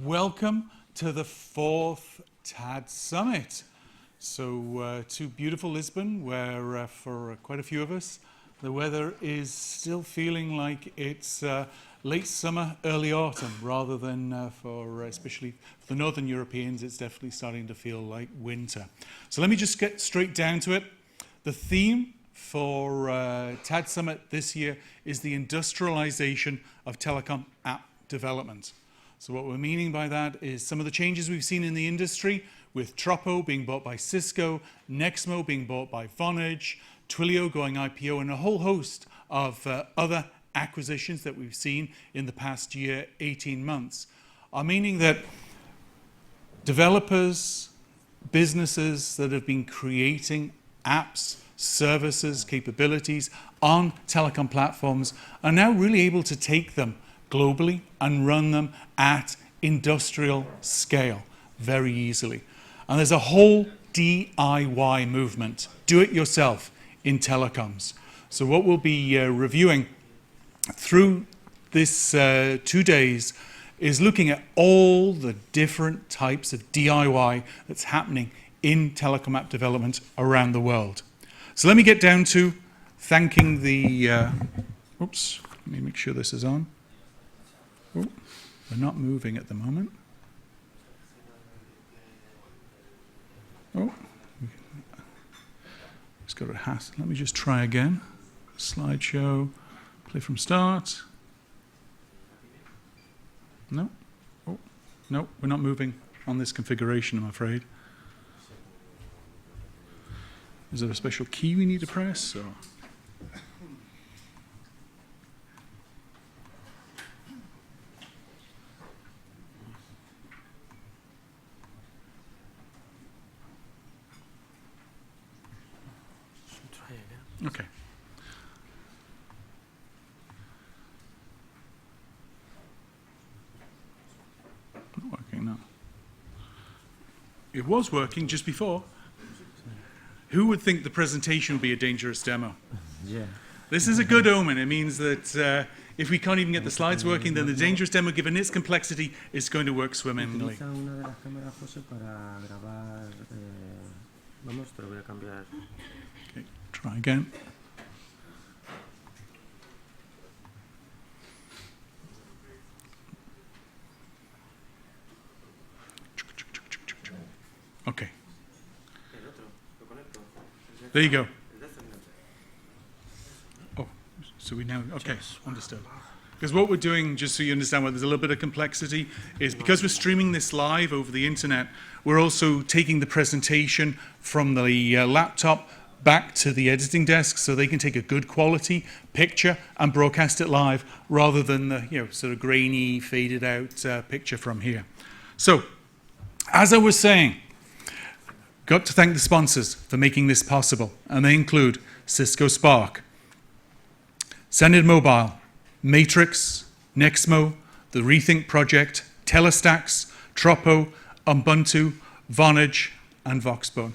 Welcome to the 4th TAD Summit. So to beautiful Lisbon, where for quite a few of us, the weather is still feeling like it's late summer, early autumn, rather than especially for the Northern Europeans, it's definitely starting to feel like winter. So let me just get straight down to it. The theme for TAD Summit this year is the industrialization of telecom app development. So what we're meaning by that is some of the changes we've seen in the industry, with Troppo being bought by Cisco, Nexmo being bought by Vonage, Twilio going IPO, and a whole host of other acquisitions that we've seen in the past year, 18 months, are meaning that developers, businesses that have been creating apps, services, capabilities on telecom platforms are now really able to take them globally and run them at industrial scale very easily. And there's a whole DIY movement, do it yourself, in telecoms. So what we'll be reviewing through this 2 days is looking at all the different types of DIY that's happening in telecom app development around the world. So let me get down to thanking the, oops, let me make sure this is on. Oh, we're not moving at the moment. Oh, it's got a hat. Let me just try again. Slideshow, play from start. No. Oh, no, we're not moving on this configuration, I'm afraid. Is there a special key we need to press? Or? Okay. Not working now. It was working just before. Who would think the presentation would be a dangerous demo? Yeah. This is a good omen. It means that if we can't even get the slides working, then the dangerous demo, given its complexity, is going to work swimmingly. Okay, try again. Okay. There you go. Oh, so we now, okay, understood. Because what we're doing, just so you understand where there's a little bit of complexity, is because we're streaming this live over the internet, we're also taking the presentation from the laptop back to the editing desk so they can take a good quality picture and broadcast it live rather than the sort of grainy, faded out picture from here. So, as I was saying, got to thank the sponsors for making this possible, and they include Cisco Spark, Sended Mobile, Matrix, Nexmo, the Rethink Project, Telestacks, Troppo, Ubuntu, Vonage, and Voxbone.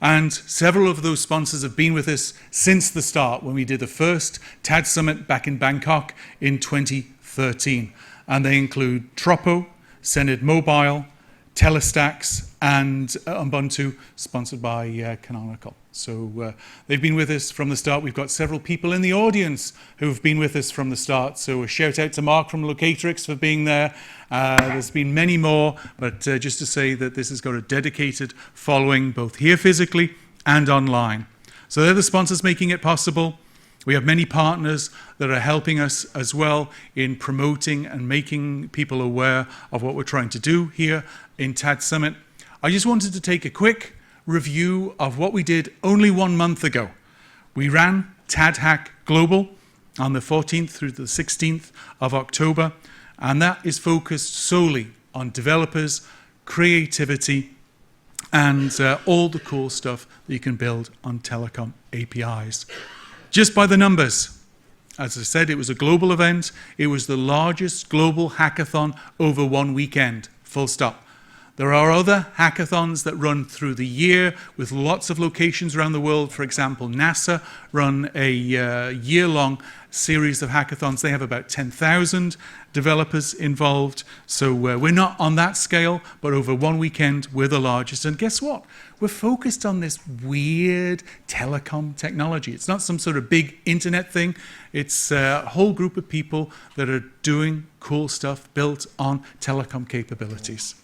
And several of those sponsors have been with us since the start when we did the first TAD Summit back in Bangkok in 2013. And they include Troppo, Sended Mobile, Telestacks, and Ubuntu, sponsored by Canonical. So they've been with us from the start. We've got several people in the audience who've been with us from the start. So a shout out to Mark from Locatrix for being there. There's been many more, but just to say that this has got a dedicated following both here physically and online. So they're the sponsors making it possible. We have many partners that are helping us as well in promoting and making people aware of what we're trying to do here in TAD Summit. I just wanted to take a quick review of what we did only 1 month ago. We ran TADHack Global on the 14th through the 16th of October, and that is focused solely on developers, creativity, and all the cool stuff that you can build on telecom APIs. Just by the numbers, as I said, it was a global event. It was the largest global hackathon over 1 weekend, full stop. There are other hackathons that run through the year with lots of locations around the world. For example, NASA run a year-long series of hackathons. They have about 10,000 developers involved. So we're not on that scale, but over one weekend, we're the largest. And guess what? We're focused on this weird telecom technology. It's not some sort of big internet thing. It's a whole group of people that are doing cool stuff built on telecom capabilities.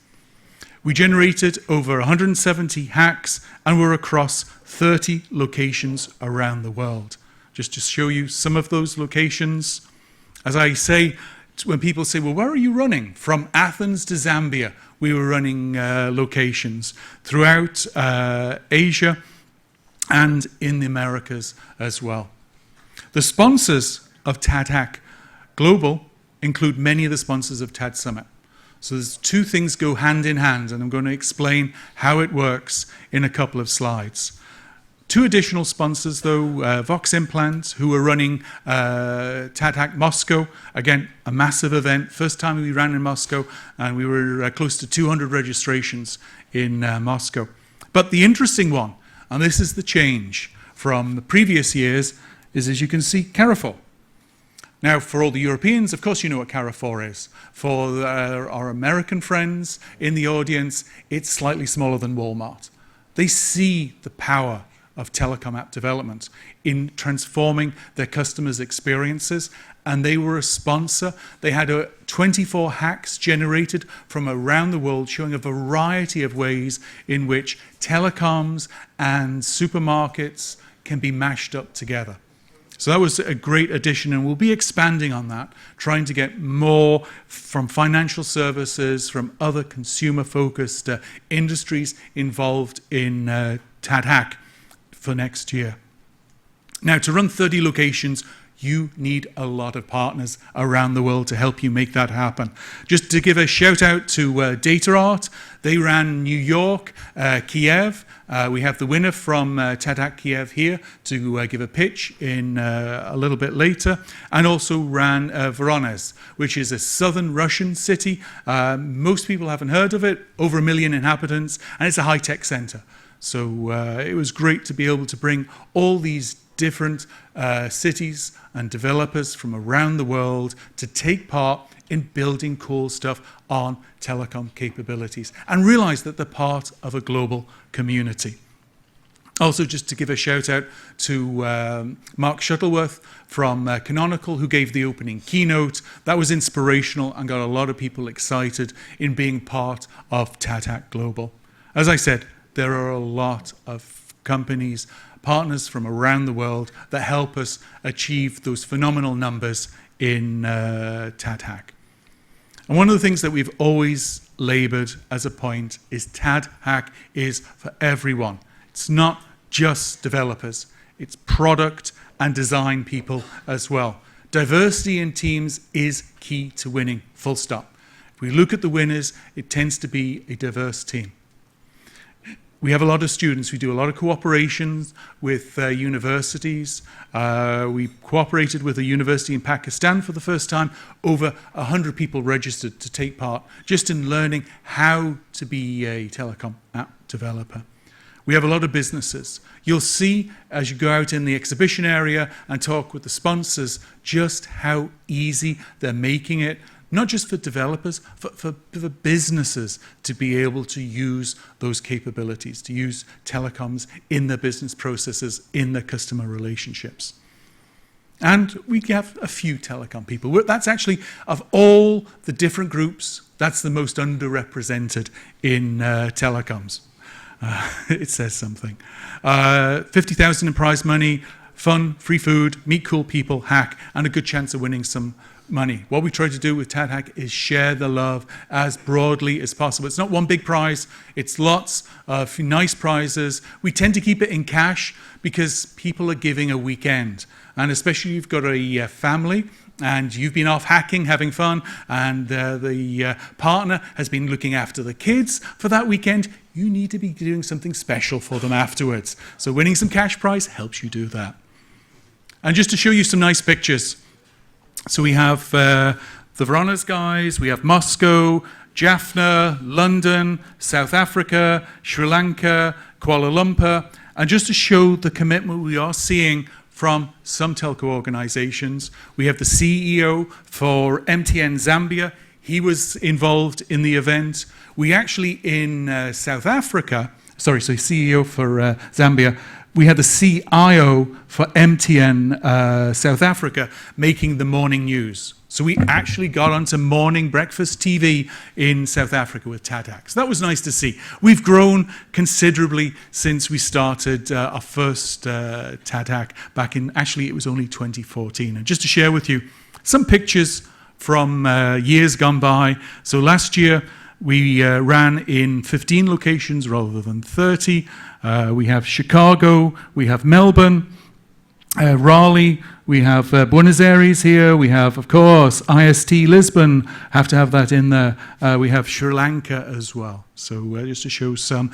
We generated over 170 hacks, and we're across 30 locations around the world. Just to show you some of those locations. As I say, when people say, well, where are you running? From Athens to Zambia, we were running locations throughout Asia and in the Americas as well. The sponsors of TADHack Global include many of the sponsors of TAD Summit. So there's two things go hand in hand, and I'm going to explain how it works in a couple of slides. Two additional sponsors, though, Vox Implants, who are running TADHack Moscow. Again, a massive event. First time we ran in Moscow, and we were close to 200 registrations in Moscow. But the interesting one, and this is the change from the previous years, is, as you can see, Carrefour. Now, for all the Europeans, of course you know what Carrefour is. For our American friends in the audience, it's slightly smaller than Walmart. They see the power of telecom app development in transforming their customers' experiences, and they were a sponsor. They had 24 hacks generated from around the world showing a variety of ways in which telecoms and supermarkets can be mashed up together. So that was a great addition, and we'll be expanding on that, trying to get more from financial services, from other consumer-focused industries involved in TADHack for next year. Now, to run 30 locations, you need a lot of partners around the world to help you make that happen. Just to give a shout out to DataArt, they ran New York, Kiev. We have the winner from TADHack Kiev here to give a pitch in a little bit later, and also ran Voronezh, which is a southern Russian city. Most people haven't heard of it, over 1 million inhabitants, and it's a high-tech center. So it was great to be able to bring all these different cities and developers from around the world to take part in building cool stuff on telecom capabilities and realize that they're part of a global community. Also, just to give a shout out to Mark Shuttleworth from Canonical, who gave the opening keynote. That was inspirational and got a lot of people excited in being part of TADHack Global. As I said, there are a lot of companies, partners from around the world that help us achieve those phenomenal numbers in TADHack. And one of the things that we've always labored as a point is TADHack is for everyone. It's not just developers, it's product and design people as well. Diversity in teams is key to winning, full stop. If we look at the winners, it tends to be a diverse team. We have a lot of students. We do a lot of cooperations with universities. We cooperated with a university in Pakistan for the first time. Over 100 people registered to take part just in learning how to be a telecom app developer. We have a lot of businesses. You'll see as you go out in the exhibition area and talk with the sponsors just how easy they're making it, not just for developers, for businesses to be able to use those capabilities, to use telecoms in their business processes, in their customer relationships. And we have a few telecom people. That's actually, of all the different groups, that's the most underrepresented in telecoms. It says something. 50,000 in prize money, fun, free food, meet cool people, hack, and a good chance of winning some money. What we try to do with TADHack is share the love as broadly as possible. It's not one big prize, it's lots of nice prizes. We tend to keep it in cash because people are giving a weekend. And especially if you've got a family and you've been off hacking, having fun, and the partner has been looking after the kids for that weekend, you need to be doing something special for them afterwards. So winning some cash prize helps you do that. And just to show you some nice pictures. So we have the Voronezh guys, we have Moscow, Jaffna, London, South Africa, Sri Lanka, Kuala Lumpur, and just to show the commitment we are seeing from some telco organizations. We have the CEO for MTN Zambia. He was involved in the event. We actually, in South Africa, CEO for Zambia, we had the CIO for MTN South Africa making the morning news. So we actually got onto morning breakfast TV in South Africa with TADHack. So that was nice to see. We've grown considerably since we started our first TADHack back in, actually it was only 2014. And just to share with you some pictures from years gone by. So last year we ran in 15 locations rather than 30. We have Chicago, we have Melbourne, Raleigh, we have Buenos Aires here, we have, of course, IST Lisbon, have to have that in there. We have Sri Lanka as well. So just to show some,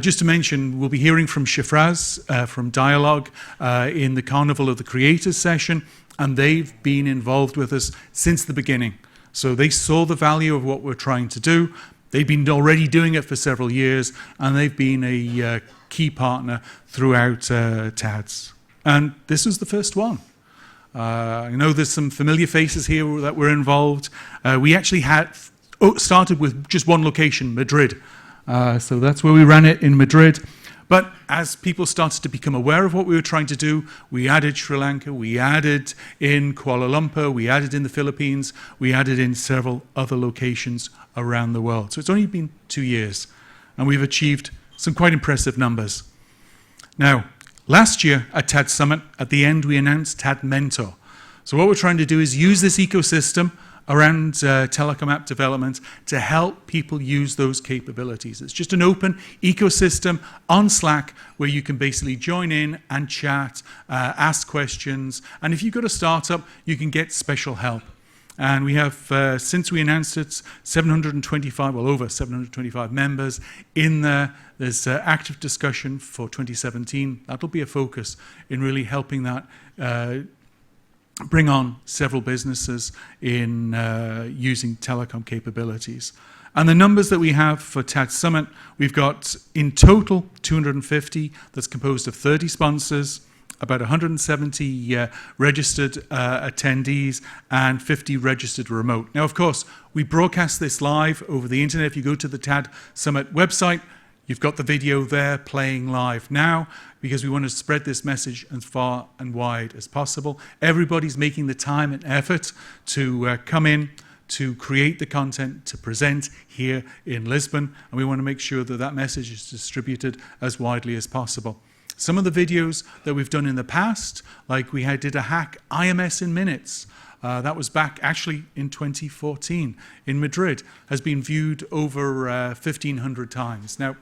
just to mention, we'll be hearing from Shifraz from Dialogue in the Carnival of the Creators session, and they've been involved with us since the beginning. So they saw the value of what we're trying to do. They've been already doing it for several years, and they've been a key partner throughout TADS. And this was the first one. I know there's some familiar faces here that were involved. We actually started with just one location, Madrid. So that's where we ran it, in Madrid. But as people started to become aware of what we were trying to do, we added Sri Lanka, we added in Kuala Lumpur, we added in the Philippines, we added in several other locations around the world. So it's only been 2 years, and we've achieved some quite impressive numbers. Now, last year at TAD Summit, at the end, we announced TAD Mentor. So what we're trying to do is use this ecosystem around telecom app development to help people use those capabilities. It's just an open ecosystem on Slack where you can basically join in and chat, ask questions, and if you've got a startup, you can get special help. And we have, since we announced it, 725, well over 725 members in there. There's active discussion for 2017. That'll be a focus in really helping that bring on several businesses in using telecom capabilities. And the numbers that we have for TAD Summit, we've got in total 250, that's composed of 30 sponsors, about 170 registered attendees, and 50 registered remote. Now, of course, we broadcast this live over the internet. If you go to the TAD Summit website, you've got the video there playing live now, because we want to spread this message as far and wide as possible. Everybody's making the time and effort to come in, to create the content, to present here in Lisbon, and we want to make sure that that message is distributed as widely as possible. Some of the videos that we've done in the past, like we did a hack IMS in minutes, that was back actually in 2014 in Madrid, has been viewed over 1,500 times. Now,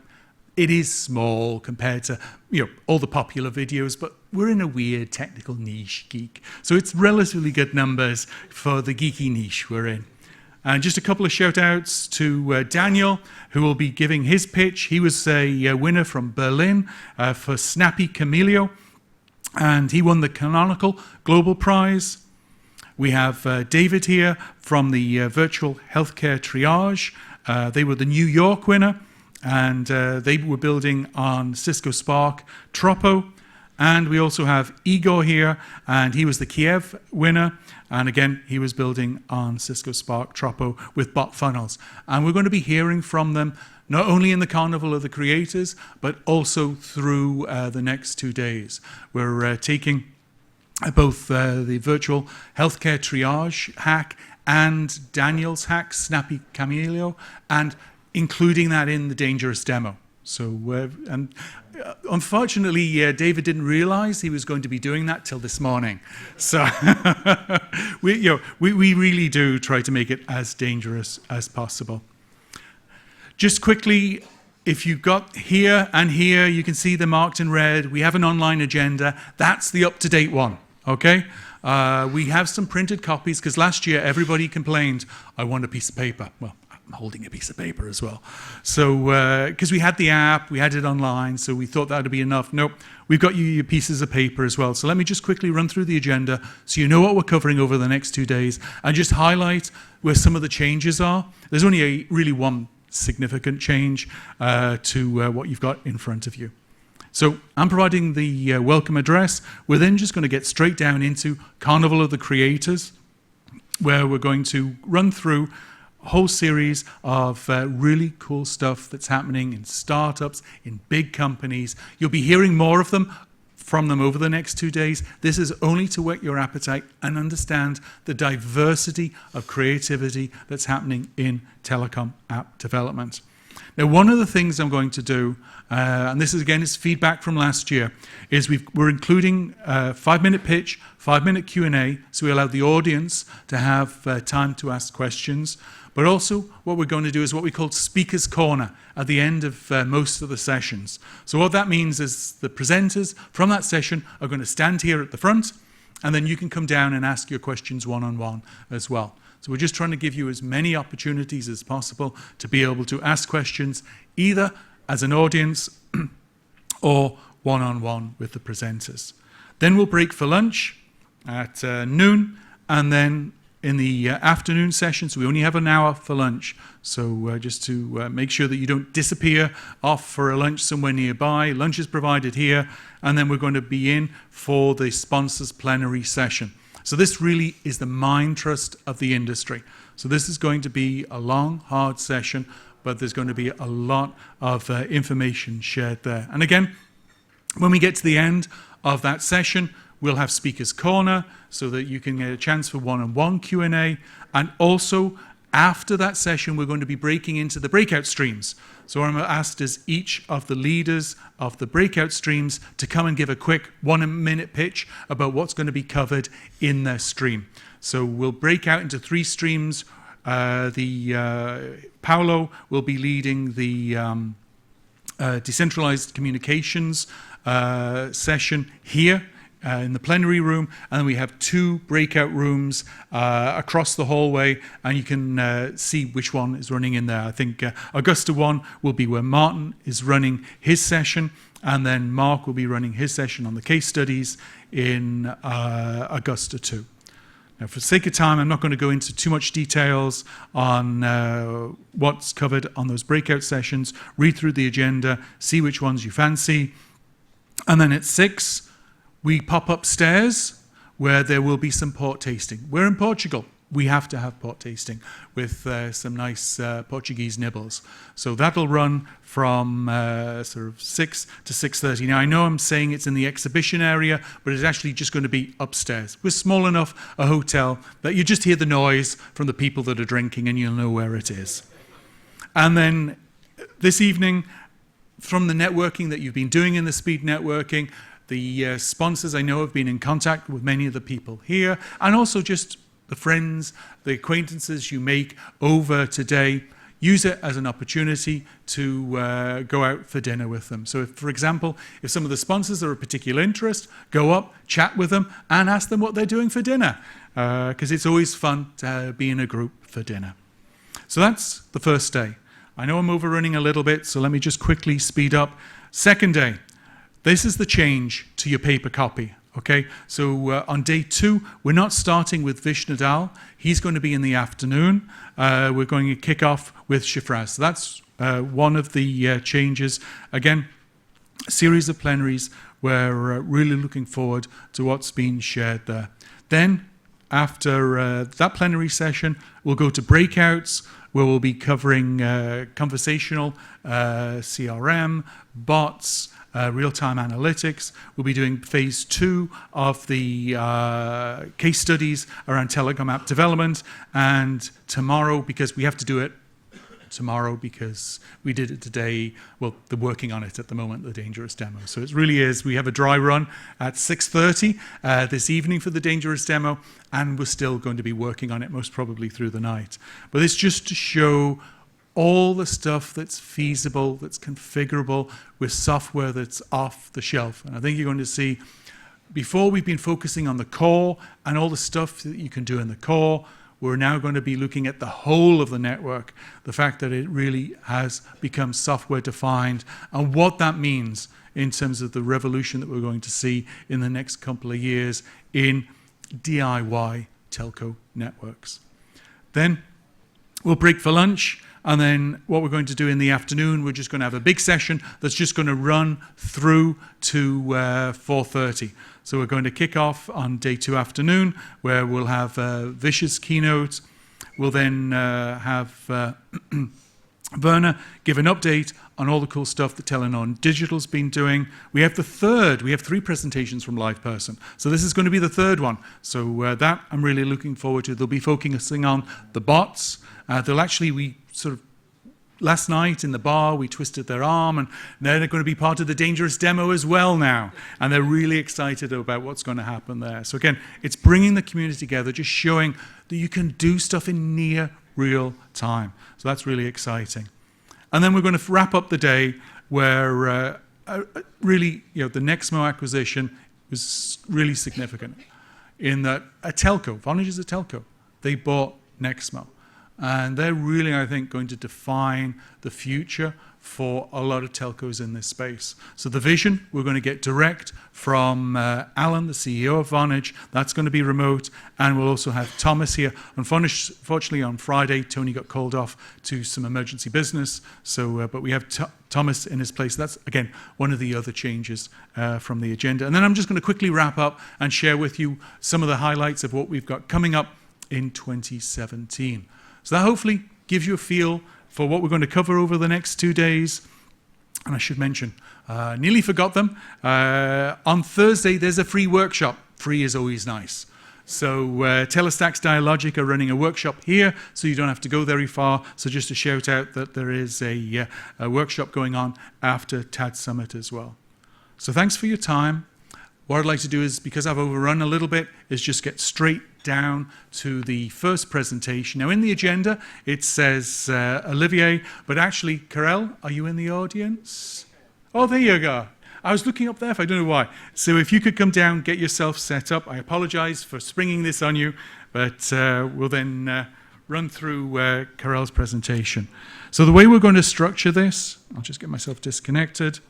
it is small compared to all the popular videos, but we're in a weird technical niche geek. So it's relatively good numbers for the geeky niche we're in. And just a couple of shout outs to Daniel, who will be giving his pitch. He was a winner from Berlin for Snappy Chameleon, and he won the Canonical Global Prize. We have David here from the Virtual Healthcare Triage. They were the New York winner, and they were building on Cisco Spark Tropo. And we also have Igor here, and he was the Kiev winner. And again, he was building on Cisco Spark Tropo with bot funnels. And we're going to be hearing from them not only in the Carnival of the Creators, but also through the next 2 days. We're taking both the Virtual Healthcare Triage hack and Daniel's hack, Snappy Chameleon, and including that in the dangerous demo. So, unfortunately, David didn't realize he was going to be doing that till this morning. So, we really do try to make it as dangerous as possible. Just quickly, if you've got here and here, you can see them marked in red. We have an online agenda. That's the up-to-date one, okay? We have some printed copies, because last year everybody complained, I want a piece of paper. Well, I'm holding a piece of paper as well. So, because we had the app, we had it online, so we thought that would be enough. Nope, we've got you your pieces of paper as well. So let me just quickly run through the agenda so you know what we're covering over the next 2 days and just highlight where some of the changes are. There's only really one significant change to what you've got in front of you. So I'm providing the welcome address. We're then just going to get straight down into Carnival of the Creators, where we're going to run through a whole series of really cool stuff that's happening in startups, in big companies. You'll be hearing more of them from them over the next 2 days. This is only to whet your appetite and understand the diversity of creativity that's happening in telecom app development. Now, one of the things I'm going to do, and this is again is feedback from last year, is we're including a 5-minute pitch, 5-minute Q&A, so we allow the audience to have time to ask questions. But also what we're going to do is what we call Speaker's Corner at the end of most of the sessions. So what that means is the presenters from that session are going to stand here at the front, and then you can come down and ask your questions one-on-one as well. So we're just trying to give you as many opportunities as possible to be able to ask questions either as an audience or one-on-one with the presenters. Then we'll break for lunch at noon, and then in the afternoon session, so we only have an hour for lunch. So just to make sure that you don't disappear off for a lunch somewhere nearby, lunch is provided here, and then we're going to be in for the sponsors plenary session. So this really is the mind trust of the industry. So this is going to be a long, hard session, but there's going to be a lot of information shared there. And again, when we get to the end of that session, we'll have Speaker's Corner so that you can get a chance for one-on-one Q&A. And also, after that session, we're going to be breaking into the breakout streams. So I'm asked as each of the leaders of the breakout streams to come and give a quick 1-minute pitch about what's going to be covered in their stream. So we'll break out into 3 streams. Paolo will be leading the decentralized communications session here in the plenary room, and then we have 2 breakout rooms across the hallway, and you can see which one is running in there. I think Augusta 1 will be where Martin is running his session, and then Mark will be running his session on the case studies in Augusta 2. Now, for the sake of time, I'm not going to go into too much details on what's covered on those breakout sessions. Read through the agenda, see which ones you fancy, and then at 6, we pop upstairs where there will be some port tasting. We're in Portugal. We have to have port tasting with some nice Portuguese nibbles. So that'll run from sort of 6 to 6:30. Now, I know I'm saying it's in the exhibition area, but it's actually just going to be upstairs. We're small enough a hotel that you just hear the noise from the people that are drinking and you'll know where it is. And then this evening, from the networking that you've been doing in the speed networking, the sponsors I know have been in contact with many of the people here, and also just the friends, the acquaintances you make over today. Use it as an opportunity to go out for dinner with them. So if, for example, if some of the sponsors are of particular interest, go up, chat with them, and ask them what they're doing for dinner, because it's always fun to be in a group for dinner. So that's the first day. I know I'm overrunning a little bit, so let me just quickly speed up. Second day. This is the change to your paper copy, okay? So on day 2, we're not starting with Vish Nadal. He's going to be in the afternoon. We're going to kick off with Shifraz. So that's one of the changes. Again, a series of plenaries. We're really looking forward to what's been shared there. Then, after that plenary session, we'll go to breakouts, where we'll be covering conversational CRM, bots, real-time analytics. We'll be doing phase 2 of the case studies around telecom app development. And tomorrow, because we have to do it tomorrow because we did it today, well, they're working on it at the moment, the dangerous demo. So it really is, we have a dry run at 6:30 this evening for the dangerous demo, and we're still going to be working on it most probably through the night. But it's just to show all the stuff that's feasible, that's configurable with software that's off the shelf. And I think you're going to see, before we've been focusing on the core and all the stuff that you can do in the core, we're now going to be looking at the whole of the network, the fact that it really has become software defined, and what that means in terms of the revolution that we're going to see in the next couple of years in DIY telco networks. Then we'll break for lunch, and then what we're going to do in the afternoon, we're just going to have a big session that's just going to run through to 4:30. So we're going to kick off on day 2 afternoon, where we'll have Vish's keynote. We'll then have Werner give an update on all the cool stuff that Telenor Digital's been doing. We have 3 presentations from LivePerson. So this is going to be the 3rd one. So that I'm really looking forward to. They'll be focusing on the bots. Last night in the bar, we twisted their arm, and they're going to be part of the dangerous demo as well now. And they're really excited about what's going to happen there. So again, it's bringing the community together, just showing that you can do stuff in near real time. So that's really exciting. And then we're going to wrap up the day where really, the Nexmo acquisition was really significant in that Vonage is a telco. They bought Nexmo. And they're really, I think, going to define the future for a lot of telcos in this space. So the vision, we're going to get direct from Alan, the CEO of Vonage. That's going to be remote. And we'll also have Thomas here. Unfortunately, on Friday, Tony got called off to some emergency business. So, but we have Thomas in his place. That's, again, one of the other changes from the agenda. And then I'm just going to quickly wrap up and share with you some of the highlights of what we've got coming up in 2017. So that hopefully gives you a feel for what we're going to cover over the next 2 days. And I should mention, nearly forgot them. On Thursday, there's a free workshop. Free is always nice. So Telestacks Dialogic are running a workshop here, so you don't have to go very far. So just to shout out that there is a workshop going on after TAD Summit as well. So thanks for your time. What I'd like to do is, because I've overrun a little bit, is just get straight down to the first presentation. Now, in the agenda, it says Olivier, but actually, Karel, are you in the audience? Oh, there you go. I was looking up there, I don't know why. So if you could come down, get yourself set up. I apologize for springing this on you, but we'll then run through Karel's presentation. So the way we're going to structure this, I'll just get myself disconnected.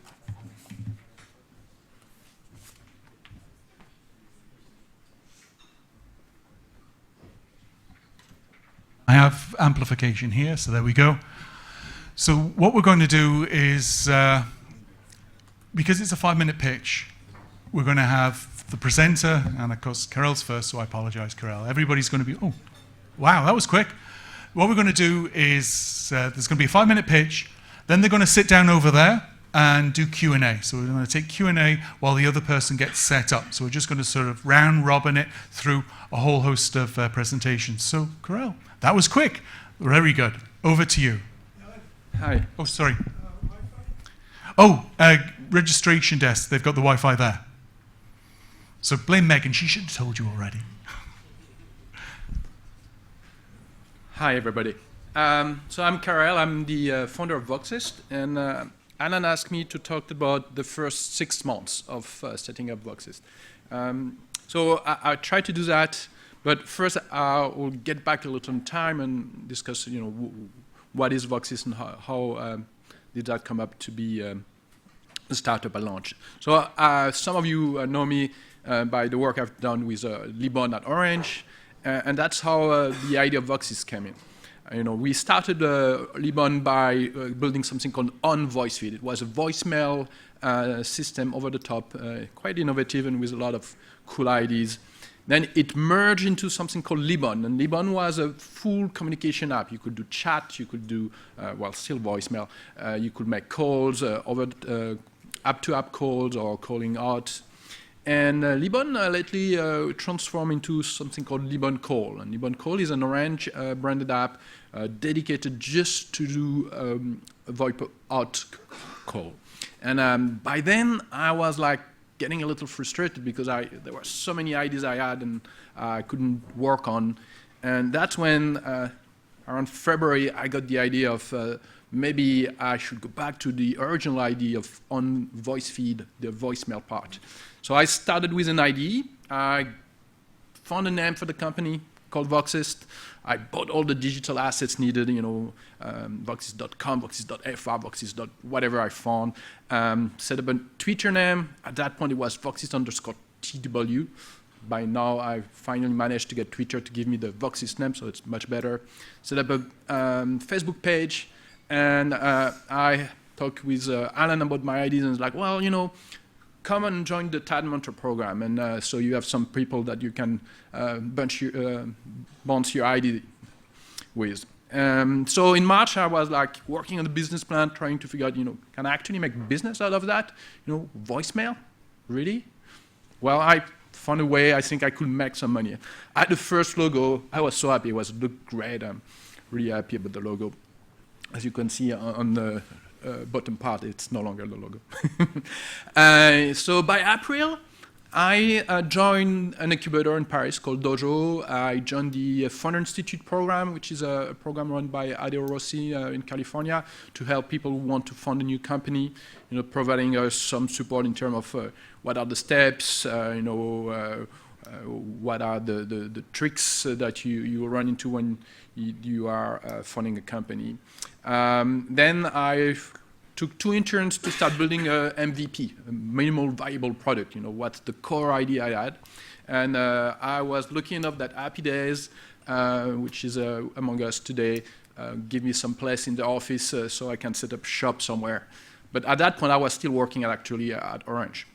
I have amplification here, so there we go. So what we're going to do is, because it's a 5-minute pitch, we're going to have the presenter, and of course, Karel's first, so I apologize, Karel. Everybody's going to be, oh, wow, that was quick. What we're going to do is, there's going to be a 5-minute pitch, then they're going to sit down over there and do Q&A. So we're going to take Q&A while the other person gets set up. So we're just going to sort of round robin it through a whole host of presentations. So, Karel, that was quick. Very good. Over to you. Hi. Oh, sorry. Oh, registration desk. They've got the Wi-Fi there. So blame Megan. She should have told you already. Hi, everybody. So I'm Karel. I'm the founder of Voxist. And Alan asked me to talk about the first 6 months of setting up Voxist. So I tried to do that. But first, we'll get back a little in time and discuss, what is Voxist and how did that come up to be a startup at launch. So some of you know me by the work I've done with Liberdade at Orange, and that's how the idea of Voxist came in. We started Liberdade by building something called On Voice Feed. It was a voicemail system over the top, quite innovative and with a lot of cool ideas. Then it merged into something called Libon, and Libon was a full communication app. You could do chat, you could do, still voicemail. You could make calls over app-to-app calls or calling out. And Libon lately transformed into something called Libon Call. And Libon Call is an Orange branded app dedicated just to do a VoIP out call. And by then, I was like, getting a little frustrated because there were so many ideas I had and I couldn't work on. And that's when, around February, I got the idea of maybe I should go back to the original idea of On Voice Feed, the voicemail part. So I started with an idea. I found a name for the company, called Voxist. I bought all the digital assets needed, Voxist.com, Voxist.fr, Voxist. Whatever I found. Set up a Twitter name. At that point, it was Voxist_TW. By now, I finally managed to get Twitter to give me the Voxist name, so it's much better. Set up a Facebook page, and I talked with Alan about my ideas, and it's like, well, come and join the TAD mentor program, and so you have some people that you can bounce your idea with. So in March, I was like working on the business plan, trying to figure out, can I actually make business out of that? Voicemail, really? Well, I found a way. I think I could make some money. I had the first logo. I was so happy. It looked great. I'm really happy about the logo. As you can see on the bottom part, it's no longer the logo. So by April, I joined an incubator in Paris called Dojo. I joined the Founder Institute program, which is a program run by Adeo Rossi in California to help people who want to found a new company, providing us some support in terms of what are the steps, what are the tricks that you run into when you are founding a company. Then I took 2 interns to start building a MVP, a minimal viable product, what's the core idea I had. And I was lucky enough that Happy Days, which is among us today, give me some place in the office so I can set up shop somewhere. But at that point, I was still working at Orange.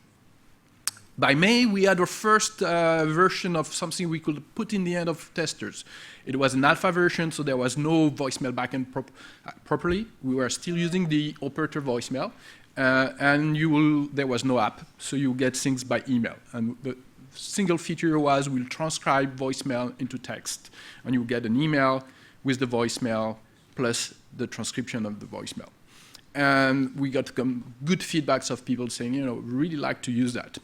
By May, we had our first version of something we could put in the hand of testers. It was an alpha version, so there was no voicemail backend properly. We were still using the operator voicemail, and there was no app, so you get things by email. And the single feature was we'll transcribe voicemail into text, and you get an email with the voicemail plus the transcription of the voicemail. And we got good feedbacks of people saying, really like to use that.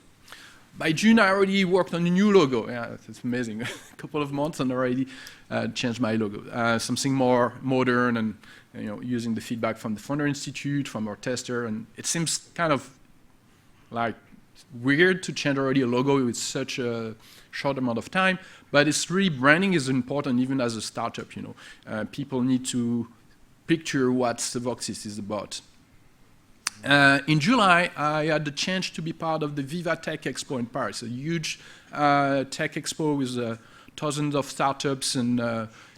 By June, I already worked on a new logo. Yeah, it's amazing. A couple of months and already changed my logo. Something more modern and using the feedback from the Founder Institute, from our tester. And it seems kind of like weird to change already a logo with such a short amount of time. But it's really, branding is important even as a startup. People need to picture what the Voxist is about. In July, I had the chance to be part of the Viva Tech Expo in Paris, a huge tech expo with thousands of startups and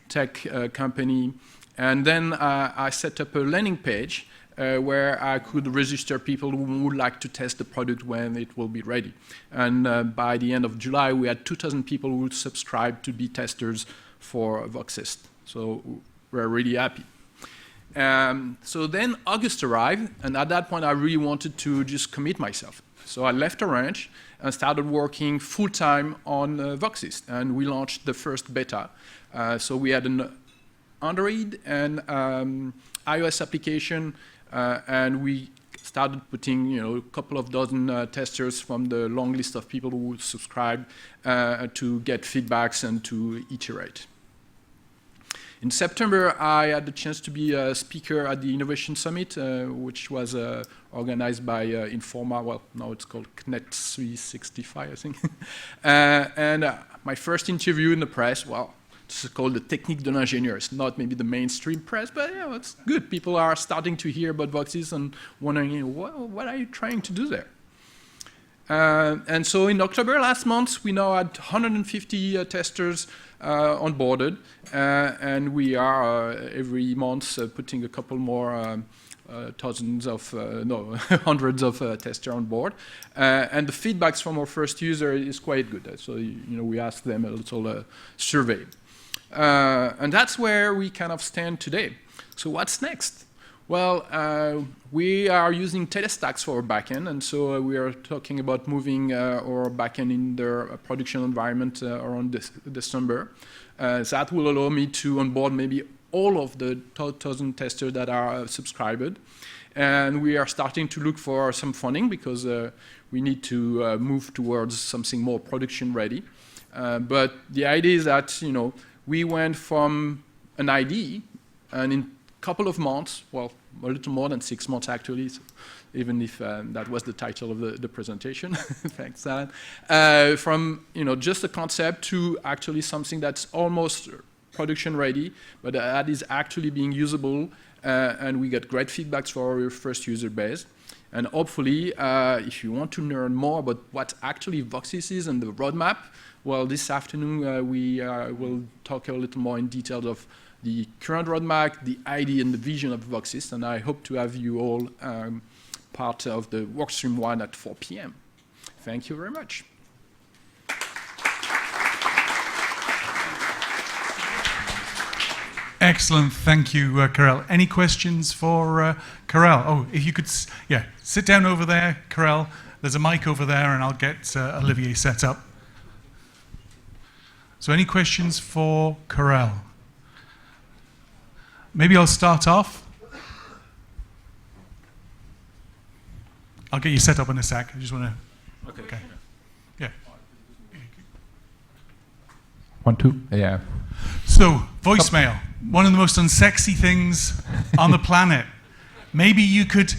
tech company. And then I set up a landing page where I could register people who would like to test the product when it will be ready. And by the end of July, we had 2,000 people who would subscribe to be testers for Voxist. So we're really happy. So then August arrived, and at that point I really wanted to just commit myself. So I left Orange and started working full-time on Voxist, and we launched the first beta. So we had an Android and iOS application, and we started putting a couple of dozen testers from the long list of people who would subscribe to get feedbacks and to iterate. In September, I had the chance to be a speaker at the Innovation Summit, which was organized by Informa. Well, now it's called CNET 365, I think. And my first interview in the press, well, it's called the Technique de l'Ingénieur. It's not maybe the mainstream press, but it's good. People are starting to hear about Voxist and wondering, what are you trying to do there? And so in October last month, we now had 150 testers onboarded, and we are every month putting a couple more hundreds of testers on board. And the feedbacks from our first user is quite good. So we asked them a little survey. And that's where we kind of stand today. So what's next? Well, we are using TADHack for our backend, and so we are talking about moving our backend in the production environment around December. That will allow me to onboard maybe all of the 1,000 testers that are subscribed. And we are starting to look for some funding because we need to move towards something more production ready. But the idea is that we went from an idea, and in couple of months, well, a little more than 6 months actually, so even if that was the title of the presentation. Thanks, Alan. From just a concept to actually something that's almost production ready, but that is actually being usable, and we get great feedbacks for our first user base. And hopefully, if you want to learn more about what actually Voxys is and the roadmap, well, this afternoon we will talk a little more in detail of the current roadmap, the idea and the vision of Voxys, and I hope to have you all part of the workstream 1 at 4 p.m. Thank you very much. Excellent, thank you, Karel. Any questions for Karel? Oh, if you could, sit down over there, Karel. There's a mic over there, and I'll get Olivier set up. So any questions for Karel? Maybe I'll start off. I'll get you set up in a sec. I just want to... Okay. Yeah. 1, 2, yeah. So, voicemail. One of the most unsexy things on the planet. Maybe you could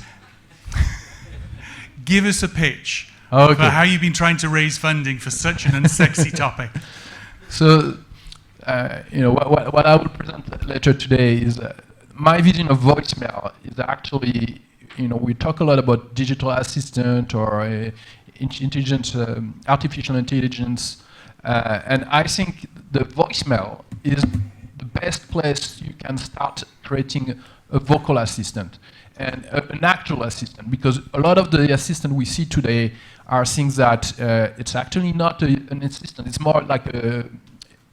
give us a pitch for how you've been trying to raise funding for such an unsexy topic. So, what I will present later today is my vision of voicemail is actually, we talk a lot about digital assistant or artificial intelligence, and I think the voicemail is the best place you can start creating a vocal assistant and an actual assistant, because a lot of the assistant we see today are things that it's actually not an assistant, it's more like a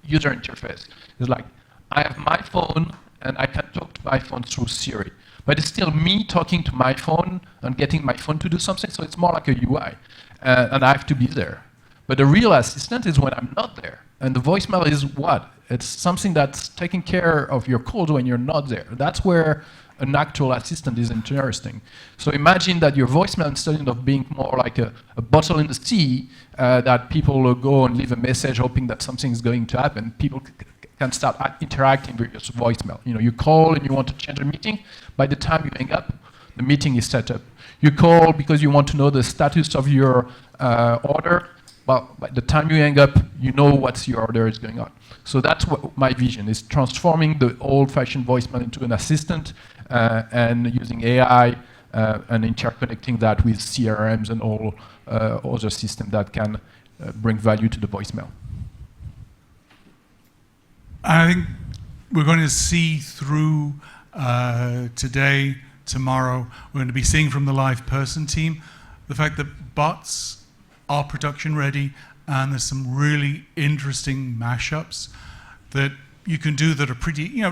user interface. It's like, I have my phone and I can talk to my phone through Siri, but it's still me talking to my phone and getting my phone to do something, so it's more like a UI, and I have to be there. But the real assistant is when I'm not there, and the voicemail is what? It's something that's taking care of your calls when you're not there. That's where an actual assistant is interesting. So imagine that your voicemail, instead of being more like a bottle in the sea, that people will go and leave a message hoping that something is going to happen, people can start interacting with your voicemail. You call and you want to change a meeting. By the time you hang up, the meeting is set up. You call because you want to know the status of your order. Well, by the time you hang up, you know what your order is going on. So that's what my vision is, transforming the old-fashioned voicemail into an assistant and using AI and interconnecting that with CRMs and all other systems that can bring value to the voicemail. I think we're going to see through today, tomorrow, we're going to be seeing from the live person team the fact that bots are production ready, and there's some really interesting mashups that you can do that are pretty,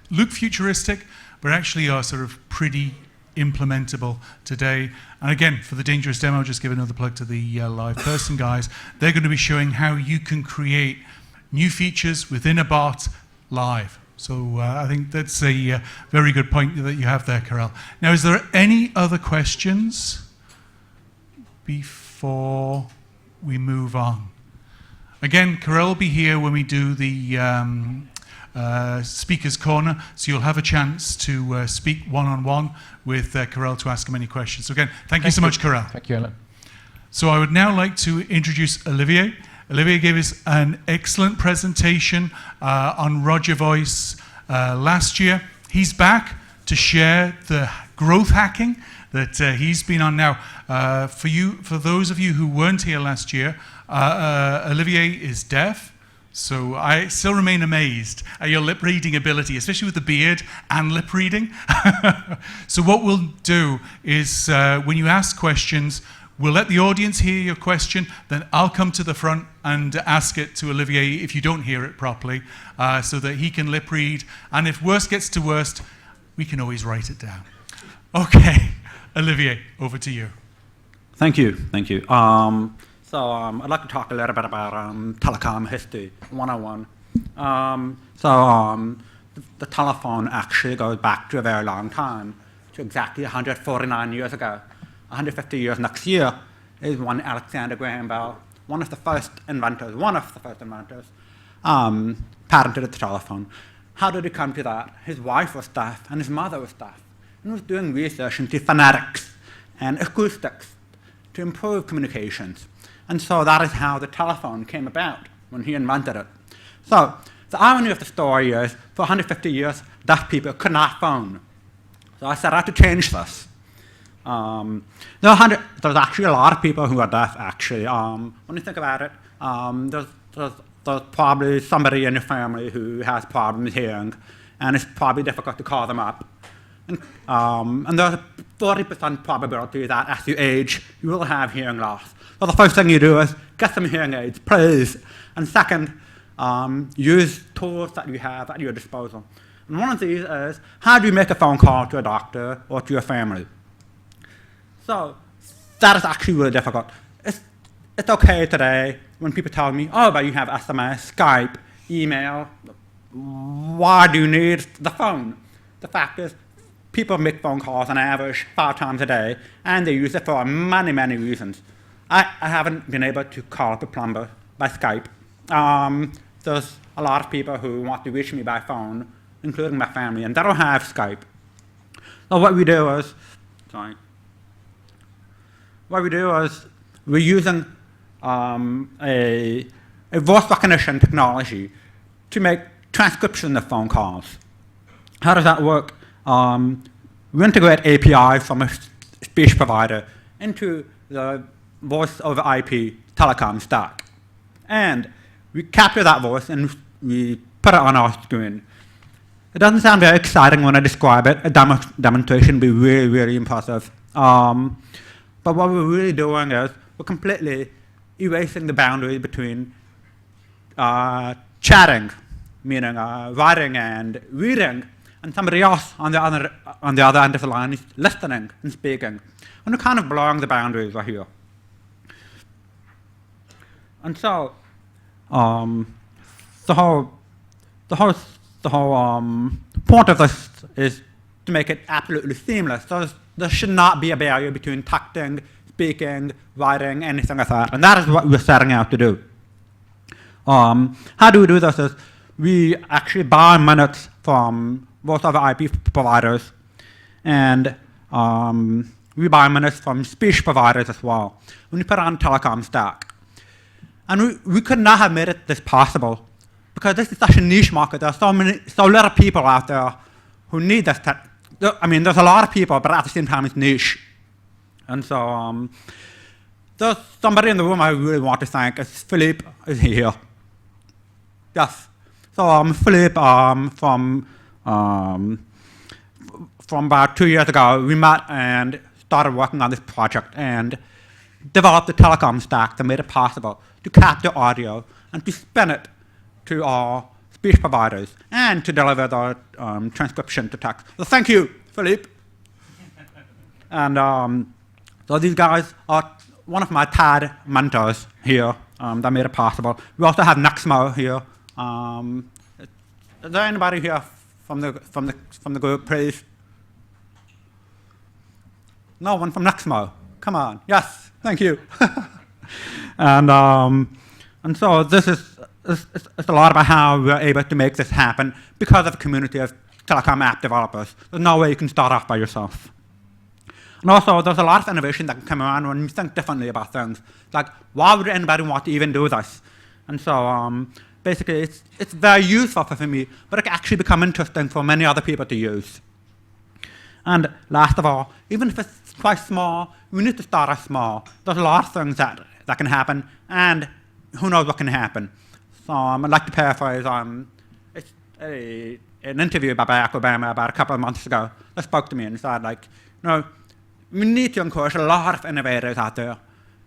look futuristic, but actually are sort of pretty implementable today. And again, for the dangerous demo, I'll just give another plug to the live person guys. They're going to be showing how you can create new features within a bot live. So I think that's a very good point that you have there, Karel. Now, is there any other questions before we move on? Again, Karel will be here when we do the Speaker's Corner, so you'll have a chance to speak one-on-one with Karel to ask him any questions. So again, thank you so much, Karel. Thank you, Alan. So I would now like to introduce Olivier. Olivier gave us an excellent presentation on Roger Voice last year. He's back to share the growth hacking that he's been on now. For those of you who weren't here last year, Olivier is deaf, so I still remain amazed at your lip reading ability, especially with the beard and lip reading. So what we'll do is when you ask questions, we'll let the audience hear your question, then I'll come to the front and ask it to Olivier if you don't hear it properly, so that he can lip read, and if worst gets to worst, we can always write it down. Okay, Olivier, over to you. Thank you. I'd like to talk a little bit about telecom history 101. The telephone actually goes back to a very long time, to exactly 149 years ago. 150 years next year is when Alexander Graham Bell, one of the first inventors, patented the telephone. how did he come to that? His wife was deaf and his mother was deaf. And he was doing research into phonetics and acoustics to improve communications. And so that is how the telephone came about when he invented it. So the irony of the story is, for 150 years, deaf people could not phone. So I set out to change this. There's actually a lot of people who are deaf, actually. When you think about it, there's probably somebody in your family who has problems hearing, and it's probably difficult to call them up. And there's a 40% probability that as you age, you will have hearing loss. So the first thing you do is get some hearing aids, please. And second, use tools that you have at your disposal. And one of these is, how do you make a phone call to a doctor or to your family? So that is actually really difficult. It's okay today when people tell me, oh, but you have SMS, Skype, email. Why do you need the phone? The fact is, people make phone calls on average 5 times a day, and they use it for many, many reasons. I haven't been able to call up a plumber by Skype. There's a lot of people who want to reach me by phone, including my family, and they don't have Skype. So what we do is, we're using a voice recognition technology to make transcription of phone calls. How does that work? We integrate APIs from a speech provider into the voice over IP telecom stack. And we capture that voice and we put it on our screen. It doesn't sound very exciting when I describe it. A demonstration would be really, really impressive. But what we're really doing is we're completely erasing the boundary between chatting, meaning writing and reading, and somebody else on the other end of the line is listening and speaking. And we're kind of blurring the boundaries right here. And so the whole point of this is to make it absolutely seamless. So there should not be a barrier between texting, speaking, writing, anything like that. And that is what we're setting out to do. How do we do this is we actually buy minutes from both of the IP providers, and we buy minutes from speech providers as well. When we put it on telecom stack. And we could not have made it this possible because this is such a niche market. There are so little people out there who need this. I mean, there's a lot of people, but at the same time, it's niche. And so there's somebody in the room I really want to thank. It's Philippe is here. Yes. So Philippe from about 2 years ago, we met and started working on this project and developed a telecom stack that made it possible to capture audio and to spin it to our speech providers and to deliver the transcription to text. So thank you, Philippe. And so these guys are one of my TAD mentors here that made it possible. We also have Nexmo here. Is there anybody here from the group, please? No one from Nexmo. Come on. Yes. Thank you. And so this is a lot about how we're able to make this happen because of the community of telecom app developers. There's no way you can start off by yourself. And also, there's a lot of innovation that can come around when you think differently about things. Like, why would anybody want to even do this? And so basically, it's very useful for me, but it can actually become interesting for many other people to use. And last of all, even if it's quite small, we need to start off small. There's a lot of things that can happen, and who knows what can happen. So I'd like to paraphrase it's an interview by Barack Obama about a couple of months ago that spoke to me and said, like, we need to encourage a lot of innovators out there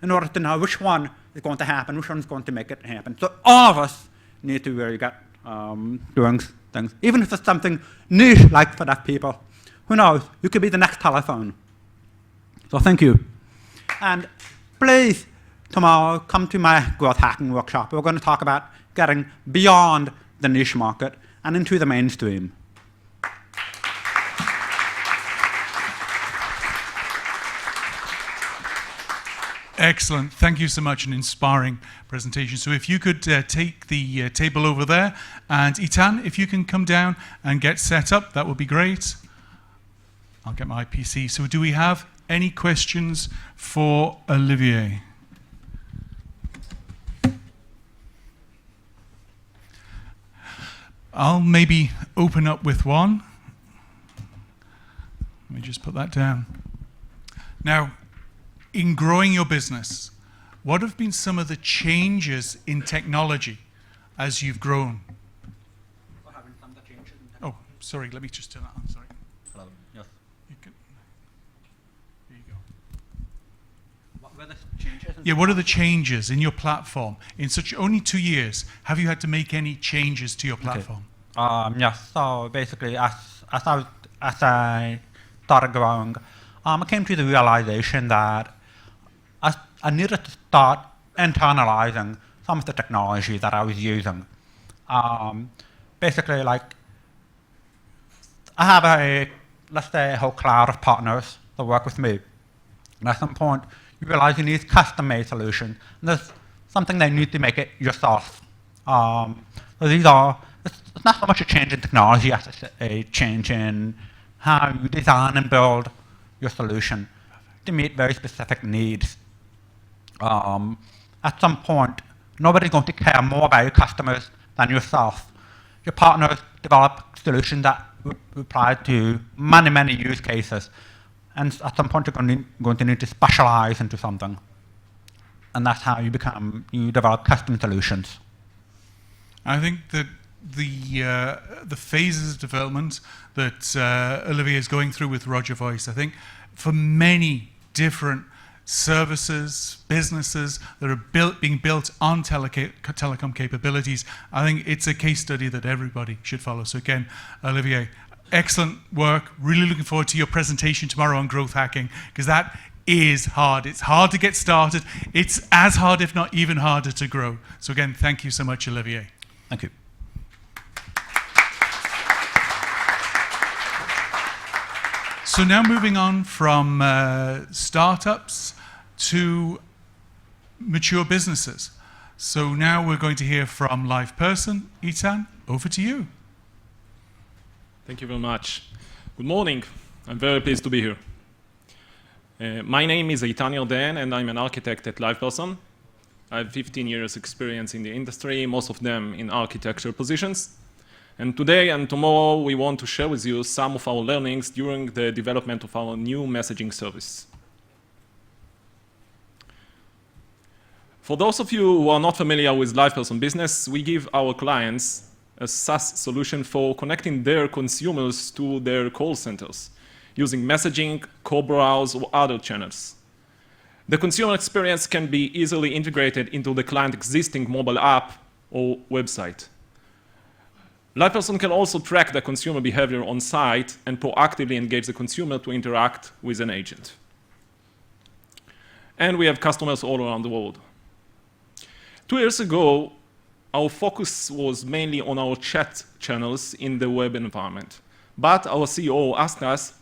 in order to know which one is going to happen, which one is going to make it happen. So all of us need to really get doing things, even if it's something niche like for deaf people. Who knows? You could be the next telephone. So thank you. And please, tomorrow, come to my growth hacking workshop. We're going to talk about getting beyond the niche market and into the mainstream. Excellent. Thank you so much. An inspiring presentation. So if you could take the table over there, and Itan, if you can come down and get set up, that would be great. I'll get my PC. So do we have any questions for Olivier? I'll maybe open up with one. Let me just put that down. Now, in growing your business, what have been some of the changes in technology as you've grown? Oh, sorry, let me just turn that on, sorry. Hello, yes. You can, here you go. What were the changes? Yeah, what are the changes in your platform? In such only 2 years, have you had to make any changes to your platform? Yes, so basically as I started growing, I came to the realization that I needed to start internalizing some of the technology that I was using. Basically, like, I have let's say, a whole cloud of partners that work with me. And at some point, you realize you need custom-made solution. And there's something that you need to make it yourself. So it's not so much a change in technology as a change in how you design and build your solution to meet very specific needs. At some point, nobody's going to care more about your customers than yourself. Your partners develop solutions that apply to many, many use cases. And at some point, you're going to need to specialize into something. And that's how you develop custom solutions. I think that the phases of development that Olivier is going through with Roger Voice, I think for many different services, businesses that are being built on telecom capabilities, I think it's a case study that everybody should follow. So again, Olivier, excellent work. Really looking forward to your presentation tomorrow on growth hacking, because that is hard. It's hard to get started. It's as hard, if not even harder, to grow. So again, thank you so much, Olivier. Thank you. So now moving on from startups to mature businesses. So now we're going to hear from live person. Itan, over to you. Thank you very much. Good morning. I'm very pleased to be here. My name is Eitan Yarden, and I'm an architect at LivePerson. I have 15 years experience in the industry, most of them in architecture positions. And today and tomorrow, we want to share with you some of our learnings during the development of our new messaging service. For those of you who are not familiar with LivePerson business, we give our clients a SaaS solution for connecting their consumers to their call centers using messaging, co-browse, or other channels. The consumer experience can be easily integrated into the client's existing mobile app or website. LivePerson can also track the consumer behavior on site and proactively engage the consumer to interact with an agent. And we have customers all around the world. 2 years ago, our focus was mainly on our chat channels in the web environment. But our CEO asked us,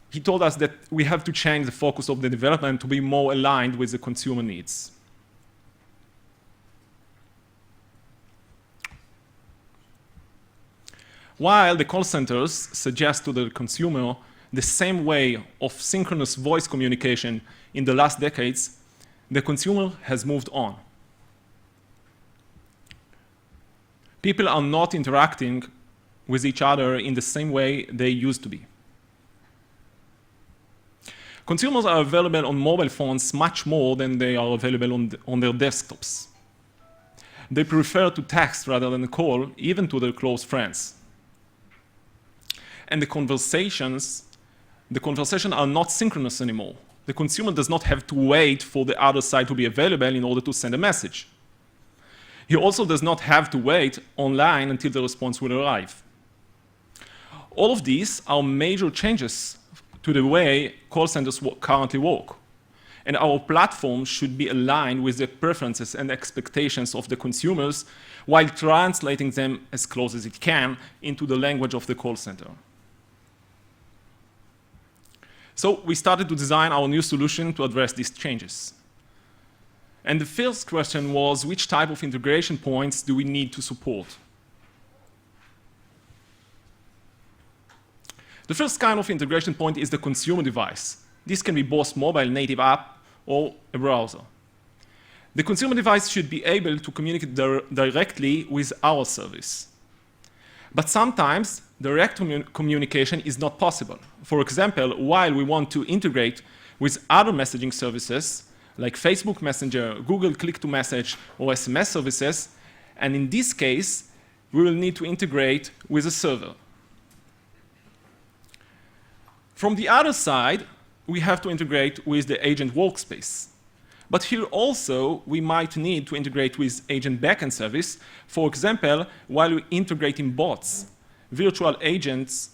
he told us that we have to change the focus of the development to be more aligned with the consumer needs. While the call centers suggest to the consumer the same way of synchronous voice communication in the last decades, the consumer has moved on. People are not interacting with each other in the same way they used to be. Consumers are available on mobile phones much more than they are available on their desktops. They prefer to text rather than call, even to their close friends. And the conversations are not synchronous anymore. The consumer does not have to wait for the other side to be available in order to send a message. He also does not have to wait online until the response will arrive. All of these are major changes to the way call centers currently work. And our platform should be aligned with the preferences and expectations of the consumers while translating them as close as it can into the language of the call center. So we started to design our new solution to address these changes. And the first question was, which type of integration points do we need to support? The first kind of integration point is the consumer device. This can be both mobile native app or a browser. The consumer device should be able to communicate directly with our service. But sometimes direct communication is not possible. For example, while we want to integrate with other messaging services like Facebook Messenger, Google Click-to-Message, or SMS services, and in this case, we will need to integrate with a server. From the other side, we have to integrate with the agent workspace. But here also, we might need to integrate with agent backend service, for example, while we integrating bots, virtual agents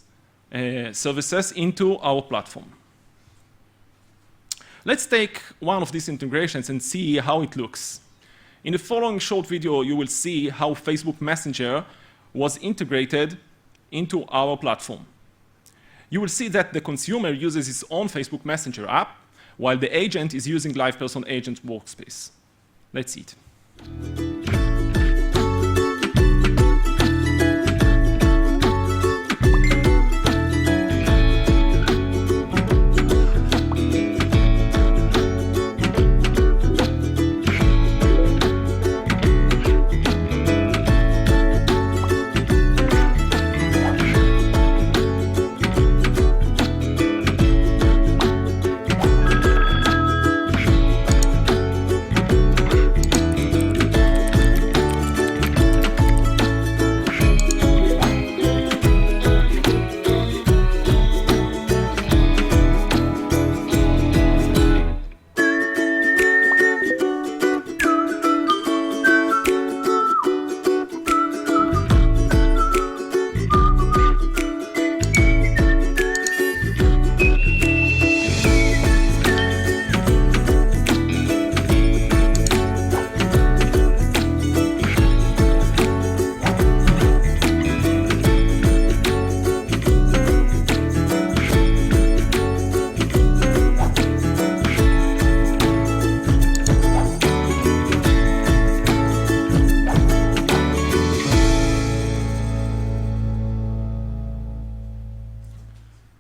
services into our platform. Let's take one of these integrations and see how it looks. In the following short video, you will see how Facebook Messenger was integrated into our platform. You will see that the consumer uses his own Facebook Messenger app, while the agent is using LivePerson Agent Workspace. Let's see it.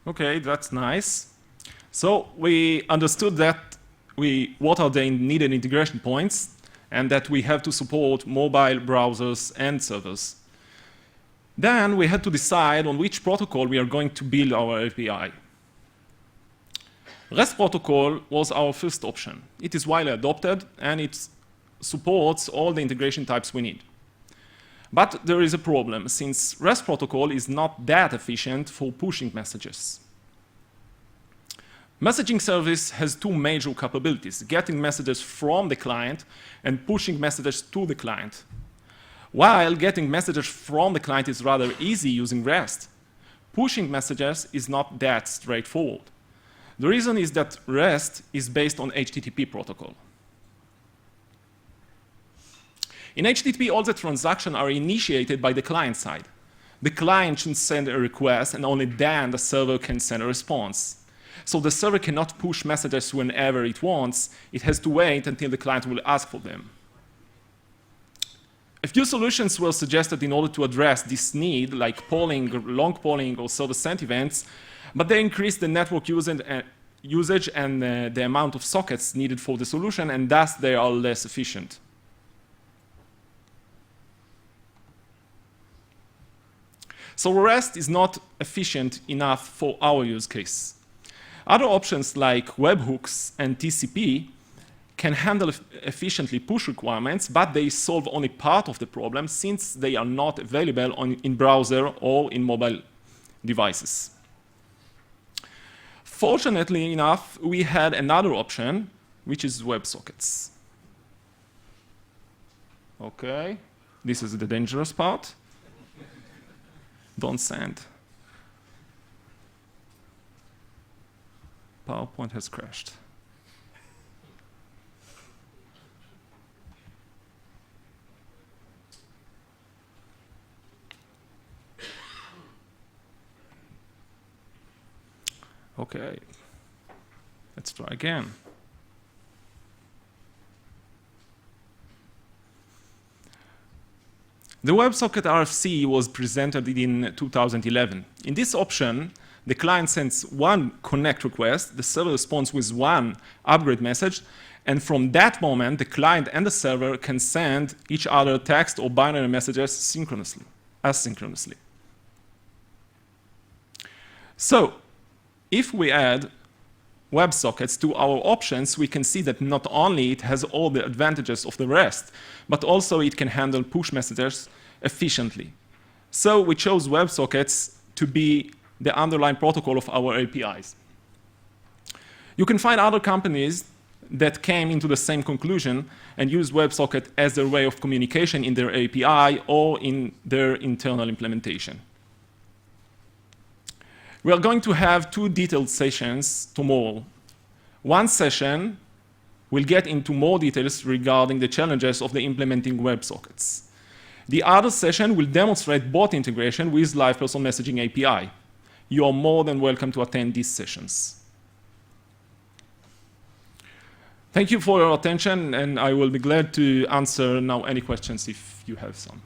Okay, that's nice. So we understood that what are the needed integration points, and that we have to support mobile browsers and servers. Then we had to decide on which protocol we are going to build our API. REST protocol was our first option. It is widely adopted, and it supports all the integration types we need. But there is a problem, since REST protocol is not that efficient for pushing messages. Messaging service has two major capabilities, getting messages from the client and pushing messages to the client. While getting messages from the client is rather easy using REST, pushing messages is not that straightforward. The reason is that REST is based on HTTP protocol. In HTTP, all the transactions are initiated by the client side. The client should send a request, and only then the server can send a response. So the server cannot push messages whenever it wants. It has to wait until the client will ask for them. A few solutions were suggested in order to address this need, like polling, long polling, or server-sent events, but they increase the network usage and the amount of sockets needed for the solution, and thus they are less efficient. So REST is not efficient enough for our use case. Other options like webhooks and TCP can handle efficiently push requirements, but they solve only part of the problem since they are not available in browser or in mobile devices. Fortunately enough, we had another option, which is WebSockets. Okay, this is the dangerous part. Don't send. PowerPoint has crashed. Okay. Let's try again. The WebSocket RFC was presented in 2011. In this option, the client sends one connect request, the server responds with one upgrade message, and from that moment, the client and the server can send each other text or binary messages asynchronously. So, if we add WebSockets to our options, we can see that not only it has all the advantages of the rest, but also it can handle push messages efficiently. So we chose WebSockets to be the underlying protocol of our APIs. You can find other companies that came into the same conclusion and use WebSocket as their way of communication in their API or in their internal implementation. We are going to have 2 detailed sessions tomorrow. One session will get into more details regarding the challenges of the implementing WebSockets. The other session will demonstrate bot integration with live person messaging API. You are more than welcome to attend these sessions. Thank you for your attention, and I will be glad to answer now any questions if you have some.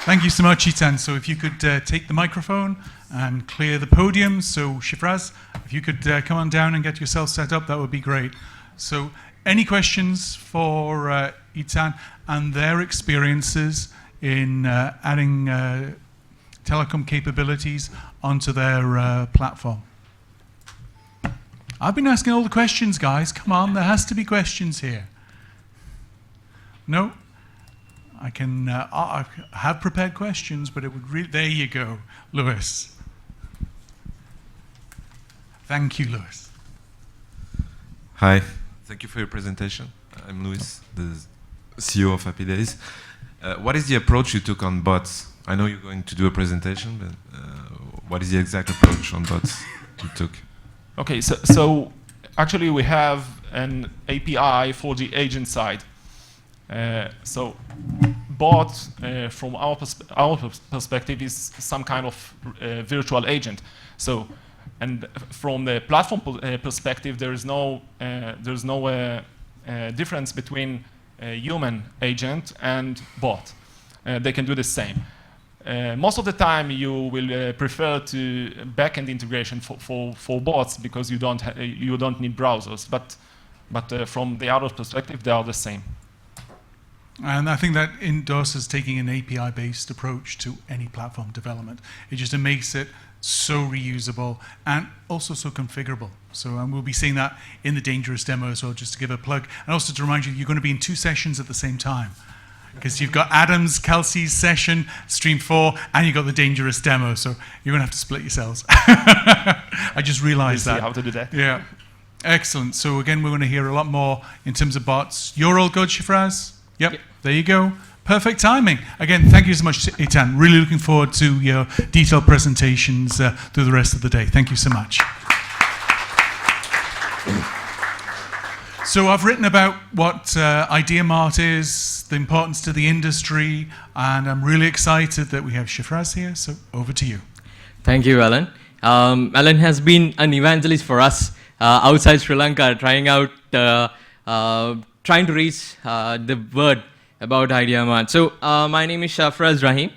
Thank you so much, Itan. So if you could take the microphone and clear the podium. So Shifraz, if you could come on down and get yourself set up, that would be great. So any questions for Itan and their experiences in adding telecom capabilities onto their platform? I've been asking all the questions, guys. Come on, there has to be questions here. No? I can I have prepared questions, but it would there you go, Lewis. Thank you, Lewis. Hi, thank you for your presentation. I'm Louis, the CEO of Happy Days. What is the approach you took on bots? I know you're going to do a presentation, but what is the exact approach on bots you took? Okay, so actually we have an API for the agent side. So bot, from our perspective, is some kind of virtual agent. So, and from the platform perspective, there is no difference between a human agent and bot. They can do the same. Most of the time, you will prefer to backend integration for bots because you don't need browsers. But from the other perspective, they are the same. And I think that endorses taking an API-based approach to any platform development. It just makes it so reusable and also so configurable. So we'll be seeing that in the Dangerous demo as well, just to give a plug. And also to remind you, you're going to be in 2 sessions at the same time. Because you've got Adam's, Kelsey's session, stream 4, and you've got the Dangerous demo. So you're going to have to split yourselves. I just realized that. See how to do that. Yeah. Excellent. So again, we're going to hear a lot more in terms of bots. You're all good, Shifraz? Yep, there you go. Perfect timing. Again, thank you so much, Itan. Really looking forward to your detailed presentations through the rest of the day. Thank you so much. So I've written about what IdeaMart is, the importance to the industry, and I'm really excited that we have Shifraz here, so over to you. Thank you, Alan. Alan has been an evangelist for us outside Sri Lanka, trying to reach the word about IdeaMart. So my name is Shafraz Rahim,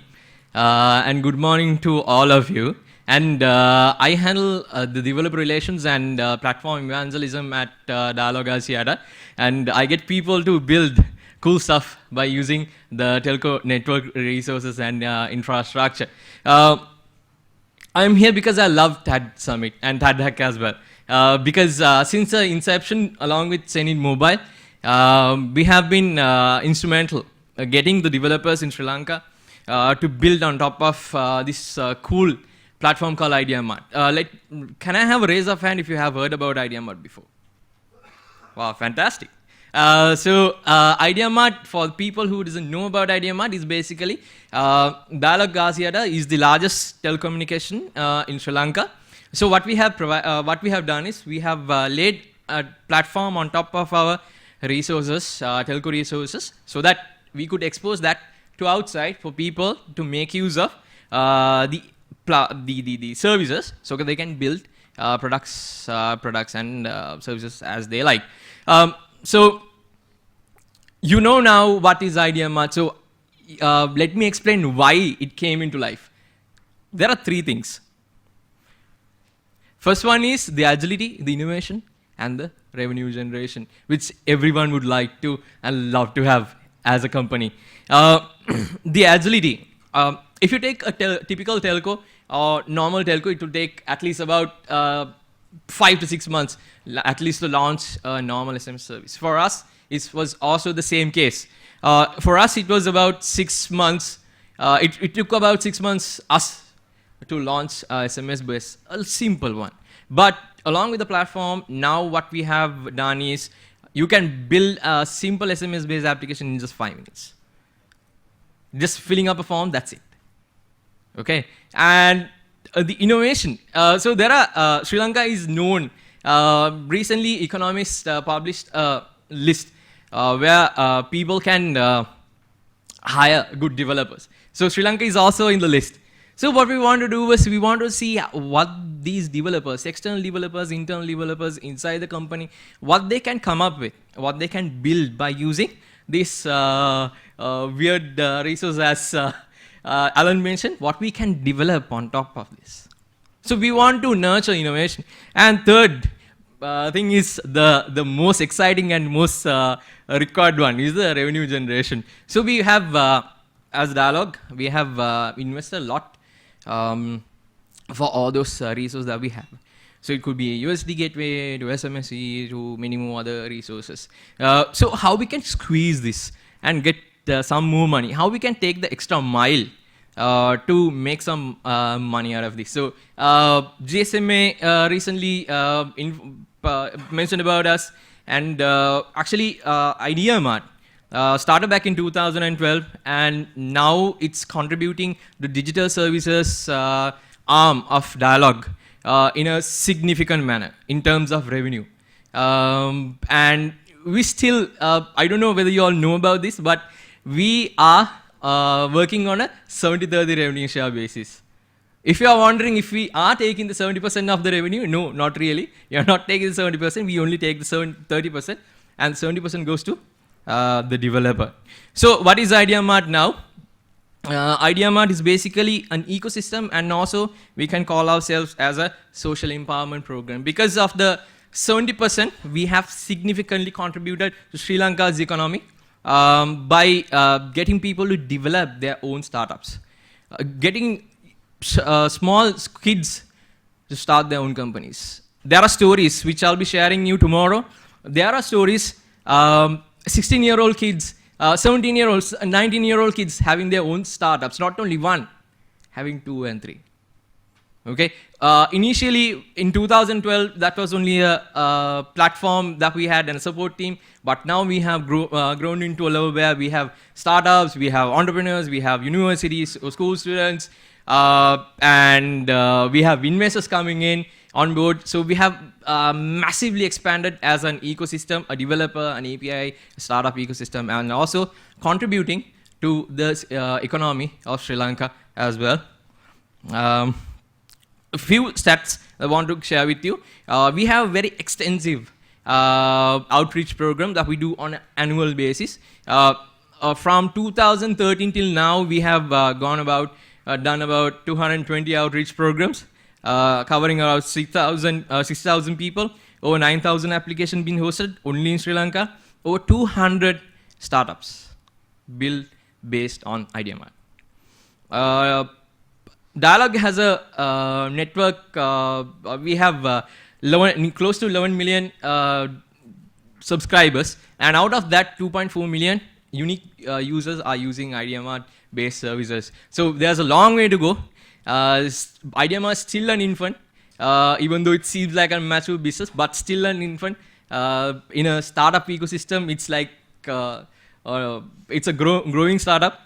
and good morning to all of you. And I handle the developer relations and platform evangelism at Dialog Asiata, and I get people to build cool stuff by using the telco network resources and infrastructure. I'm here because I love TAD Summit and TADHack as well. Because since the inception, along with Zenit Mobile, we have been instrumental getting the developers in Sri Lanka to build on top of this cool platform called IdeaMart. Can I have a raise of hand if you have heard about IdeaMart before? Wow, fantastic. So IdeaMart, for people who doesn't know about IdeaMart, is basically Dialog Asiata is the largest telecommunication in Sri Lanka. So what we have done is we have laid a platform on top of our resources, telco resources, so that we could expose that to outside for people to make use of the the services, so that they can build products and services as they like. So you know now what is Idea Mart. So let me explain why it came into life. There are three things. First one is the agility, the innovation, and the revenue generation, which everyone would like to and love to have as a company. The agility. If you take a typical telco or normal telco, it will take at least about 5 to 6 months at least to launch a normal SMS service. For us, it was also the same case. For us, it was about 6 months. It took about 6 months us to launch SMS based, a simple one. But along with the platform, now what we have done is you can build a simple SMS based application in just 5 minutes. Just filling up a form, that's it. Okay, and the innovation. So there are Sri Lanka is known. Recently, economists published a list where people can hire good developers. So Sri Lanka is also in the list. So what we want to do is we want to see what these developers, external developers, internal developers inside the company, what they can come up with, what they can build by using this weird resource as Alan mentioned, what we can develop on top of this. So we want to nurture innovation. And third thing is the most exciting and most required one is the revenue generation. So we have, as Dialogue, we have invested a lot for all those resources that we have. So it could be a USD gateway to SMSE to many more other resources. So how we can squeeze this and get some more money? How we can take the extra mile to make some money out of this? So GSMA recently mentioned about us, and actually Idea Mart started back in 2012, and now it's contributing to digital services arm of Dialogue in a significant manner in terms of revenue. And we still, I don't know whether you all know about this, but we are working on a 70-30 revenue share basis. If you are wondering if we are taking the 70% of the revenue, no, not really. You are not taking the 70%, we only take the 30%, and 70% goes to the developer. So what is Idea Mart now? Idea Mart is basically an ecosystem, and also we can call ourselves as a social empowerment program. Because of the 70%, we have significantly contributed to Sri Lanka's economy by getting people to develop their own startups, getting small kids to start their own companies. There are stories which I'll be sharing you tomorrow. There are stories, 16-year-old kids, 17-year-olds, 19-year-old kids having their own startups, not only one, having 2 and 3. Okay. Initially, in 2012, that was only a platform that we had and a support team, but now we have grown into a level where we have startups, we have entrepreneurs, we have universities, school students, and we have investors coming in on board. So we have massively expanded as an ecosystem, a developer, an API, a startup ecosystem, and also contributing to the economy of Sri Lanka as well. A few stats I want to share with you. We have very extensive outreach program that we do on an annual basis. From 2013 till now, we have done about 220 outreach programs, covering around 6,000 people, over 9,000 applications being hosted only in Sri Lanka, over 200 startups built based on Idea Mart. Dialogue has a network. We have close to 11 million subscribers, and out of that, 2.4 million unique users are using Idea Mart based services. So there's a long way to go. Idea Mart is still an infant, even though it seems like a mature business, but still an infant. In a startup ecosystem, it's like it's a growing startup.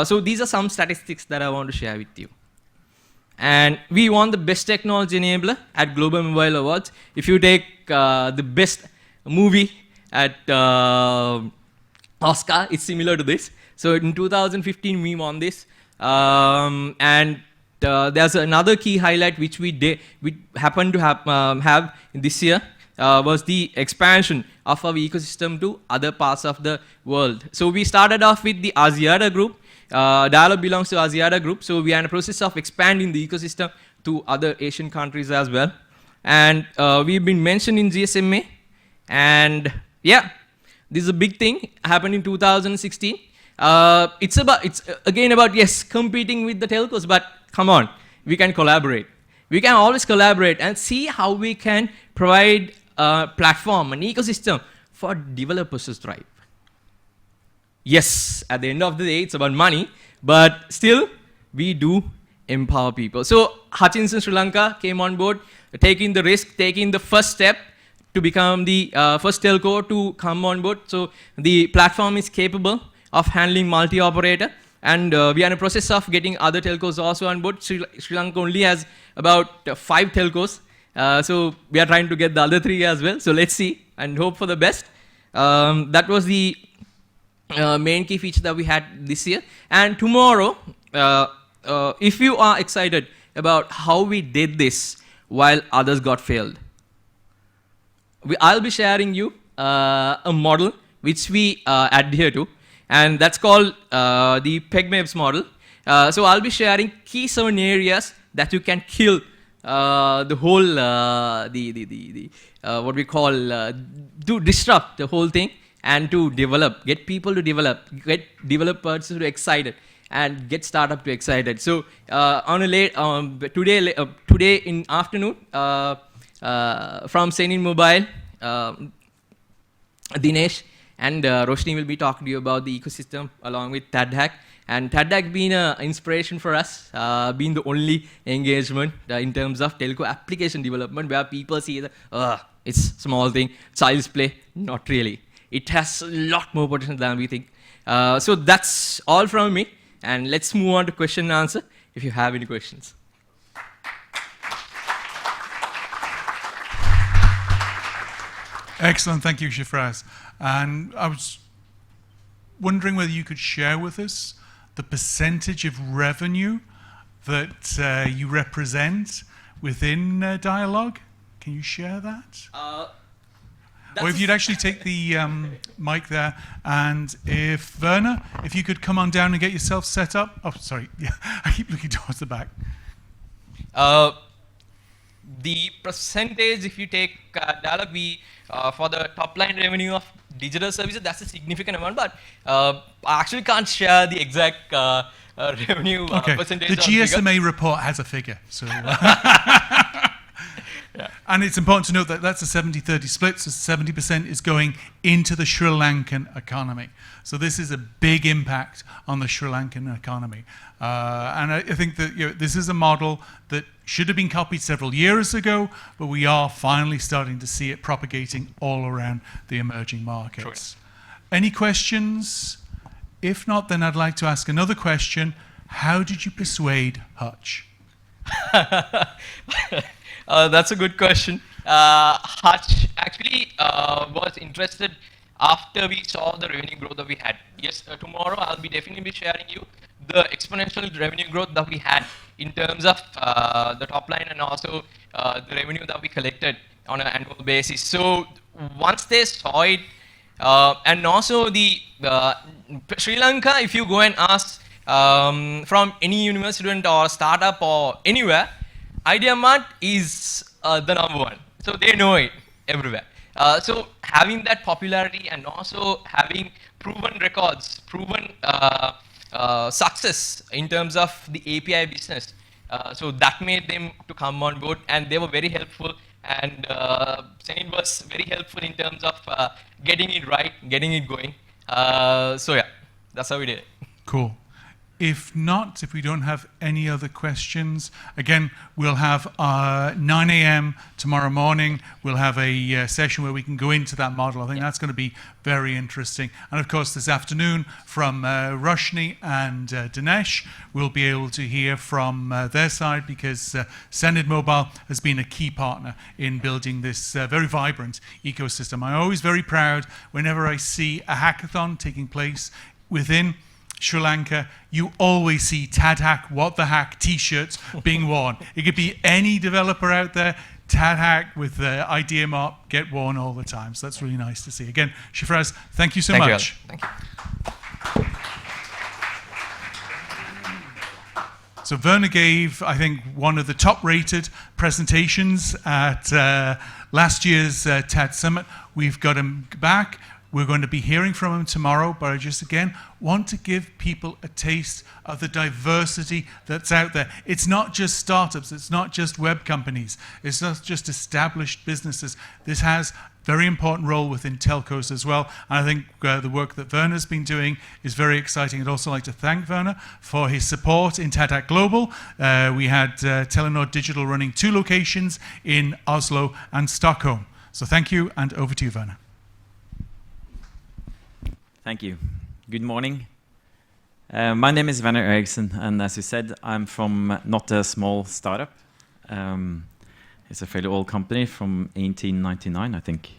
So these are some statistics that I want to share with you. And we won the best technology enabler at Global Mobile Awards. If you take the best movie at Oscar, it's similar to this. So in 2015, we won this. And there's another key highlight which we happened to have this year was the expansion of our ecosystem to other parts of the world. So we started off with the Asiada group. Dialog belongs to Asiada group, so we are in the process of expanding the ecosystem to other Asian countries as well. And we've been mentioned in GSMA, and yeah, this is a big thing, happened in 2016. It's again about, yes, competing with the telcos, but come on, we can collaborate. We can always collaborate and see how we can provide a platform, an ecosystem for developers to thrive. Yes, at the end of the day, it's about money, but still, we do empower people. So Hutchinson Sri Lanka came on board, taking the risk, taking the first step to become the first telco to come on board. So the platform is capable of handling multi-operator, and we are in the process of getting other telcos also on board. Sri Lanka only has about 5 telcos, so we are trying to get the other 3 as well. So let's see and hope for the best. That was the main key feature that we had this year. And tomorrow, if you are excited about how we did this while others got failed, I'll be sharing you a model which we adhere to, and that's called the PEGMAPS model. So I'll be sharing key 7 areas that you can kill the whole, what we call, to disrupt the whole thing and to develop, get people to develop, get developers to excited, and get startup to excited. So on a today in afternoon, from Senin Mobile, Dinesh and Roshni will be talking to you about the ecosystem along with TADHack. And TADHack being an inspiration for us, being the only engagement in terms of telco application development where people see that it's small thing, child's play. Not really. It has a lot more potential than we think. So that's all from me. And let's move on to question and answer if you have any questions. Excellent, thank you, Shifraz. And I was wondering whether you could share with us the percentage of revenue that you represent within Dialog. Can you share that? Or if you'd actually take the mic there, and if Werner, if you could come on down and get yourself set up. Oh, sorry, yeah, I keep looking towards the back. The percentage, if you take Dialog, for the top line revenue of digital services, that's a significant amount, but I actually can't share the exact revenue percentage. The GSMA report has a figure, so. Yeah. And it's important to note that that's a 70-30 split, so 70% is going into the Sri Lankan economy. So this is a big impact on the Sri Lankan economy. And I think that this is a model that should have been copied several years ago, but we are finally starting to see it propagating all around the emerging markets. Sure. Any questions? If not, then I'd like to ask another question. How did you persuade Hutch? That's a good question. Hutch actually was interested after we saw the revenue growth that we had. Yes, tomorrow I'll be definitely sharing you the exponential revenue growth that we had in terms of the top line and also the revenue that we collected on an annual basis. So once they saw it, and also the Sri Lanka, if you go and ask from any university student or startup or anywhere, IdeaMart is the number one. So they know it everywhere. So having that popularity and also having proven records, proven success in terms of the API business, so that made them to come on board, and they were very helpful. And Sain was very helpful in terms of getting it right, getting it going. So yeah, that's how we did it. Cool. If not, if we don't have any other questions, again, we'll have 9 a.m. tomorrow morning. We'll have a session where we can go into that model. I think that's going to be very interesting. And of course, this afternoon from Roshni and Dinesh, we'll be able to hear from their side, because Senid Mobile has been a key partner in building this very vibrant ecosystem. I'm always very proud whenever I see a hackathon taking place within Sri Lanka, you always see TADHack, What the Hack t-shirts being worn. It could be any developer out there, TADHack with the idea mop get worn all the time. So that's really nice to see. Again, Shafraz, thank you so much. Thank you. So Werner gave, I think, one of the top-rated presentations at last year's TAD Summit. We've got him back. We're going to be hearing from him tomorrow, but I just, again, want to give people a taste of the diversity that's out there. It's not just startups. It's not just web companies. It's not just established businesses. This has very important role within telcos as well. And I think the work that Werner's been doing is very exciting. I'd also like to thank Werner for his support in TADHack Global. We had Telenor Digital running 2 locations in Oslo and Stockholm. So thank you, and over to you, Werner. Thank you. Good morning. My name is Werner Eriksen, and as you said, I'm from not a small startup. It's a fairly old company from 1899, I think.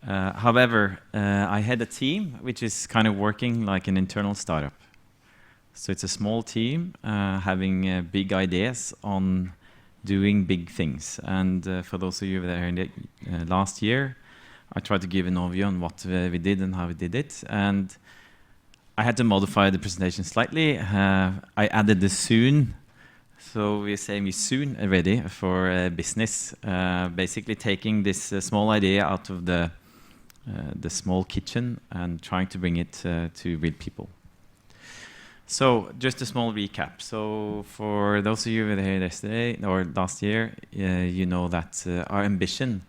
However, I had a team which is kind of working like an internal startup. So it's a small team having big ideas on doing big things. And for those of you that were there last year, I tried to give an overview on what we did and how we did it. And I had to modify the presentation slightly. I added the soon. So we're saying we're soon ready for business. Basically taking this small idea out of the small kitchen and trying to bring it to real people. So just a small recap. So for those of you who were here yesterday or last year, you know that our ambition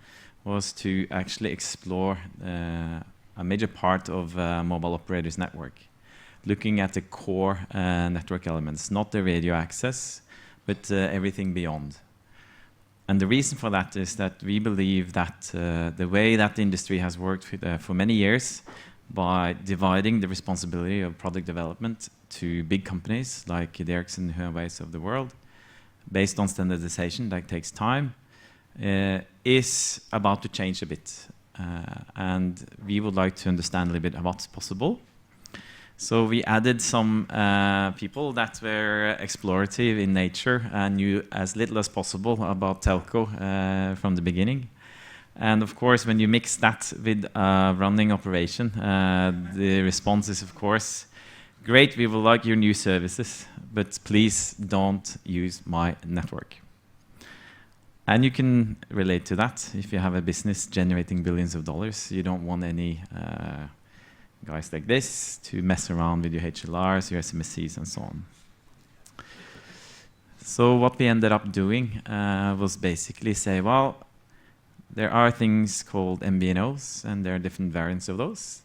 was to actually explore a major part of mobile operators network, looking at the core network elements, not the radio access, but everything beyond. And the reason for that is that we believe that the way that the industry has worked for many years, by dividing the responsibility of product development to big companies like the Ericsson and Huawei's of the world, based on standardization that takes time, is about to change a bit. And we would like to understand a little bit what's possible. So we added some people that were explorative in nature and knew as little as possible about telco from the beginning. And of course, when you mix that with a running operation, the response is, of course, great, we will like your new services, but please don't use my network. And you can relate to that. If you have a business generating billions of dollars, you don't want any guys like this to mess around with your HLRs, your SMSCs, and so on. So what we ended up doing was basically say, well, there are things called MVNOs, and there are different variants of those.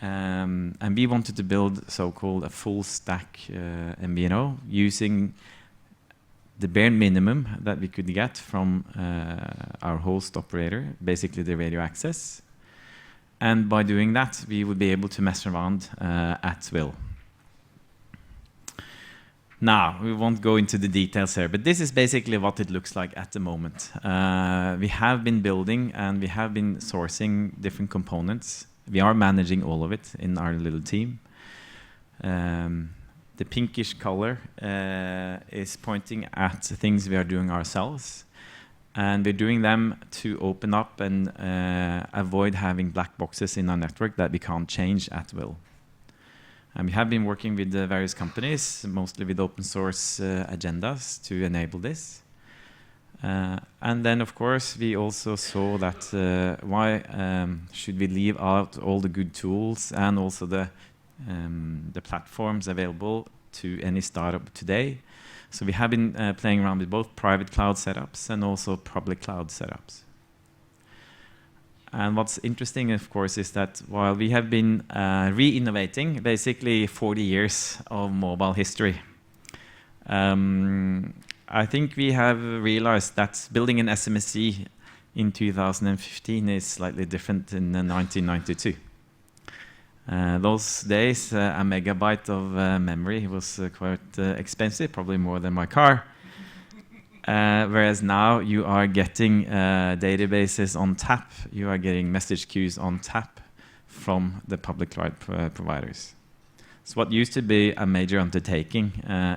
And we wanted to build so-called a full stack MVNO using the bare minimum that we could get from our host operator, basically the radio access. And by doing that, we would be able to mess around at will. Now, we won't go into the details here, but this is basically what it looks like at the moment. We have been building and we have been sourcing different components. We are managing all of it in our little team. The pinkish color is pointing at things we are doing ourselves. And we're doing them to open up and avoid having black boxes in our network that we can't change at will. And we have been working with various companies, mostly with open source agendas to enable this. And then, of course, we also saw that why should we leave out all the good tools and also the platforms available to any startup today. So we have been playing around with both private cloud setups and also public cloud setups. And what's interesting, of course, is that while we have been re-innovating basically 40 years of mobile history, I think we have realized that building an SMSC in 2015 is slightly different than 1992. Those days, a megabyte of memory was quite expensive, probably more than my car. Whereas now you are getting databases on tap, you are getting message queues on tap from the public cloud providers. So what used to be a major undertaking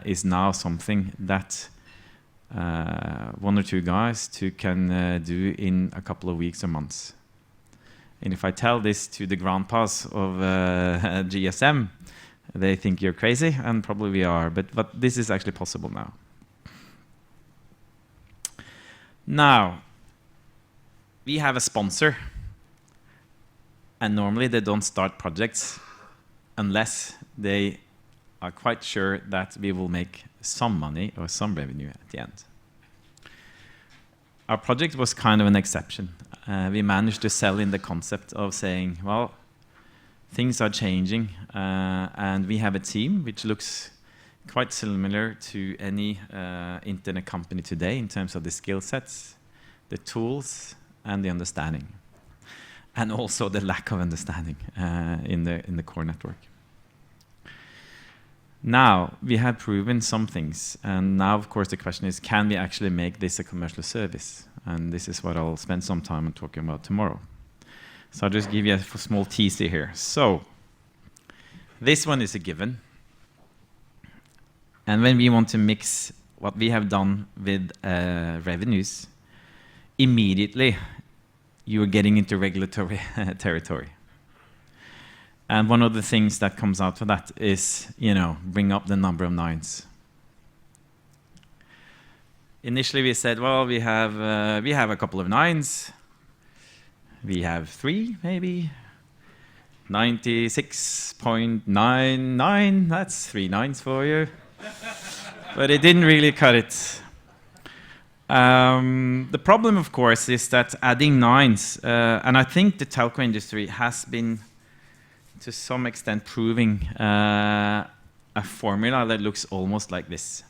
is now something that one or two guys can do in a couple of weeks or months. And if I tell this to the grandpas of GSM, they think you're crazy, and probably we are, but this is actually possible now. Now, we have a sponsor, and normally they don't start projects unless they are quite sure that we will make some money or some revenue at the end. Our project was kind of an exception. We managed to sell in the concept of saying, well, things are changing, and we have a team which looks quite similar to any internet company today in terms of the skill sets, the tools, and the understanding, and also the lack of understanding in the core network. Now, we have proven some things, and now, of course, the question is, can we actually make this a commercial service? And this is what I'll spend some time on talking about tomorrow. So I'll just give you a small teaser here. So, this one is a given. And when we want to mix what we have done with revenues, immediately you are getting into regulatory territory. And one of the things that comes out of that is, bring up the number of nines. Initially, we said, well, we have a couple of nines. We have 3, maybe. 96.99. That's 3 nines for you. But it didn't really cut it. The problem, of course, is that adding nines, and I think the telco industry has been, to some extent, proving a formula that looks almost like this.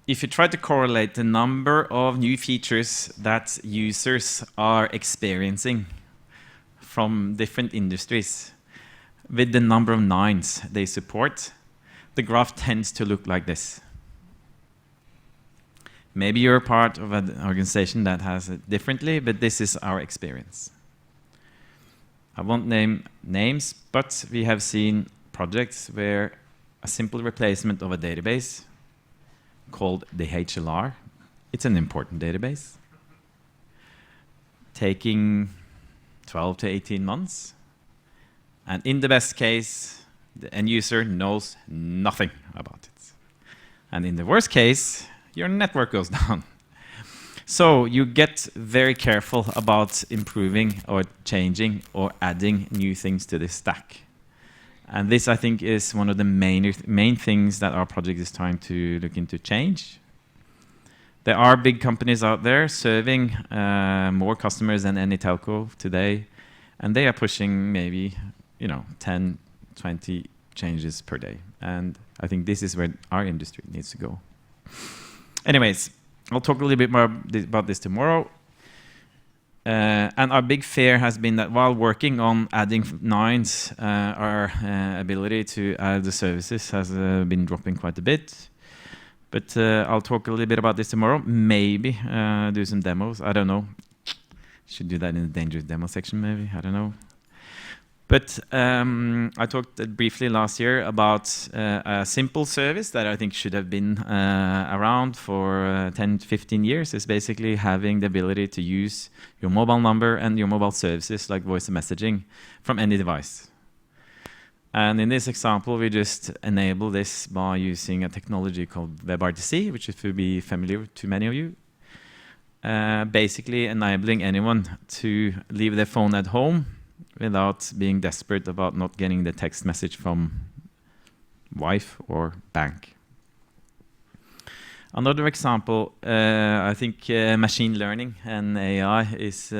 If you try to correlate the number of new features that users are experiencing from different industries with the number of nines they support, the graph tends to look like this. Maybe you're part of an organization that has it differently, but this is our experience. I won't name names, but we have seen projects where a simple replacement of a database called the HLR, it's an important database, taking 12 to 18 months. And in the best case, the end user knows nothing about it. And in the worst case, your network goes down. So you get very careful about improving or changing or adding new things to this stack. And this, I think, is one of the main things that our project is trying to look into change. There are big companies out there serving more customers than any telco today, and they are pushing maybe 10, 20 changes per day. And I think this is where our industry needs to go. Anyways, I'll talk a little bit more about this tomorrow. And our big fear has been that while working on adding nines, our ability to add the services has been dropping quite a bit. But I'll talk a little bit about this tomorrow. Maybe do some demos. I don't know. Should do that in the dangerous demo section, maybe. I don't know. But I talked briefly last year about a simple service that I think should have been around for 10 to 15 years. It's basically having the ability to use your mobile number and your mobile services like voice and messaging from any device. And in this example, we just enable this by using a technology called WebRTC, which will be familiar to many of you. Basically enabling anyone to leave their phone at home without being desperate about not getting the text message from wife or bank. Another example, I think machine learning and AI is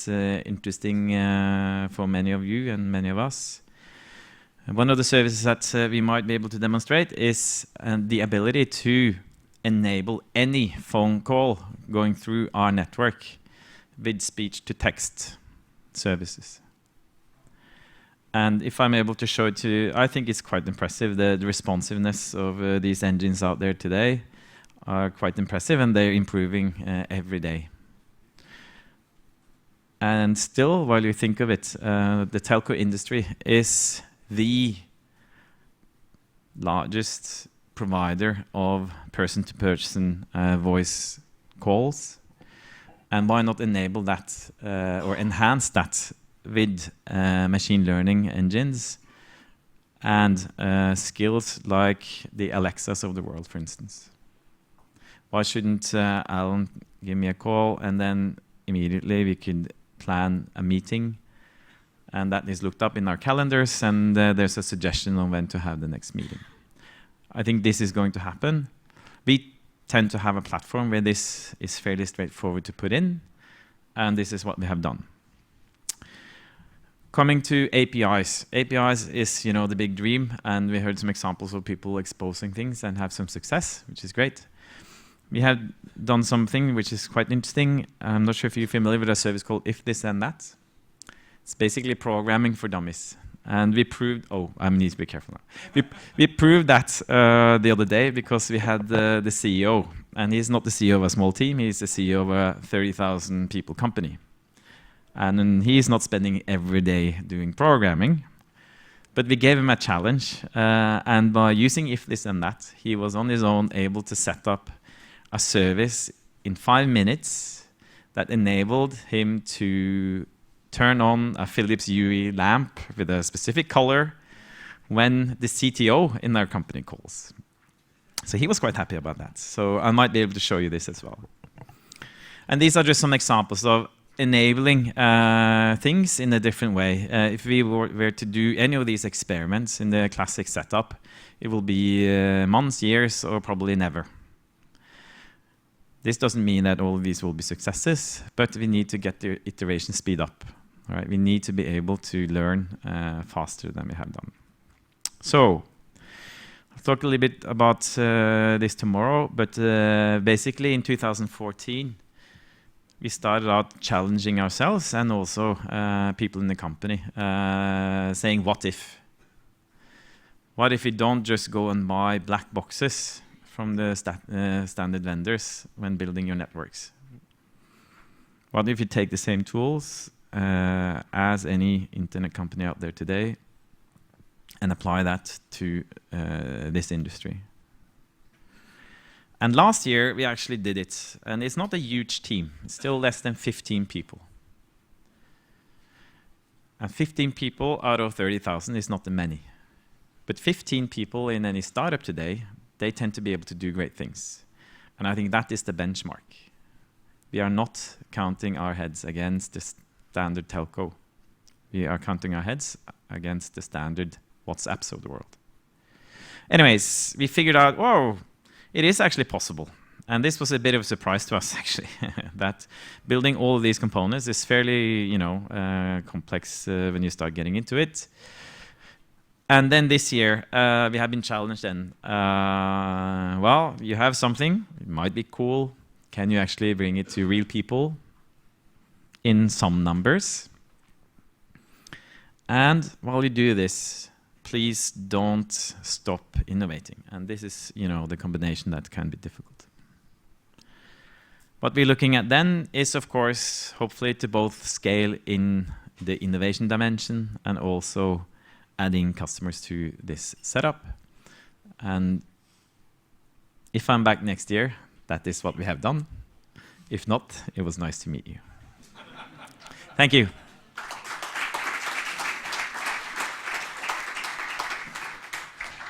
interesting for many of you and many of us. One of the services that we might be able to demonstrate is the ability to enable any phone call going through our network with speech-to-text services. And if I'm able to show it to you, I think it's quite impressive. The responsiveness of these engines out there today are quite impressive, and they're improving every day. And still, while you think of it, the telco industry is the largest provider of person-to-person voice calls. And why not enable that or enhance that with machine learning engines and skills like the Alexas of the world, for instance? Why shouldn't Alan give me a call and then immediately we could plan a meeting, and that is looked up in our calendars, and there's a suggestion on when to have the next meeting. I think this is going to happen. We tend to have a platform where this is fairly straightforward to put in, and this is what we have done. Coming to APIs. APIs is, you know, the big dream, and we heard some examples of people exposing things and have some success, which is great. We have done something which is quite interesting. I'm not sure if you're familiar with a service called If This Then That. It's basically programming for dummies. And we proved, I need to be careful now. We proved that the other day because we had the CEO. And he's not the CEO of a small team, he's the CEO of a 30,000 people company. And then he's not spending every day doing programming. But we gave him a challenge. And by using If This Then That, he was on his own able to set up a service in 5 minutes that enabled him to turn on a Philips Hue lamp with a specific color when the CTO in our company calls. So he was quite happy about that. So I might be able to show you this as well. And these are just some examples of enabling things in a different way. If we were to do any of these experiments in the classic setup, it will be months, years, or probably never. This doesn't mean that all of these will be successes, but we need to get the iteration speed up. All right? We need to be able to learn faster than we have done. So, I'll talk a little bit about this tomorrow, but basically in 2014, we started out challenging ourselves and also people in the company, saying, what if? What if we don't just go and buy black boxes from the standard vendors when building your networks? What if you take the same tools as any internet company out there today and apply that to this industry? And last year we actually did it, and it's not a huge team. It's still less than 15 people. And 15 people out of 30,000 is not that many. But 15 people in any startup today, they tend to be able to do great things. And I think that is the benchmark. We are not counting our heads against the standard telco. We are counting our heads against the standard WhatsApps of the world. Anyways, we figured out, whoa, it is actually possible. And this was a bit of a surprise to us, actually, that building all of these components is fairly, complex when you start getting into it. And then this year, we have been challenged then. Well, you have something, it might be cool. Can you actually bring it to real people in some numbers? And while you do this, please don't stop innovating. And this is, the combination that can be difficult. What we're looking at then is, of course, hopefully to both scale in the innovation dimension and also adding customers to this setup. And if I'm back next year, that is what we have done. If not, it was nice to meet you. Thank you.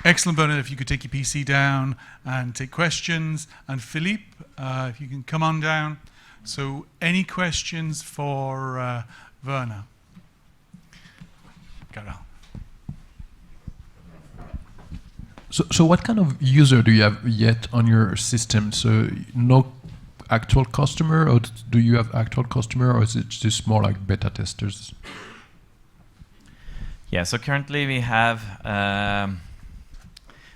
Excellent, Bernard. If you could take your PC down and take questions. And Philippe, if you can come on down. So any questions for Werner? Carol. So what kind of user do you have yet on your system? So no actual customer, or do you have actual customer, or is it just more like beta testers? Yeah, so currently we have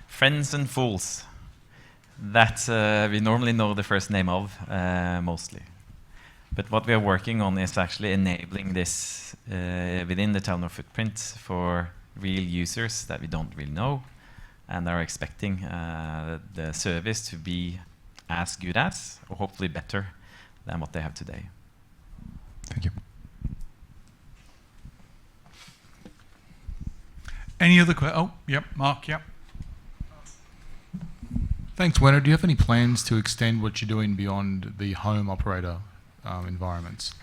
friends and fools that we normally know the first name of, mostly. But what we are working on is actually enabling this within the Telenor footprint for real users that we don't really know and are expecting the service to be as good as, or hopefully better than what they have today. Thank you. Any other questions? Oh, yep, Mark, yep. Thanks, Werner. Do you have any plans to extend what you're doing beyond the home operator environments?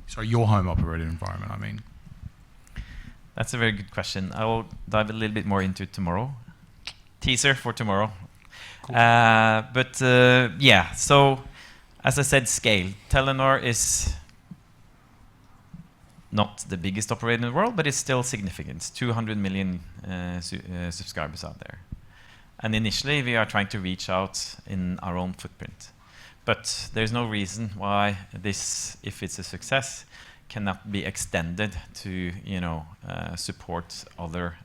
Sorry, your home operator environment, I mean. That's a very good question. I will dive a little bit more into it tomorrow. Teaser for tomorrow. Cool. Yeah, so as I said, scale. Telenor is not the biggest operator in the world, but it's still significant. 200 million subscribers out there. And initially, we are trying to reach out in our own footprint. But there's no reason why this, if it's a success, cannot be extended to support other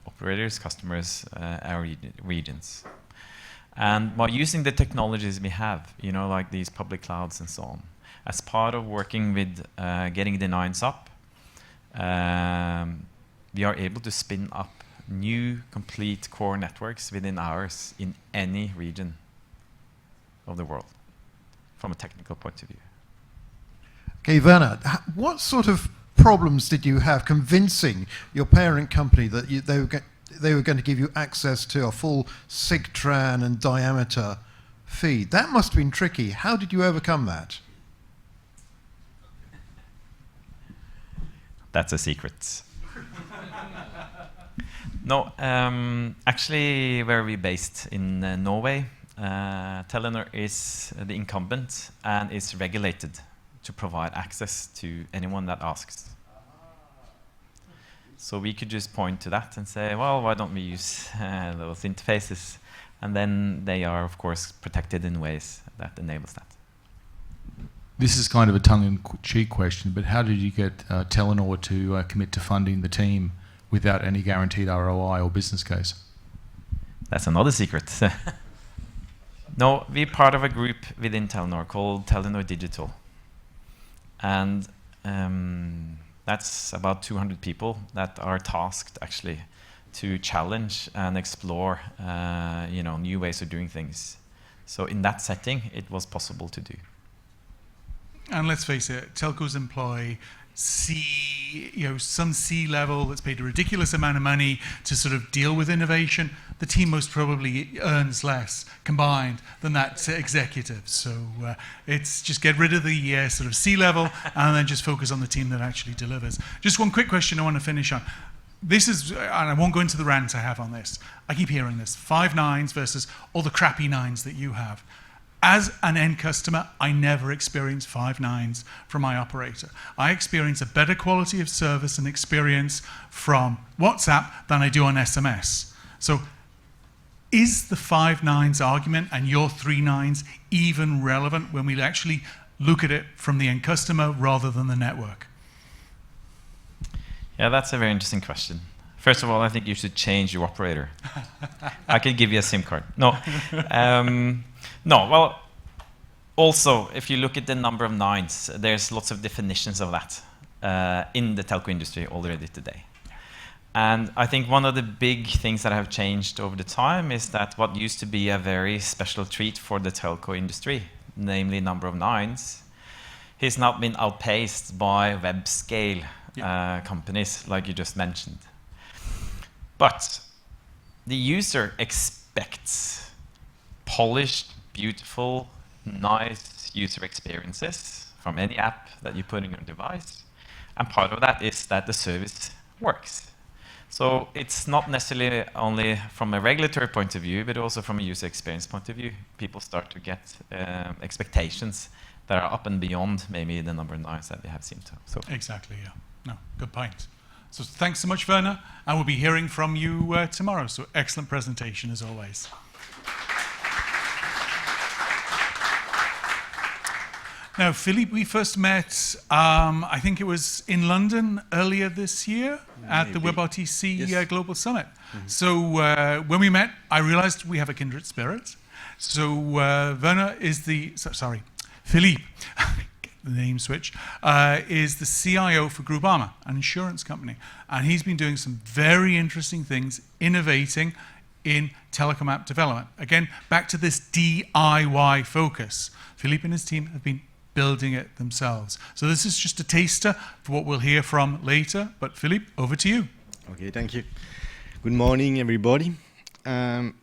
operators, customers, our regions. And by using the technologies we have, like these public clouds and so on, as part of working with getting the nines up, we are able to spin up new complete core networks within hours in any region of the world from a technical point of view. Okay, Werner, what sort of problems did you have convincing your parent company that they were going to give you access to a full SIG-TRAN and diameter feed? That must have been tricky. How did you overcome that? That's a secret. No, actually, where are we based? In Norway. Telenor is the incumbent and is regulated to provide access to anyone that asks. So we could just point to that and say, well, why don't we use those interfaces? And then they are, of course, protected in ways that enables that. This is kind of a tongue-in-cheek question, but how did you get Telenor to commit to funding the team without any guaranteed ROI or business case? That's another secret. No, we're part of a group within Telenor called Telenor Digital. And that's about 200 people that are tasked actually to challenge and explore new ways of doing things. So in that setting, it was possible to do. And let's face it, telcos employ some C-level that's paid a ridiculous amount of money to sort of deal with innovation. The team most probably earns less combined than that executive. So it's just get rid of the sort of C-level and then just focus on the team that actually delivers. Just one quick question I want to finish on. This is, and I won't go into the rant I have on this. I keep hearing this, 5 nines versus all the crappy 9s that you have. As an end customer, I never experience 5 nines from my operator. I experience a better quality of service and experience from WhatsApp than I do on SMS. So is the 5 nines argument and your 3 nines even relevant when we actually look at it from the end customer rather than the network? Yeah, that's a very interesting question. First of all, I think you should change your operator. I could give you a SIM card. No. No, well, also, if you look at the number of 9s, there's lots of definitions of that in the telco industry already today. And I think one of the big things that have changed over the time is that what used to be a very special treat for the telco industry, namely number of 9s, has now been outpaced by web scale companies like you just mentioned. But the user expects polished, beautiful, nice user experiences from any app that you put in your device. And part of that is that the service works. So it's not necessarily only from a regulatory point of view, but also from a user experience point of view. People start to get expectations that are up and beyond maybe the number of 9s that we have seen. So. Exactly, yeah. No, good point. So thanks so much, Werner. And we'll be hearing from you tomorrow. So excellent presentation as always. Now, Philippe, we first met, I think it was in London earlier this year at the WebRTC Global Summit. Mm-hmm. So when we met, I realized we have a kindred spirit. So Werner is Philippe, the name switch, is the CIO for Groupama, an insurance company. And he's been doing some very interesting things, innovating in telecom app development. Again, back to this DIY focus. Philippe and his team have been building it themselves. So this is just a taster for what we'll hear from later. But Philippe, over to you. Okay, thank you. Good morning, everybody. I'm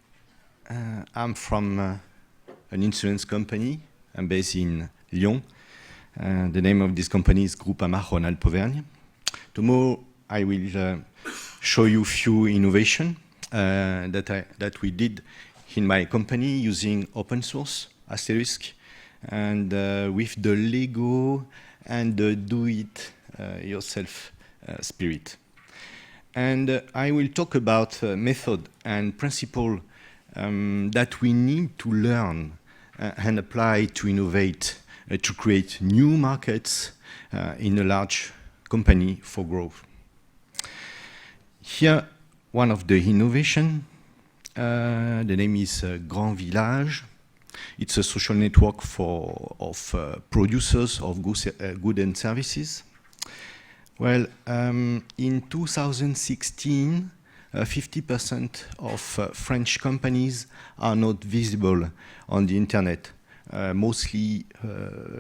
from an insurance company. I'm based in Lyon. The name of this company is Groupama Ronald Auvergne. Tomorrow I will show you a few innovations that we did in my company using open source, asterisk, and with the Lego and the do-it-yourself spirit. And I will talk about method and principle that we need to learn and apply to innovate, to create new markets in a large company for growth. Here, one of the innovation, the name is Grand Village. It's a social network of producers of goods and services. Well, in 2016, 50% of French companies are not visible on the internet. Mostly,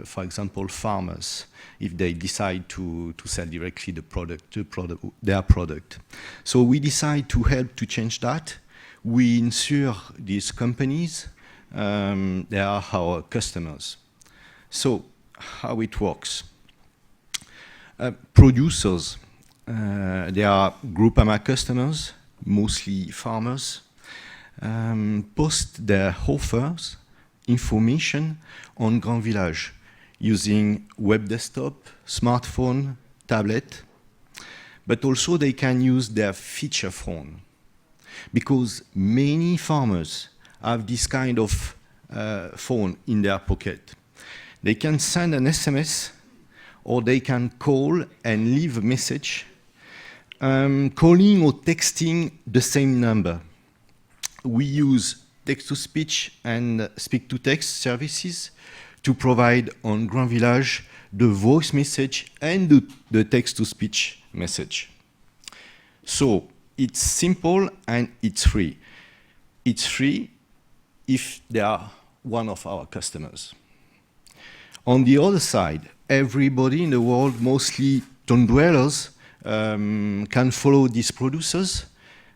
for example, farmers, if they decide to sell directly their product. So we decide to help to change that. We insure these companies. They are our customers. So how it works? Producers, they are Groupama customers, mostly farmers, post their offers, information on Grand Village using web desktop, smartphone, tablet, but also they can use their feature phone because many farmers have this kind of phone in their pocket. They can send an SMS or they can call and leave a message, calling or texting the same number. We use text-to-speech and speak-to-text services to provide on Grand Village the voice message and the text-to-speech message. So it's simple and it's free. It's free if they are one of our customers. On the other side, everybody in the world, mostly town dwellers, can follow these producers,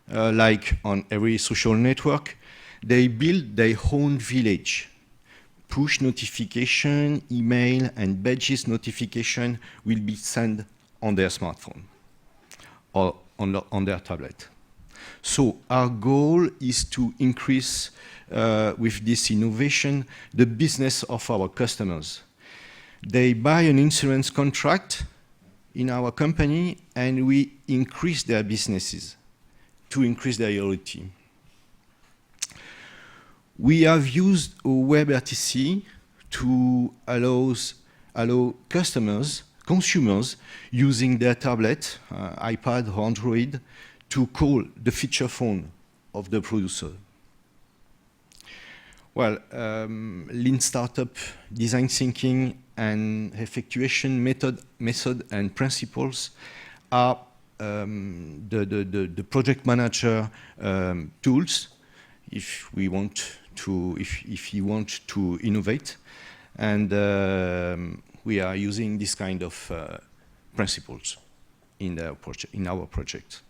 like on every social network. They build their own village. Push notification, email, and badges notification will be sent on their smartphone or on their tablet. So our goal is to increase, with this innovation, the business of our customers. They buy an insurance contract in our company and we increase their businesses to increase their loyalty. We have used WebRTC to allow consumers using their tablet, iPad or Android to call the feature phone of the producer. Well, lean startup, design thinking, and effectuation method and principles are the project manager tools if you want to innovate, and we are using this kind of principles in our project.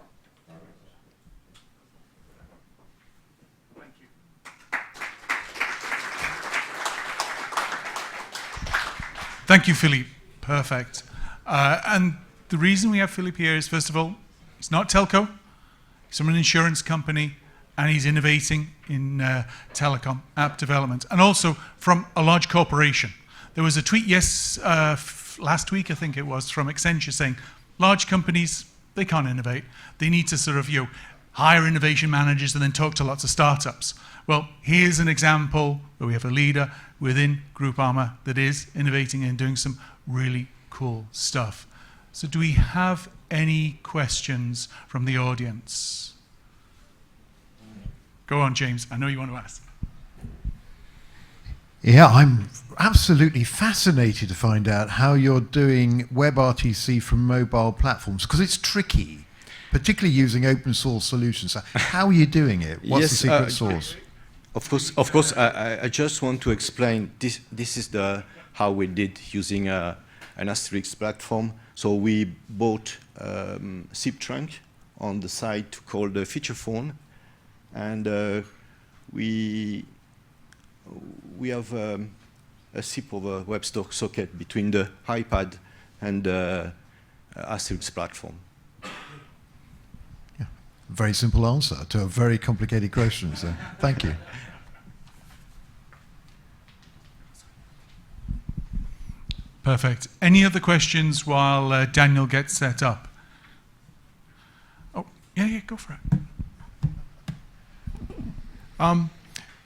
Thank you, Philippe. Perfect. And the reason we have Philippe here is, first of all, he's not telco. He's from an insurance company, and he's innovating in telecom app development, and also from a large corporation. There was a tweet last week, I think it was, from Accenture saying, large companies, they can't innovate. They need to sort of hire innovation managers and then talk to lots of startups. Well, here's an example where we have a leader within Groupama that is innovating and doing some really cool stuff. So do we have any questions from the audience? Go on, James. I know you want to ask. Yeah, I'm absolutely fascinated to find out how you're doing WebRTC from mobile platforms, because it's tricky, particularly using open source solutions. So how are you doing it? What's the secret sauce? Of course. I just want to explain. This is the how we did using an Asterix platform. So we bought SIP trunk on the side to call the feature phone, and we have a SIP over WebStock socket between the iPad and the Asterix platform. Yeah. Very simple answer to a very complicated question. So thank you. Perfect. Any other questions while Daniel gets set up? Oh, yeah, go for it.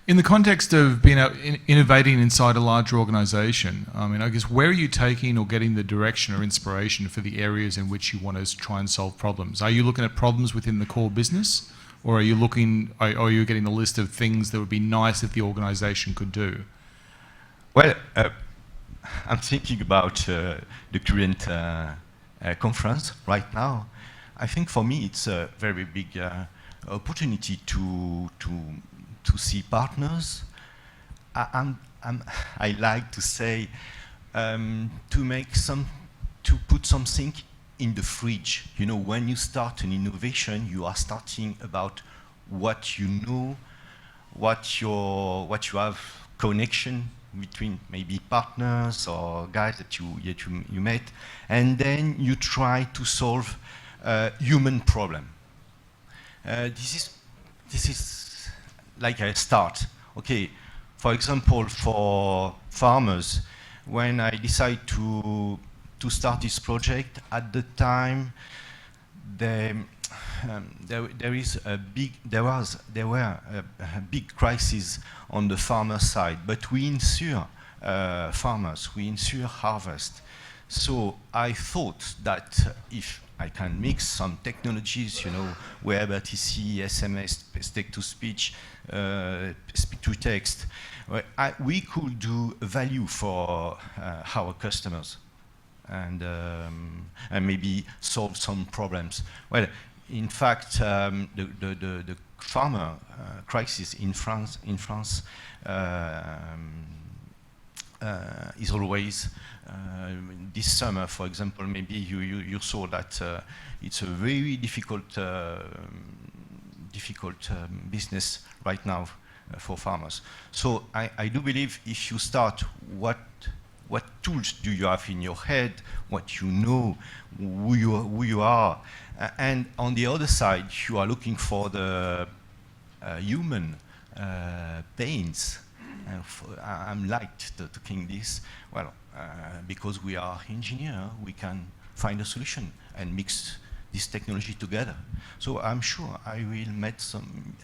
In the context of being innovating inside a larger organisation, I mean, I guess where are you taking or getting the direction or inspiration for the areas in which you want to try and solve problems? Are you looking at problems within the core business, or are you getting a list of things that would be nice if the organisation could do? Well, I'm thinking about the current conference right now. I think for me it's a very big opportunity to see partners. I like to say to put something in the fridge. You know, when you start an innovation, you are starting about what you know, what you have connection between maybe partners or guys that you met, and then you try to solve a human problem. This is like a start. Okay, for example, for farmers, when I decided to start this project, at the time there were a big crisis on the farmer side, but we insure farmers, we insure harvest. So I thought that if I can mix some technologies, you know, WebRTC, SMS, text-to-speech, speech-to-text, we could do value for our customers and maybe solve some problems. Well, in fact, the farmer crisis in France is always this summer, for example. Maybe you saw that it's a very difficult business right now for farmers. So I do believe if you start, what tools do you have in your head, what you know, who you are, and on the other side you are looking for the human pains. I'm liked talking this. Well, because we are engineers, we can find a solution and mix this technology together. So I'm sure I will meet some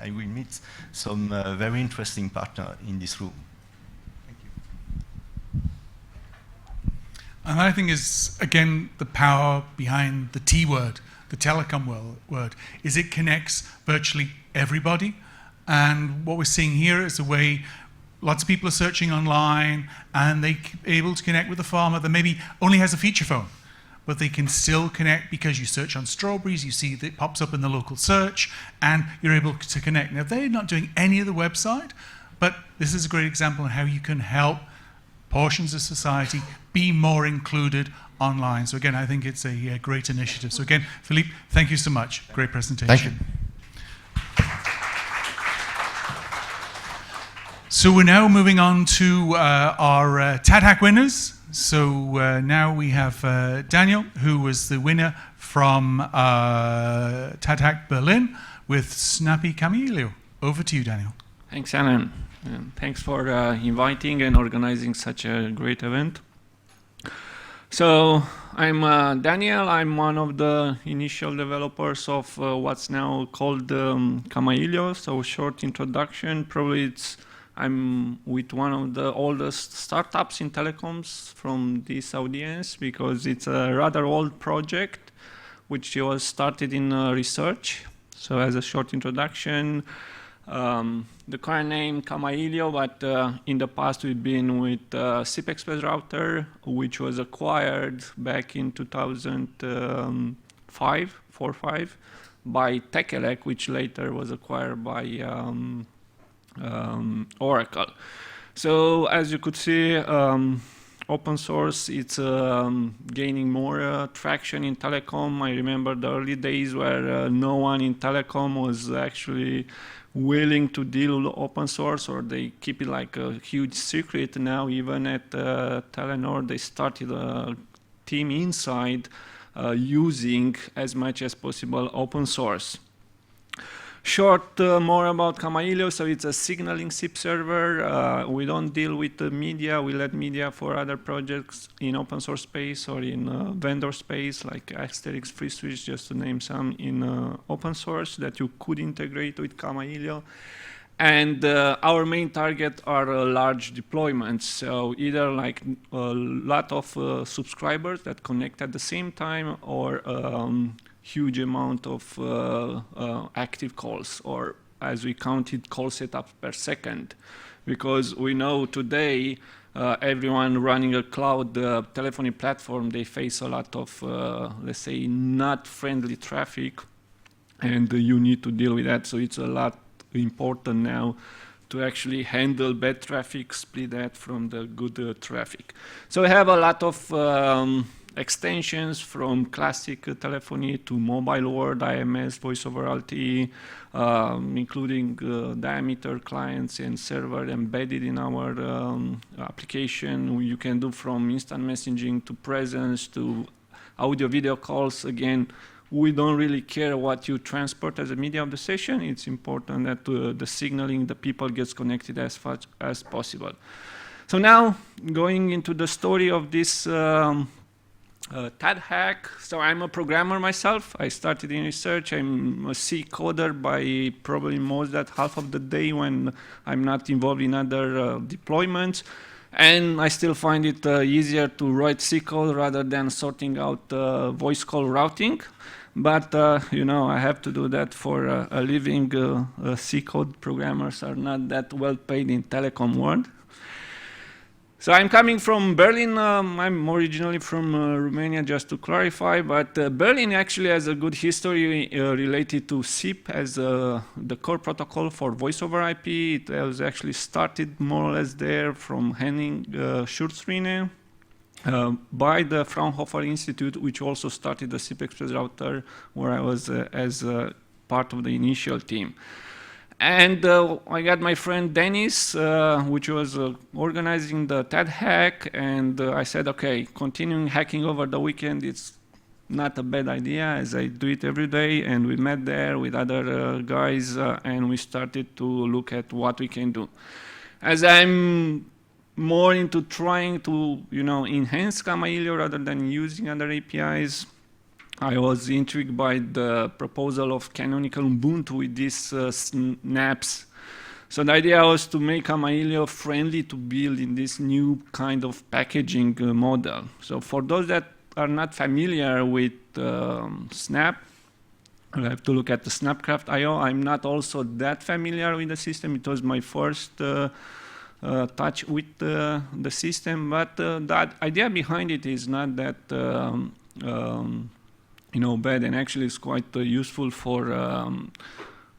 very interesting partner in this room. Thank you. And I think is again the power behind the T word, the telecom word, is it connects virtually everybody. And what we're seeing here is a way lots of people are searching online and they're able to connect with a farmer that maybe only has a feature phone, but they can still connect because you search on strawberries, you see that it pops up in the local search, and you're able to connect. Now, they're not doing any of the website, but this is a great example of how you can help portions of society be more included online. So again, I think it's a great initiative. So again, Philippe, thank you so much. Great presentation. Thank you. So we're now moving on to our TADHack winners. So now we have Daniel, who was the winner from TADHack Berlin with Snappy Camillo. Over to you, Daniel. Thanks, Alan. And thanks for inviting and organizing such a great event. So I'm Daniel. I'm one of the initial developers of what's now called Camillo. So short introduction, probably I'm with one of the oldest startups in telecoms from this audience because it's a rather old project which was started in research. So as a short introduction, the current name Camillo, but in the past we've been with SIP Express router, which was acquired back in 2005, 4-5, by TADHack, which later was acquired by Oracle. So as you could see, open source, it's gaining more traction in telecom. I remember the early days where no one in telecom was actually willing to deal with open source, or they keep it like a huge secret. Now even at Telenor, they started a team inside using as much as possible open source. Short more about Camaillo. So it's a signaling SIP server. We don't deal with the media. We let media for other projects in open source space or in vendor space, like Asterix, FreeSwitch, just to name some in open source that you could integrate with Camaillo. And our main target are large deployments. So either like a lot of subscribers that connect at the same time, or huge amount of active calls, or as we counted, call setups per second. Because we know today everyone running a cloud telephony platform, they face a lot of, let's say, not friendly traffic, and you need to deal with that. So it's a lot important now to actually handle bad traffic, split that from the good traffic. So we have a lot of extensions from classic telephony to mobile world, IMS, voice over LTE, including diameter clients and server embedded in our application. You can do from instant messaging to presence to audio video calls. Again, we don't really care what you transport as a media of the session. It's important that the signaling, the people gets connected as fast as possible. So now going into the story of this TADHack. So I'm a programmer myself. I started in research. I'm a C coder by probably most that half of the day when I'm not involved in other deployments. And I still find it easier to write C code rather than sorting out voice call routing. But, you know, I have to do that for a living. C code programmers are not that well paid in telecom world. So I'm coming from Berlin. I'm originally from Romania, just to clarify, but Berlin actually has a good history related to SIP as the core protocol for voice over IP. It was actually started more or less there from Henning Schurzrine by the Fraunhofer Institute, which also started the SIP Express router, where I was as part of the initial team. And I got my friend Dennis, which was organizing the TADHack, and I said, okay, continuing hacking over the weekend, it's not a bad idea, as I do it every day. And we met there with other guys, and we started to look at what we can do. As I'm more into trying to, you know, enhance Camaillo rather than using other APIs, I was intrigued by the proposal of canonical Ubuntu with these snaps. So the idea was to make Camaillo friendly to build in this new kind of packaging model. So for those that are not familiar with Snap, I have to look at the Snapcraft.io. I'm not also that familiar with the system. It was my first touch with the system, but the idea behind it is not that you know, bad, and actually it's quite useful for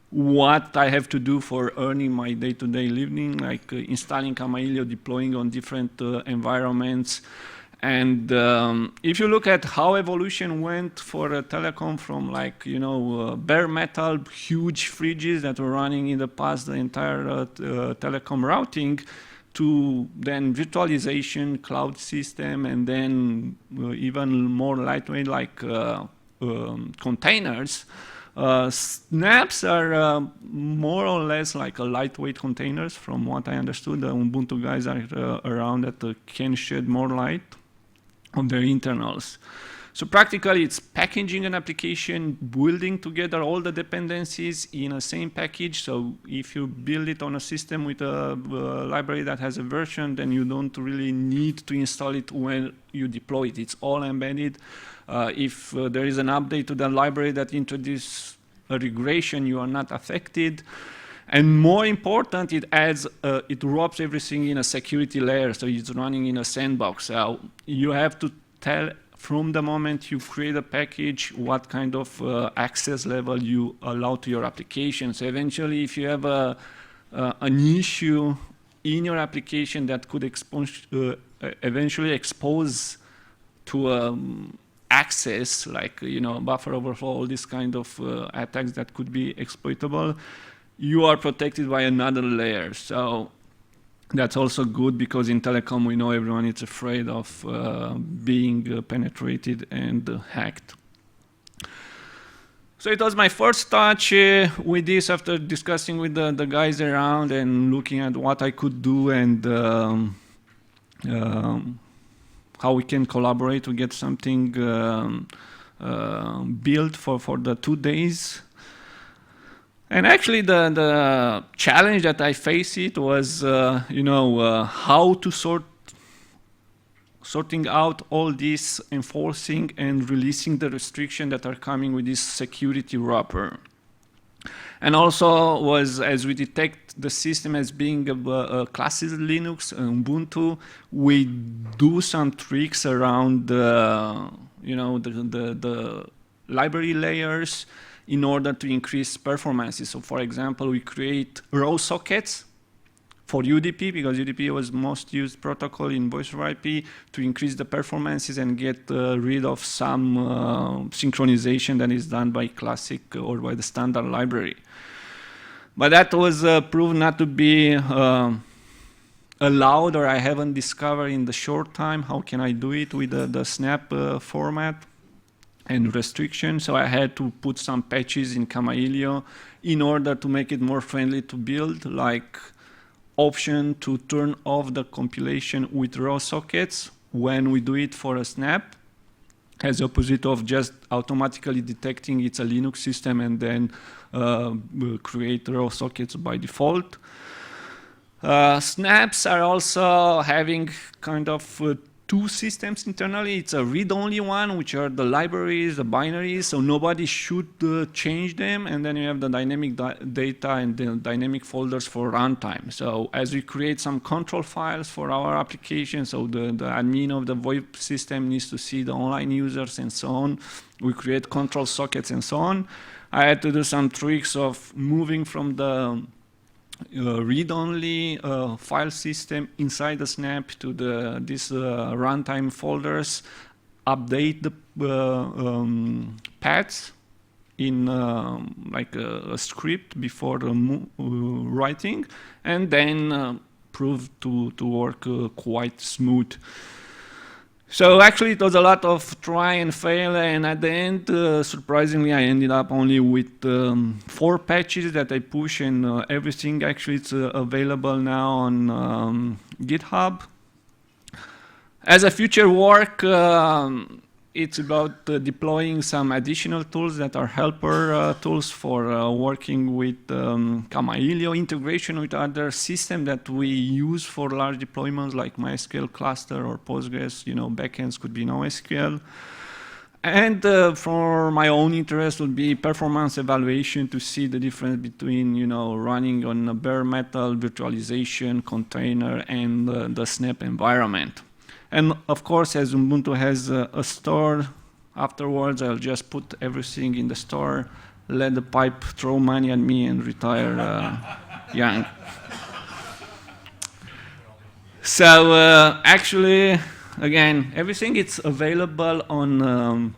what I have to do for earning my day-to-day living, like installing Camaillo, deploying on different environments. And if you look at how evolution went for telecom from, like, you know, bare metal, huge fridges that were running in the past the entire telecom routing, to then virtualization, cloud system, and then even more lightweight, like containers. Snaps are more or less like a lightweight containers, from what I understood. The Ubuntu guys are around that can shed more light on their internals. So practically it's packaging an application, building together all the dependencies in a same package. So if you build it on a system with a library that has a version, then you don't really need to install it when you deploy it. It's all embedded. If there is an update to the library that introduces a regression, you are not affected. And more important, it adds, it wraps everything in a security layer, so it's running in a sandbox. So you have to tell from the moment you create a package what kind of access level you allow to your application. So eventually, if you have an issue in your application that could eventually expose to access, like buffer overflow, all these kind of attacks that could be exploitable, you are protected by another layer. So that's also good, because in telecom we know everyone is afraid of being penetrated and hacked. So it was my first touch with this after discussing with the guys around and looking at what I could do and how we can collaborate to get something built for the 2 days. And actually the challenge that I faced was, how to sorting out all this, enforcing and releasing the restrictions that are coming with this security wrapper. And also was, as we detect the system as being a classes Linux, Ubuntu, we do some tricks around the library layers in order to increase performances. So for example, we create row sockets for UDP, because UDP was most used protocol in voice over IP, to increase the performances and get rid of some synchronization that is done by classic or by the standard library. But that was proved not to be allowed, or I haven't discovered in the short time how can I do it with the snap format and restriction. So I had to put some patches in Camaillio in order to make it more friendly to build, like option to turn off the compilation with raw sockets when we do it for a snap, as opposite of just automatically detecting it's a Linux system and then create raw sockets by default. Snaps are also having kind of two systems internally. It's a read-only one, which are the libraries, the binaries, so nobody should change them. And then you have the dynamic data and the dynamic folders for runtime. So as we create some control files for our application, so the admin of the VoIP system needs to see the online users and so on, we create control sockets and so on. I had to do some tricks of moving from the read-only file system inside the snap to these runtime folders, update the paths in like a script before writing, and then prove to work quite smooth. So actually it was a lot of try and fail, and at the end, surprisingly, I ended up only with 4 patches that I push, and everything actually is available now on GitHub. As a future work, it's about deploying some additional tools that are helper tools for working with Camaillio, integration with other systems that we use for large deployments like MySQL cluster or Postgres. Backends could be NoSQL. And for my own interest would be performance evaluation to see the difference between running on a bare metal virtualization container and the Snap environment. And of course, as Ubuntu has a store, afterwards I'll just put everything in the store, let the pipe throw money at me and retire young. So actually, again, everything is available on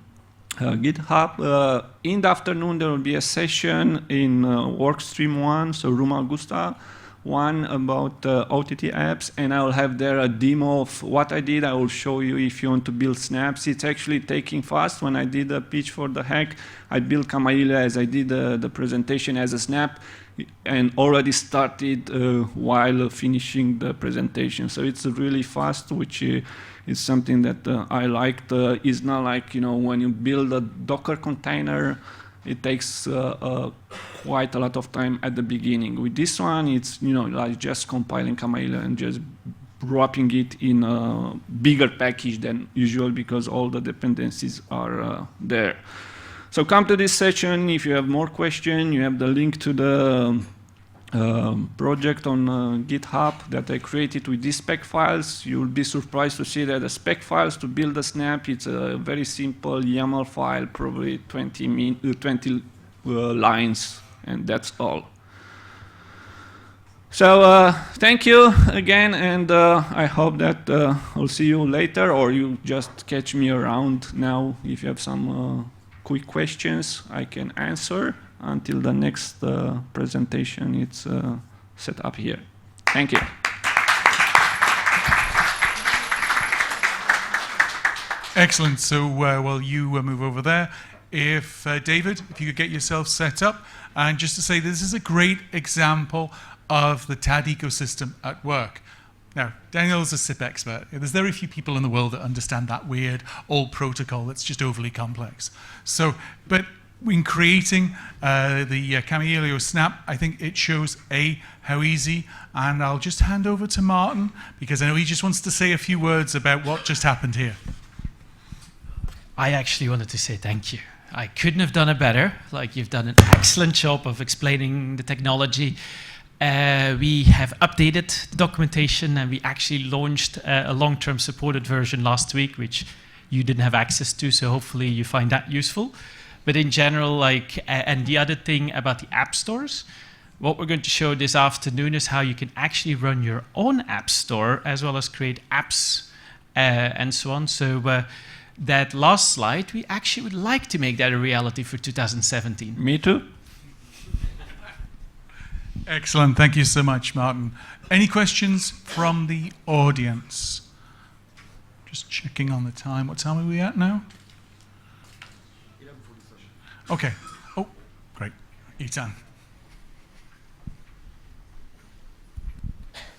GitHub. In the afternoon, there will be a session in Workstream 1, so Room Augusta, one about OTT apps, and I will have there a demo of what I did. I will show you if you want to build snaps. It's actually taking fast. When I did a pitch for the hack, I built Camaillio as I did the presentation as a snap, and already started while finishing the presentation. So it's really fast, which is something that I liked. It's not like when you build a Docker container, it takes quite a lot of time at the beginning. With this one, it's like just compiling Camaillio and just wrapping it in a bigger package than usual because all the dependencies are there. So come to this session if you have more questions. You have the link to the project on GitHub that I created with these spec files. You will be surprised to see that the spec files to build a snap, it's a very simple YAML file, probably 20 lines, and that's all. So thank you again, and I hope that I'll see you later, or you just catch me around now. If you have some quick questions, I can answer until the next presentation. It's set up here. Thank you. Excellent. So while you move over there, if David, if you could get yourself set up, and just to say this is a great example of the TAD ecosystem at work. Now, Daniel's a SIP expert. There's very few people in the world that understand that weird old protocol that's just overly complex. So, but in creating the Camillo Snap, I think it shows how easy, and I'll just hand over to Martin because I know he just wants to say a few words about what just happened here. I actually wanted to say thank you. I couldn't have done it better. Like, you've done an excellent job of explaining the technology. We have updated the documentation, and we actually launched a long-term supported version last week, which you didn't have access to, so hopefully you find that useful. But in general, like, and the other thing about the app stores, what we're going to show this afternoon is how you can actually run your own app store as well as create apps and so on. So that last slide, we actually would like to make that a reality for 2017. Me too. Excellent. Thank you so much, Martin. Any questions from the audience? Just checking on the time. What time are we at now? 11:47. Okay. Oh, great. Ethan.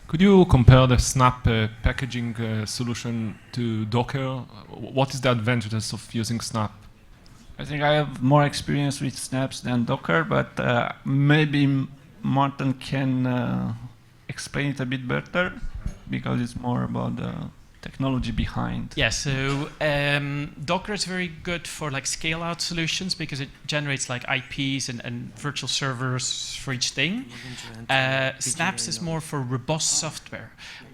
Could you compare the Snap packaging solution to Docker? What is the advantages of using Snap? I think I have more experience with Snaps than Docker, but maybe Martin can explain it a bit better because it's more about the technology behind. Yeah, so Docker is very good for like scale out solutions because it generates like IPs and virtual servers for each thing. Snaps is more for robust software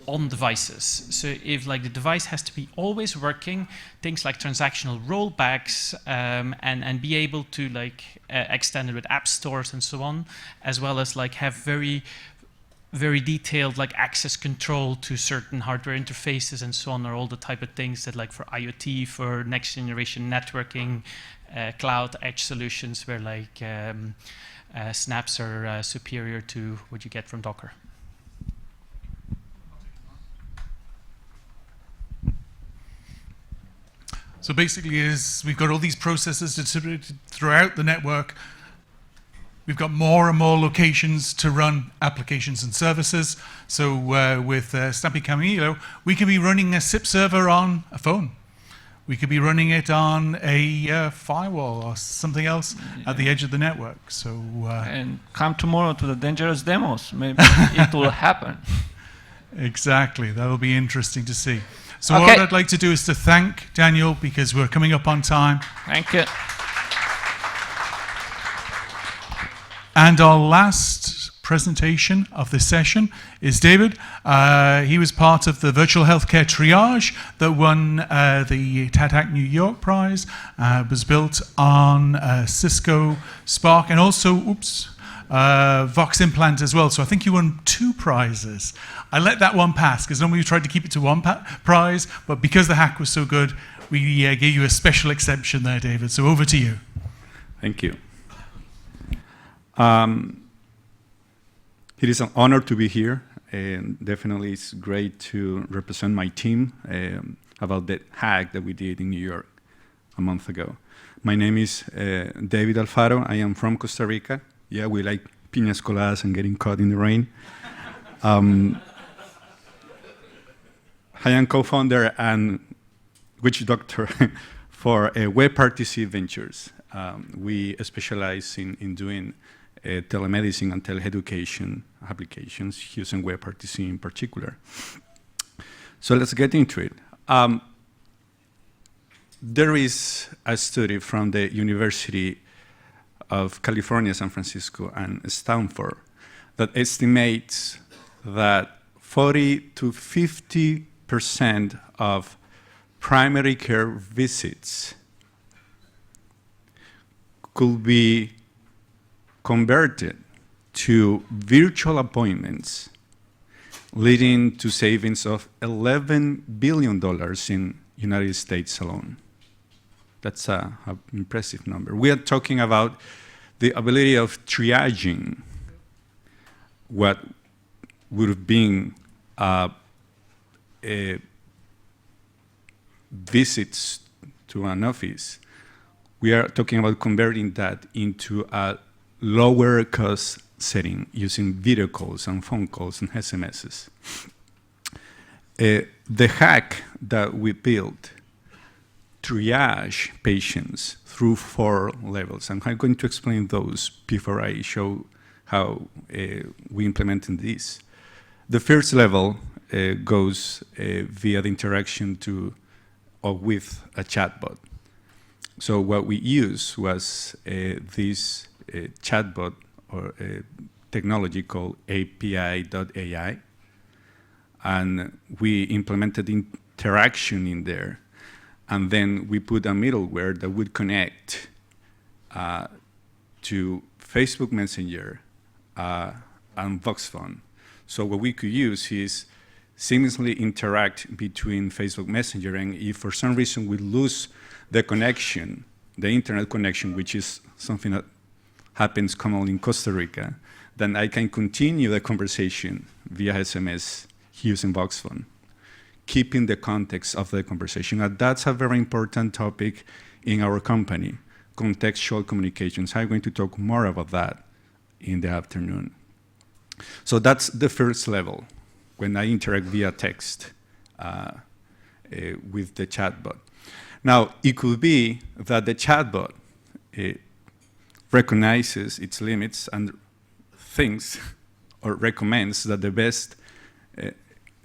on devices. So if like the device has to be always working, things like transactional rollbacks and be able to like extend it with app stores and so on, as well as like have very detailed like access control to certain hardware interfaces and so on are all the type of things that like for IoT, for next generation networking, cloud edge solutions where like snaps are superior to what you get from Docker. So basically we've got all these processes distributed throughout the network. We've got more and more locations to run applications and services. So with Snappy Camillo, we can be running a SIP server on a phone. We could be running it on a firewall or something else at the edge of the network. So and come tomorrow to the dangerous demos. Maybe it will happen. Exactly. That'll be interesting to see. So Okay. what I'd like to do is to thank Daniel because we're coming up on time. Thank you. And our last presentation of this session is David. He was part of the virtual healthcare triage that won the TADHack New York Prize. Was built on Cisco Spark and also, Vox Implant as well. So I think you won 2 prizes. I let that one pass because normally we tried to keep it to 1 prize, but because the hack was so good, we gave you a special exception there, David. So over to you. Thank you. It is an honor to be here, and definitely it's great to represent my team about the hack that we did in New York a month ago. My name is David Alfaro. I am from Costa Rica. Yeah, we like piñas coladas and getting caught in the rain. I am co-founder and witch doctor for WebRTC Ventures. We specialize in doing telemedicine and teleeducation applications using WebRTC in particular. So let's get into it. There is a study from the University of California, San Francisco, and Stanford that estimates that 40 to 50% of primary care visits could be converted to virtual appointments, leading to savings of $11 billion in United States alone. That's an impressive number. We are talking about the ability of triaging what would have been visits to an office. We are talking about converting that into a lower cost setting using video calls and phone calls and SMSs. The hack that we built triage patients through 4 levels, and I'm going to explain those before I show how we implemented this. The first level goes via the interaction or with a chatbot. So what we used was this chatbot or technology called API.ai, and we implemented interaction in there, and then we put a middleware that would connect to Facebook Messenger and Voxphone. So what we could use is seamlessly interact between Facebook Messenger, and if for some reason we lose the connection, the internet connection, which is something that happens commonly in Costa Rica, then I can continue the conversation via SMS using Voxphone, keeping the context of the conversation. And that's a very important topic in our company, contextual communications. I'm going to talk more about that in the afternoon. So that's the first level, when I interact via text with the chatbot. Now, it could be that the chatbot recognizes its limits and thinks or recommends that the best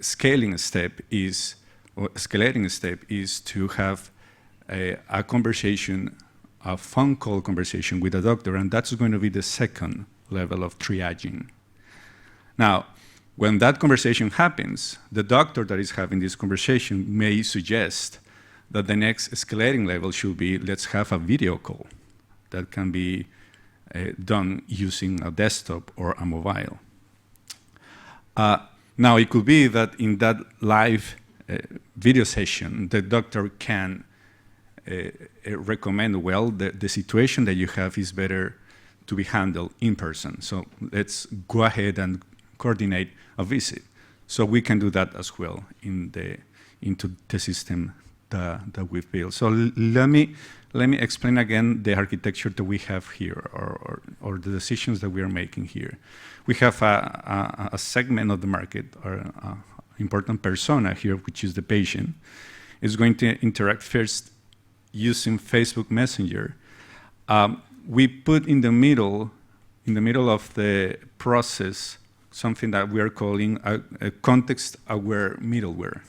escalating step is to have a conversation, a phone call conversation with a doctor, and that's going to be the second level of triaging. Now, when that conversation happens, the doctor that is having this conversation may suggest that the next escalating level should be, let's have a video call that can be done using a desktop or a mobile. Now, it could be that in that live video session, the doctor can recommend, well, the situation that you have is better to be handled in person. So let's go ahead and coordinate a visit. So we can do that as well into the system that we've built. So let me explain again the architecture that we have here, or the decisions that we are making here. We have a segment of the market, or an important persona here, which is the patient, is going to interact first using Facebook Messenger. We put in the middle of the process something that we are calling a context-aware middleware.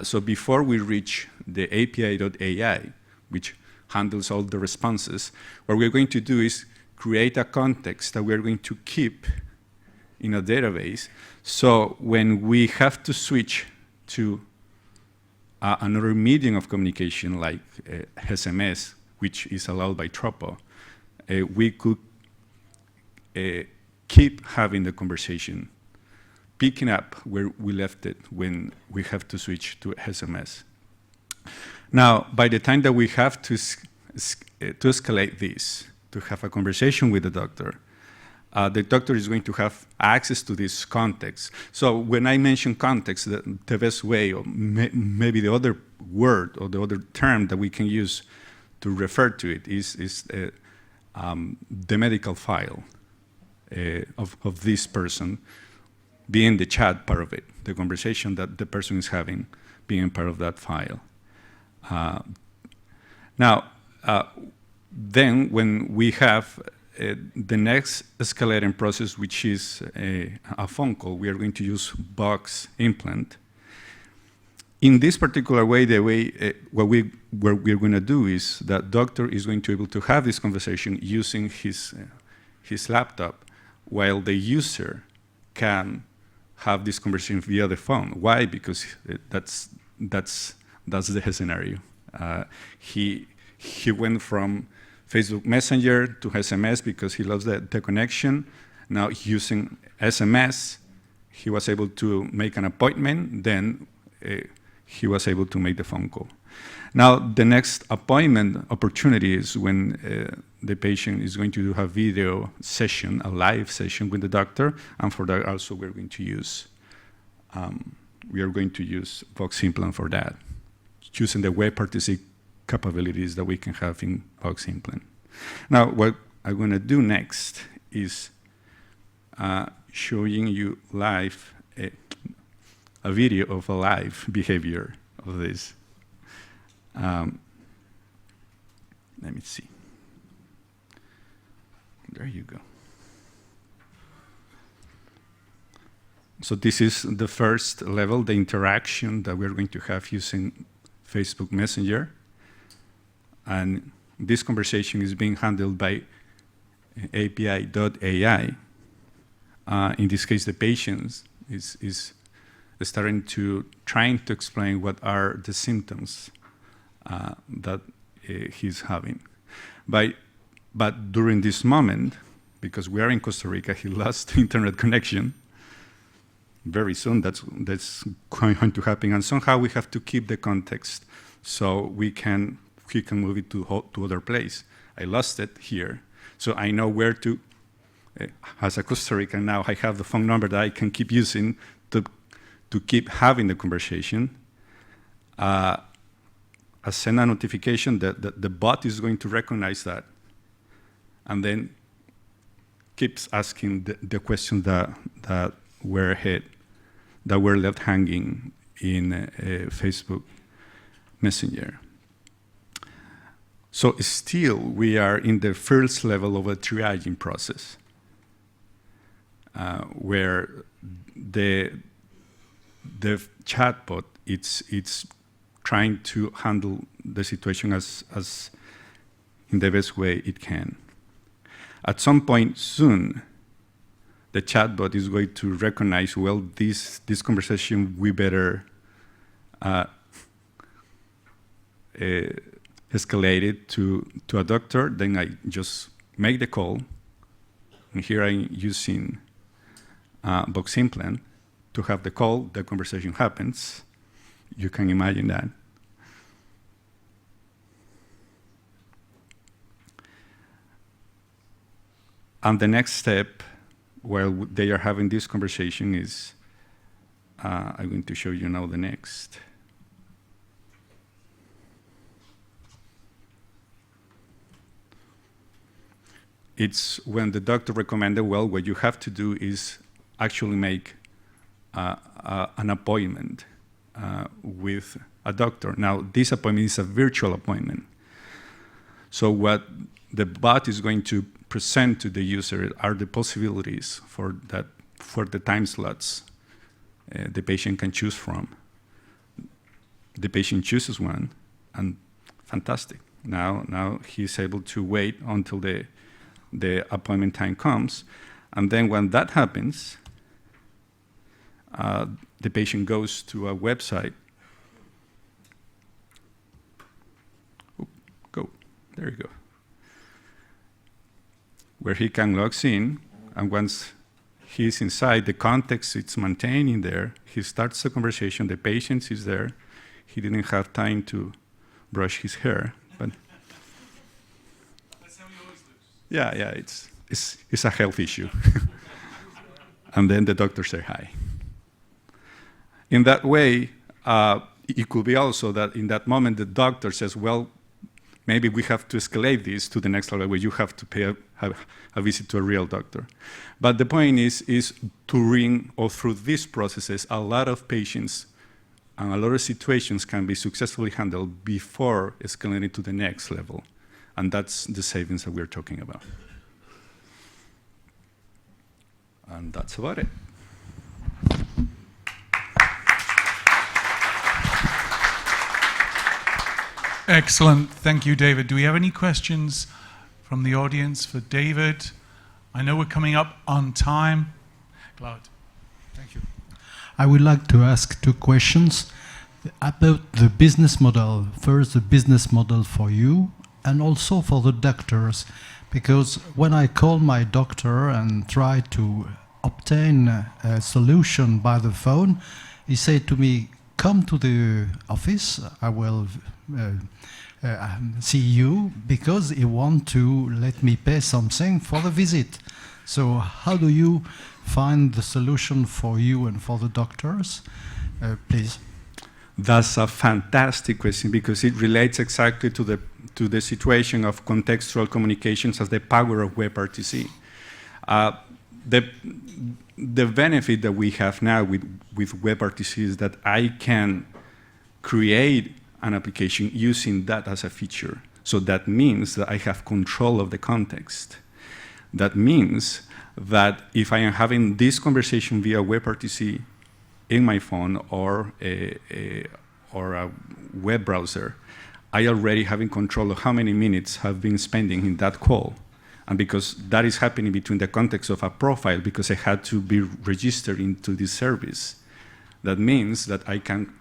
So before we reach the API.ai, which handles all the responses, what we're going to do is create a context that we're going to keep in a database. So when we have to switch to another medium of communication, like SMS, which is allowed by Tropo, we could keep having the conversation, picking up where we left it when we have to switch to SMS. Now, by the time that we have to escalate this, to have a conversation with the doctor is going to have access to this context. So when I mention context, the best way, or maybe the other word or the other term that we can use to refer to it is the medical file of this person being the chat part of it, the conversation that the person is having being part of that file. Then when we have the next escalating process, which is a phone call, we are going to use box implant. In this particular way, what we're going to do is that doctor is going to be able to have this conversation using his laptop, while the user can have this conversation via the phone. Why? Because that's the scenario. He went from Facebook Messenger to SMS because he loves the connection. Now, using SMS, he was able to make an appointment, then he was able to make the phone call. Now, the next appointment opportunity is when the patient is going to do a video session, a live session with the doctor, and for that also we are going to use Vox Implant for that, using the WebRTC capabilities that we can have in Vox Implant. Now, what I'm going to do next is showing you live a video of a live behavior of this. Let me see. There you go. So this is the first level, the interaction that we're going to have using Facebook Messenger. And this conversation is being handled by API.ai. In this case, the patient is trying to explain what are the symptoms that he's having. But during this moment, because we are in Costa Rica, he lost internet connection. Very soon, that's going to happen, and somehow we have to keep the context so he can move it to other place. I lost it here, so I know where to. As a Costa Rican now, I have the phone number that I can keep using to keep having the conversation. I send a notification that the bot is going to recognize that, and then keeps asking the questions that were left hanging in Facebook Messenger. So still, we are in the first level of a triaging process, where the chatbot it's trying to handle the situation as in the best way it can. At some point soon, the chatbot is going to recognize, well, this conversation, we better escalate it to a doctor. Then I just make the call. And here I'm using Vox Implant to have the call, the conversation happens. You can imagine that. And the next step, while they are having this conversation, is I'm going to show you now the next. It's when the doctor recommended, well, what you have to do is actually make an appointment with a doctor. Now, this appointment is a virtual appointment. So what the bot is going to present to the user are the possibilities for the time slots the patient can choose from. The patient chooses one, and fantastic. Now he's able to wait until the appointment time comes, and then when that happens, the patient goes to a website. There you go. Where he can log in, and once he's inside, the context it's maintained in there. He starts the conversation. The patient is there. He didn't have time to brush his hair, but that's how he always looks. Yeah, it's a health issue. And then the doctor say hi. In that way, it could be also that in that moment the doctor says, well, maybe we have to escalate this to the next level where you have to pay a visit to a real doctor. But the point is during or through these processes, a lot of patients and a lot of situations can be successfully handled before escalating to the next level. And that's the savings that we're talking about. And that's about it. Excellent. Thank you, David. Do we have any questions from the audience for David? I know we're coming up on time. Claude. Thank you. I would like to ask two questions about the business model. First, the business model for you and also for the doctors, Because when I call my doctor and try to obtain a solution by the phone, he said to me, come to the office, I will see you, because he want to let me pay something for the visit. So how do you find the solution for you and for the doctors? Please. That's a fantastic question because it relates exactly to the situation of contextual communications as the power of WebRTC. The benefit that we have now with WebRTC is that I can create an application using that as a feature. So that means that I have control of the context. That means that if I am having this conversation via WebRTC in my phone or a web browser, I already having control of how many minutes have been spending in that call. And because that is happening between the context of a profile, because I had to be registered into this service, that means that I can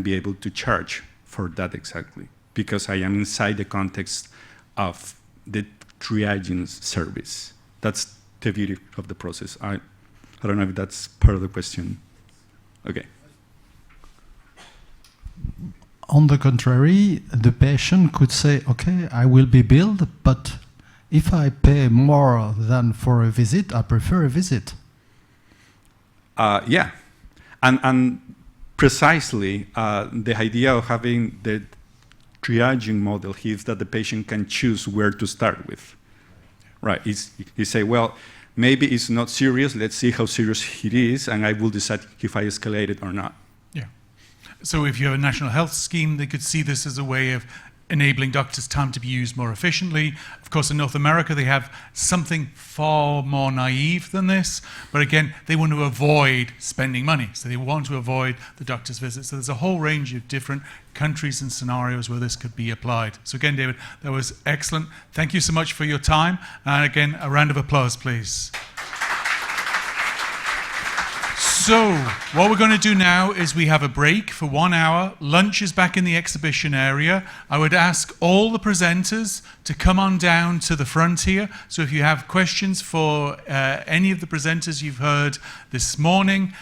be able to charge for that exactly, because I am inside the context of the triaging service. That's the beauty of the process. I don't know if that's part of the question. Okay. On the contrary, the patient could say, okay, I will be billed, but if I pay more than for a visit, I prefer a visit. Yeah. And precisely, the idea of having the triaging model is that the patient can choose where to start with. Right. He say, well, maybe it's not serious. Let's see how serious it is, and I will decide if I escalate it or not. Yeah. So if you have a national health scheme, they could see this as a way of enabling doctors' time to be used more efficiently. Of course, in North America, they have something far more naive than this. But again, they want to avoid spending money. So they want to avoid the doctor's visit. So there's a whole range of different countries and scenarios where this could be applied. So again, David, that was excellent. Thank you so much for your time. And again, a round of applause, please. So, what we're going to do now is we have a break for 1 hour. Lunch is back in the exhibition area. I would ask all the presenters to come on down to the front here. So if you have questions for any of the presenters you've heard this morning,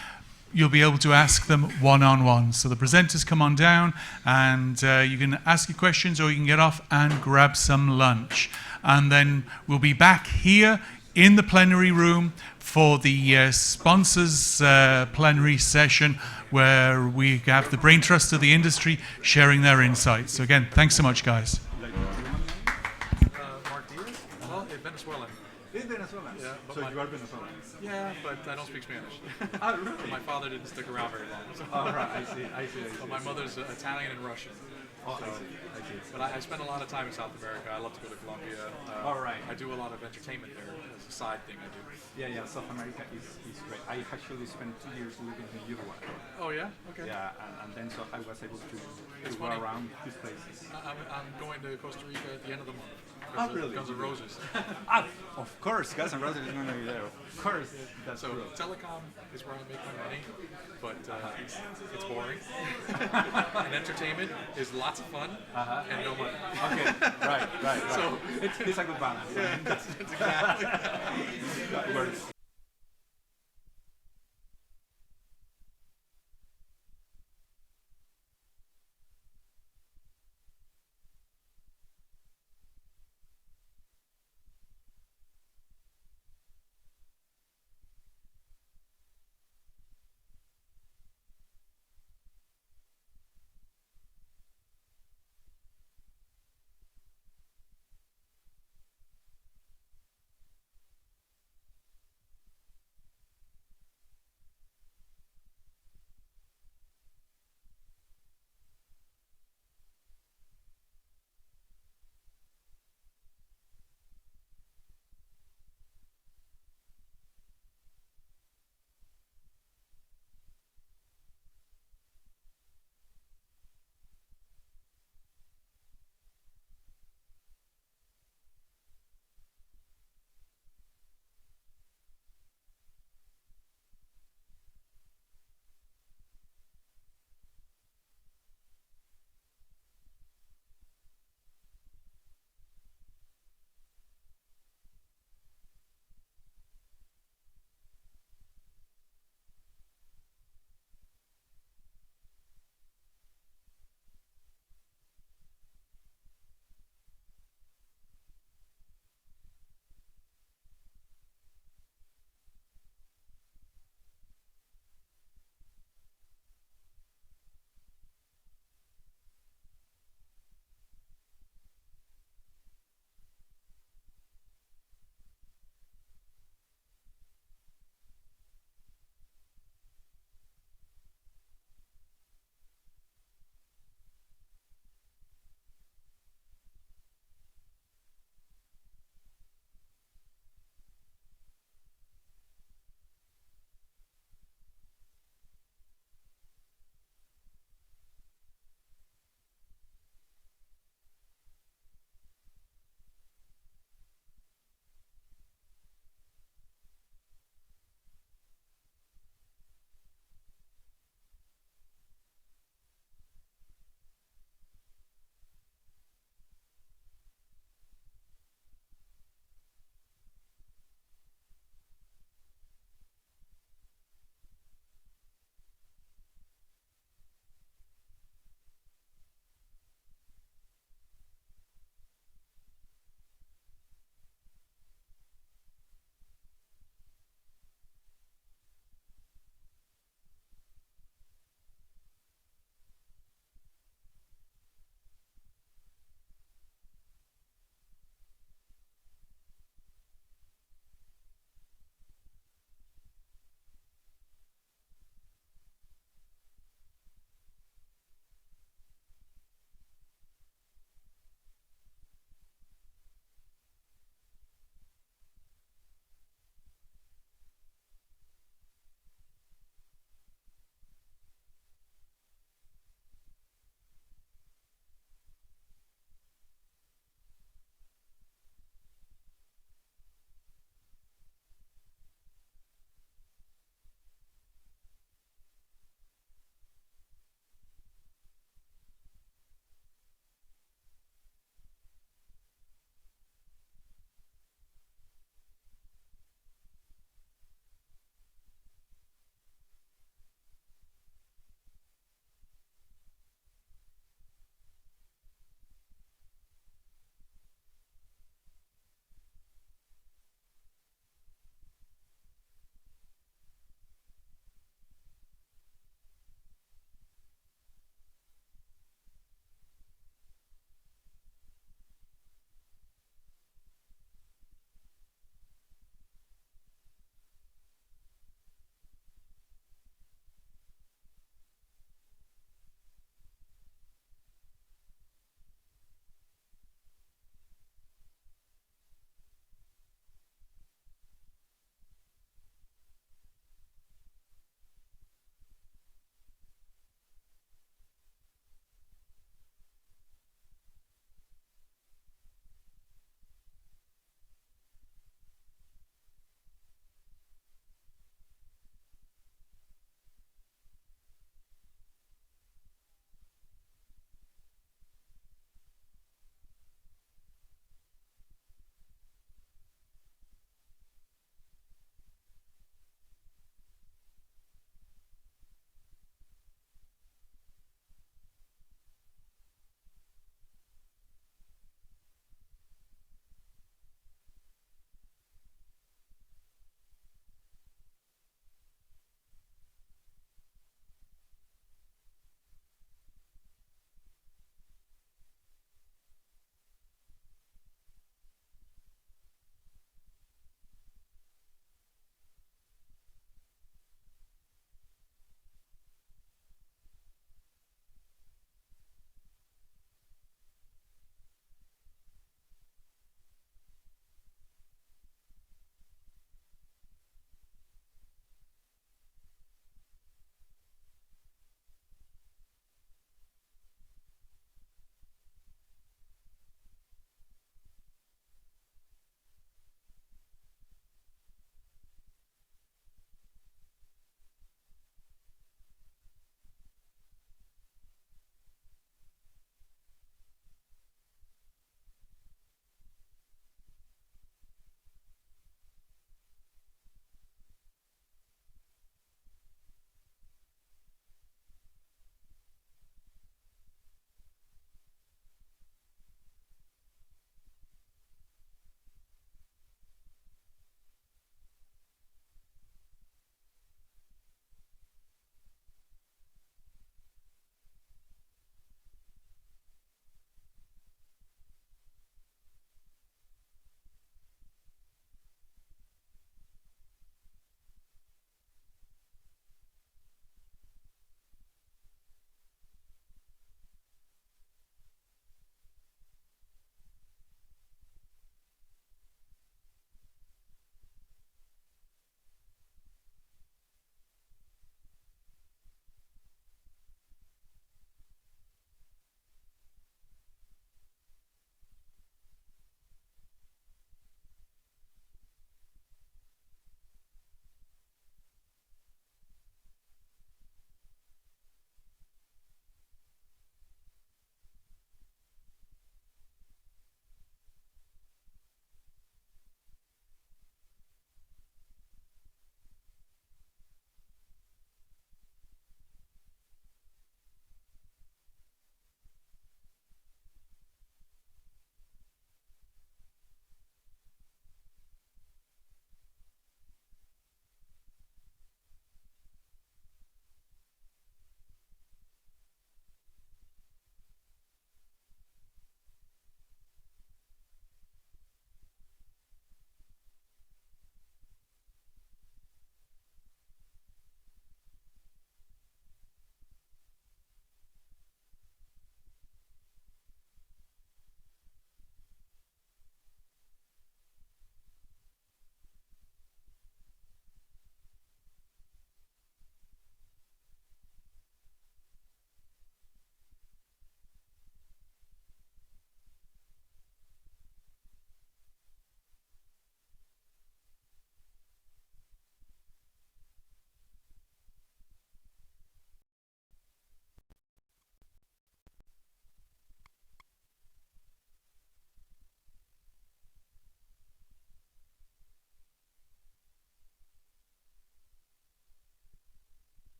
you'll be able to ask them one-on-one. So the presenters come on down and you can ask your questions or you can get off and grab some lunch. And then we'll be back here in the plenary room for the sponsors plenary session where we have the brain trust of the industry sharing their insights. So again, thanks so much, guys. Well, Venezuelan. Venezuelan? Yeah, but so you are Venezuelan? Yeah, but I don't speak Spanish. Oh, really? My father didn't stick around very long. So. Oh, right, I see. So my mother's Italian and Russian. Oh, So, I see. But I spend a lot of time in South America. I love to go to Colombia. All right. I do a lot of entertainment there. It's a side thing I do. Yeah, South America is great. I actually spent 2 years living in Uruguay. Oh yeah? Okay. Yeah, and then so I was able to go funny. around these places. I'm going to Costa Rica at the end of the month. Oh, really? Guns N' Roses. Of course, Guns N' Roses is going to be there. Of course, that's So true. telecom is where I make my money, but it's boring. And entertainment is lots of fun and no money. Okay, right. So it's a good balance. Yeah, that's exactly. That works.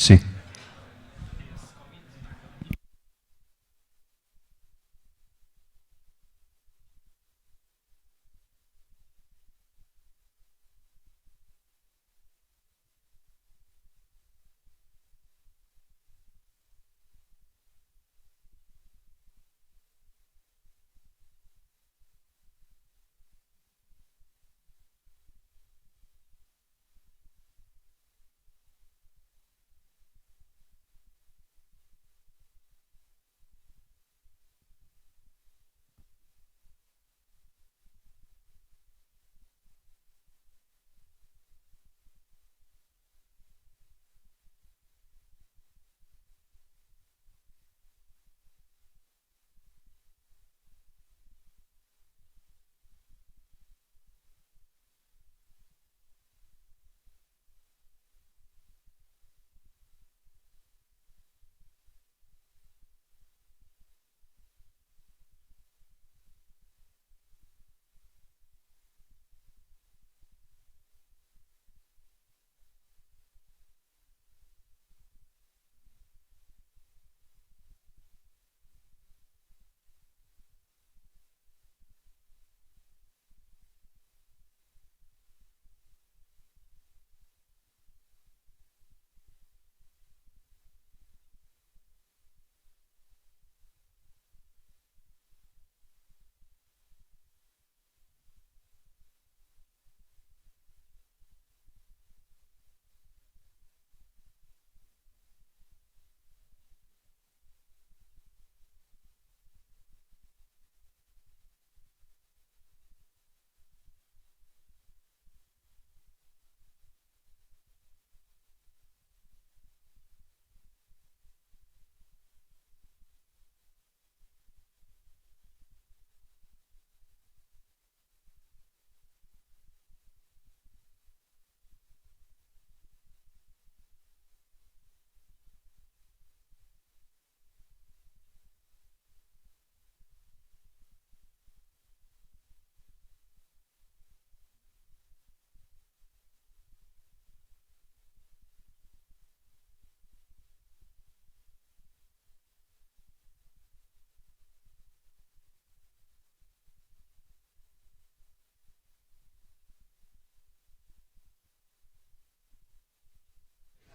Sì.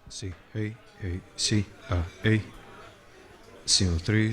Sì, ehi, ehi, sì, ehi, siamo tre.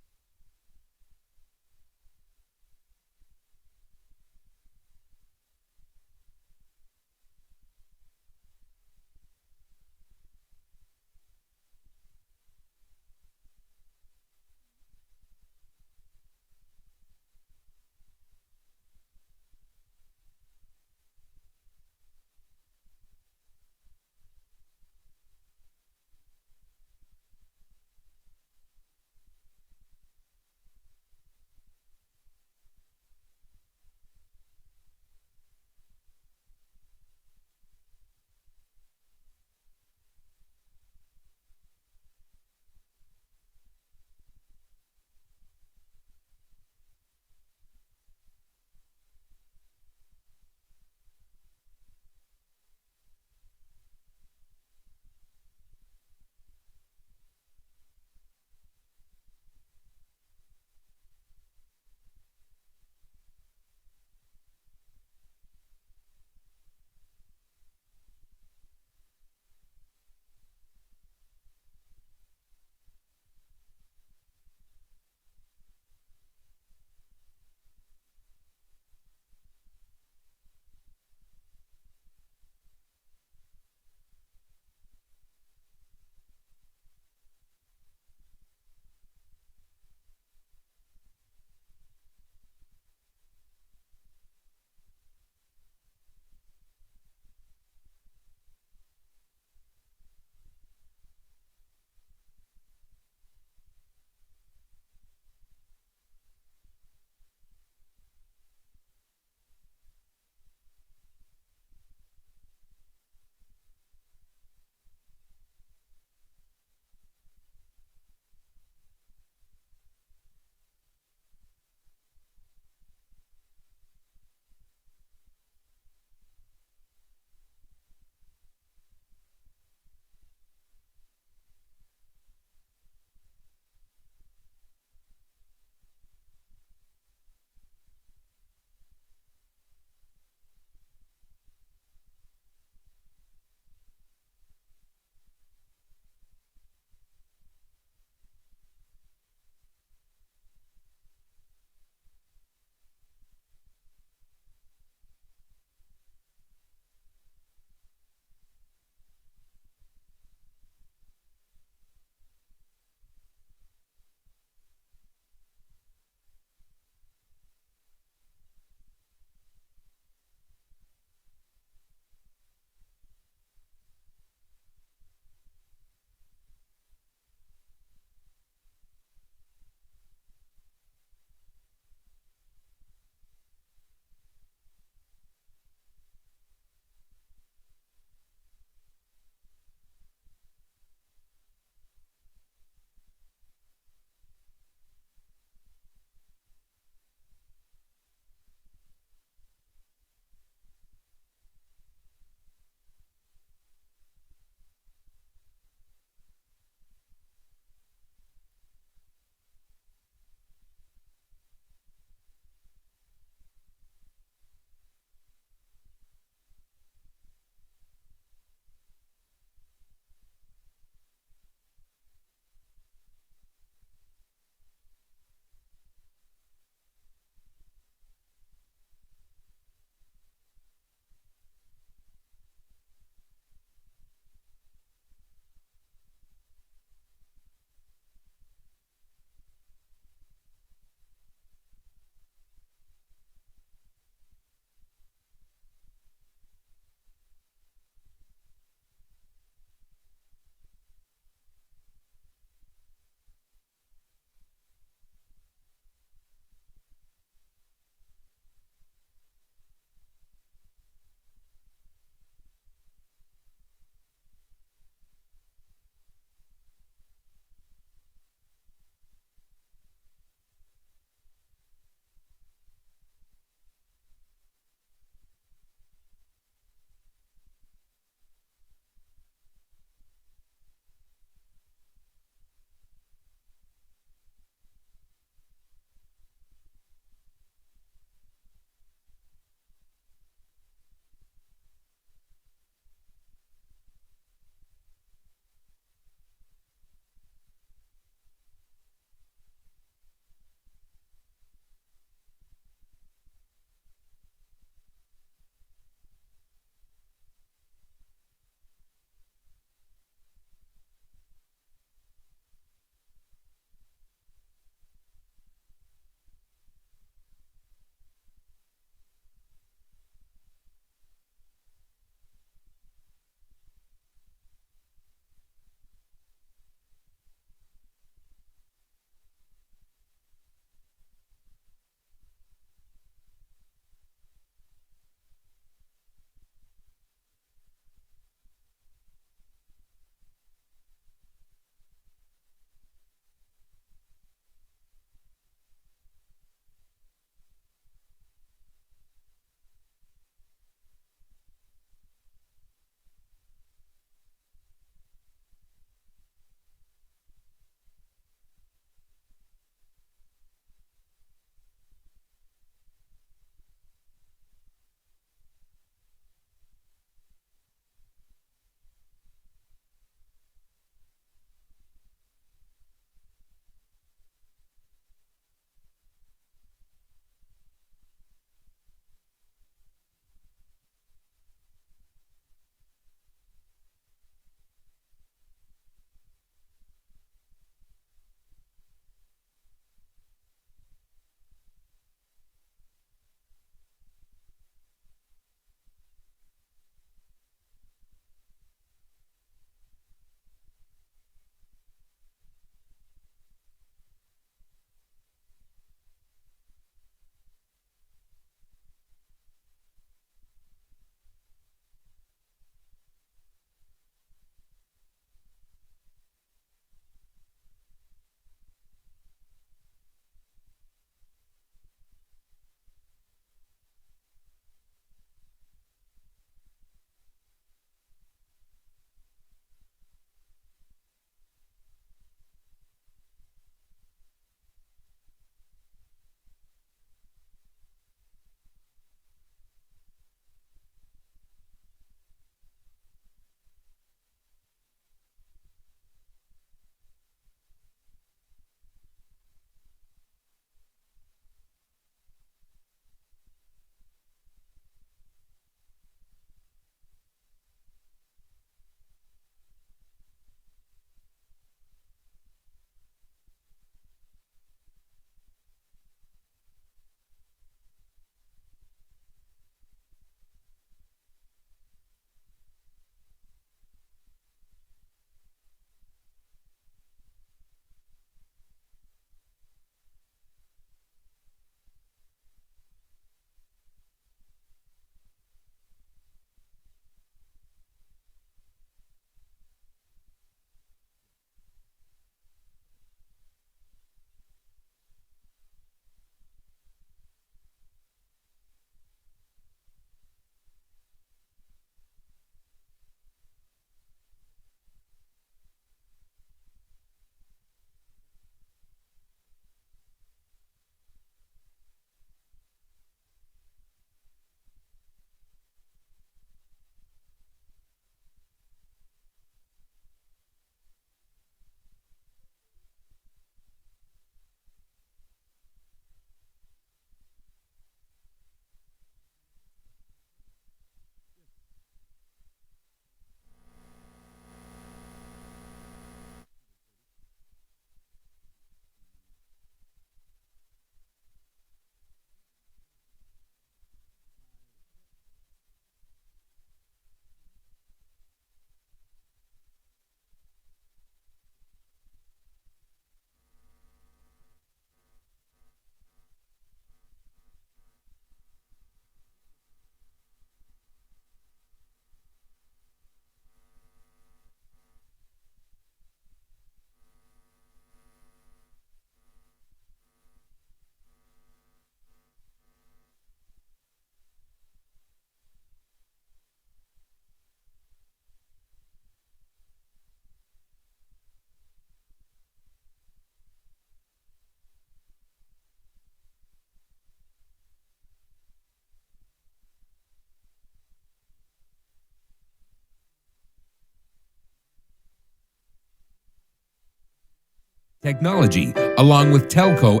technology, along with telco.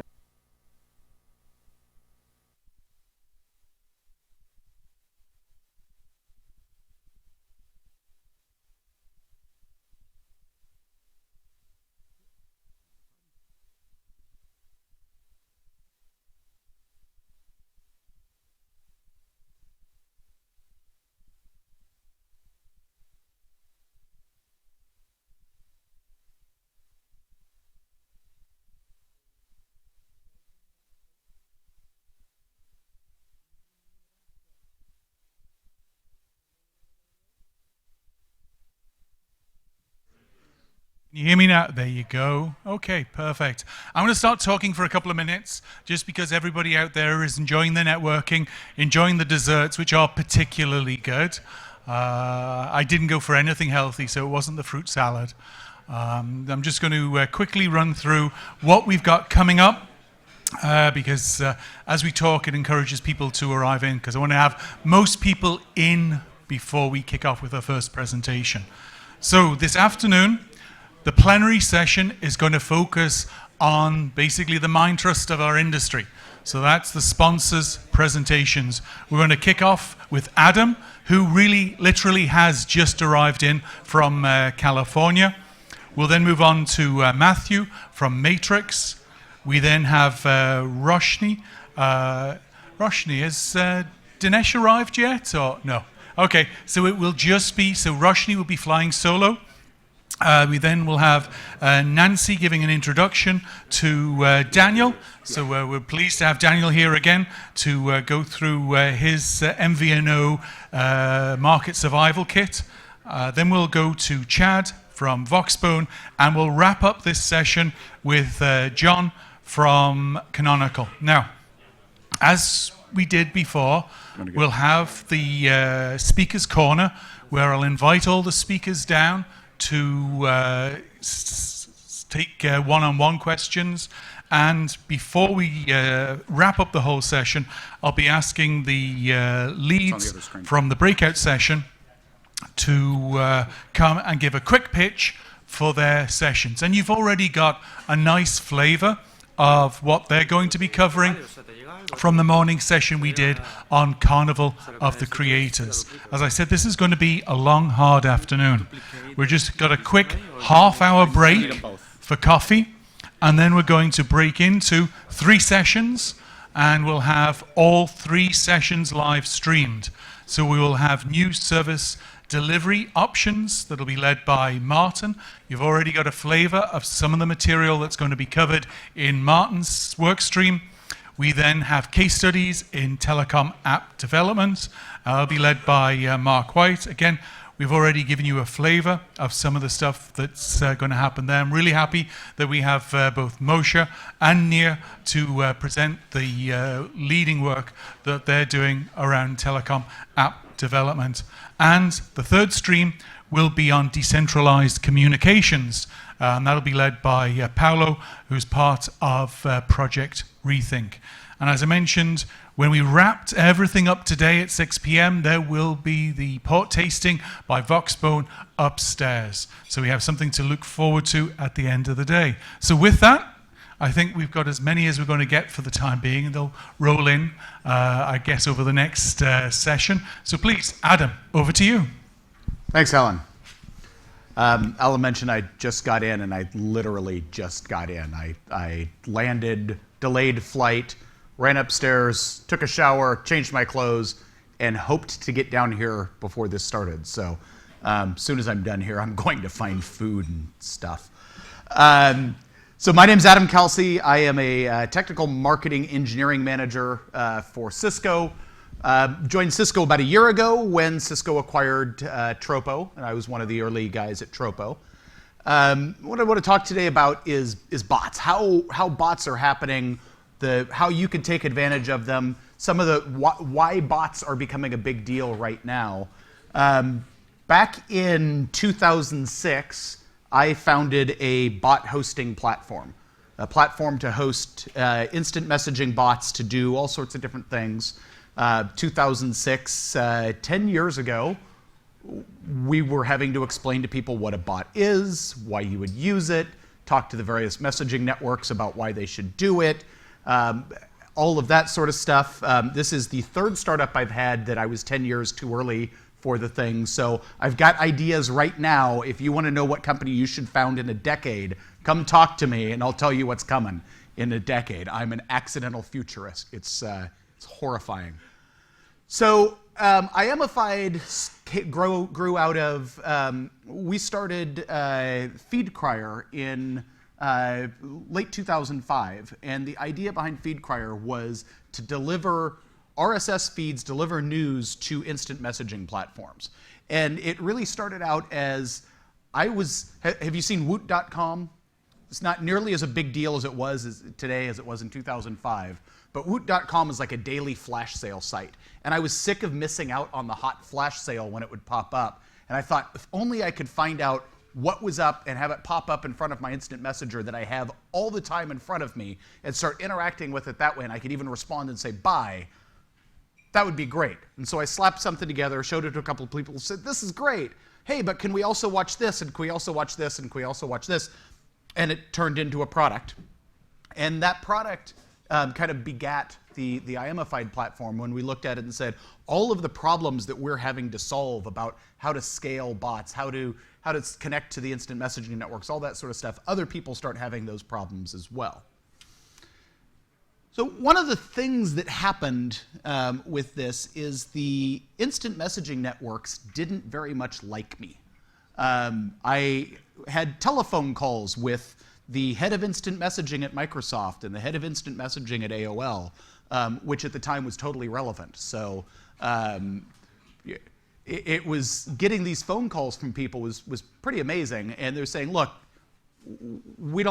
Can you hear me now? There you go. Okay, perfect. I'm going to start talking for a couple of minutes, just because everybody out there is enjoying the networking, enjoying the desserts, which are particularly good. I didn't go for anything healthy, so it wasn't the fruit salad. I'm just going to quickly run through what we've got coming up, because as we talk, it encourages people to arrive in, because I want to have most people in before we kick off with our first presentation. So this afternoon, the plenary session is going to focus on basically the mind trust of our industry. So that's the sponsors' presentations. We're going to kick off with Adam, who really literally has just arrived in from California. We'll then move on to Matthew from Matrix. We then have Roshni. Roshni, has Dinesh arrived yet or no? Okay, so it will just be, so Roshni will be flying solo. We then will have Nancy giving an introduction to Daniel. So we're pleased to have Daniel here again to go through his MVNO market survival kit. Then we'll go to Chad from Voxbone, and we'll wrap up this session with John from Canonical. Now, as we did before, we'll have the speakers corner, where I'll invite all the speakers down to take one-on-one questions. And before we wrap up the whole session, I'll be asking the leads from the breakout session to come and give a quick pitch for their sessions. And you've already got a nice flavor of what they're going to be covering from the morning session we did on Carnival of the Creators. As I said, this is going to be a long, hard afternoon. We've just got a quick half-hour break for coffee, and then we're going to break into 3 sessions, and we'll have all 3 sessions live streamed. So we will have new service delivery options that'll be led by Martin. You've already got a flavor of some of the material that's going to be covered in Martin's work stream. We then have case studies in telecom app development. I'll be led by Mark White. Again, we've already given you a flavor of some of the stuff that's going to happen there. I'm really happy that we have both Moshe and Nir to present the leading work that they're doing around telecom app development. And the third stream will be on decentralized communications. And that'll be led by Paolo, who's part of Project Rethink. And as I mentioned, when we wrapped everything up today at 6 p.m., there will be the port tasting by Voxbone upstairs. So we have something to look forward to at the end of the day. So with that, I think we've got as many as we're going to get for the time being, and they'll roll in, I guess, over the next session. So please, Adam, over to you. Thanks, Alan. Alan mentioned I just got in, and I literally just got in. I landed, delayed flight, ran upstairs, took a shower, changed my clothes, and hoped to get down here before this started. So as soon as I'm done here, I'm going to find food and stuff. So my name's Adam Kelsey. I am a technical marketing engineering manager for Cisco. Joined Cisco about a year ago when Cisco acquired Tropo, and I was one of the early guys at Tropo. What I want to talk today about is bots, how bots are happening, how you can take advantage of them, some of the why bots are becoming a big deal right now. Back in 2006, I founded a bot hosting platform, a platform to host instant messaging bots to do all sorts of different things. 2006, 10 years ago, we were having to explain to people what a bot is, why you would use it, talk to the various messaging networks about why they should do it, all of that sort of stuff. This is the third startup I've had that I was 10 years too early for the thing. So I've got ideas right now. If you want to know what company you should found in a decade, come talk to me and I'll tell you what's coming in a decade. I'm an accidental futurist. It's horrifying. So Iamified grew out of, we started FeedCryer in late 2005, and the idea behind FeedCryer was to deliver RSS feeds, deliver news to instant messaging platforms. And it really started out as, have you seen Woot.com? It's not nearly as a big deal as it was today as it was in 2005. But Woot.com is like a daily flash sale site. And I was sick of missing out on the hot flash sale when it would pop up. And I thought, if only I could find out what was up and have it pop up in front of my instant messenger that I have all the time in front of me and start interacting with it that way. And I could even respond and say, bye. That would be great. And so I slapped something together, showed it to a couple of people, said, this is great. Hey, but can we also watch this? And can we also watch this? And can we also watch this? And it turned into a product. And that product kind of begat the Iamified platform when we looked at it and said, all of the problems that we're having to solve about how to scale bots, how to connect to the instant messaging networks, all that sort of stuff, other people start having those problems as well. So one of the things that happened with this is the instant messaging networks didn't very much like me. I had telephone calls with the head of instant messaging at Microsoft and the head of instant messaging at AOL, which at the time was totally relevant. So it was getting these phone calls from people was pretty amazing. And they're saying, look, we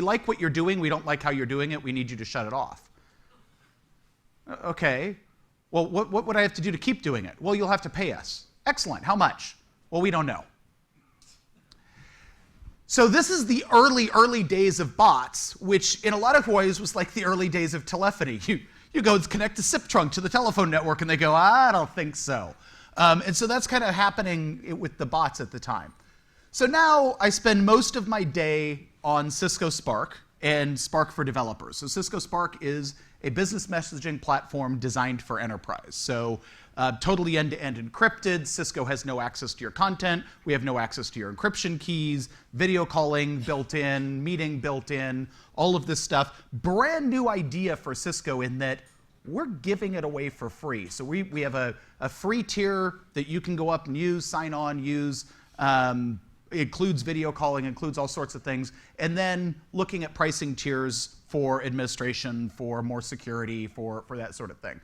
like what you're doing. We don't like how you're doing it. We need you to shut it off. Okay. Well, what would I have to do to keep doing it? Well, you'll have to pay us. Excellent. How much? Well, we don't know. So this is the early days of bots, which in a lot of ways was like the early days of telephony. You go and connect a SIP trunk to the telephone network and they go, I don't think so. And so that's kind of happening with the bots at the time. So now I spend most of my day on Cisco Spark and Spark for developers. So Cisco Spark is a business messaging platform designed for enterprise. So totally end-to-end encrypted. Cisco has no access to your content. We have no access to your encryption keys, video calling built in, meeting built in, all of this stuff. Brand new idea for Cisco in that we're giving it away for free. So we have a free tier that you can go up and use, sign on, use. It includes video calling, includes all sorts of things. And then looking at pricing tiers for administration, for more security, for that sort of thing.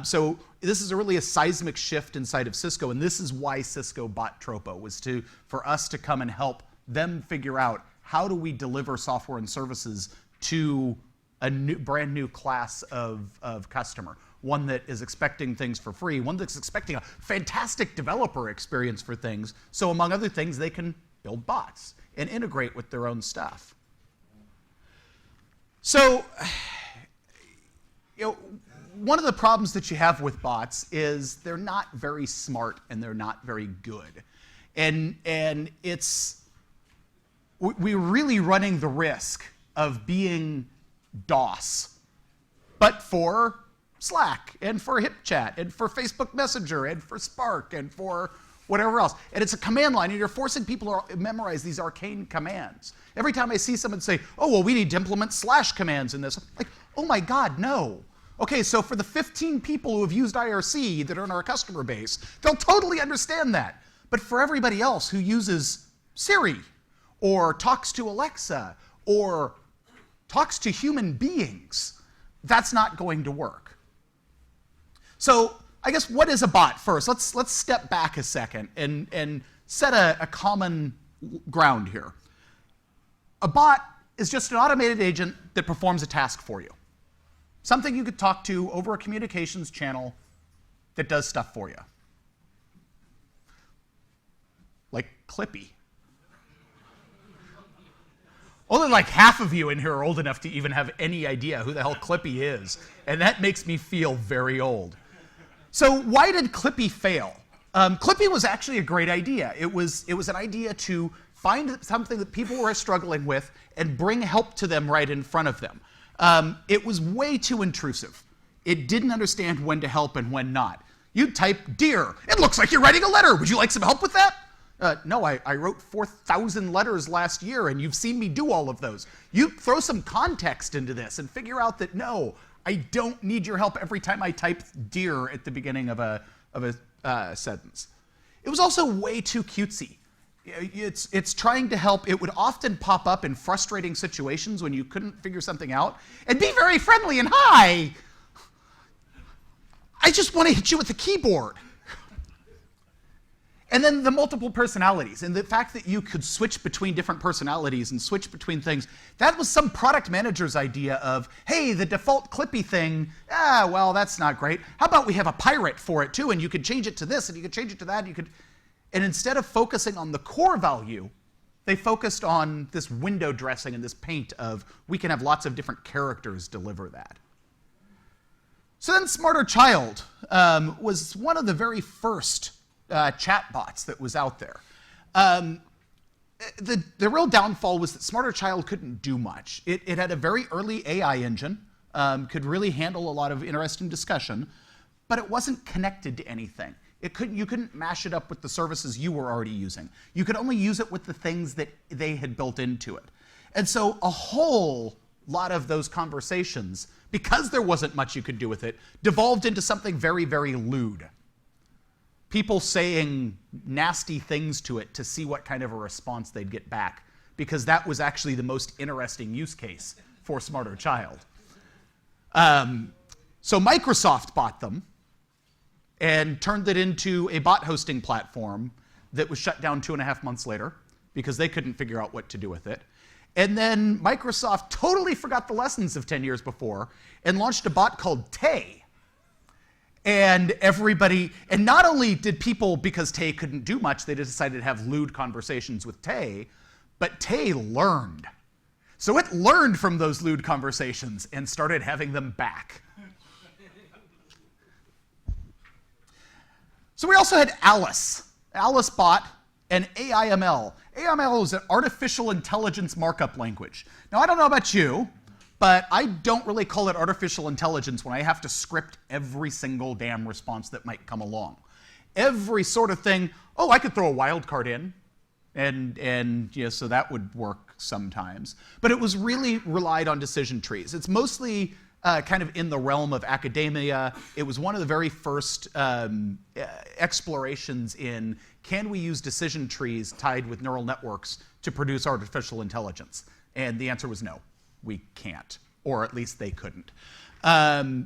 So this is really a seismic shift inside of Cisco, and this is why Cisco bought Tropo, was for us to come and help them figure out how do we deliver software and services to a brand new class of customer. One that is expecting things for free, one that's expecting a fantastic developer experience for things, so among other things, they can build bots and integrate with their own stuff. So, one of the problems that you have with bots is they're not very smart and they're not very good. And we're really running the risk of being DOS, but for Slack and for HipChat and for Facebook Messenger and for Spark and for whatever else. And it's a command line, and you're forcing people to memorize these arcane commands. Every time I see someone say, oh, well, we need to implement / commands in this, I'm like, oh my God, no. Okay, so for the 15 people who have used IRC that are in our customer base, they'll totally understand that. But for everybody else who uses Siri or talks to Alexa or talks to human beings, that's not going to work. So I guess what is a bot first? Let's step back a second and set a common ground here. A bot is just an automated agent that performs a task for you. Something you could talk to over a communications channel that does stuff for you. Like Clippy. Only like half of you in here are old enough to even have any idea who the hell Clippy is. And that makes me feel very old. So why did Clippy fail? Clippy was actually a great idea. It was an idea to find something that people were struggling with and bring help to them right in front of them. It was way too intrusive. It didn't understand when to help and when not. You type, "Dear, it looks like you're writing a letter. Would you like some help with that?" No, I wrote 4,000 letters last year, and you've seen me do all of those. You throw some context into this and figure out that, no, I don't need your help every time I type "dear" at the beginning of a sentence. It was also way too cutesy. It's trying to help. It would often pop up in frustrating situations when you couldn't figure something out and be very friendly and, "Hi, I just want to hit you with the keyboard." And then the multiple personalities and the fact that you could switch between different personalities and switch between things, that was some product manager's idea of, hey, the default Clippy thing, well, that's not great. How about we have a pirate for it too, and you could change it to this, and you could change it to that, and instead of focusing on the core value, they focused on this window dressing and this paint of, we can have lots of different characters deliver that. So then Smarter Child was one of the very first chatbots that was out there. The real downfall was that Smarter Child couldn't do much. It had a very early AI engine, could really handle a lot of interesting discussion, but it wasn't connected to anything. You couldn't mash it up with the services you were already using. You could only use it with the things that they had built into it. And so a whole lot of those conversations, because there wasn't much you could do with it, devolved into something very, very lewd. People saying nasty things to it to see what kind of a response they'd get back, because that was actually the most interesting use case for Smarter Child. So Microsoft bought them and turned it into a bot hosting platform that was shut down 2.5 months later because they couldn't figure out what to do with it. And then Microsoft totally forgot the lessons of 10 years before and launched a bot called Tay. And not only did people, because Tay couldn't do much, they decided to have lewd conversations with Tay, but Tay learned. So it learned from those lewd conversations and started having them back. So we also had Alice. Alice bot and AIML. AIML is an artificial intelligence markup language. Now, I don't know about you, but I don't really call it artificial intelligence when I have to script every single damn response that might come along. Every sort of thing, I could throw a wildcard in, and so that would work sometimes. But it was really relied on decision trees. It's mostly kind of in the realm of academia. It was one of the very first explorations in, can we use decision trees tied with neural networks to produce artificial intelligence? And the answer was no, we can't, or at least they couldn't.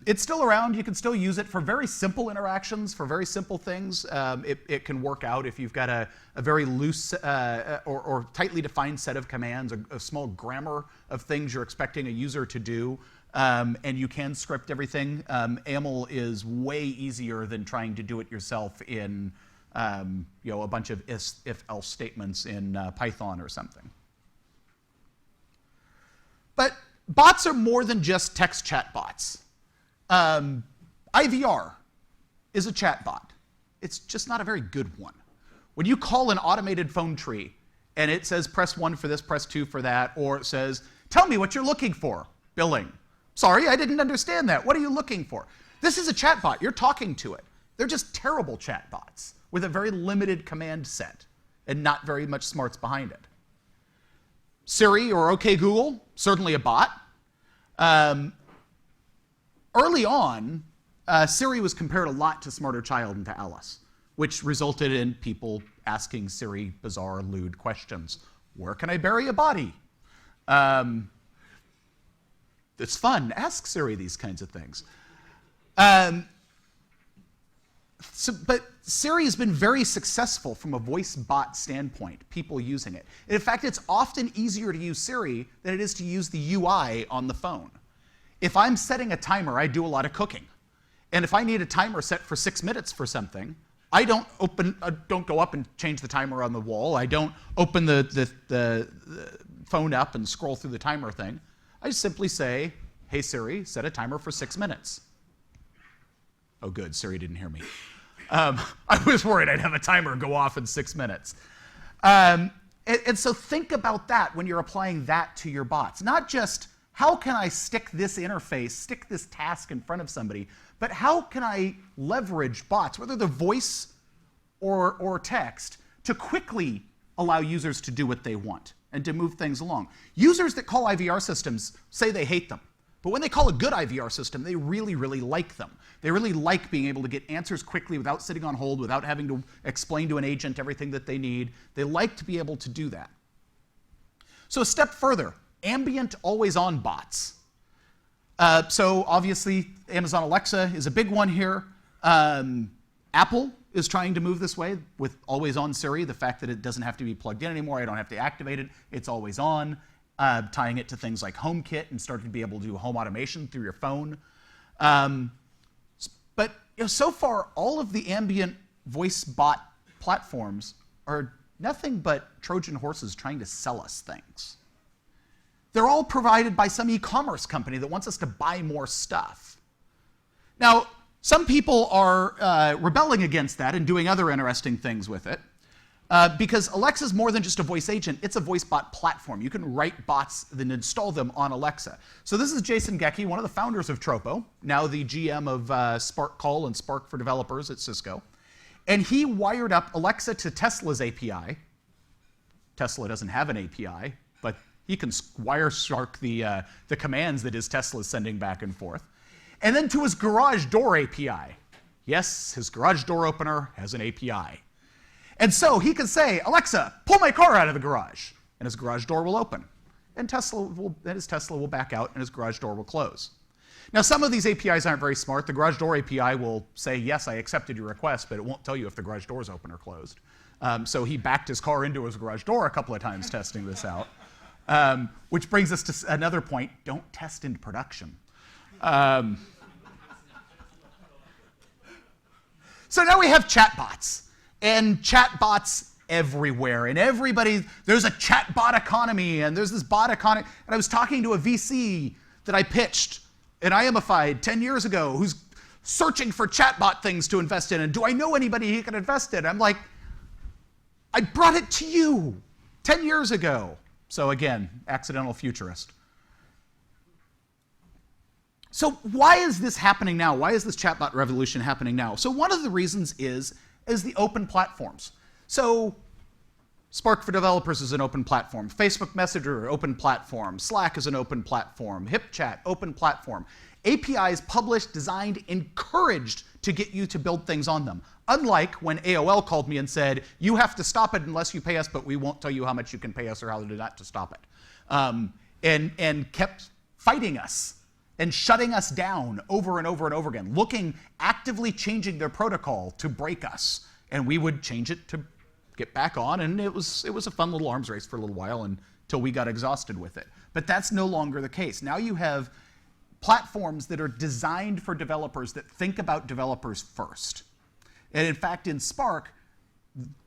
It's still around. You can still use it for very simple interactions, for very simple things. It can work out if you've got a very loose or tightly defined set of commands, a small grammar of things you're expecting a user to do. And you can script everything. AML is way easier than trying to do it yourself in a bunch of if-else statements in Python or something. But bots are more than just text chat bots. IVR is a chat bot. It's just not a very good one. When you call an automated phone tree and it says press 1 for this, press 2 for that, or it says, tell me what you're looking for, billing. Sorry, I didn't understand that. What are you looking for? This is a chatbot. You're talking to it. They're just terrible chatbots with a very limited command set and not very much smarts behind it. Siri or OK Google, certainly a bot. Early on, Siri was compared a lot to Smarter Child and to Alice, which resulted in people asking Siri bizarre, lewd questions. Where can I bury a body? It's fun. Ask Siri these kinds of things. But Siri has been very successful from a voice bot standpoint, people using it. And in fact, it's often easier to use Siri than it is to use the UI on the phone. If I'm setting a timer, I do a lot of cooking. And if I need a timer set for 6 minutes for something, I don't go up and change the timer on the wall. I don't open the phone up and scroll through the timer thing. I simply say, hey Siri, set a timer for 6 minutes. Oh good, Siri didn't hear me. I was worried I'd have a timer go off in 6 minutes. And so think about that when you're applying that to your bots. Not just how can I stick this interface, stick this task in front of somebody, but how can I leverage bots, whether they're voice or text, to quickly allow users to do what they want and to move things along. Users that call IVR systems say they hate them. But when they call a good IVR system, they really, really like them. They really like being able to get answers quickly without sitting on hold, without having to explain to an agent everything that they need. They like to be able to do that. So a step further, ambient always-on bots. So obviously, Amazon Alexa is a big one here. Apple is trying to move this way with always-on Siri, the fact that it doesn't have to be plugged in anymore. I don't have to activate it. It's always on. Tying it to things like HomeKit and starting to be able to do home automation through your phone. But so far, all of the ambient voice bot platforms are nothing but Trojan horses trying to sell us things. They're all provided by some e-commerce company that wants us to buy more stuff. Now, some people are rebelling against that and doing other interesting things with it. Because Alexa is more than just a voice agent, it's a voice bot platform. You can write bots and install them on Alexa. So this is Jason Gecki, one of the founders of Tropo, now the GM of Spark Call and Spark for Developers at Cisco. And he wired up Alexa to Tesla's API. Tesla doesn't have an API, but he can Wireshark the commands that his Tesla is sending back and forth. And then to his garage door API. Yes, his garage door opener has an API. And so he can say, Alexa, pull my car out of the garage, and his garage door will open. And his Tesla will back out, and his garage door will close. Now, some of these APIs aren't very smart. The garage door API will say, yes, I accepted your request, but it won't tell you if the garage door is open or closed. So he backed his car into his garage door a couple of times testing this out. Which brings us to another point, don't test in production. So now we have chatbots. And chatbots everywhere, and there's a chatbot economy, and there's this bot economy. And I was talking to a VC that I pitched and IAMified 10 years ago who's searching for chatbot things to invest in, and do I know anybody he can invest in? I'm like, I brought it to you 10 years ago. So again, accidental futurist. So why is this happening now? Why is this chatbot revolution happening now? So one of the reasons is the open platforms. So Spark for Developers is an open platform. Facebook Messenger, open platform. Slack is an open platform. HipChat, open platform. APIs published, designed, encouraged to get you to build things on them. Unlike when AOL called me and said, you have to stop it unless you pay us, but we won't tell you how much you can pay us or how to do that to stop it. And kept fighting us and shutting us down over and over and over again, actively changing their protocol to break us. And we would change it to get back on, and it was a fun little arms race for a little while until we got exhausted with it. But that's no longer the case. Now you have platforms that are designed for developers that think about developers first. And in fact, in Spark,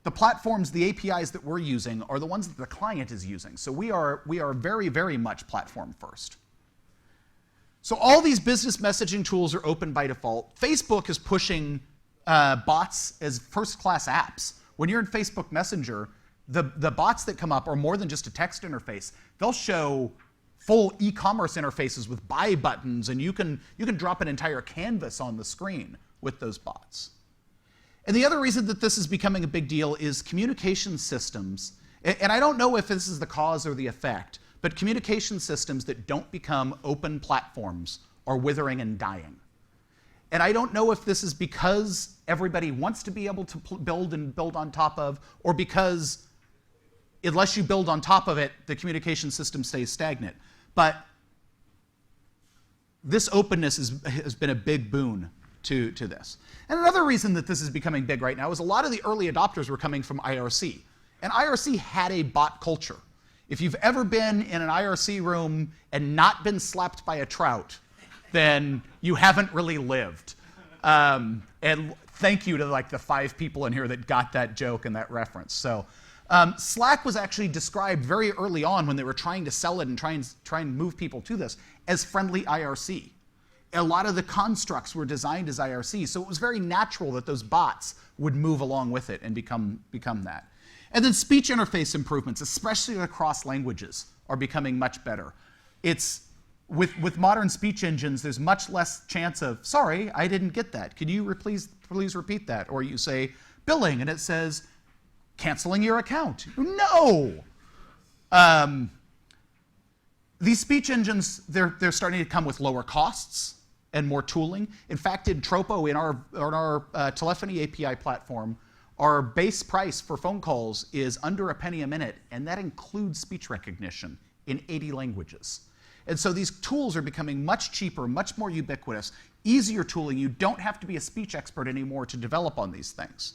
the platforms, the APIs that we're using are the ones that the client is using. So we are very, very much platform first. So all these business messaging tools are open by default. Facebook is pushing bots as first-class apps. When you're in Facebook Messenger, the bots that come up are more than just a text interface. They'll show full e-commerce interfaces with buy buttons, and you can drop an entire canvas on the screen with those bots. And the other reason that this is becoming a big deal is communication systems. And I don't know if this is the cause or the effect, but communication systems that don't become open platforms are withering and dying. And I don't know if this is because everybody wants to be able to build on top of, or because unless you build on top of it, the communication system stays stagnant. But this openness has been a big boon to this. And another reason that this is becoming big right now is a lot of the early adopters were coming from IRC. And IRC had a bot culture. If you've ever been in an IRC room and not been slapped by a trout, then you haven't really lived. And thank you to like the 5 people in here that got that joke and that reference. So Slack was actually described very early on when they were trying to sell it and try and move people to this as friendly IRC. A lot of the constructs were designed as IRC, so it was very natural that those bots would move along with it and become that. And then speech interface improvements, especially across languages, are becoming much better. It's with modern speech engines, there's much less chance of, sorry, I didn't get that. Could you please repeat that? Or you say billing and it says canceling your account. No! These speech engines, they're starting to come with lower costs and more tooling. In fact, in Tropo, in our telephony API platform, our base price for phone calls is under a penny a minute, and that includes speech recognition in 80 languages. And so these tools are becoming much cheaper, much more ubiquitous, easier tooling. You don't have to be a speech expert anymore to develop on these things.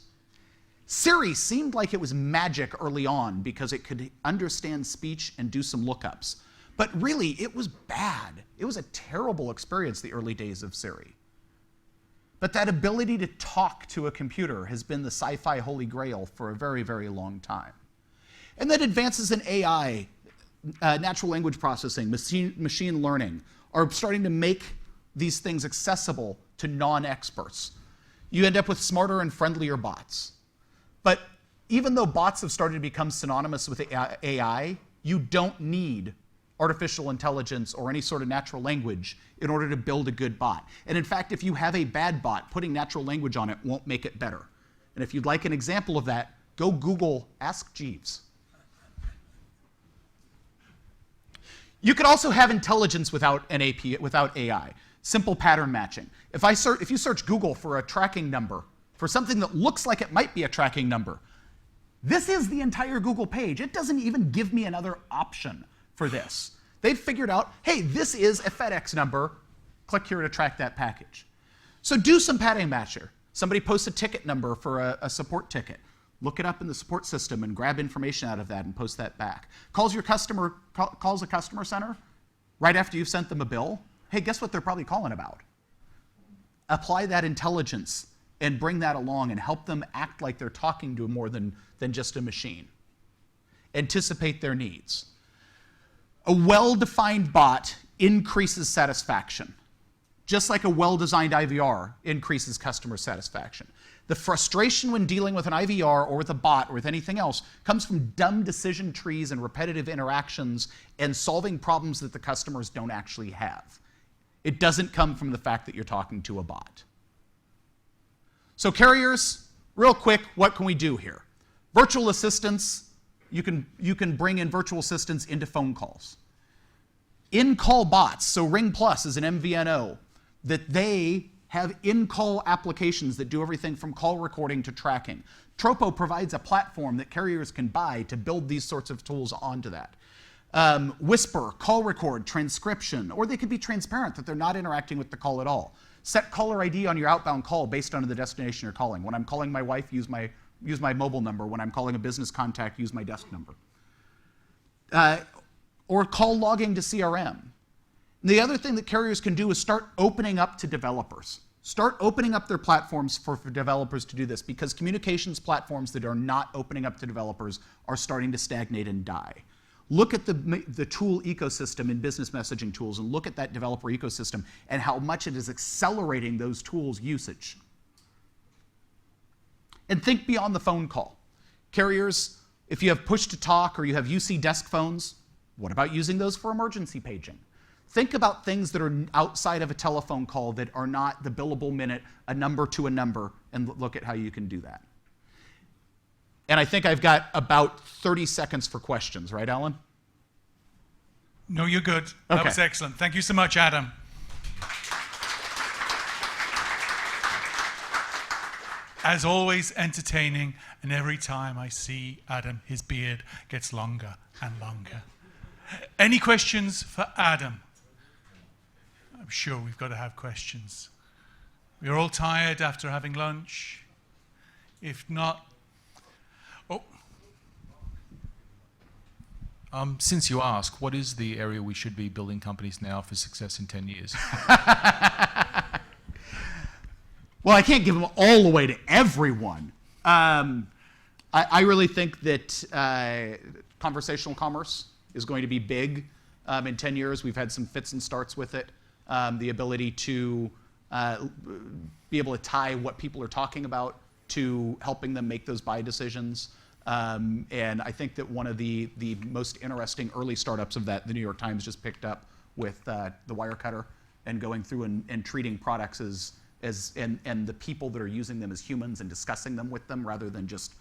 Siri seemed like it was magic early on because it could understand speech and do some lookups. But really, it was bad. It was a terrible experience, the early days of Siri. But that ability to talk to a computer has been the sci-fi holy grail for a very, very long time. And then advances in AI, natural language processing, machine learning, are starting to make these things accessible to non-experts. You end up with smarter and friendlier bots. But even though bots have started to become synonymous with AI, you don't need artificial intelligence or any sort of natural language in order to build a good bot. And in fact, if you have a bad bot, putting natural language on it won't make it better. And if you'd like an example of that, go Google Ask Jeeves. You could also have intelligence without an API, without AI. Simple pattern matching. If you search Google for a tracking number, for something that looks like it might be a tracking number, this is the entire Google page. It doesn't even give me another option for this. They've figured out, hey, this is a FedEx number. Click here to track that package. So do some pattern matcher. Somebody posts a ticket number for a support ticket. Look it up in the support system and grab information out of that and post that back. Calls a customer center right after you've sent them a bill. Hey, guess what they're probably calling about? Apply that intelligence and bring that along and help them act like they're talking to more than just a machine. Anticipate their needs. A well-defined bot increases satisfaction, just like a well-designed IVR increases customer satisfaction. The frustration when dealing with an IVR or with a bot or with anything else comes from dumb decision trees and repetitive interactions and solving problems that the customers don't actually have. It doesn't come from the fact that you're talking to a bot. So carriers, real quick, what can we do here? Virtual assistants. You can bring in virtual assistants into phone calls. In-call bots, so Ring Plus is an MVNO, that they have in-call applications that do everything from call recording to tracking. Tropo provides a platform that carriers can buy to build these sorts of tools onto that. Whisper, call record, transcription, or they could be transparent that they're not interacting with the call at all. Set caller ID on your outbound call based on the destination you're calling. When I'm calling my wife, use my mobile number. When I'm calling a business contact, use my desk number. Or call logging to CRM. And the other thing that carriers can do is start opening up to developers. Start opening up their platforms for developers to do this, because communications platforms that are not opening up to developers are starting to stagnate and die. Look at the tool ecosystem in business messaging tools and look at that developer ecosystem and how much it is accelerating those tools' usage. And think beyond the phone call. Carriers, if you have push-to-talk or you have UC desk phones, what about using those for emergency paging? Think about things that are outside of a telephone call that are not the billable minute, a number to a number, and look at how you can do that. And I think I've got about 30 seconds for questions, right, Alan? No, you're good. That was excellent. Thank you so much, Adam. As always, entertaining, and every time I see Adam, his beard gets longer and longer. Any questions for Adam? I'm sure we've got to have questions. We're all tired after having lunch. If not, Since you ask, what is the area we should be building companies now for success in 10 years? Well, I can't give them all away to everyone. I really think that conversational commerce is going to be big in 10 years. We've had some fits and starts with it. The ability to be able to tie what people are talking about to helping them make those buy decisions. And I think that one of the most interesting early startups of that, the New York Times just picked up with the Wirecutter and going through and treating products and the people that are using them as humans and discussing them with them rather than just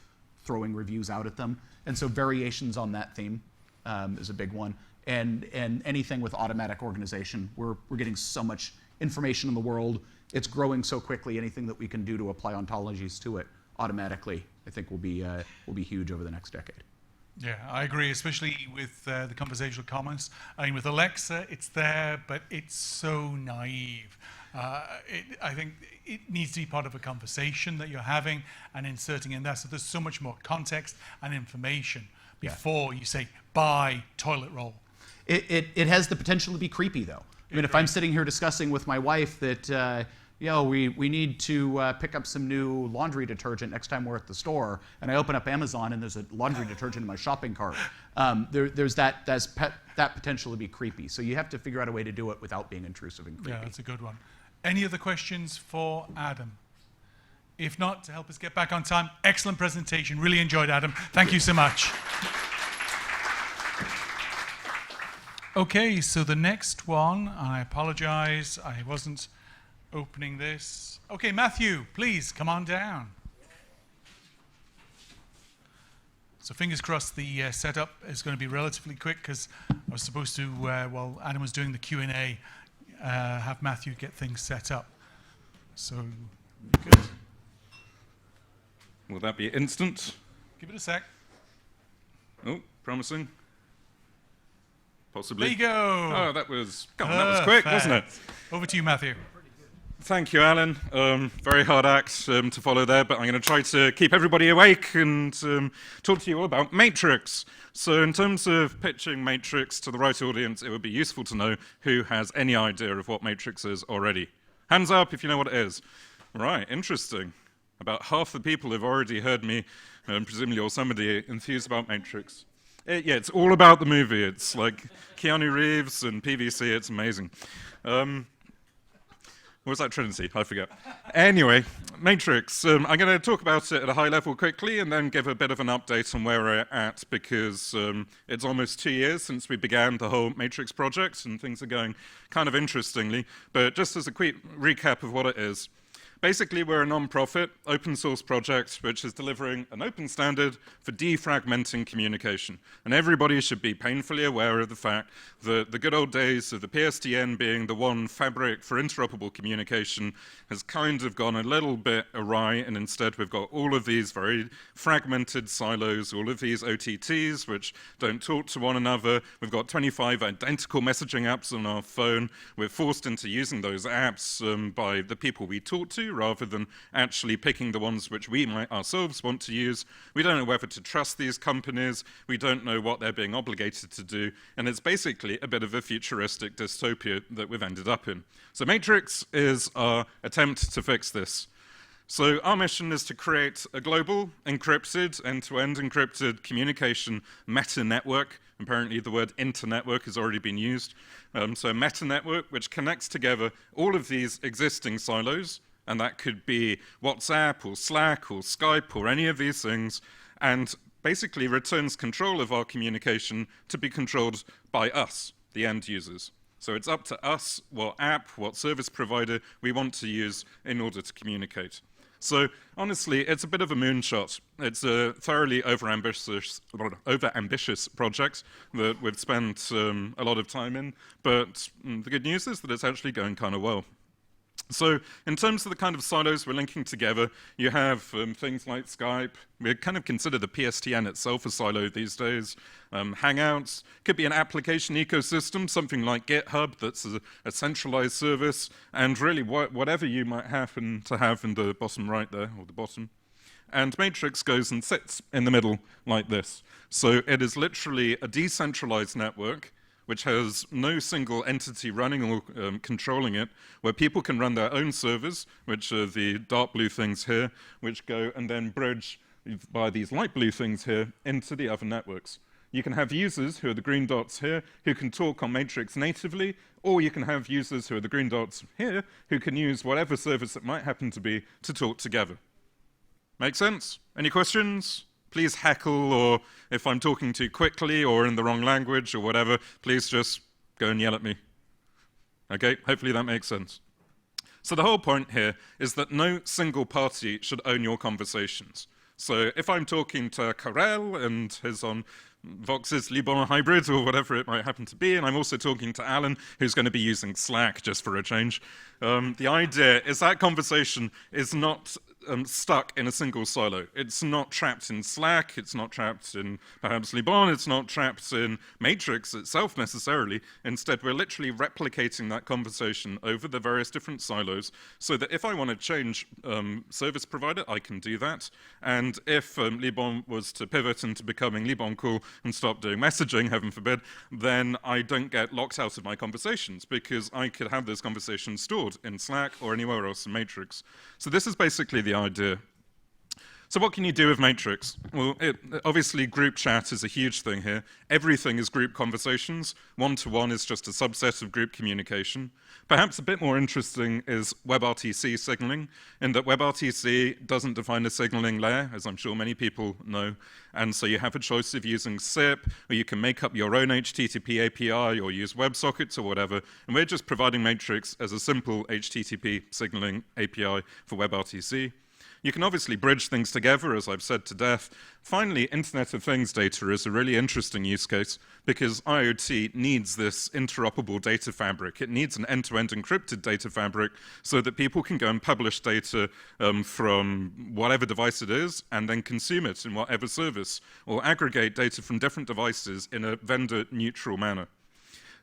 throwing reviews out at them. And so variations on that theme is a big one. And anything with automatic organization. We're getting so much information in the world. It's growing so quickly. Anything that we can do to apply ontologies to it automatically, I think will be huge over the next decade. Yeah, I agree, especially with the conversational commerce. I mean, with Alexa, it's there, but it's so naive. I think it needs to be part of a conversation that you're having and inserting in that. So there's so much more context and information before you say, buy toilet roll. It has the potential to be creepy, though. I mean, if I'm sitting here discussing with my wife that, we need to pick up some new laundry detergent next time we're at the store, and I open up Amazon and there's a laundry detergent in my shopping cart, there's that potential to be creepy. So you have to figure out a way to do it without being intrusive and creepy. Yeah, that's a good one. Any other questions for Adam? If not, to help us get back on time, excellent presentation. Really enjoyed, Adam. Thank you so much. Okay, so the next one, and I apologize, I wasn't opening this. Okay, Matthew, please come on down. So fingers crossed the setup is going to be relatively quick because I was supposed to, while Adam was doing the Q&A, have Matthew get things set up. So, good. Will that be instant? Give it a sec. Oh, promising. Possibly. There you go. Oh, that was quick, wasn't it? Over to you, Matthew. Thank you, Alan. Very hard act to follow there, but I'm going to try to keep everybody awake and talk to you all about Matrix. So in terms of pitching Matrix to the right audience, it would be useful to know who has any idea of what Matrix is already. Hands up if you know what it is. Right, interesting. About half the people have already heard me, presumably, or somebody enthused about Matrix. It's all about the movie. It's like Keanu Reeves and PVC. It's amazing. What was that Trinity? I forget. Anyway, Matrix. I'm going to talk about it at a high level quickly and then give a bit of an update on where we're at because it's almost 2 years since we began the whole Matrix project and things are going kind of interestingly. But just as a quick recap of what it is. Basically, we're a non-profit, open source project which is delivering an open standard for defragmenting communication. And everybody should be painfully aware of the fact that the good old days of the PSTN being the one fabric for interoperable communication has kind of gone a little bit awry, and instead we've got all of these very fragmented silos, all of these OTTs which don't talk to one another. We've got 25 identical messaging apps on our phone. We're forced into using those apps by the people we talk to, rather than actually picking the ones which we might ourselves want to use. We don't know whether to trust these companies. We don't know what they're being obligated to do. And it's basically a bit of a futuristic dystopia that we've ended up in. So Matrix is our attempt to fix this. So our mission is to create a global, encrypted, end-to-end encrypted communication meta-network. Apparently the word internetwork has already been used. So a meta-network which connects together all of these existing silos, and that could be WhatsApp or Slack or Skype or any of these things, and basically returns control of our communication to be controlled by us, the end users. So it's up to us what app, what service provider we want to use in order to communicate. So honestly, it's a bit of a moonshot. It's a thoroughly over-ambitious project that we've spent a lot of time in, but the good news is that it's actually going kind of well. So in terms of the kind of silos we're linking together, you have things like Skype. We kind of consider the PSTN itself a silo these days. Hangouts could be an application ecosystem, something like GitHub that's a centralized service, and really whatever you might happen to have in the bottom right there, or the bottom. And Matrix goes and sits in the middle like this. So it is literally a decentralized network which has no single entity running or controlling it, where people can run their own servers, which are the dark blue things here, which go and then bridge by these light blue things here into the other networks. You can have users, who are the green dots here, who can talk on Matrix natively, or you can have users who are the green dots here, who can use whatever service it might happen to be to talk together. Make sense? Any questions? please heckle, or if I'm talking too quickly or in the wrong language or whatever, please just go and yell at me. Okay, hopefully that makes sense. So the whole point here is that no single party should own your conversations. So if I'm talking to Karel and he's on Vox's Libon hybrid or whatever it might happen to be, and I'm also talking to Alan, who's going to be using Slack just for a change, the idea is that conversation is not stuck in a single silo. It's not trapped in Slack, it's not trapped in perhaps Libon, it's not trapped in Matrix itself necessarily. Instead, we're literally replicating that conversation over the various different silos so that if I want to change service provider, I can do that. And if Libon was to pivot into becoming Libon cool and stop doing messaging, heaven forbid, then I don't get locked out of my conversations because I could have those conversations stored in Slack or anywhere else in Matrix. So this is basically the idea. So what can you do with Matrix? Well, obviously group chat is a huge thing here. Everything is group conversations. One-to-one is just a subset of group communication. Perhaps a bit more interesting is WebRTC signaling, in that WebRTC doesn't define a signaling layer, as I'm sure many people know. And so you have a choice of using SIP, or you can make up your own HTTP API, or use WebSockets or whatever. And we're just providing Matrix as a simple HTTP signaling API for WebRTC. You can obviously bridge things together, as I've said to death. Finally, Internet of Things data is a really interesting use case because IoT needs this interoperable data fabric. It needs an end-to-end encrypted data fabric so that people can go and publish data from whatever device it is and then consume it in whatever service, or aggregate data from different devices in a vendor-neutral manner.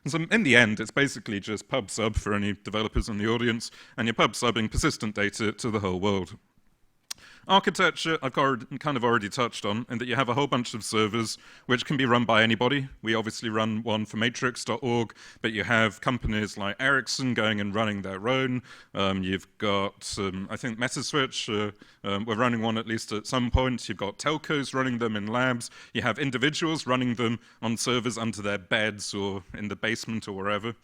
And so in the end, it's basically just pub-sub for any developers in the audience, and you're pub-subbing persistent data to the whole world. Architecture, I've kind of already touched on, in that you have a whole bunch of servers which can be run by anybody. We obviously run one for matrix.org, but you have companies like Ericsson going and running their own. You've got, I think, Metaswitch, we're running one at least at some point. You've got telcos running them in labs. You have individuals running them on servers under their beds or in the basement or wherever.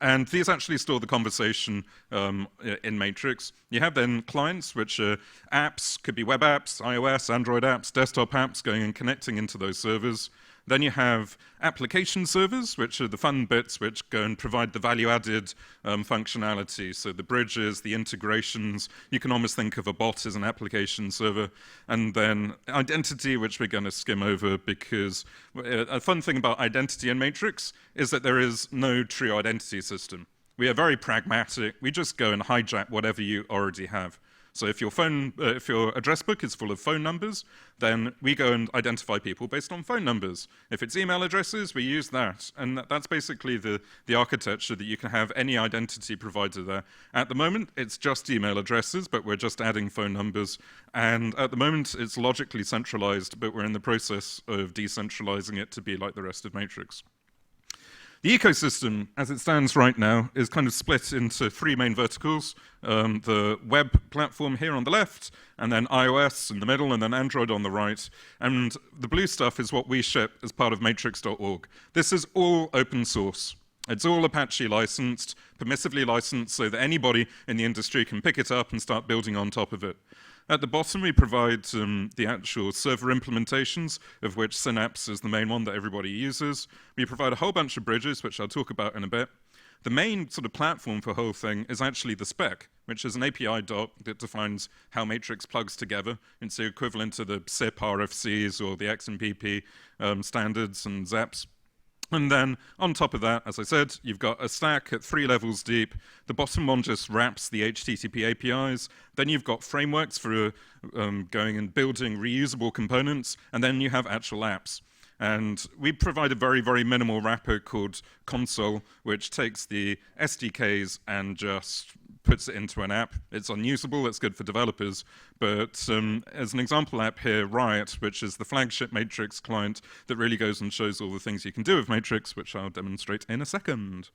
And these actually store the conversation in Matrix. You have then clients, which are apps, could be web apps, iOS, Android apps, desktop apps going and connecting into those servers. Then you have application servers, which are the fun bits which go and provide the value-added functionality. So the bridges, the integrations, you can almost think of a bot as an application server. And then identity, which we're going to skim over because a fun thing about identity in Matrix is that there is no true identity system. We are very pragmatic. We just go and hijack whatever you already have. So if your address book is full of phone numbers, then we go and identify people based on phone numbers. If it's email addresses, we use that. And that's basically the architecture that you can have any identity provider there. At the moment, it's just email addresses, but we're just adding phone numbers. And at the moment, it's logically centralized, but we're in the process of decentralizing it to be like the rest of Matrix. The ecosystem, as it stands right now, is kind of split into three main verticals. The web platform here on the left, and then iOS in the middle, and then Android on the right. And the blue stuff is what we ship as part of matrix.org. This is all open source. It's all Apache licensed, permissively licensed, so that anybody in the industry can pick it up and start building on top of it. At the bottom, we provide the actual server implementations, of which Synapse is the main one that everybody uses. We provide a whole bunch of bridges, which I'll talk about in a bit. The main sort of platform for the whole thing is actually the spec, which is an API doc that defines how Matrix plugs together. It's the equivalent to the SIP RFCs or the XMPP standards and ZAPs. And then on top of that, as I said, you've got a stack at 3 levels deep. The bottom one just wraps the HTTP APIs. Then you've got frameworks for going and building reusable components. And then you have actual apps. And we provide a very, very minimal wrapper called Console, which takes the SDKs and just puts it into an app. It's unusable, it's good for developers, but as an example app here, Riot, which is the flagship Matrix client that really goes and shows all the things you can do with Matrix, which I'll demonstrate in a second.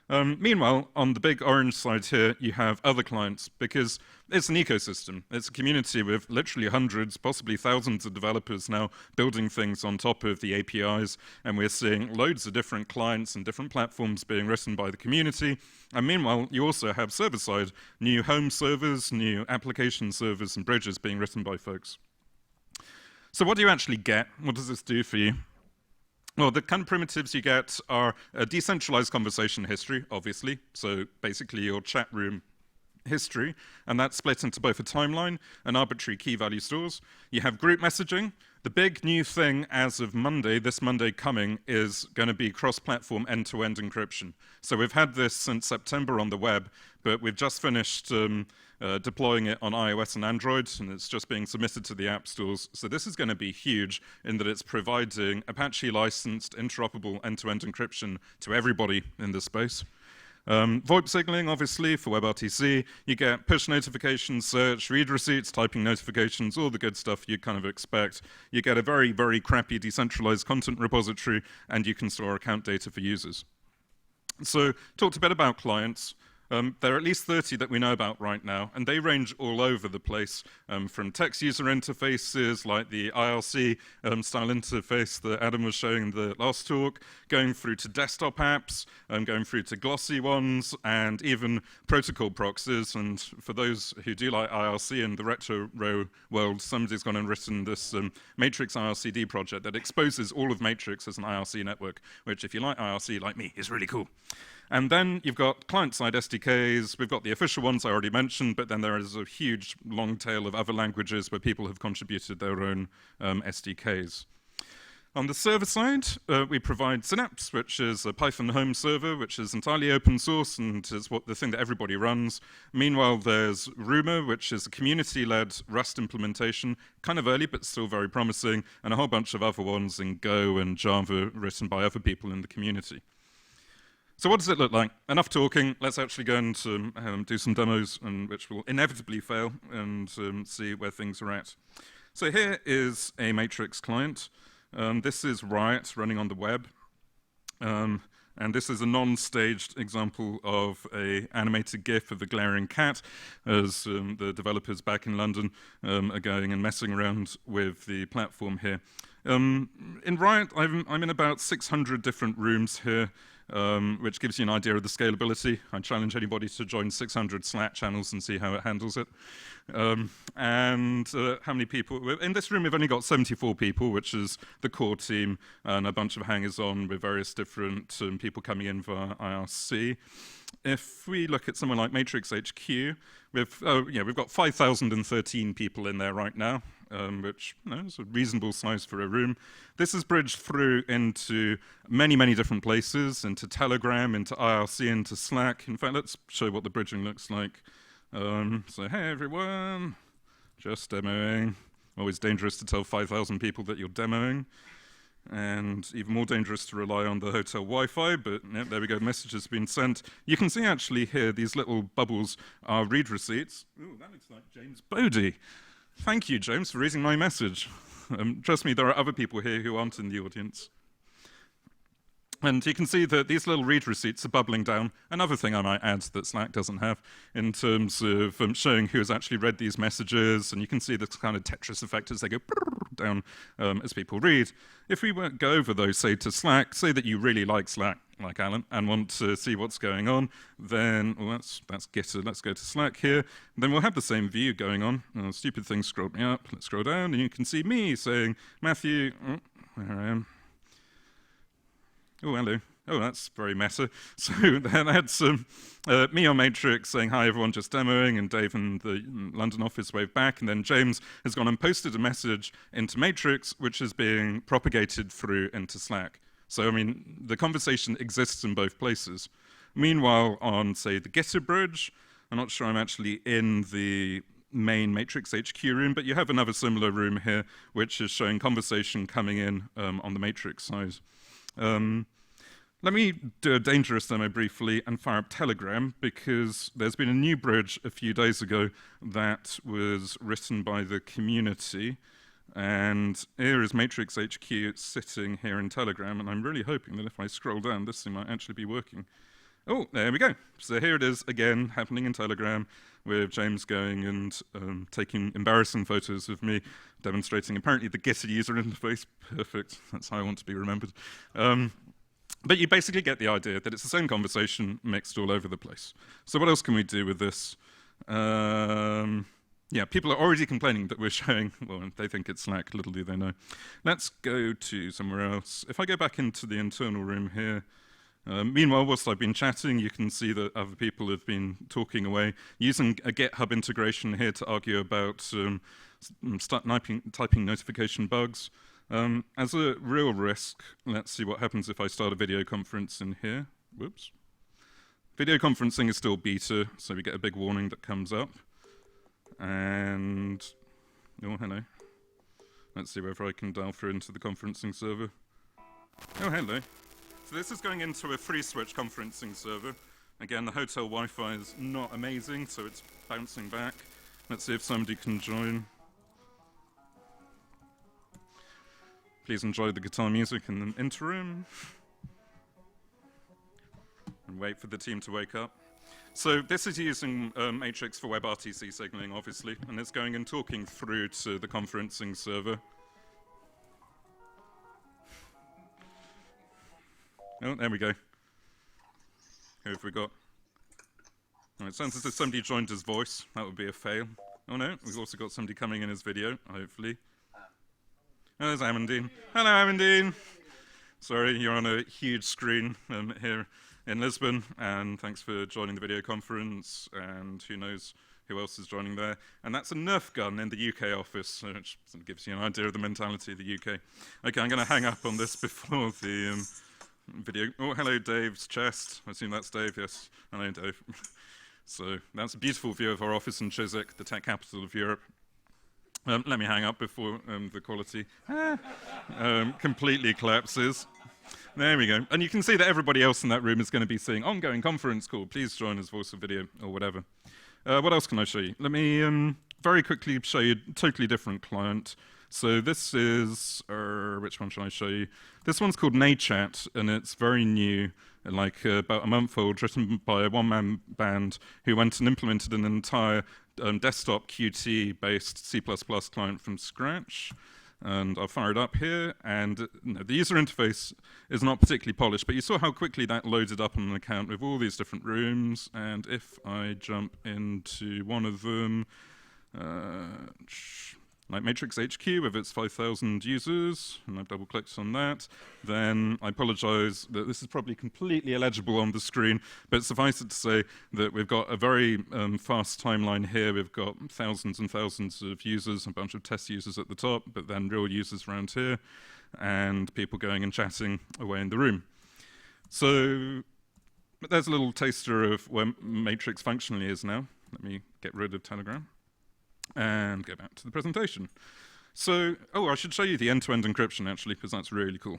Meanwhile, on the big orange side here, you have other clients, because it's an ecosystem. It's a community with literally hundreds, possibly thousands of developers now building things on top of the APIs, and we're seeing loads of different clients and different platforms being written by the community. And meanwhile, you also have server-side, new home servers, new application servers and bridges being written by folks. So what do you actually get? What does this do for you? Well, the kind of primitives you get are a decentralized conversation history, obviously. So basically your chat room history, and that's split into both a timeline and arbitrary key value stores. You have group messaging. The big new thing as of Monday, this Monday coming, is going to be cross-platform end-to-end encryption. So we've had this since September on the web, but we've just finished deploying it on iOS and Android, and it's just being submitted to the app stores. So this is going to be huge in that it's providing Apache-licensed, interoperable end-to-end encryption to everybody in this space. VoIP signaling, obviously, for WebRTC. You get push notifications, search, read receipts, typing notifications, all the good stuff you kind of expect. You get a very, very crappy decentralized content repository, and you can store account data for users. So, talked a bit about clients. There are at least 30 that we know about right now, and they range all over the place, from text user interfaces like the IRC style interface that Adam was showing in the last talk, going through to desktop apps, going through to glossy ones, and even protocol proxies. And for those who do like IRC in the retro world, somebody's gone and written this Matrix IRCD project that exposes all of Matrix as an IRC network, which if you like IRC like me, is really cool. And then you've got client-side SDKs. We've got the official ones I already mentioned, but then there is a huge long tail of other languages where people have contributed their own SDKs. On the server side, we provide Synapse, which is a Python home server, which is entirely open source and is the thing that everybody runs. Meanwhile, there's Rumor, which is a community-led Rust implementation, kind of early, but still very promising, and a whole bunch of other ones in Go and Java written by other people in the community. So what does it look like? Enough talking. Let's actually go and do some demos, which will inevitably fail, and see where things are at. So here is a Matrix client. This is Riot running on the web. And this is a non-staged example of an animated GIF of a glaring cat, as the developers back in London are going and messing around with the platform here. In Riot, I'm in about 600 different rooms here, which gives you an idea of the scalability. I challenge anybody to join 600 Slack channels and see how it handles it. And how many people? In this room, we've only got 74 people, which is the core team, and a bunch of hangers-on with various different people coming in via IRC. If we look at somewhere like Matrix HQ, we've got 5,013 people in there right now, which is a reasonable size for a room. This is bridged through into many, many different places, into Telegram, into IRC, into Slack. In fact, let's show what the bridging looks like. So, hey everyone, just demoing. Always dangerous to tell 5,000 people that you're demoing. And even more dangerous to rely on the hotel Wi-Fi, but there we go, message has been sent. You can see actually here, these little bubbles are read receipts. Ooh, that looks like James Bodie. Thank you, James, for reading my message. Trust me, there are other people here who aren't in the audience. And you can see that these little read receipts are bubbling down. Another thing I might add that Slack doesn't have in terms of showing who has actually read these messages, and you can see this kind of Tetris effect as they go down as people read. If we go over those, say, to Slack, say that you really like Slack, like Alan, and want to see what's going on, then that's Gitter. Let's go to Slack here. Then we'll have the same view going on. Stupid thing scrolled me up. Let's scroll down, and you can see me saying, Matthew, there I am. Oh, hello. Oh, that's very meta. So then I had some me on Matrix saying, hi, everyone, just demoing, and Dave in the London office waved back, and then James has gone and posted a message into Matrix, which is being propagated through into Slack. So, I mean, the conversation exists in both places. Meanwhile, on, say, the Gitter bridge, I'm not sure I'm actually in the main Matrix HQ room, but you have another similar room here, which is showing conversation coming in on the Matrix side. Let me do a dangerous demo briefly and fire up Telegram, because there's been a new bridge a few days ago that was written by the community, and here is Matrix HQ sitting here in Telegram, and I'm really hoping that if I scroll down, this thing might actually be working. Oh, there we go. So here it is again, happening in Telegram, with James going and taking embarrassing photos of me, demonstrating apparently the Gitter user interface. Perfect. That's how I want to be remembered. But you basically get the idea that it's the same conversation mixed all over the place. So what else can we do with this? yeah, people are already complaining that we're showing, well, they think it's Slack, little do they know. Let's go to somewhere else. If I go back into the internal room here, meanwhile, whilst I've been chatting, you can see that other people have been talking away, using a GitHub integration here to argue about start typing notification bugs. As a real risk, let's see what happens if I start a video conference in here. Whoops. Video conferencing is still beta, so we get a big warning that comes up. And, oh, hello. Let's see whether I can dial through into the conferencing server. Oh, hello. So this is going into a free switch conferencing server. Again, the hotel Wi-Fi is not amazing, so it's bouncing back. Let's see if somebody can join. Please enjoy the guitar music in the interim. And wait for the team to wake up. So this is using Matrix for WebRTC signaling, obviously, and it's going and talking through to the conferencing server. Oh, there we go. Who have we got? Oh, it sounds as if somebody joined his voice. That would be a fail. Oh no, we've also got somebody coming in his video, hopefully. Oh, there's Amandine. Hello, Amandine. Sorry, you're on a huge screen here in Lisbon, and thanks for joining the video conference, and who knows who else is joining there. And that's a Nerf gun in the UK office, which gives you an idea of the mentality of the UK. Okay, I'm going to hang up on this before the video. Oh, hello, Dave's chest. I assume that's Dave, yes. Hello, Dave. So that's a beautiful view of our office in Chiswick, the tech capital of Europe. Let me hang up before the quality completely collapses. There we go. And you can see that everybody else in that room is going to be seeing ongoing conference call. Please join as voice or video or whatever. What else can I show you? Let me very quickly show you a totally different client. So this is, which one should I show you? This one's called NAChat, and it's very new, like about a month old, written by a one-man band who went and implemented an entire desktop Qt-based C++ client from scratch. And I'll fire it up here, and the user interface is not particularly polished, but you saw how quickly that loaded up on an account with all these different rooms, and if I jump into one of them, like Matrix HQ with its 5,000 users, and I've double-clicked on that, then I apologize that this is probably completely illegible on the screen, but suffice it to say that we've got a very fast timeline here. We've got thousands and thousands of users, a bunch of test users at the top, but then real users around here, and people going and chatting away in the room. So there's a little taster of where Matrix functionally is now. Let me get rid of Telegram and go back to the presentation. So, I should show you the end-to-end encryption, actually, because that's really cool.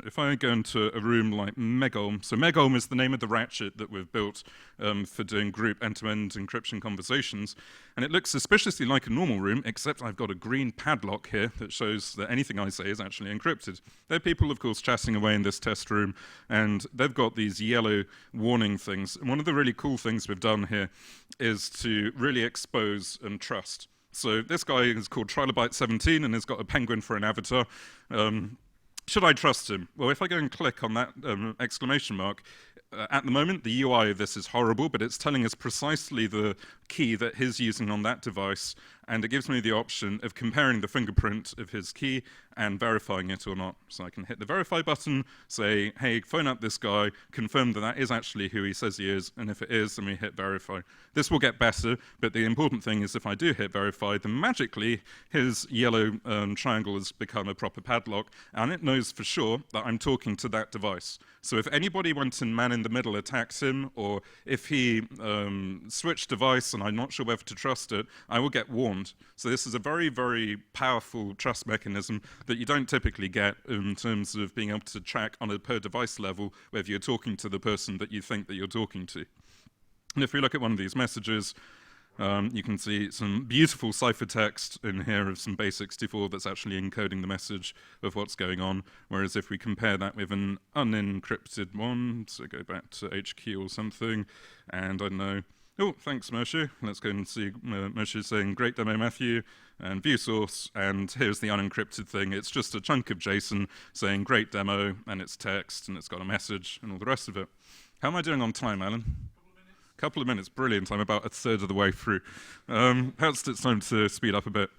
If I go into a room like Megolm, so Megolm is the name of the ratchet that we've built for doing group end-to-end encryption conversations, and it looks suspiciously like a normal room, except I've got a green padlock here that shows that anything I say is actually encrypted. There are people, of course, chatting away in this test room, and they've got these yellow warning things. And one of the really cool things we've done here is to really expose trust. So this guy is called Trilobite17 and has got a penguin for an avatar. Should I trust him? Well, if I go and click on that exclamation mark, at the moment, the UI of this is horrible, but it's telling us precisely the key that he's using on that device, and it gives me the option of comparing the fingerprint of his key and verifying it or not. So I can hit the verify button, say, hey, phone up this guy, confirm that that is actually who he says he is, and if it is, then we hit verify. This will get better, but the important thing is if I do hit verify, then magically his yellow triangle has become a proper padlock, and it knows for sure that I'm talking to that device. So if anybody went and man in the middle attacks him, or if he switched device and I'm not sure whether to trust it, I will get warned. So this is a very, very powerful trust mechanism that you don't typically get in terms of being able to track on a per device level whether you're talking to the person that you think that you're talking to. And if we look at one of these messages, you can see some beautiful ciphertext in here of some base64 that's actually encoding the message of what's going on, whereas if we compare that with an unencrypted one, so go back to HQ or something, and I don't know, oh, thanks, Mershu. Let's go and see Mershu saying, great demo, Matthew, and view source, and here's the unencrypted thing. It's just a chunk of JSON saying, great demo, and it's text, and it's got a message, and all the rest of it. How am I doing on time, Alan? Couple of minutes, brilliant. I'm about a third of the way through. Perhaps it's time to speed up a bit.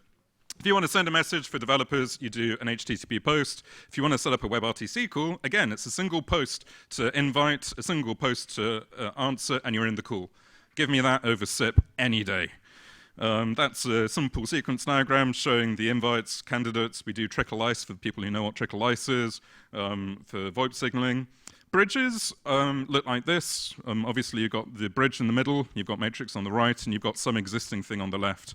If you want to send a message for developers, you do an HTTP post. If you want to set up a WebRTC call, again, it's a single post to invite, a single post to answer, and you're in the call. Give me that over SIP any day. That's a simple sequence diagram showing the invites, candidates. We do trickle ice for people who know what trickle ice is, for VoIP signaling. Bridges look like this. Obviously, you've got the bridge in the middle, you've got matrix on the right, and you've got some existing thing on the left.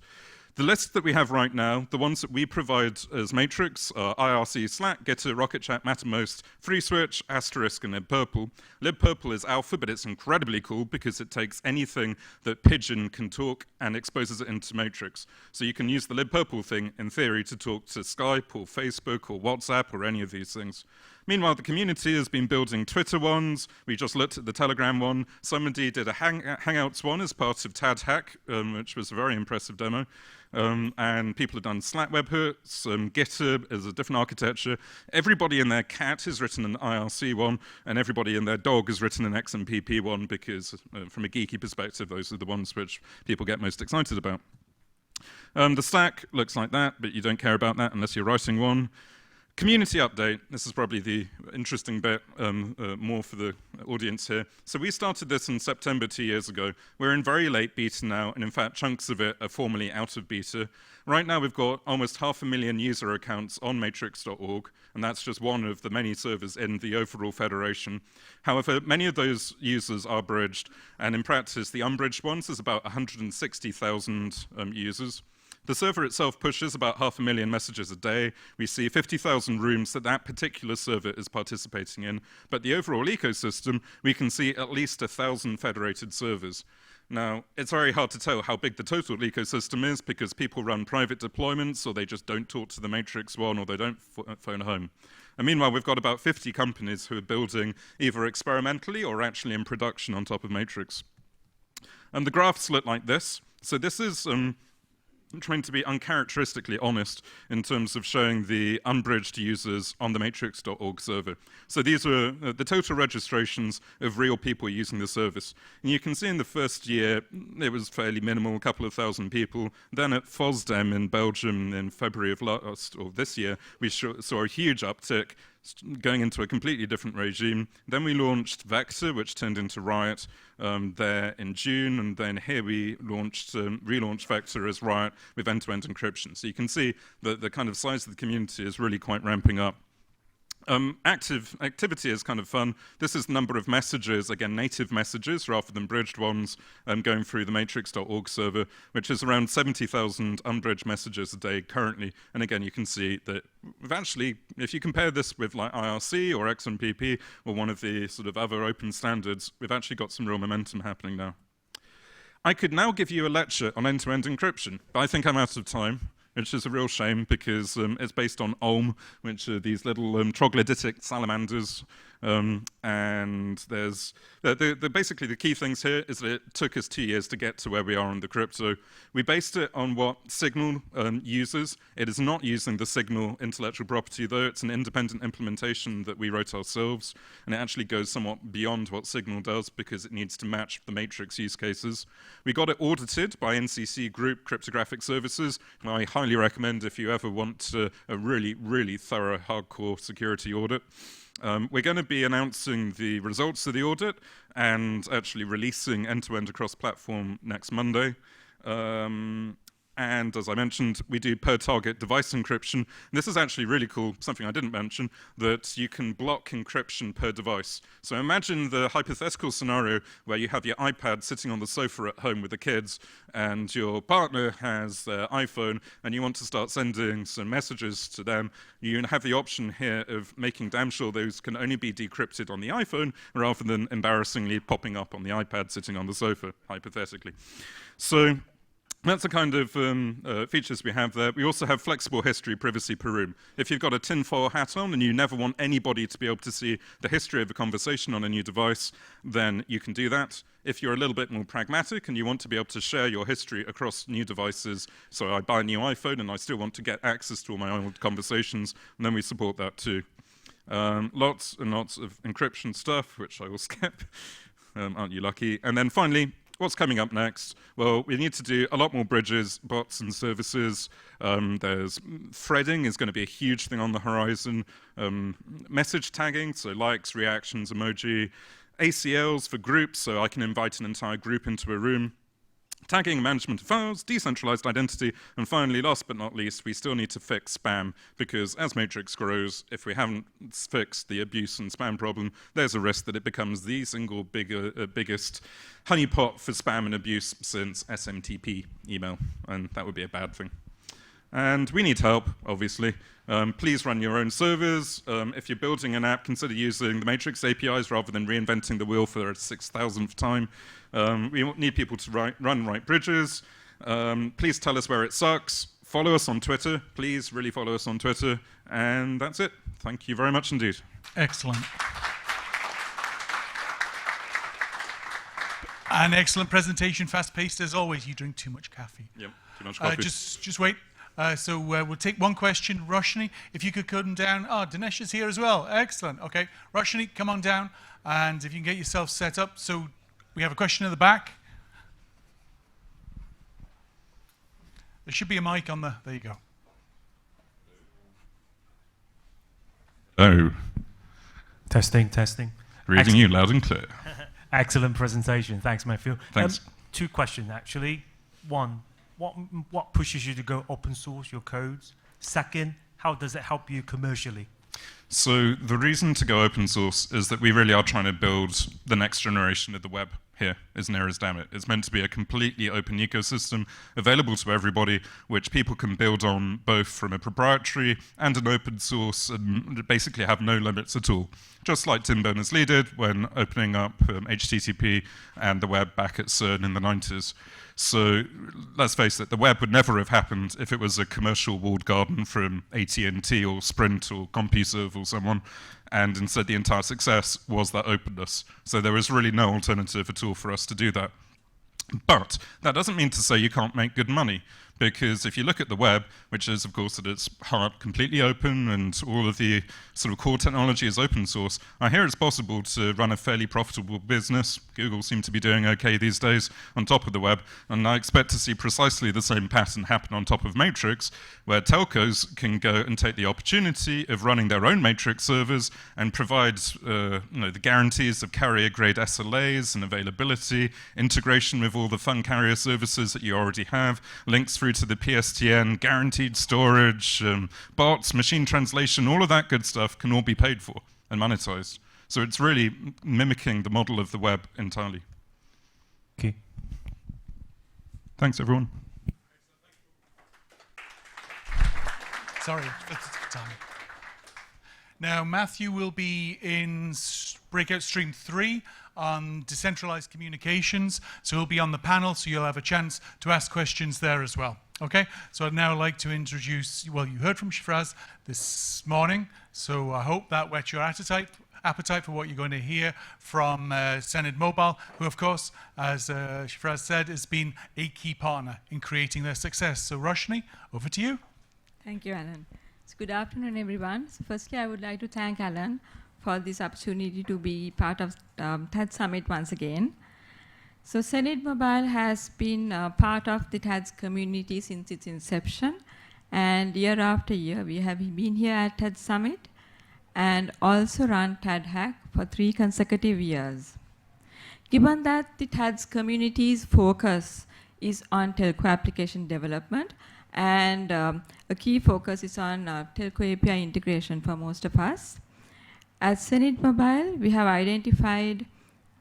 The list that we have right now, the ones that we provide as Matrix are IRC, Slack, Gitter, Rocket Chat, Mattermost, FreeSwitch, Asterisk, and libpurple. Libpurple is alpha, but it's incredibly cool because it takes anything that Pigeon can talk and exposes it into Matrix. So you can use the libpurple thing, in theory, to talk to Skype or Facebook or WhatsApp or any of these things. Meanwhile, the community has been building Twitter ones. We just looked at the Telegram one. Somebody did a Hangouts one as part of TADHack, which was a very impressive demo. And people have done Slack webhooks, Gitter is a different architecture. Everybody in their cat has written an IRC one, and everybody in their dog has written an XMPP one, because from a geeky perspective, those are the ones which people get most excited about. The stack looks like that, but you don't care about that unless you're writing one. Community update, this is probably the interesting bit, more for the audience here. So we started this in September 2 years ago. We're in very late beta now, and in fact, chunks of it are formally out of beta. Right now, we've got almost 500,000 user accounts on matrix.org, and that's just one of the many servers in the overall federation. However, many of those users are bridged, and in practice, the unbridged ones is about 160,000 users. The server itself pushes about 500,000 messages a day. We see 50,000 rooms that that particular server is participating in. But the overall ecosystem, we can see at least 1,000 federated servers. Now, it's very hard to tell how big the total ecosystem is because people run private deployments, or they just don't talk to the Matrix one, or they don't phone home. And meanwhile, we've got about 50 companies who are building either experimentally or actually in production on top of Matrix. And the graphs look like this. So this is trying to be uncharacteristically honest in terms of showing the unbridged users on the matrix.org server. So these are the total registrations of real people using the service. And you can see in the first year, it was fairly minimal, a couple of thousand people. Then at FOSDEM in Belgium in February of this year, we saw a huge uptick, going into a completely different regime. Then we launched Vector, which turned into Riot there in June, and then here we relaunched Vector as Riot with end-to-end encryption. So you can see that the kind of size of the community is really quite ramping up. Activity is kind of fun. This is the number of messages, again, native messages rather than bridged ones, going through the matrix.org server, which is around 70,000 unbridged messages a day currently. And again, you can see that eventually, if you compare this with like IRC or XMPP or one of the sort of other open standards, we've actually got some real momentum happening now. I could now give you a lecture on end-to-end encryption, but I think I'm out of time, which is a real shame because it's based on Olm, which are these little troglodytic salamanders. And there's basically the key things here is that it took us 2 years to get to where we are on the crypto. We based it on what Signal uses. It is not using the Signal intellectual property, though. It's an independent implementation that we wrote ourselves, and it actually goes somewhat beyond what Signal does because it needs to match the Matrix use cases. We got it audited by NCC Group Cryptographic Services, and I highly recommend if you ever want a really, really thorough, hardcore security audit. We're going to be announcing the results of the audit and actually releasing end-to-end across platform next Monday. And as I mentioned, we do per-target device encryption. And this is actually really cool, something I didn't mention, that you can block encryption per device. So imagine the hypothetical scenario where you have your iPad sitting on the sofa at home with the kids, and your partner has their iPhone, and you want to start sending some messages to them. You have the option here of making damn sure those can only be decrypted on the iPhone, rather than embarrassingly popping up on the iPad sitting on the sofa, hypothetically. So that's the kind of features we have there. We also have flexible history privacy per room. If you've got a tinfoil hat on and you never want anybody to be able to see the history of a conversation on a new device, then you can do that. If you're a little bit more pragmatic and you want to be able to share your history across new devices, so I buy a new iPhone and I still want to get access to all my old conversations, and then we support that too. Lots and lots of encryption stuff, which I will skip. Aren't you lucky? And then finally, what's coming up next? Well, we need to do a lot more bridges, bots and services. There's threading is going to be a huge thing on the horizon. Message tagging, so likes, reactions, emoji. ACLs for groups, so I can invite an entire group into a room. Tagging and management of files, decentralized identity, and finally, last but not least, we still need to fix spam, because as Matrix grows, if we haven't fixed the abuse and spam problem, there's a risk that it becomes the single biggest honeypot for spam and abuse since SMTP email, and that would be a bad thing. And we need help, obviously. Please run your own servers. If you're building an app, consider using the Matrix APIs rather than reinventing the wheel for the 6,000th time. We need people to run right bridges. Please tell us where it sucks. Follow us on Twitter. Please really follow us on Twitter. And that's it. Thank you very much indeed. Excellent. An excellent presentation, fast-paced as always. You drink too much coffee. Yep, too much coffee. Just wait. So we'll take one question. Roshni, if you could come down. Oh, Dinesh is here as well. Excellent. Okay. Roshni, come on down. And if you can get yourself set up. So we have a question at the back. There should be a mic on the... There you go. Hello. Testing, testing. Reading you loud and clear. Excellent presentation. Thanks, Matthew. Thanks. 2 questions, actually. One, what pushes you to go open source your codes? Second, how does it help you commercially? So the reason to go open source is that we really are trying to build the next generation of the web here, as near as damn it. It's meant to be a completely open ecosystem available to everybody, which people can build on both from a proprietary and an open source and basically have no limits at all. Just like Tim Berners-Lee did when opening up HTTP and the web back at CERN in the 90s. So let's face it, the web would never have happened if it was a commercial walled garden from AT&T or Sprint or CompuServe or someone, and instead the entire success was that openness. So there was really no alternative at all for us to do that. But that doesn't mean to say you can't make good money, because if you look at the web, which is of course at its heart completely open and all of the sort of core technology is open source, I hear it's possible to run a fairly profitable business. Google seem to be doing okay these days on top of the web, and I expect to see precisely the same pattern happen on top of Matrix, where telcos can go and take the opportunity of running their own Matrix servers and provide the guarantees of carrier-grade SLAs and availability, integration with all the fun carrier services that you already have, links through to the PSTN, guaranteed storage, bots, machine translation, all of that good stuff can all be paid for and monetized. So it's really mimicking the model of the web entirely. Okay. Thanks, everyone. Sorry, that's time. Now, Matthew will be in breakout stream 3 on decentralized communications. So he'll be on the panel, so you'll have a chance to ask questions there as well. Okay, so I'd now like to introduce, well, you heard from Shifraz this morning, so I hope that whets your appetite for what you're going to hear from Senid Mobile, who, of course, as Shifraz said, has been a key partner in creating their success. So Roshni, over to you. Thank you, Alan. So good afternoon, everyone. So firstly, I would like to thank Alan for this opportunity to be part of TAD Summit once again. So Senid Mobile has been part of the TAD's community since its inception, and year after year we have been here at TAD Summit and also run TADHack for 3 consecutive years. Given that the TAD's community's focus is on telco application development, and a key focus is on telco API integration for most of us, at Senid Mobile we have identified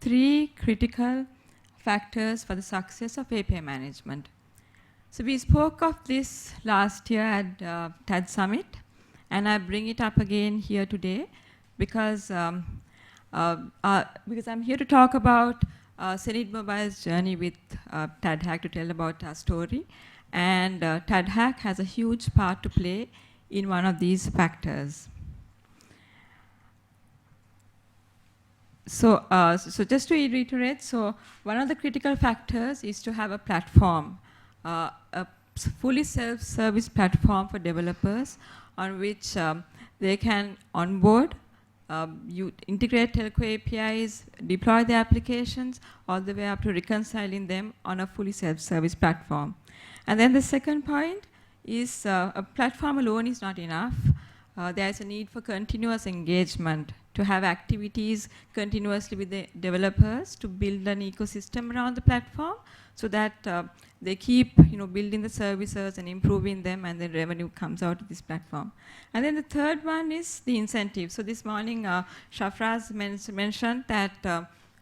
3 critical factors for the success of API management. So we spoke of this last year at TAD Summit, and I bring it up again here today because I'm here to talk about Senid Mobile's journey with TADHack, to tell about our story, and TADHack has a huge part to play in one of these factors. So, so just to reiterate, so one of the critical factors is to have a platform, a fully self-service platform for developers on which they can onboard, you integrate telco APIs, deploy the applications, all the way up to reconciling them on a fully self-service platform. And then the second point is a platform alone is not enough. There is a need for continuous engagement, to have activities continuously with the developers to build an ecosystem around the platform so that they keep building the services and improving them, and then revenue comes out of this platform. And then the third one is the incentive. So this morning, Shafraz mentioned that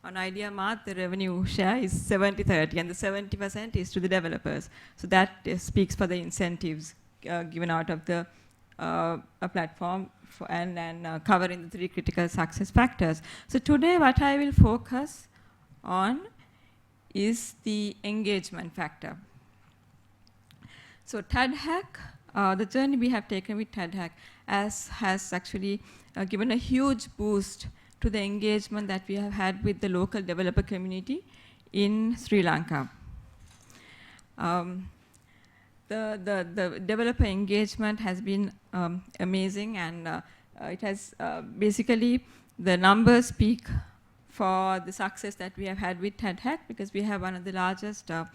on Idea Mart, the revenue share is 70-30, and the 70% is to the developers. So that speaks for the incentives given out of the a platform and covering the 3 critical success factors. So today what I will focus on is the engagement factor. So TADHack, the journey we have taken with TADHack has actually given a huge boost to the engagement that we have had with the local developer community in Sri Lanka. The developer engagement has been amazing, and it has basically, the numbers speak for the success that we have had with TADHack, because we have one of the largest, or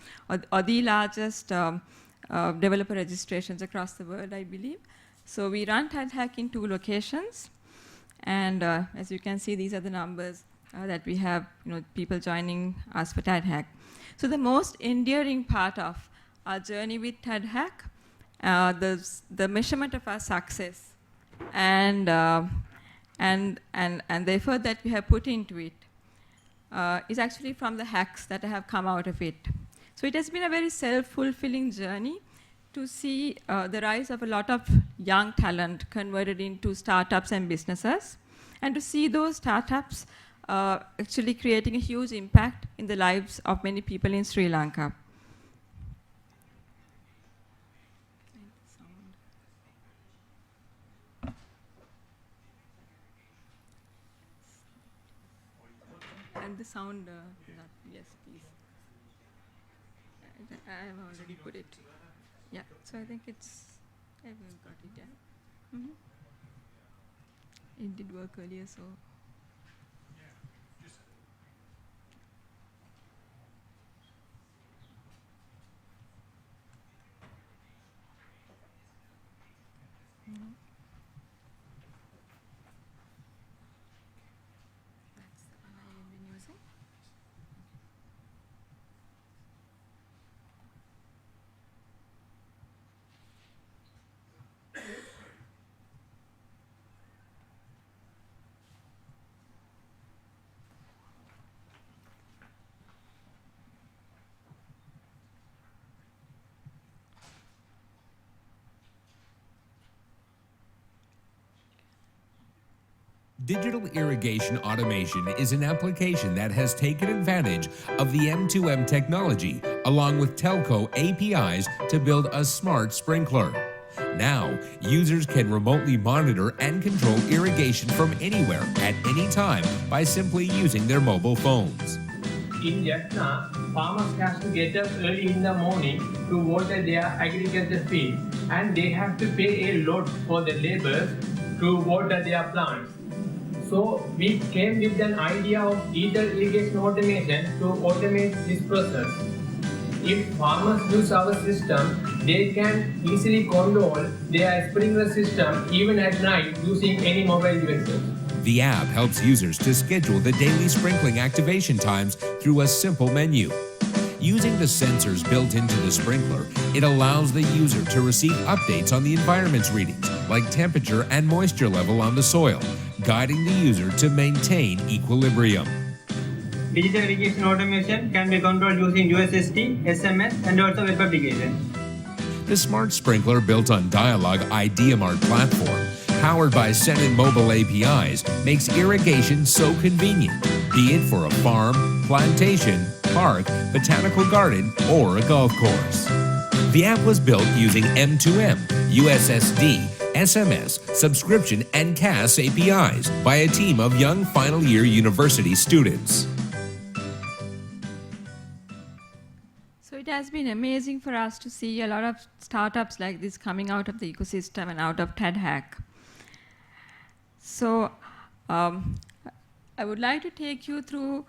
the largest developer registrations across the world, I believe. So we run TADHack in 2 locations, and as you can see, these are the numbers that we have, people joining us for TADHack. So the most endearing part of our journey with TADHack, the measurement of our success, and the effort that we have put into it is actually from the hacks that have come out of it. So it has been a very self-fulfilling journey to see the rise of a lot of young talent converted into startups and businesses, and to see those startups actually creating a huge impact in the lives of many people in Sri Lanka. And the sound, yes, please. I have already put it. Yeah, so I think it's, everyone got it, yeah. It did work earlier, so. That's the one I have been using. Digital irrigation automation is an application that has taken advantage of the M2M technology along with telco APIs to build a smart sprinkler. Now, users can remotely monitor and control irrigation from anywhere at any time by simply using their mobile phones. In Jaffna, farmers have to get up early in the morning to water their agriculture field, and they have to pay a lot for the labor to water their plants. So we came with an idea of digital irrigation automation to automate this process. If farmers use our system, they can easily control their sprinkler system even at night using any mobile devices. The app helps users to schedule the daily sprinkling activation times through a simple menu. Using the sensors built into the sprinkler, it allows the user to receive updates on the environment's readings, like temperature and moisture level on the soil, guiding the user to maintain equilibrium. Digital irrigation automation can be controlled using USSD, SMS, and also web application. The smart sprinkler built on Dialog IdeaMart platform, powered by Senin mobile APIs, makes irrigation so convenient, be it for a farm, plantation, park, botanical garden, or a golf course. The app was built using M2M, USSD, SMS, subscription, and CAS APIs by a team of young final year university students. So it has been amazing for us to see a lot of startups like this coming out of the ecosystem and out of TADHack. So I would like to take you through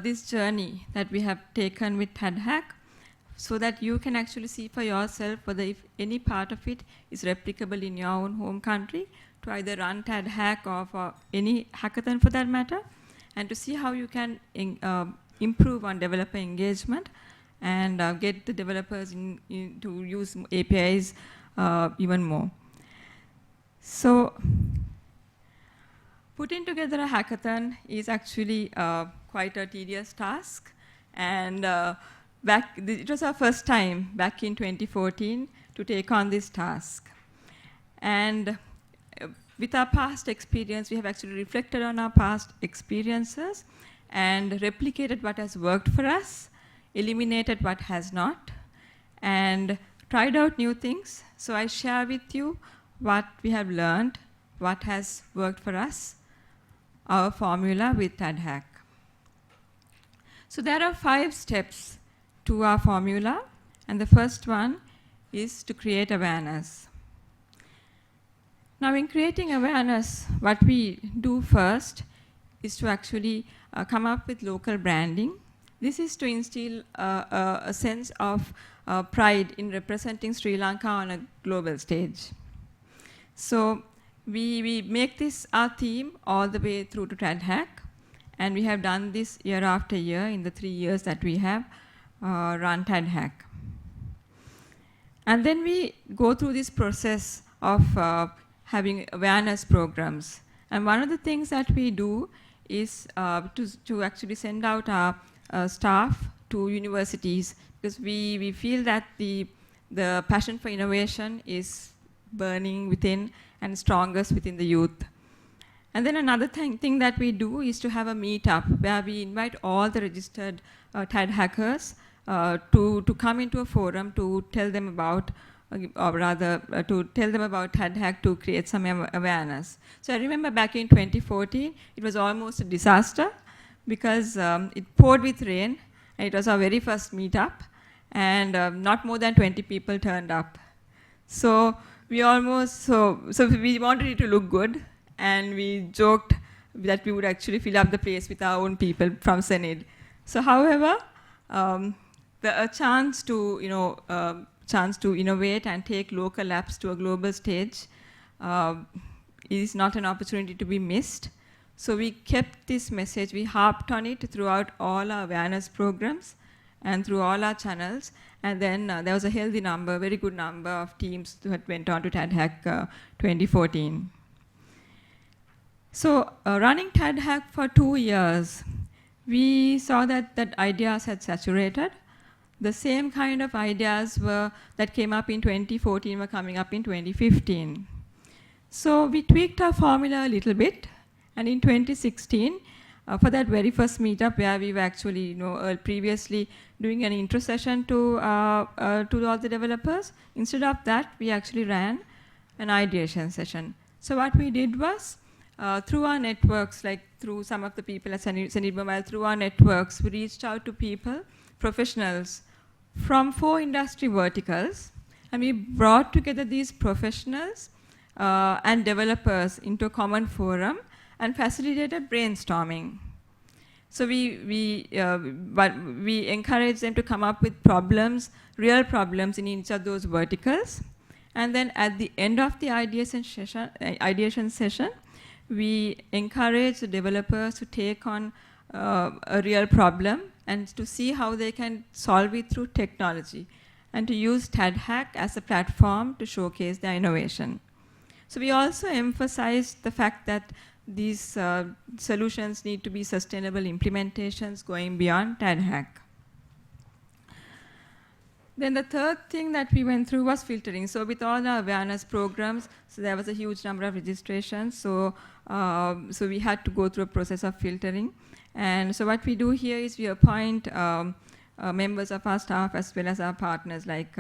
this journey that we have taken with TADHack, so that you can actually see for yourself whether if any part of it is replicable in your own home country, to either run TADHack or for any hackathon for that matter, and to see how you can improve on developer engagement and get the developers to use APIs even more. So putting together a hackathon is actually quite a tedious task, and it was our first time back in 2014 to take on this task. And with our past experience, we have actually reflected on our past experiences and replicated what has worked for us, eliminated what has not, and tried out new things. So I share with you what we have learned, what has worked for us, our formula with TADHack. So there are 5 steps to our formula, and the first one is to create awareness. Now, in creating awareness, what we do first is to actually come up with local branding. This is to instill a sense of pride in representing Sri Lanka on a global stage. So we make this our theme all the way through to TADHack, and we have done this year after year in the 3 years that we have run TADHack. And then we go through this process of having awareness programs. And one of the things that we do is to actually send out our staff to universities, because we feel that the passion for innovation is burning within and strongest within the youth. And then another thing that we do is to have a meetup where we invite all the registered TADHackers to come into a forum to tell them about, or rather to tell them about TADHack to create some awareness. So I remember back in 2014, it was almost a disaster because it poured with rain, and it was our very first meetup, and not more than 20 people turned up. So we almost, so we wanted it to look good, and we joked that we would actually fill up the place with our own people from Senate. So however, a chance to, chance to innovate and take local apps to a global stage is not an opportunity to be missed. So we kept this message, we harped on it throughout all our awareness programs and through all our channels. And then there was a healthy number, very good number of teams that went on to TADHack 2014. So running TADHack for 2 years, we saw that ideas had saturated. The same kind of ideas that came up in 2014 were coming up in 2015. So we tweaked our formula a little bit, and in 2016, for that very first meetup where we were actually previously doing an intro session to all the developers, instead of that, we actually ran an ideation session. So what we did was, through our networks, like through some of the people at Senate Mobile, through our networks, we reached out to people, professionals, from 4 industry verticals, and we brought together these professionals and developers into a common forum and facilitated brainstorming. So we encouraged them to come up with problems, real problems in each of those verticals, and then at the end of the ideation session, we encourage the developers to take on a real problem and to see how they can solve it through technology, and to use TADHack as a platform to showcase their innovation. So we also emphasized the fact that these solutions need to be sustainable implementations going beyond TADHack. Then the third thing that we went through was filtering. So with all our awareness programs, so there was a huge number of registrations. So we had to go through a process of filtering. And so what we do here is we appoint members of our staff as well as our partners like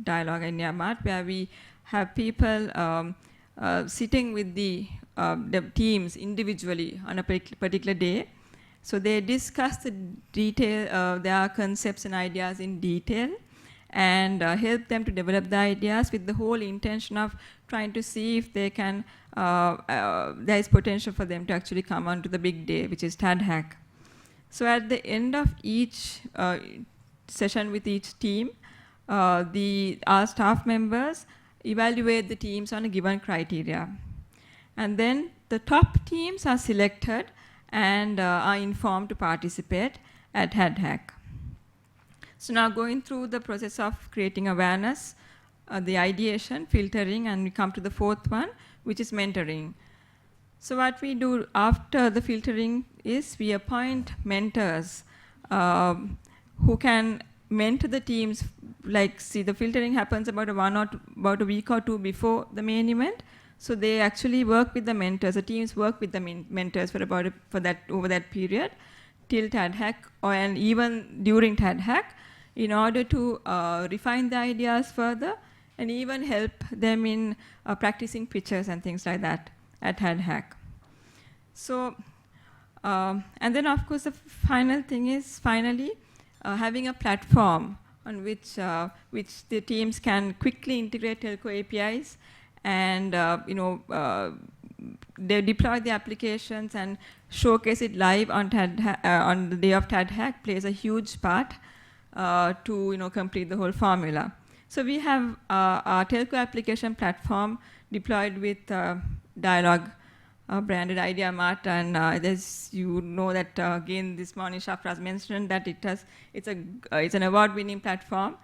Dialogue and Niamat, where we have people sitting with the teams individually on a particular day. So they discuss the detail, their concepts and ideas in detail, and help them to develop the ideas with the whole intention of trying to see if they can, there is potential for them to actually come on to the big day, which is TADHack. So at the end of each session with each team, our staff members evaluate the teams on a given criteria. And then the top teams are selected and are informed to participate at TADHack. So now going through the process of creating awareness, the ideation, filtering, and we come to the fourth one, which is mentoring. So what we do after the filtering is we appoint mentors who can mentor the teams. Like, see, the filtering happens about a week or two before the main event. So they actually work with the mentors. The teams work with the mentors for over that period till TADHack, and even during TADHack, in order to refine the ideas further and even help them in practicing pitches and things like that at TADHack. So, and then of course the final thing is finally having a platform on which the teams can quickly integrate telco APIs and they deploy the applications and showcase it live on on the day of TADHack plays a huge part to complete the whole formula. So we have our telco application platform deployed with Dialog branded Idea Mart, and as you know that again this morning Shafraz mentioned that it's an award-winning platform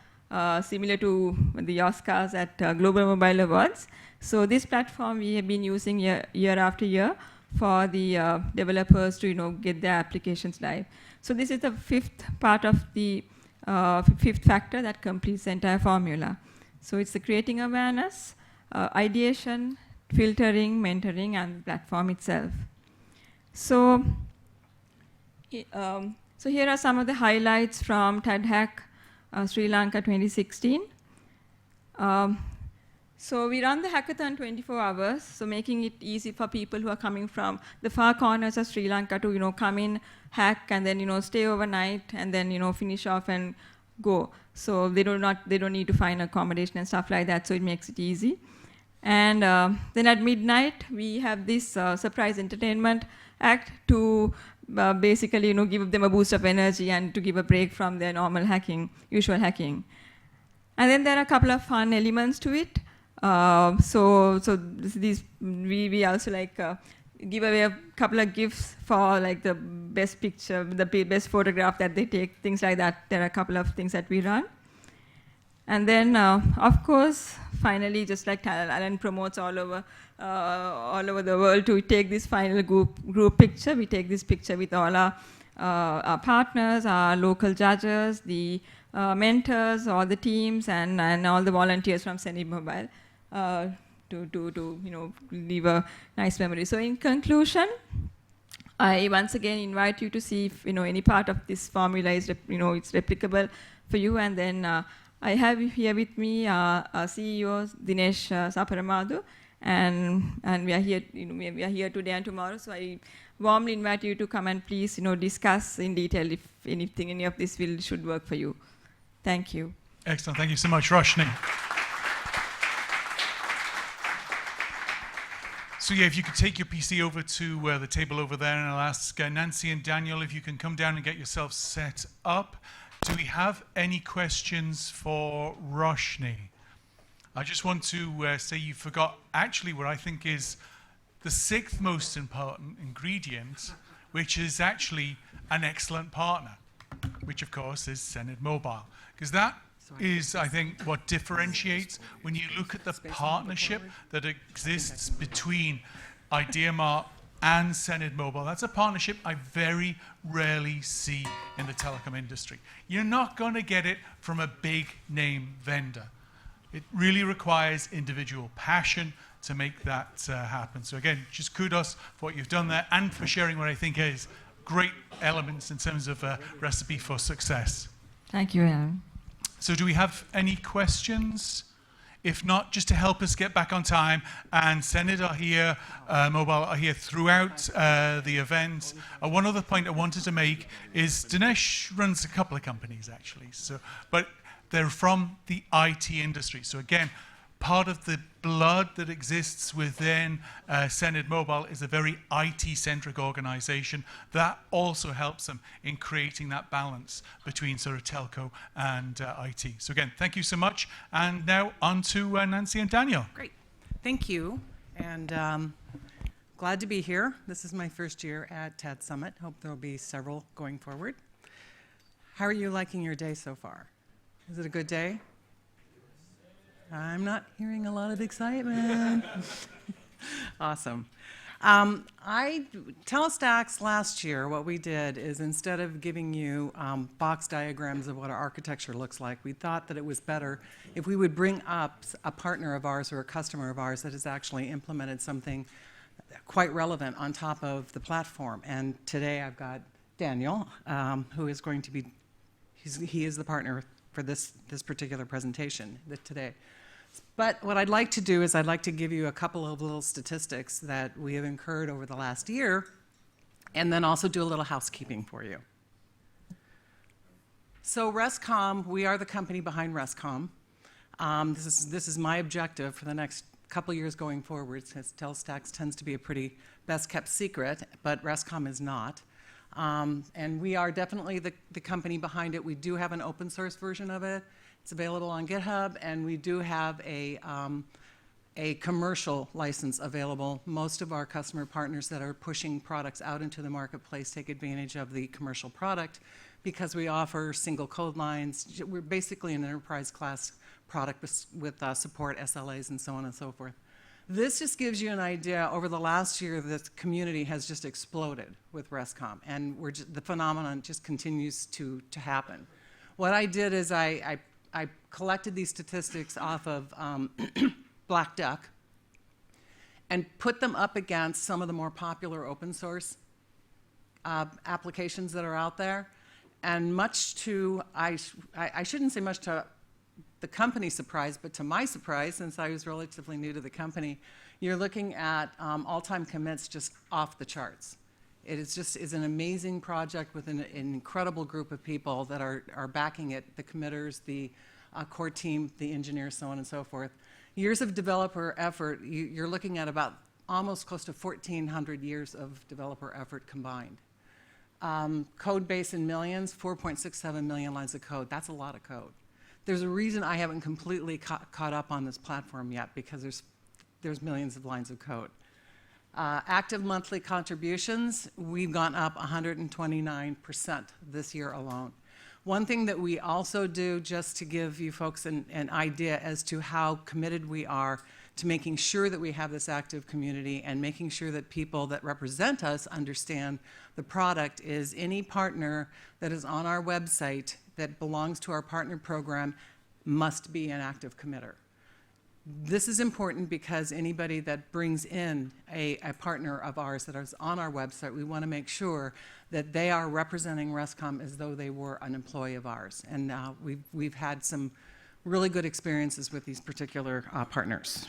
similar to the Oscars at Global Mobile Awards. So this platform we have been using year after year for the developers to get their applications live. So this is the fifth part of the fifth factor that completes the entire formula. So it's the creating awareness, ideation, filtering, mentoring, and the platform itself. So, so here are some of the highlights from TADHack Sri Lanka 2016. So we run the hackathon 24 hours, so making it easy for people who are coming from the far corners of Sri Lanka to come in, hack, and then stay overnight, and then finish off and go. So they don't need to find accommodation and stuff like that. So it makes it easy. And then at midnight we have this surprise entertainment act to basically give them a boost of energy and to give a break from their normal usual hacking. And then there are a couple of fun elements to it. So we also give away a couple of gifts for the best picture, the best photograph that they take, things like that. There are a couple of things that we run. And then, of course, finally, just like Alan promotes all over the world to take this final group picture, we take this picture with all our partners, our local judges, the mentors, all the teams, and all the volunteers from Senib Mobile to leave a nice memory. So in conclusion, I once again invite you to see if any part of this formula is it's replicable for you. And then I have here with me our CEO Dinesh Saparamadu, and we are here we are here today and tomorrow. So I warmly invite you to come and please discuss in detail if any of this should work for you. Thank you. Excellent. Thank you so much, Roshni. So yeah, if you could take your PC over to the table over there, and I'll ask Nancy and Daniel if you can come down and get yourselves set up. Do we have any questions for Roshni? I just want to say you forgot actually what I think is the sixth most important ingredient, which is actually an excellent partner, which of course is Senid Mobile. Because that is, I think, what differentiates when you look at the partnership that exists between IdeaMart and Senid Mobile. That's a partnership I very rarely see in the telecom industry. You're not going to get it from a big name vendor. It really requires individual passion to make that happen. So again, just kudos for what you've done there and for sharing what I think is great elements in terms of a recipe for success. Thank you, Alan. So do we have any questions? If not, just to help us get back on time, and Senid are here, Mobile are here throughout the event. One other point I wanted to make is Dinesh runs a couple of companies actually, but they're from the IT industry. So again, part of the blood that exists within Senate Mobile is a very IT-centric organization. That also helps them in creating that balance between sort of telco and IT. So again, thank you so much. And now on to Nancy and Daniel. Great. Thank you. And glad to be here. This is my first year at TAD Summit. Hope there will be several going forward. How are you liking your day so far? Is it a good day? I'm not hearing a lot of excitement. Awesome. Telestacks last year, what we did is instead of giving you box diagrams of what our architecture looks like, we thought that it was better if we would bring up a partner of ours or a customer of ours that has actually implemented something quite relevant on top of the platform. And today I've got Daniel, who is going to be, he is the partner for this particular presentation today. But what I'd like to do is I'd like to give you a couple of little statistics that we have incurred over the last year, and then also do a little housekeeping for you. So Rescom, we are the company behind Rescom. This is my objective for the next couple years going forward, since Telestacks tends to be a pretty best kept secret, but Rescom is not. And we are definitely the company behind it. We do have an open source version of it. It's available on GitHub, and we do have a commercial license available. Most of our customer partners that are pushing products out into the marketplace take advantage of the commercial product because we offer single code lines. We're basically an enterprise class product with support SLAs and so on and so forth. This just gives you an idea. Over the last year, the community has just exploded with Rescom, and the phenomenon just continues to happen. What I did is I collected these statistics off of Black Duck and put them up against some of the more popular open source applications that are out there. And much to, I shouldn't say much to the company's surprise, but to my surprise, since I was relatively new to the company, you're looking at all-time commits just off the charts. It is an amazing project with an incredible group of people that are backing it, the committers, the core team, the engineers, so on and so forth. Years of developer effort, you're looking at about almost close to 1,400 years of developer effort combined. Code base in millions, 4.67 million lines of code. That's a lot of code. There's a reason I haven't completely caught up on this platform yet, because there's millions of lines of code. Active monthly contributions, we've gone up 129% this year alone. One thing that we also do, just to give you folks an idea as to how committed we are to making sure that we have this active community and making sure that people that represent us understand the product, is any partner that is on our website that belongs to our partner program must be an active committer. This is important because anybody that brings in a partner of ours that is on our website, we want to make sure that they are representing Rescom as though they were an employee of ours. And we've had some really good experiences with these particular partners.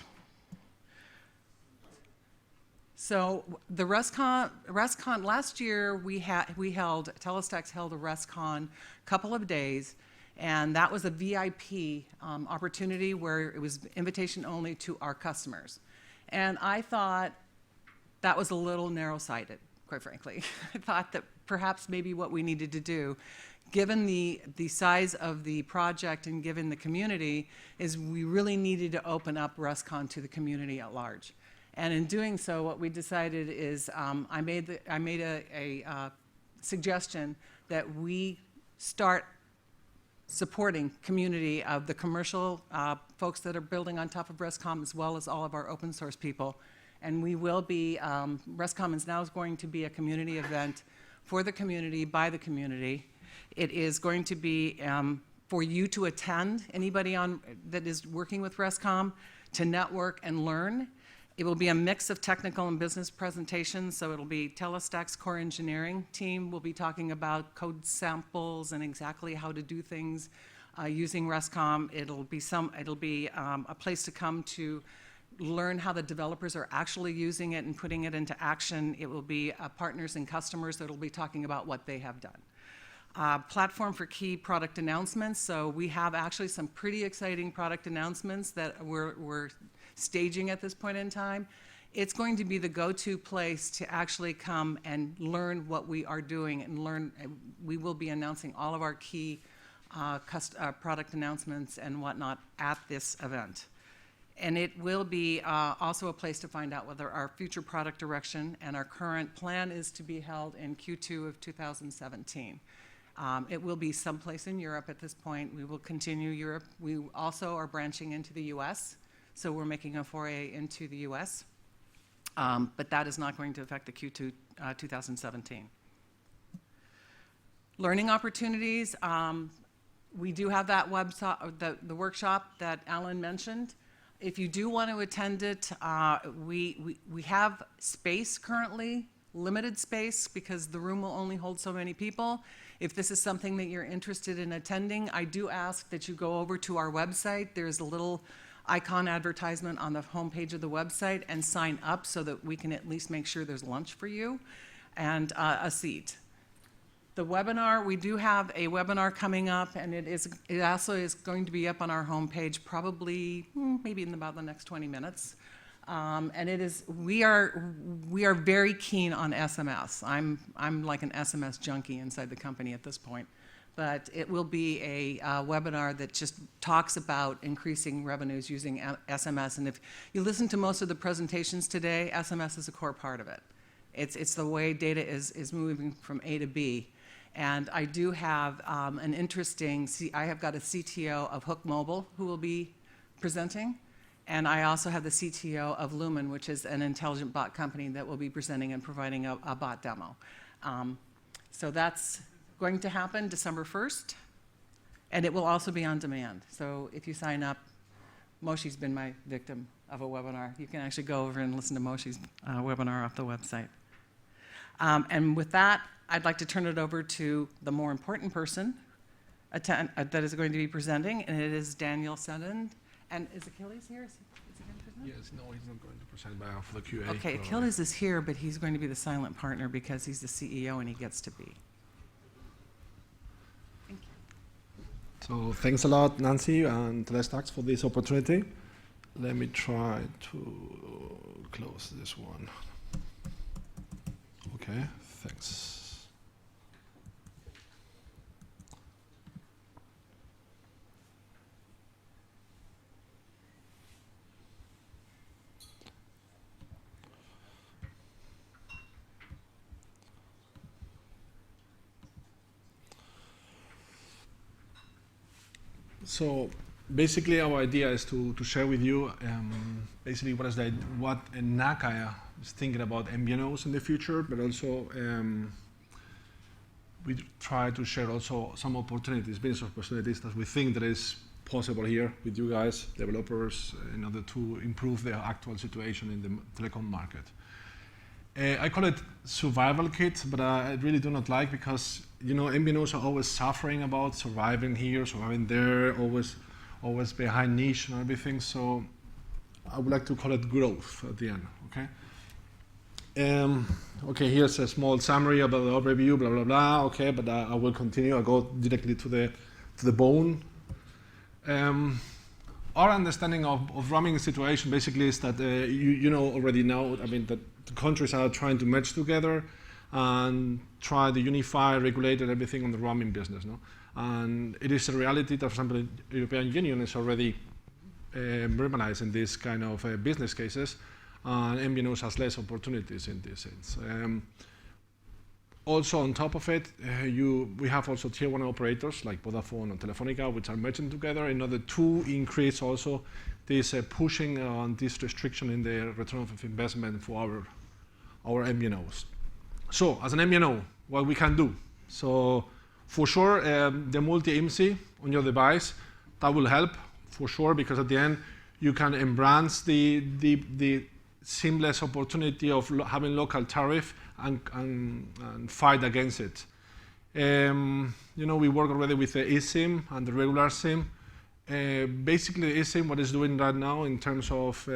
So the ResCon last year, Telestacks held a ResCon couple of days, and that was a VIP opportunity where it was invitation only to our customers. And I thought that was a little narrow-sighted, quite frankly. I thought that perhaps maybe what we needed to do, given the size of the project and given the community, is we really needed to open up ResCon to the community at large. And in doing so, what we decided is I made a suggestion that we start supporting community of the commercial folks that are building on top of Rescom, as well as all of our open source people. And we will be, Rescom is now going to be a community event for the community, by the community. It is going to be for you to attend, anybody that is working with Rescom, to network and learn. It will be a mix of technical and business presentations, so it'll be Telestacks core engineering team. We'll be talking about code samples and exactly how to do things using Rescom. It'll be a place to come to learn how the developers are actually using it and putting it into action. It will be partners and customers that will be talking about what they have done. platform for key product announcements. So we have actually some pretty exciting product announcements that we're staging at this point in time. It's going to be the go-to place to actually come and learn what we are doing and learn. We will be announcing all of our key product announcements and whatnot at this event. And it will be also a place to find out whether our future product direction and our current plan is to be held in Q2 of 2017. It will be someplace in Europe at this point. We will continue Europe. We also are branching into the US, so we're making a foray into the US. But that is not going to affect the Q2 2017. Learning opportunities. We do have that website, the workshop that Alan mentioned. If you do want to attend it, we have space currently, limited space, because the room will only hold so many people. If this is something that you're interested in attending, I do ask that you go over to our website. There's a little icon advertisement on the homepage of the website and sign up so that we can at least make sure there's lunch for you and a seat. The webinar, we do have a webinar coming up, and it also is going to be up on our homepage probably maybe in about the next 20 minutes. And it is, we are very keen on SMS. I'm like an SMS junkie inside the company at this point. But it will be a webinar that just talks about increasing revenues using SMS. And if you listen to most of the presentations today, SMS is a core part of it. It's the way data is moving from A to B. And I do have an interesting, I have got a CTO of Hook Mobile who will be presenting. And I also have the CTO of Lumen, which is an intelligent bot company that will be presenting and providing a bot demo. So that's going to happen December 1st. And it will also be on demand. So if you sign up, Moshe's been my victim of a webinar. You can actually go over and listen to Moshe's webinar off the website. And with that, I'd like to turn it over to the more important person that is going to be presenting, and it is Daniel Sutton. And is Achilles here? Is he going to present? Yes, no, he's not going to present, but for the QA. Okay, Achilles is here, but he's going to be the silent partner because he's the CEO and he gets to be. Thank you. So thanks a lot, Nancy and TADHack for this opportunity. Let me try to close this one. Okay, thanks. So basically our idea is to share with you basically what NACA is thinking about MVNOs in the future, but also we try to share also some opportunities, business opportunities that we think that is possible here with you guys, developers, in order to improve the actual situation in the telecom market. I call it survival kit, but I really do not like, because MVNOs are always suffering about surviving here, surviving there, always behind niche and everything. So I would like to call it growth at the end. Okay. Okay. Here's a small summary about the overview. Blah blah blah. Okay, but I will continue. I go directly to the bone. Our understanding of roaming situation basically is that you know already now. I mean that the countries are trying to merge together and try to unify, regulate everything on the roaming business. No? And it is a reality that, for example, the European Union is already normalizing these kind of business cases, and MVNOs has less opportunities in this sense. Also, on top of it, we have also tier 1 operators like Vodafone and Telefonica, which are merging together in order to increase also this pushing on this restriction in the return of investment for our MVNOs. So, as an MVNO, what we can do? So, for sure, the multi-IMSI on your device, that will help, for sure, because at the end, you can embrace the seamless opportunity of having local tariff and fight against it. We work already with the eSIM and the regular SIM. Basically, the eSIM, what it's doing right now in terms of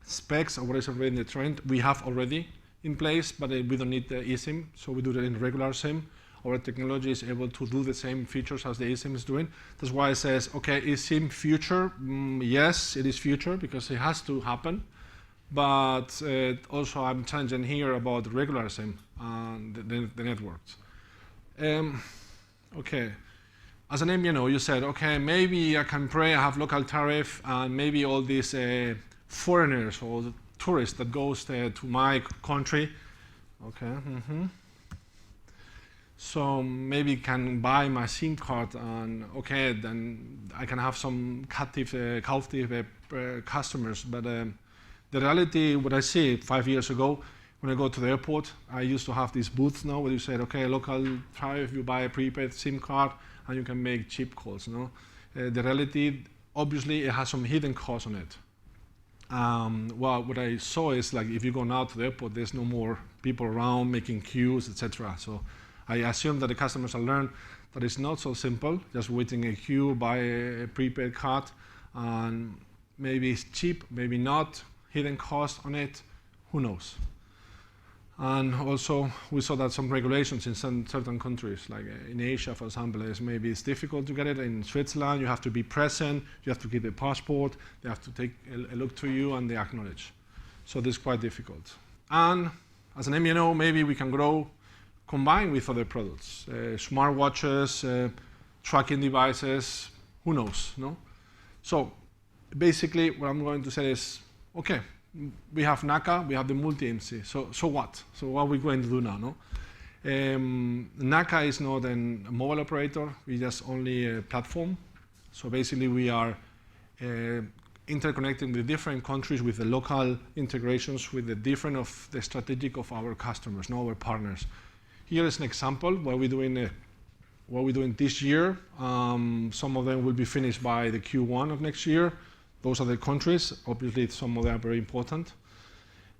specs or what is already in the trend, we have already in place, but we don't need the eSIM, so we do that in regular SIM. our technology is able to do the same features as the eSIM is doing. That's why it says, okay, eSIM future? Yes, it is future because it has to happen. But also I'm challenging here about regular SIM and the networks. Okay, as an MVNO, you said, okay, maybe I can pray, I have local tariff, and maybe all these foreigners or the tourists that goes to my country, okay, so maybe can buy my SIM card, and okay, then I can have some captive customers. But the reality, what I see 5 years ago, when I go to the airport, I used to have these booths now where you said, okay, local tariff, you buy a prepaid SIM card, and you can make cheap calls. No? The reality, obviously, it has some hidden costs on it. Well, what I saw is like if you go now to the airport, there's no more people around making queues, etc. So I assume that the customers will learn that it's not so simple, just waiting a queue, buy a prepaid card, and maybe it's cheap, maybe not, hidden cost on it, who knows. And also, we saw that some regulations in some certain countries, like in Asia, for example, maybe it's difficult to get it. In Switzerland, you have to be present, you have to give a passport, they have to take a look to you, and they acknowledge. So this is quite difficult. And as an MVNO, maybe we can grow combined with other products, smartwatches, tracking devices, who knows, no? So basically, what I'm going to say is, okay, we have NACA, we have the multi-MC, so what? So what are we going to do now, no? NACA is not a mobile operator, we just only a platform. So basically we are interconnecting the different countries with the local integrations with the different of the strategic of our customers, no, our partners. Here is an example what we're doing this year. Some of them will be finished by the Q1 of next year. Those are the countries. Obviously, some of them are very important.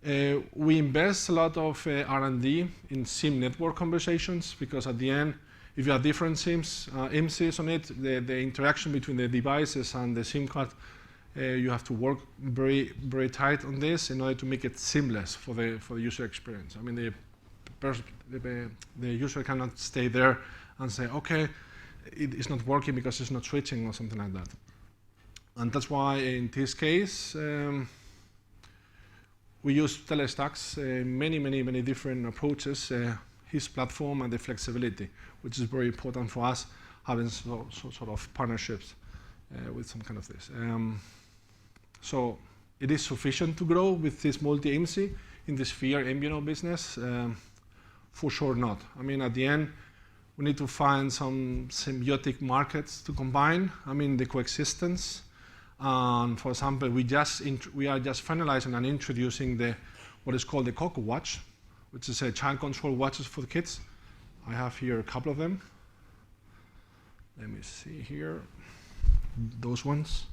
We invest a lot of R&D in SIM network conversations because at the end, if you have different SIMs, MCs on it, the interaction between the devices and the SIM card, you have to work very, very tight on this in order to make it seamless for the user experience. I mean, the user cannot stay there and say, okay, it's not working because it's not switching or something like that. And that's why in this case, we use Telestacks, many different approaches, his platform and the flexibility, which is very important for us, having sort of partnerships with some kind of this. So it is sufficient to grow with this multi-MC in the sphere MVNO business? For sure not. I mean, at the end, we need to find some symbiotic markets to combine. I mean, the coexistence. For example, we are just finalizing and introducing what is called the Coco Watch, which is a child control watches for the kids. I have here a couple of them. Let me see here. Those ones.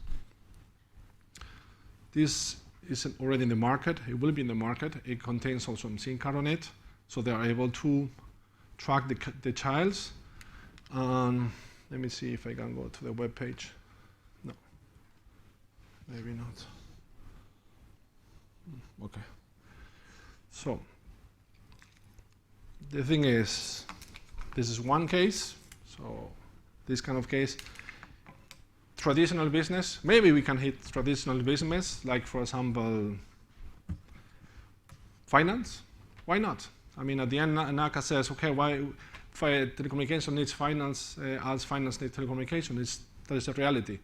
This is already in the market. It will be in the market. It contains also some SIM card on it, so they are able to track the child's. Let me see if I can go to the web page. No, maybe not. Okay. So the thing is, this is one case. So this kind of case. Traditional business, maybe we can hit traditional business, like for example, finance. Why not? I mean, at the end, NACA says, okay, why if telecommunication needs finance, as finance needs telecommunication? That is a reality.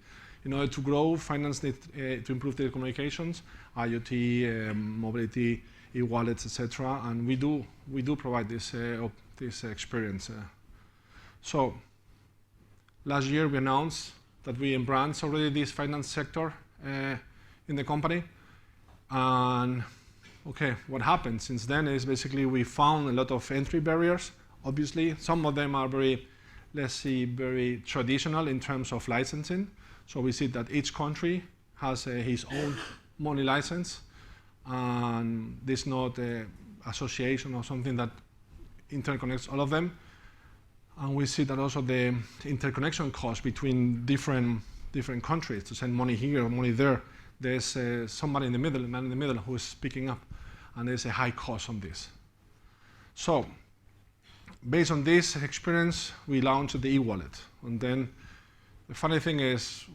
In order to grow, finance needs to improve telecommunications, IoT, mobility, e-wallets, etc. And we do provide this experience. So last year we announced that we embrace already this finance sector in the company. And okay, what happened since then is basically we found a lot of entry barriers. Obviously, some of them are very, let's see, very traditional in terms of licensing. So we see that each country has his own money license, and there's not an association or something that interconnects all of them. And we see that also the interconnection cost between different countries to send money here or money there. There's somebody in the middle, a man in the middle, who is picking up, and there's a high cost on this. So based on this experience, we launched the e-wallet. And then the funny thing is,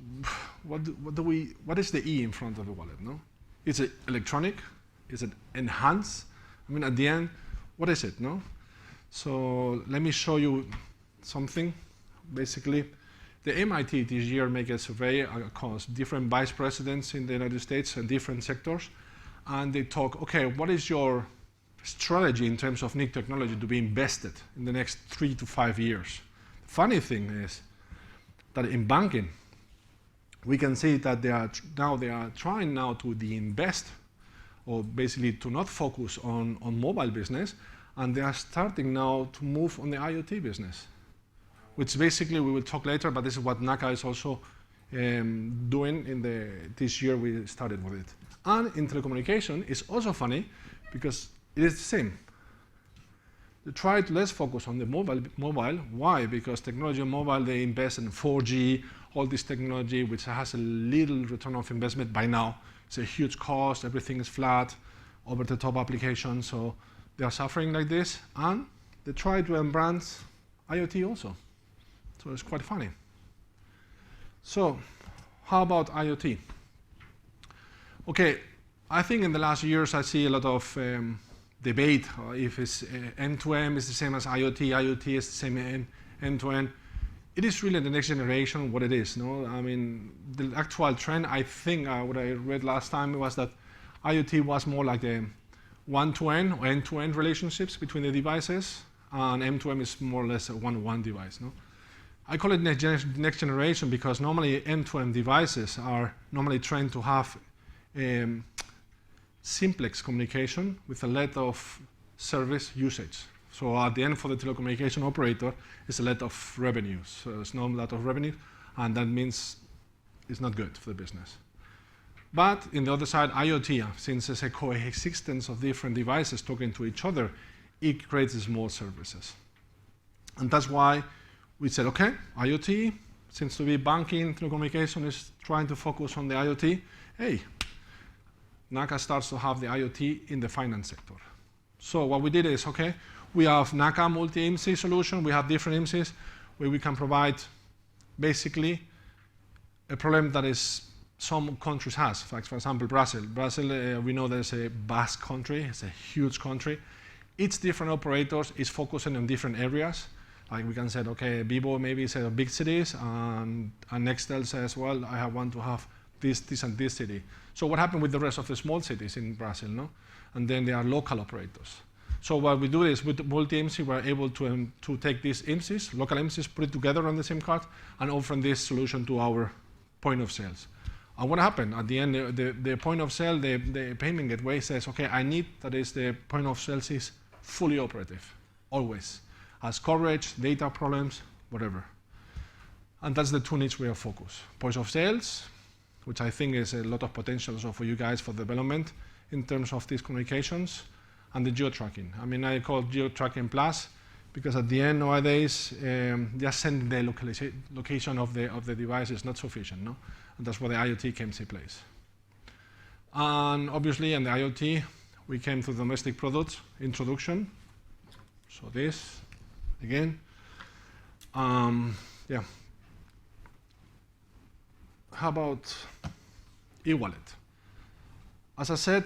what is the E in front of the wallet? No, is it electronic? Is it enhanced? I mean, at the end, what is it? No. So let me show you something. Basically, the MIT this year made a survey across different vice presidents in the United States and different sectors, and they talk, okay, what is your strategy in terms of new technology to be invested in the next 3 to 5 years? The funny thing is that in banking, we can see that they are trying now to de-invest, or basically to not focus on mobile business, and they are starting now to move on the IoT business, which basically we will talk later, but this is what NACA is also doing this year we started with it. And in telecommunication, it's also funny because it is the same. They try to less focus on the mobile. Why? Because technology on mobile, they invest in 4G, all this technology, which has a little return of investment by now. It's a huge cost, everything is flat, over-the-top applications, so they are suffering like this, and they try to embrace IoT also. So it's quite funny. So how about IoT? Okay, I think in the last years I see a lot of debate if it's end-to-end is the same as IoT, IoT is the same end-to-end. It is really the next generation what it is. No, I mean the actual trend. I think what I read last time was that IoT was more like the one-to-end or end-to-end relationships between the devices, and M2M is more or less a one-to-one device. No, I call it next generation because normally M2M devices are normally trained to have simplex communication with a lot of service usage. So at the end, for the telecommunication operator, it's a lot of revenue. So it's not a lot of revenue, and that means it's not good for the business. But in the other side, IoT, since it's a coexistence of different devices talking to each other, it creates more services. And that's why we said, okay, IoT seems to be banking, telecommunication is trying to focus on the IoT. Hey, NACA starts to have the IoT in the finance sector. So what we did is, okay, we have NACA multi-IMSI solution. We have different IMSIs where we can provide basically a problem that is some countries has. For example, Brazil. Brazil, we know there's a vast country. It's a huge country. Each different operators is focusing on different areas. Like we can say, okay, Vivo maybe says big cities, and Nextel says, well, I want to have this, and this city. So what happened with the rest of the small cities in Brazil, no? And then there are local operators. So what we do is with multi-IMSI, we're able to take these IMSIs, local IMSIs, put it together on the SIM card, and offer this solution to our point of sales. And what happened? At the end, the point of sale, the payment gateway says, okay, I need that is the point of sales is fully operative, always. Has coverage, data problems, whatever. And that's the two needs we are focused. Point of sales, which I think is a lot of potential also for you guys for development in terms of these communications, and the geo-tracking. I mean, I call geo-tracking plus because at the end nowadays, just sending the location of the device is not sufficient, no? And that's where the IoT came to place. And obviously, in the IoT, we came to domestic products introduction. So this, again, yeah. How about e-wallet? As I said,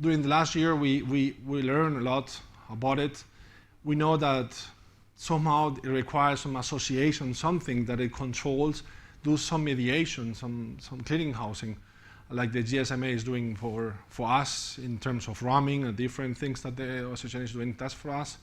during the last year, we learned a lot about it. We know that somehow it requires some association, something that it controls, do some mediation, some clearing housing, like the GSMA is doing for us in terms of roaming and different things that the association is doing. That's for us.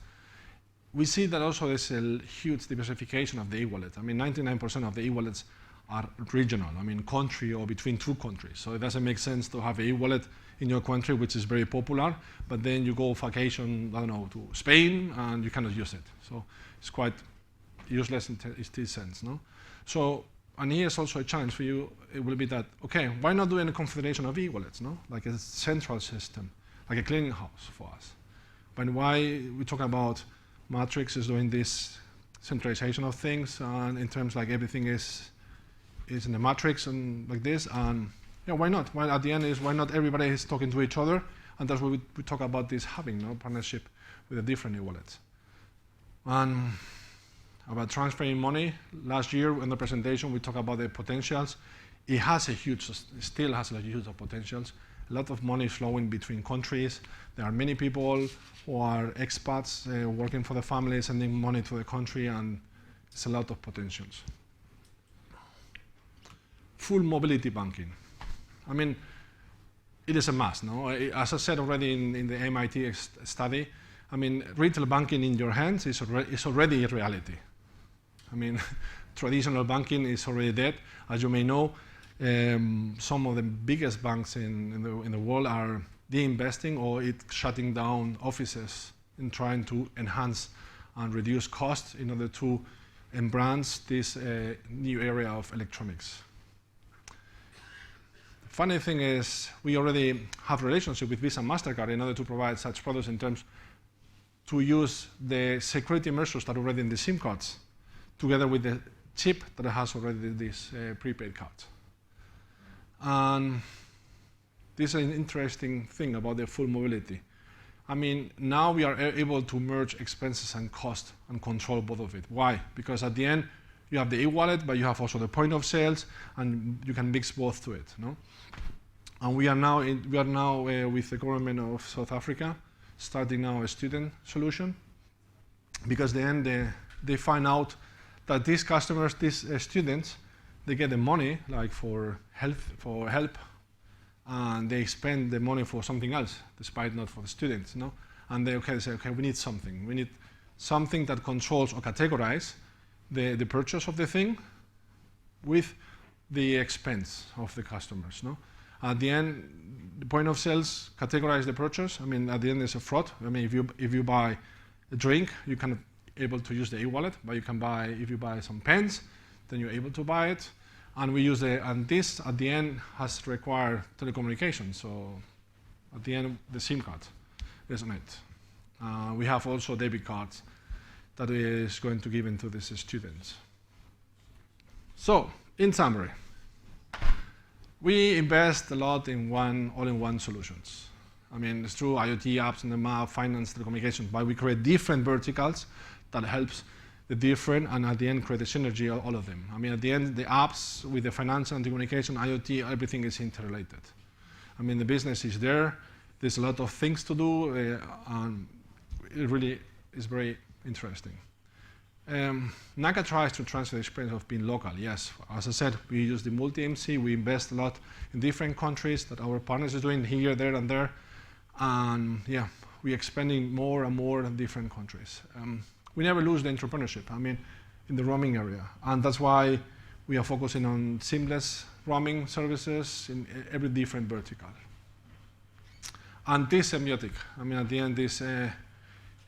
We see that also there's a huge diversification of the e-wallet. I mean, 99% of the e-wallets are regional, I mean, country or between two countries. So it doesn't make sense to have an e-wallet in your country, which is very popular, but then you go vacation, I don't know, to Spain, and you cannot use it. So it's quite useless in this sense, no? So, and here's also a challenge for you. It will be that, okay, why not do a confederation of e-wallets, no? Like a central system, like a clearing house for us. But why we talk about Matrix is doing this centralization of things, and in terms like everything is in the matrix and like this, and yeah, why not? Well, at the end is why not everybody is talking to each other, and that's what we talk about this having no partnership with the different e-wallets. And about transferring money, last year in the presentation we talked about the potentials. It still has a huge potentials. A lot of money flowing between countries. There are many people who are expats working for the family, sending money to the country, and it's a lot of potentials. Full mobility banking. I mean, it is a must, no? As I said already in the MIT study, I mean, retail banking in your hands is already a reality. I mean, traditional banking is already dead. As you may know, some of the biggest banks in the world are de-investing or shutting down offices and trying to enhance and reduce costs in order to embrace this new area of electronics. The funny thing is, we already have a relationship with Visa and MasterCard in order to provide such products in terms to use the security measures that are already in the SIM cards, together with the chip that has already this prepaid card. And this is an interesting thing about the full mobility. I mean, now we are able to merge expenses and cost and control both of it. Why? Because at the end, you have the e-wallet, but you have also the point of sales, and you can mix both to it. No? And we are now with the government of South Africa, starting now a student solution, because then they find out that these customers, these students, they get the money like for help, and they spend the money for something else, despite not for the students, no? And they say, okay, we need something. We need something that controls or categorizes the purchase of the thing with the expense of the customers, no? At the end, the point of sales categorize the purchase. I mean, at the end, there's a fraud. I mean, if you buy a drink, you can able to use the e-wallet, but you can buy, if you buy some pens, then you're able to buy it. And we use and this at the end has to require telecommunication. So at the end, the SIM card is on it. We have also debit cards that is going to give into these students. So, in summary, we invest a lot in all-in-one solutions. I mean, it's true, IoT, apps on the map, finance, telecommunications, but we create different verticals that helps the different, and at the end create a synergy of all of them. I mean, at the end, the apps with the finance and communication, IoT, everything is interrelated. I mean, the business is there. There's a lot of things to do, and it really is very interesting. NACA tries to transfer the experience of being local. Yes, as I said, we use the multi-MC. We invest a lot in different countries that our partners are doing here, there, and there. And yeah, we're expanding more and more in different countries. We never lose the entrepreneurship, I mean, in the roaming area. And that's why we are focusing on seamless roaming services in every different vertical. And this semiotic, I mean, at the end, these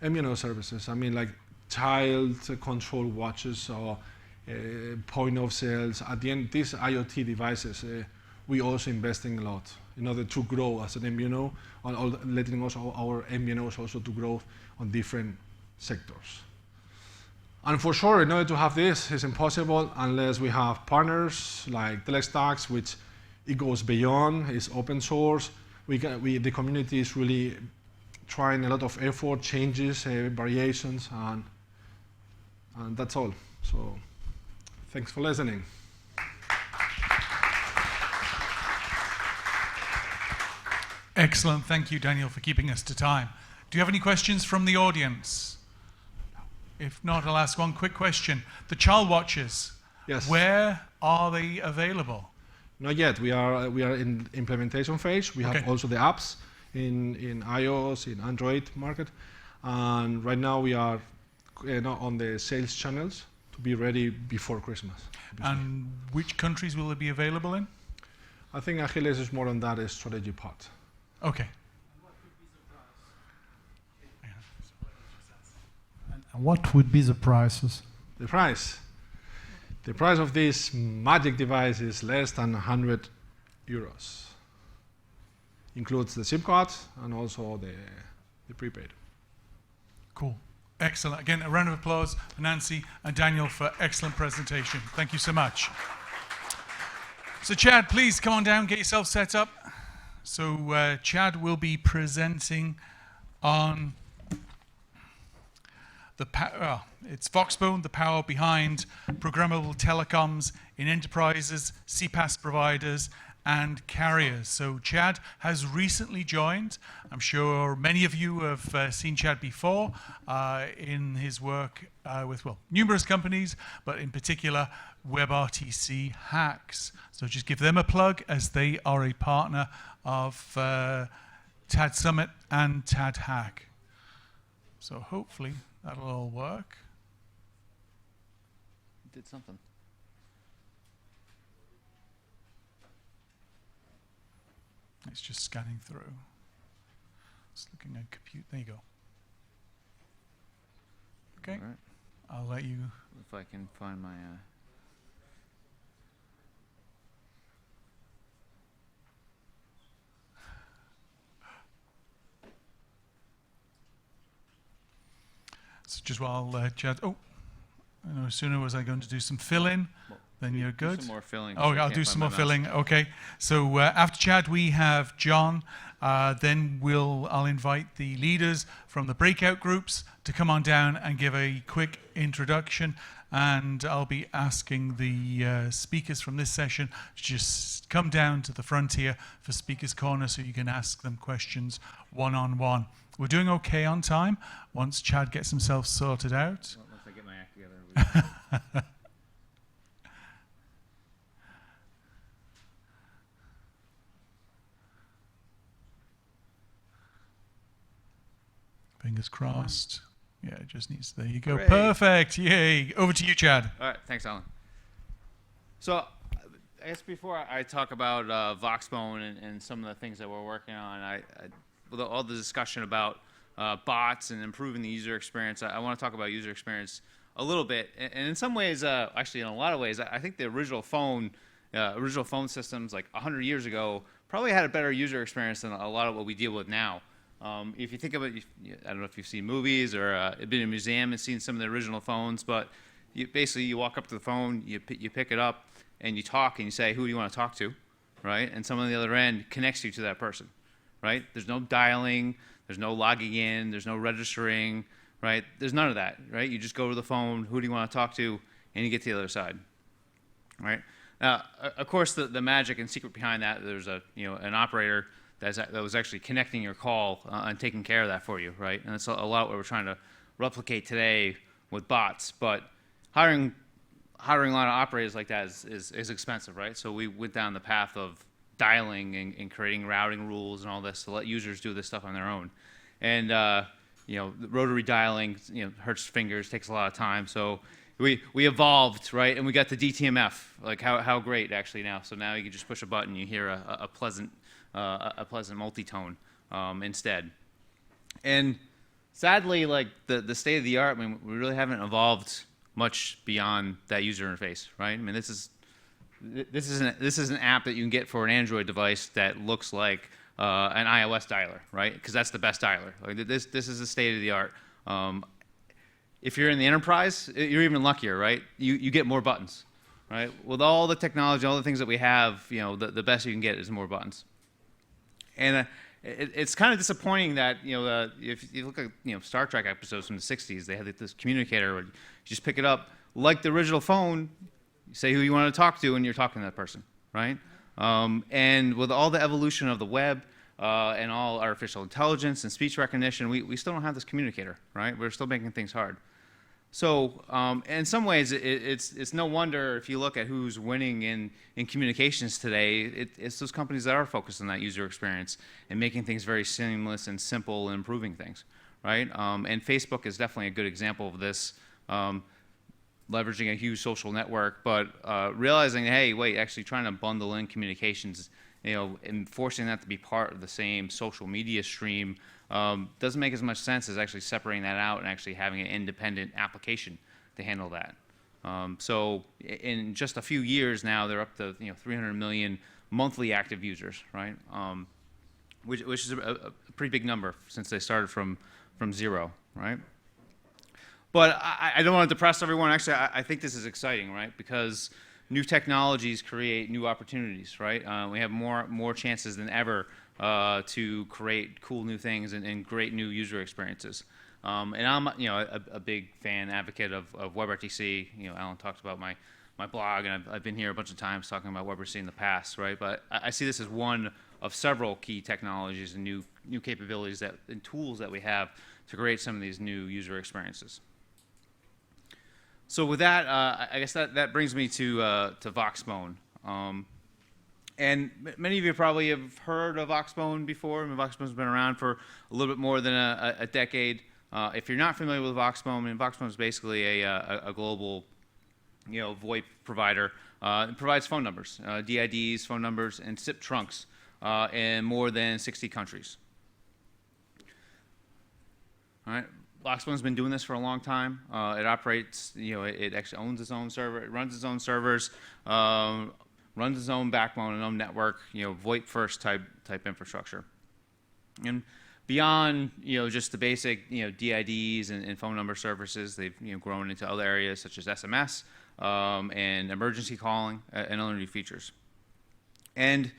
MNO services, I mean, like child control watches or point of sales. At the end, these IoT devices, we also investing a lot in order to grow as an MVNO, and letting also our MVNOs also to grow on different sectors. And for sure, in order to have this, it's impossible unless we have partners like TADHack, which it goes beyond, it's open source. The community is really trying a lot of effort, changes, variations, and that's all. So thanks for listening. Excellent. Thank you, Daniel, for keeping us to time. Do you have any questions from the audience? If not, I'll ask one quick question. The child watches, yes. Where are they available? Not yet. We are in implementation phase. We have also the apps in iOS, in Android market. And right now we are on the sales channels to be ready before Christmas. And which countries will it be available in? I think Achilles is more on that strategy part. Okay. And what would be the prices? The price? The price of this magic device is less than 100 euros. Includes the SIM card and also the prepaid. Cool. Excellent. Again, a round of applause for Nancy and Daniel for excellent presentation. Thank you so much. So Chad, please come on down, get yourself set up. So Chad will be presenting on it's Voxbone, the power behind programmable telecoms in enterprises, CPaaS providers, and carriers. So Chad has recently joined. I'm sure many of you have seen Chad before in his work with, well, numerous companies, but in particular WebRTC Hacks. So just give them a plug, as they are a partner of TAD Summit and TADHack. So hopefully that'll all work. Did something. It's just scanning through. It's looking at compute. There you go. Okay. All right. I'll let you. If I can find my. So just while Chad. Oh, no sooner was I going to do some fill-in. Then you're good. Some more filling. Oh, I'll do some more filling. Okay. So after Chad, we have John. Then I'll invite the leaders from the breakout groups to come on down and give a quick introduction. And I'll be asking the speakers from this session to just come down to the front here for Speakers Corner so you can ask them questions one-on-one. We're doing okay on time once Chad gets himself sorted out. Well, once I get my act together. Fingers crossed. Yeah, it just needs. There you go. Great. Perfect. Yay. Over to you, Chad. All right. Thanks, Alan. So, I guess before I talk about Voxbone and some of the things that we're working on, with all the discussion about bots and improving the user experience, I want to talk about user experience a little bit. And in some ways, actually, in a lot of ways, I think the original phone systems, like 100 years ago, probably had a better user experience than a lot of what we deal with now. If you think of it, I don't know if you've seen movies or been in a museum and seen some of the original phones, but basically you walk up to the phone, you pick it up, and you talk and you say, who do you want to talk to, right? And someone on the other end connects you to that person, right? There's no dialing, there's no logging in, there's no registering, right? There's none of that, right? You just go to the phone, who do you want to talk to, and you get to the other side, right? Now, of course, the magic and secret behind that, there's an operator that was actually connecting your call and taking care of that for you, right? And that's a lot what we're trying to replicate today with bots. But hiring a lot of operators like that is expensive, right? So we went down the path of dialing and creating routing rules and all this to let users do this stuff on their own. And rotary dialing, hurts fingers, takes a lot of time. So we evolved, right? And we got the DTMF. Like how great actually now. So now you can just push a button, you hear a pleasant multi-tone instead. And sadly, like the state of the art, I mean, we really haven't evolved much beyond that user interface, right? I mean, this is an app that you can get for an Android device that looks like an iOS dialer, right? Because that's the best dialer. Like this is the state of the art. If you're in the enterprise, you're even luckier, right? You get more buttons, right? With all the technology, all the things that we have, the best you can get is more buttons. And it's kind of disappointing that if you look at Star Trek episodes from the '60s, they had this communicator where you just pick it up like the original phone, you say who you want to talk to, and you're talking to that person, right? And with all the evolution of the web and all artificial intelligence and speech recognition, we still don't have this communicator, right? We're still making things hard. So in some ways, it's no wonder if you look at who's winning in communications today, it's those companies that are focused on that user experience and making things very seamless and simple and improving things, right? And Facebook is definitely a good example of this, leveraging a huge social network, but realizing, hey, wait, actually trying to bundle in communications, and forcing that to be part of the same social media stream doesn't make as much sense as actually separating that out and actually having an independent application to handle that. So in just a few years now, they're up to 300 million monthly active users, right? Which is a pretty big number since they started from zero, right? But I don't want to depress everyone. Actually, I think this is exciting, right? Because new technologies create new opportunities, right? We have more chances than ever to create cool new things and great new user experiences. And I'm, a big fan, advocate of WebRTC. Alan talked about my blog, and I've been here a bunch of times talking about WebRTC in the past, right? But I see this as one of several key technologies and new capabilities and tools that we have to create some of these new user experiences. So with that, I guess that brings me to Voxbone. And many of you probably have heard of Voxbone before. I mean, Voxbone's been around for a little bit more than a decade. If you're not familiar with Voxbone, Voxbone is basically a global VoIP provider. It provides phone numbers, DIDs, phone numbers, and SIP trunks in more than 60 countries. All right, Voxbone's been doing this for a long time. It operates, it actually owns its own server, it runs its own servers, runs its own backbone and own network, VoIP first type infrastructure. And beyond just the basic DIDs and phone number services, they've grown into other areas such as SMS and emergency calling and other new features. And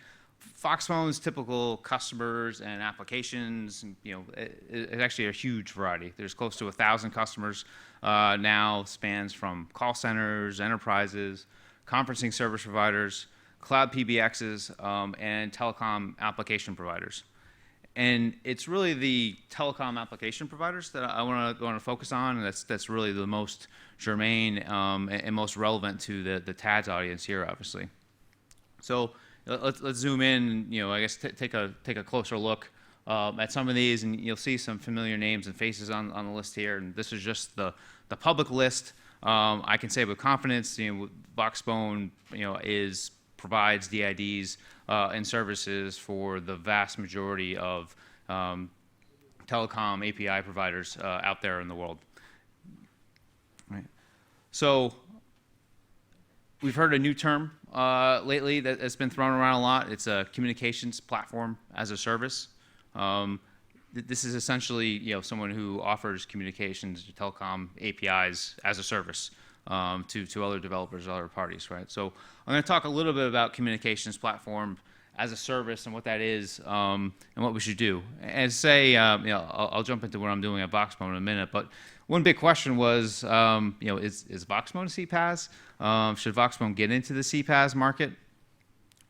Voxbone's typical customers and applications, it's actually a huge variety. There's close to 1,000 customers now, spans from call centers, enterprises, conferencing service providers, cloud PBXs, and telecom application providers. And it's really the telecom application providers that I want to focus on, and that's really the most germane and most relevant to the TADS audience here, obviously. So let's zoom in. I guess take a closer look at some of these, and you'll see some familiar names and faces on the list here. And this is just the public list. I can say with confidence, Voxbone, provides DIDs and services for the vast majority of telecom API providers out there in the world. Right. So we've heard a new term lately that's been thrown around a lot. It's a communications platform as a service. This is essentially someone who offers communications to telecom APIs as a service to other developers, other parties, right? So I'm going to talk a little bit about communications platform as a service and what that is and what we should do. And say, I'll jump into what I'm doing at Voxbone in a minute, but one big question was, is Voxbone a CPaaS? Should Voxbone get into the CPaaS market?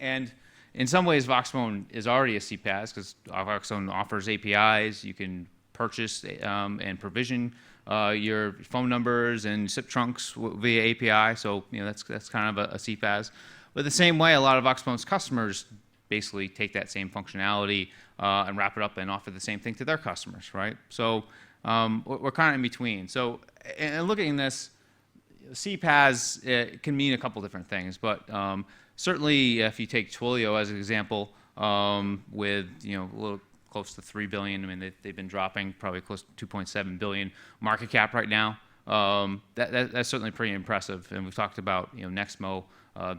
And in some ways, Voxbone is already a CPaaS because Voxbone offers APIs. You can purchase and provision your phone numbers and SIP trunks via API. So that's kind of a CPaaS. But the same way, a lot of Voxbone's customers basically take that same functionality and wrap it up and offer the same thing to their customers, right? So we're kind of in between. So and looking at this, CPaaS it can mean a couple different things, but certainly if you take Twilio as an example, with a little close to 3 billion. I mean, they've been dropping probably close to 2.7 billion market cap right now. That's certainly pretty impressive. And we've talked about Nexmo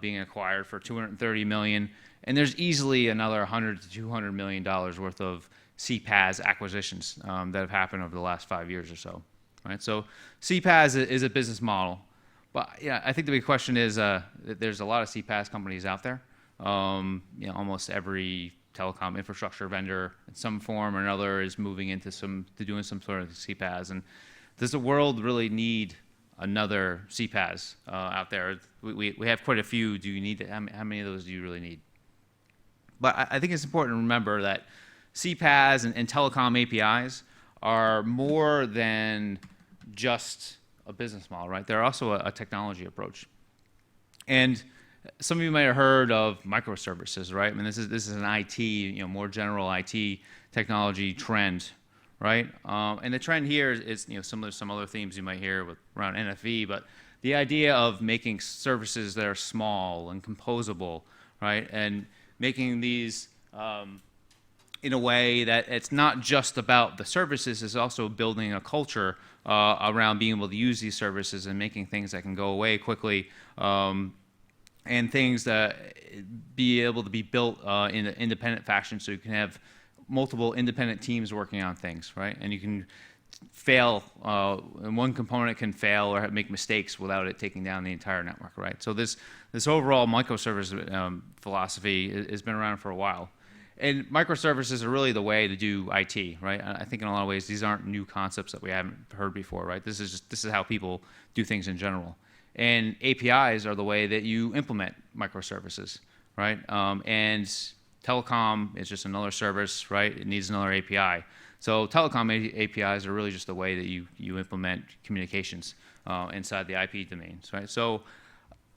being acquired for 230 million, and there's easily another 100 to 200 million dollars worth of CPaaS acquisitions that have happened over the last 5 years or so. Right. So CPaaS is a business model, but I think the big question is that there's a lot of CPaaS companies out there. Almost every telecom infrastructure vendor in some form or another is moving into doing some sort of CPaaS. And does the world really need another CPaaS out there? We have quite a few. Do you need how many of those do you really need? But I think it's important to remember that CPaaS and telecom APIs are more than just a business model, right? They're also a technology approach. And some of you might have heard of microservices, right? I mean, this is an IT, more general IT technology trend, right? And the trend here is similar to some other themes you might hear around NFV, but the idea of making services that are small and composable, right? And making these in a way that it's not just about the services, it's also building a culture around being able to use these services and making things that can go away quickly. And things that be able to be built in an independent fashion, so you can have multiple independent teams working on things, right? And you can fail, and one component can fail or make mistakes without it taking down the entire network, right? So this overall microservice philosophy has been around for a while. And microservices are really the way to do IT, right? I think in a lot of ways these aren't new concepts that we haven't heard before, right? This is how people do things in general. And APIs are the way that you implement microservices, right? And telecom is just another service, right? It needs another API. So telecom APIs are really just the way that you implement communications inside the IP domains, right? So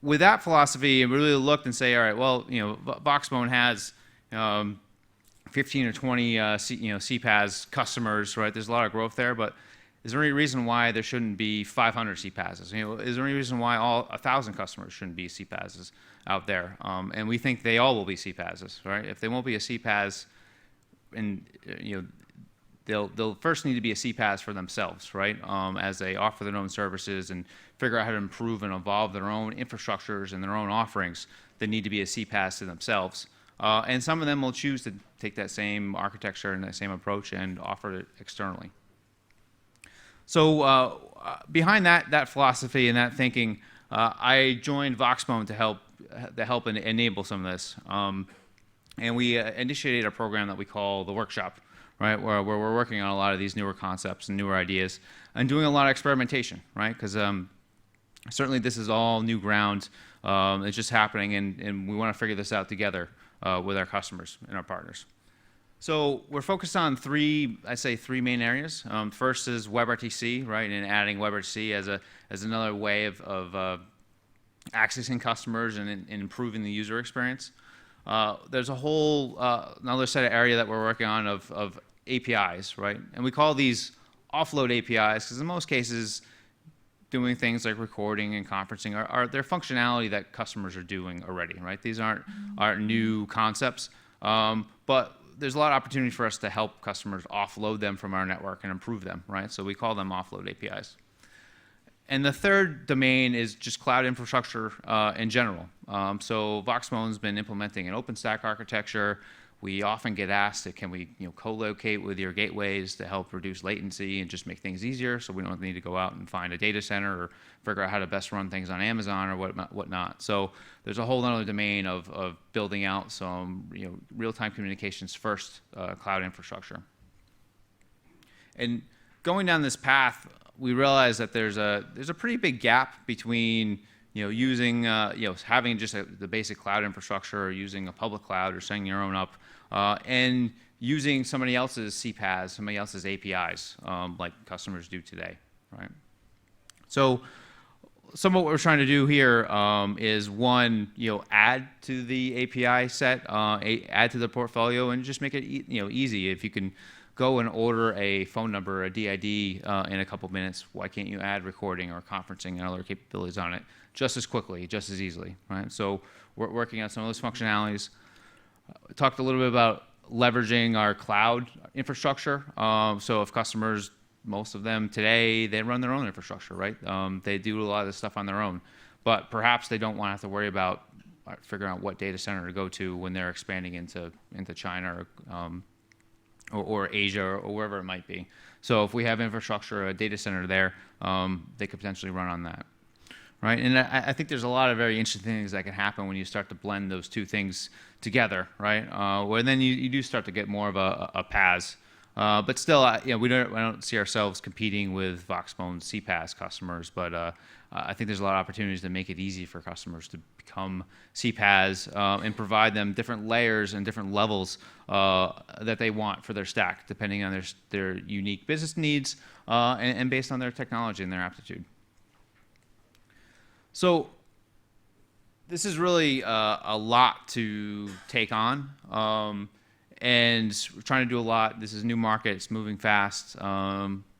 with that philosophy, we really looked and say, all right, well, Voxbone has 15 or 20 CPaaS customers, right? There's a lot of growth there, but is there any reason why there shouldn't be 500 CPaaSs? Is there any reason why all 1,000 customers shouldn't be CPaaSs out there? And we think they all will be CPaaSs, right? If they won't be a CPaaS, and they'll first need to be a CPaaS for themselves, right? As they offer their own services and figure out how to improve and evolve their own infrastructures and their own offerings, they need to be a CPaaS to themselves. And some of them will choose to take that same architecture and that same approach and offer it externally. So behind that philosophy and that thinking, I joined Voxbone to help enable some of this. And we initiated a program that we call the Workshop, right, where we're working on a lot of these newer concepts and newer ideas and doing a lot of experimentation, right? Because certainly this is all new ground. It's just happening, and we want to figure this out together with our customers and our partners. So we're focused on three main areas. First is WebRTC, right, and adding WebRTC as another way of accessing customers and improving the user experience. There's a whole another set of area that we're working on of APIs, right? And we call these offload APIs because in most cases, doing things like recording and conferencing are their functionality that customers are doing already, right? These aren't new concepts, but there's a lot of opportunity for us to help customers offload them from our network and improve them, right? So we call them offload APIs. And the third domain is just cloud infrastructure in general. So Voxbone's been implementing an OpenStack architecture. We often get asked, can we co-locate with your gateways to help reduce latency and just make things easier so we don't need to go out and find a data center or figure out how to best run things on Amazon or whatnot. So there's a whole other domain of building out some real-time communications first cloud infrastructure. And going down this path, we realize that there's a pretty big gap between using having just the basic cloud infrastructure or using a public cloud or setting your own up and using somebody else's CPaaS, somebody else's APIs like customers do today, right? So some of what we're trying to do here is one, add to the API set, add to the portfolio, and just make it easy. If you can go and order a phone number, a DID, in a couple minutes, why can't you add recording or conferencing and other capabilities on it just as quickly, just as easily, right? So we're working on some of those functionalities. We talked a little bit about leveraging our cloud infrastructure. So if customers, most of them today, they run their own infrastructure, right? They do a lot of this stuff on their own, but perhaps they don't want to have to worry about figuring out what data center to go to when they're expanding into China or Asia or wherever it might be. So if we have infrastructure, a data center there, they could potentially run on that, right? And I think there's a lot of very interesting things that can happen when you start to blend those two things together, right? Where then you do start to get more of a PaaS. But still, I don't see ourselves competing with Voxbone CPaaS customers, but I think there's a lot of opportunities to make it easy for customers to become CPaaS and provide them different layers and different levels that they want for their stack, depending on their unique business needs and based on their technology and their aptitude. So this is really a lot to take on. And we're trying to do a lot. This is a new market. It's moving fast.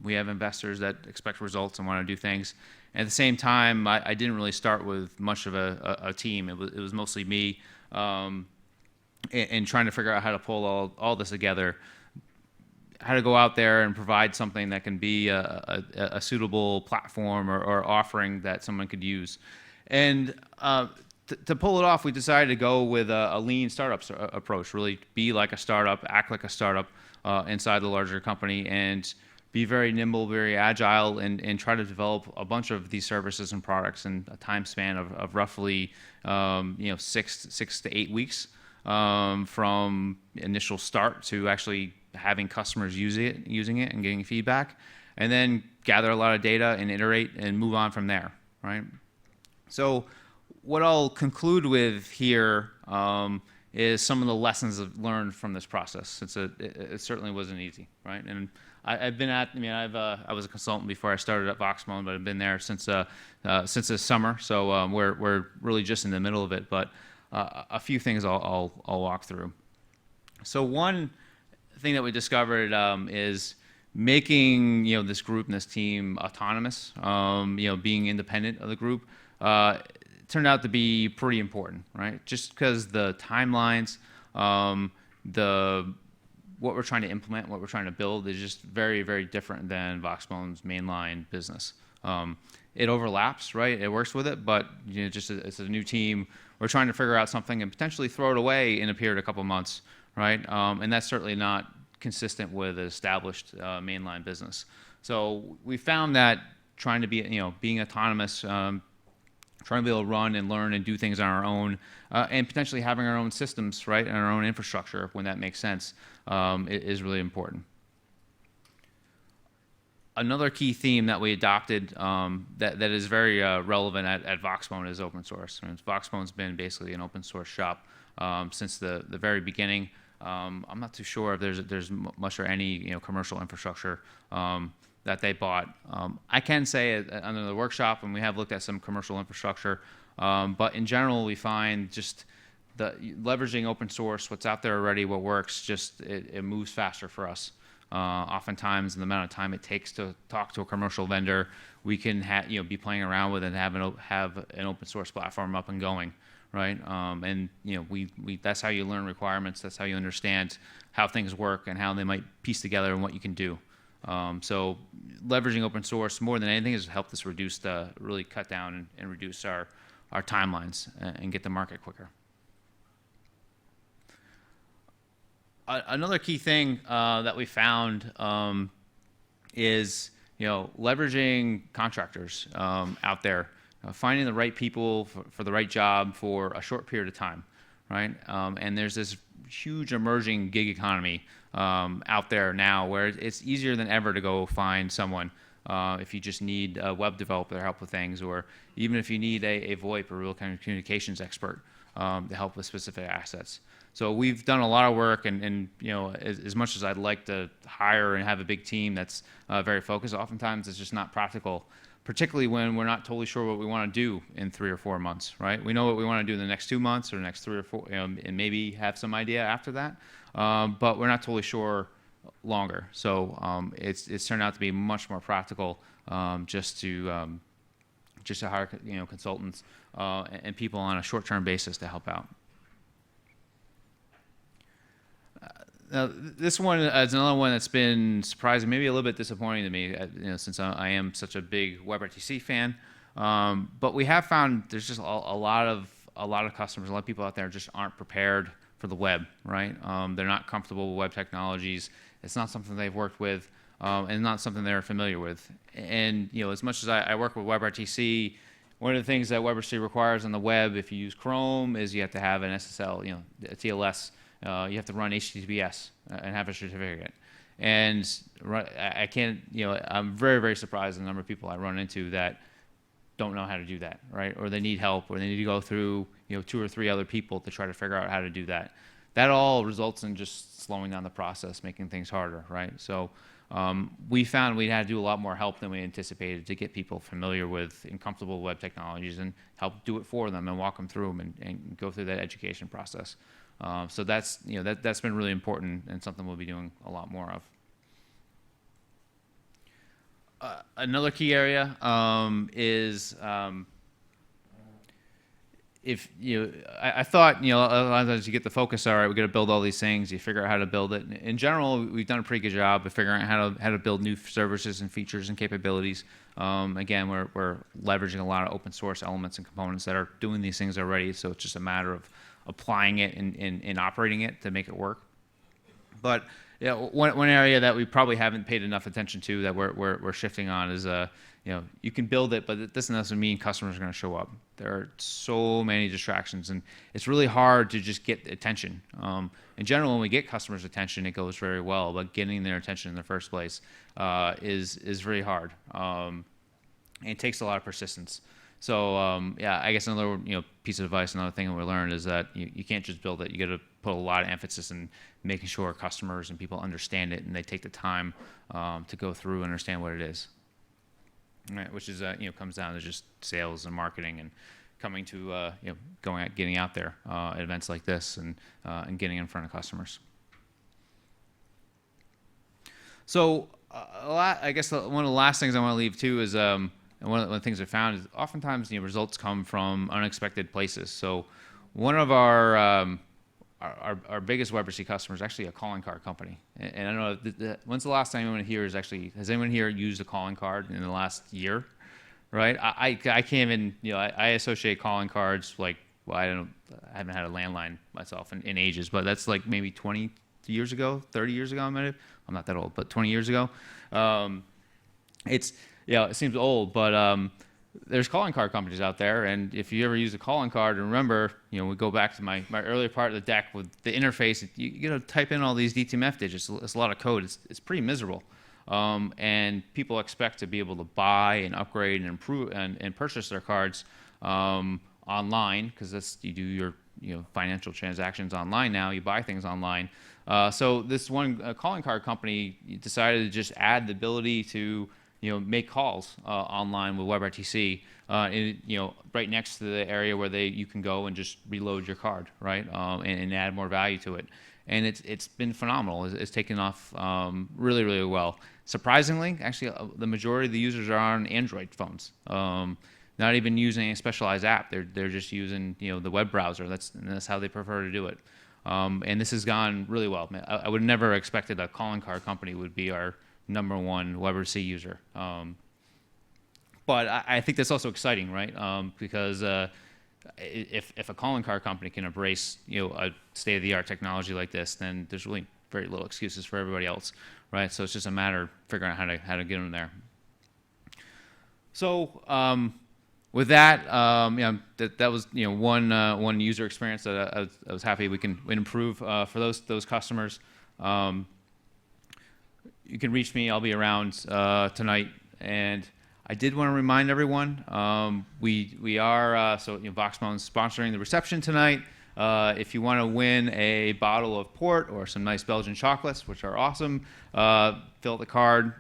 We have investors that expect results and want to do things. And at the same time, I didn't really start with much of a team. It was mostly me and trying to figure out how to pull all this together, how to go out there and provide something that can be a suitable platform or offering that someone could use. And to pull it off, we decided to go with a lean startup approach, really be like a startup, act like a startup inside the larger company, and be very nimble, very agile, and try to develop a bunch of these services and products in a time span of roughly 6 to 8 weeks. from initial start to actually having customers using it and getting feedback, and then gather a lot of data and iterate and move on from there, right? So what I'll conclude with here is some of the lessons I've learned from this process. It certainly wasn't easy, right? And I've been at, I was a consultant before I started at Voxbone, but I've been there since this summer. So we're really just in the middle of it. But a few things I'll walk through. So one thing that we discovered is making this group and this team autonomous. Being independent of the group turned out to be pretty important, right? Just because the timelines, what we're trying to implement, what we're trying to build is just very, very different than Voxbone's mainline business. It overlaps, right? It works with it, but it's a new team. We're trying to figure out something and potentially throw it away in a period of a couple months, right? And that's certainly not consistent with an established mainline business. So we found that trying to be, being autonomous, trying to be able to run and learn and do things on our own, and potentially having our own systems, right, and our own infrastructure when that makes sense, is really important. Another key theme that we adopted that is very relevant at Voxbone is open source. I mean, Voxbone's been basically an open source shop since the very beginning. I'm not too sure if there's much or any commercial infrastructure that they bought. I can say under the workshop, and we have looked at some commercial infrastructure, but in general, we find just leveraging open source, what's out there already, what works, it moves faster for us. Oftentimes, in the amount of time it takes to talk to a commercial vendor, we can be playing around with it and have an open source platform up and going, right? And that's how you learn requirements. That's how you understand how things work and how they might piece together and what you can do. So leveraging open source more than anything has helped us really cut down and reduce our timelines and get to market quicker. Another key thing that we found is leveraging contractors out there, finding the right people for the right job for a short period of time, right? And there's this huge emerging gig economy out there now where it's easier than ever to go find someone if you just need a web developer to help with things, or even if you need a VoIP or real kind of communications expert to help with specific assets. So we've done a lot of work, and as much as I'd like to hire and have a big team that's very focused, oftentimes it's just not practical, particularly when we're not totally sure what we want to do in 3 or 4 months, right? We know what we want to do in the next 2 months or the next 3 or 4, and maybe have some idea after that, but we're not totally sure longer. So it's turned out to be much more practical just to hire consultants and people on a short-term basis to help out. Now, this one is another one that's been surprising, maybe a little bit disappointing to me, since I am such a big WebRTC fan. But we have found there's just a lot of customers, a lot of people out there just aren't prepared for the web, right? They're not comfortable with web technologies. It's not something they've worked with, and not something they're familiar with. And as much as I work with WebRTC, one of the things that WebRTC requires on the web, if you use Chrome, is you have to have an SSL, a TLS. You have to run HTTPS and have a certificate. And I can't, I'm very, very surprised at the number of people I run into that don't know how to do that, right? Or they need help, or they need to go through, 2 or 3 other people to try to figure out how to do that. That all results in just slowing down the process, making things harder, right? So we found we had to do a lot more help than we anticipated to get people familiar with and comfortable with web technologies and help do it for them and walk them through them and go through that education process. So that's that's been really important and something we'll be doing a lot more of. Another key area is if I thought a lot of times you get the focus. All right, we're going to build all these things. You figure out how to build it. In general, we've done a pretty good job of figuring out how to build new services and features and capabilities. Again, we're leveraging a lot of open source elements and components that are doing these things already. So it's just a matter of applying it and operating it to make it work. But one area that we probably haven't paid enough attention to that we're shifting on is you can build it, but it doesn't necessarily mean customers are going to show up. There are so many distractions, and it's really hard to just get attention. In general, when we get customers' attention, it goes very well, but getting their attention in the first place is very hard. And it takes a lot of persistence. So yeah, I guess another piece of advice, another thing that we learned is that you can't just build it. You got to put a lot of emphasis in making sure customers and people understand it, and they take the time to go through and understand what it is. Right, which is comes down to just sales and marketing and coming to getting out there at events like this and getting in front of customers. So I guess one of the last things I want to leave too is and one of the things I found is oftentimes results come from unexpected places. So one of our biggest WebRC customers is actually a calling card company. And I don't know, when's the last time anyone here has anyone here used a calling card in the last year? Right? I can't even, I associate calling cards I haven't had a landline myself in ages, but that's like maybe 20 years ago, 30 years ago, I'm not that old, but 20 years ago. It seems old, but there's calling card companies out there, and if you ever use a calling card, remember, we go back to my earlier part of the deck with the interface. You got to type in all these DTMF digits. It's a lot of code. It's pretty miserable, and people expect to be able to buy and upgrade and improve and purchase their cards online, because you do your financial transactions online now. You buy things online. So this one calling card company decided to just add the ability to make calls online with WebRTC, right next to the area where you can go and just reload your card, right, and add more value to it. And it's been phenomenal. It's taken off really, really well. Surprisingly, actually, the majority of the users are on Android phones. Not even using a specialized app. They're just using the web browser. That's how they prefer to do it. And this has gone really well. I would never expected a calling card company would be our #1 WebRC user. But I think that's also exciting, right? Because if a calling card company can embrace a state-of-the-art technology like this, then there's really very little excuses for everybody else, right? So it's just a matter of figuring out how to get them there. So with that, that was one user experience that I was happy we can improve for those customers. You can reach me. I'll be around tonight. And I did want to remind everyone, we are, Voxmone's sponsoring the reception tonight. If you want to win a bottle of port or some nice Belgian chocolates, which are awesome, fill out the card,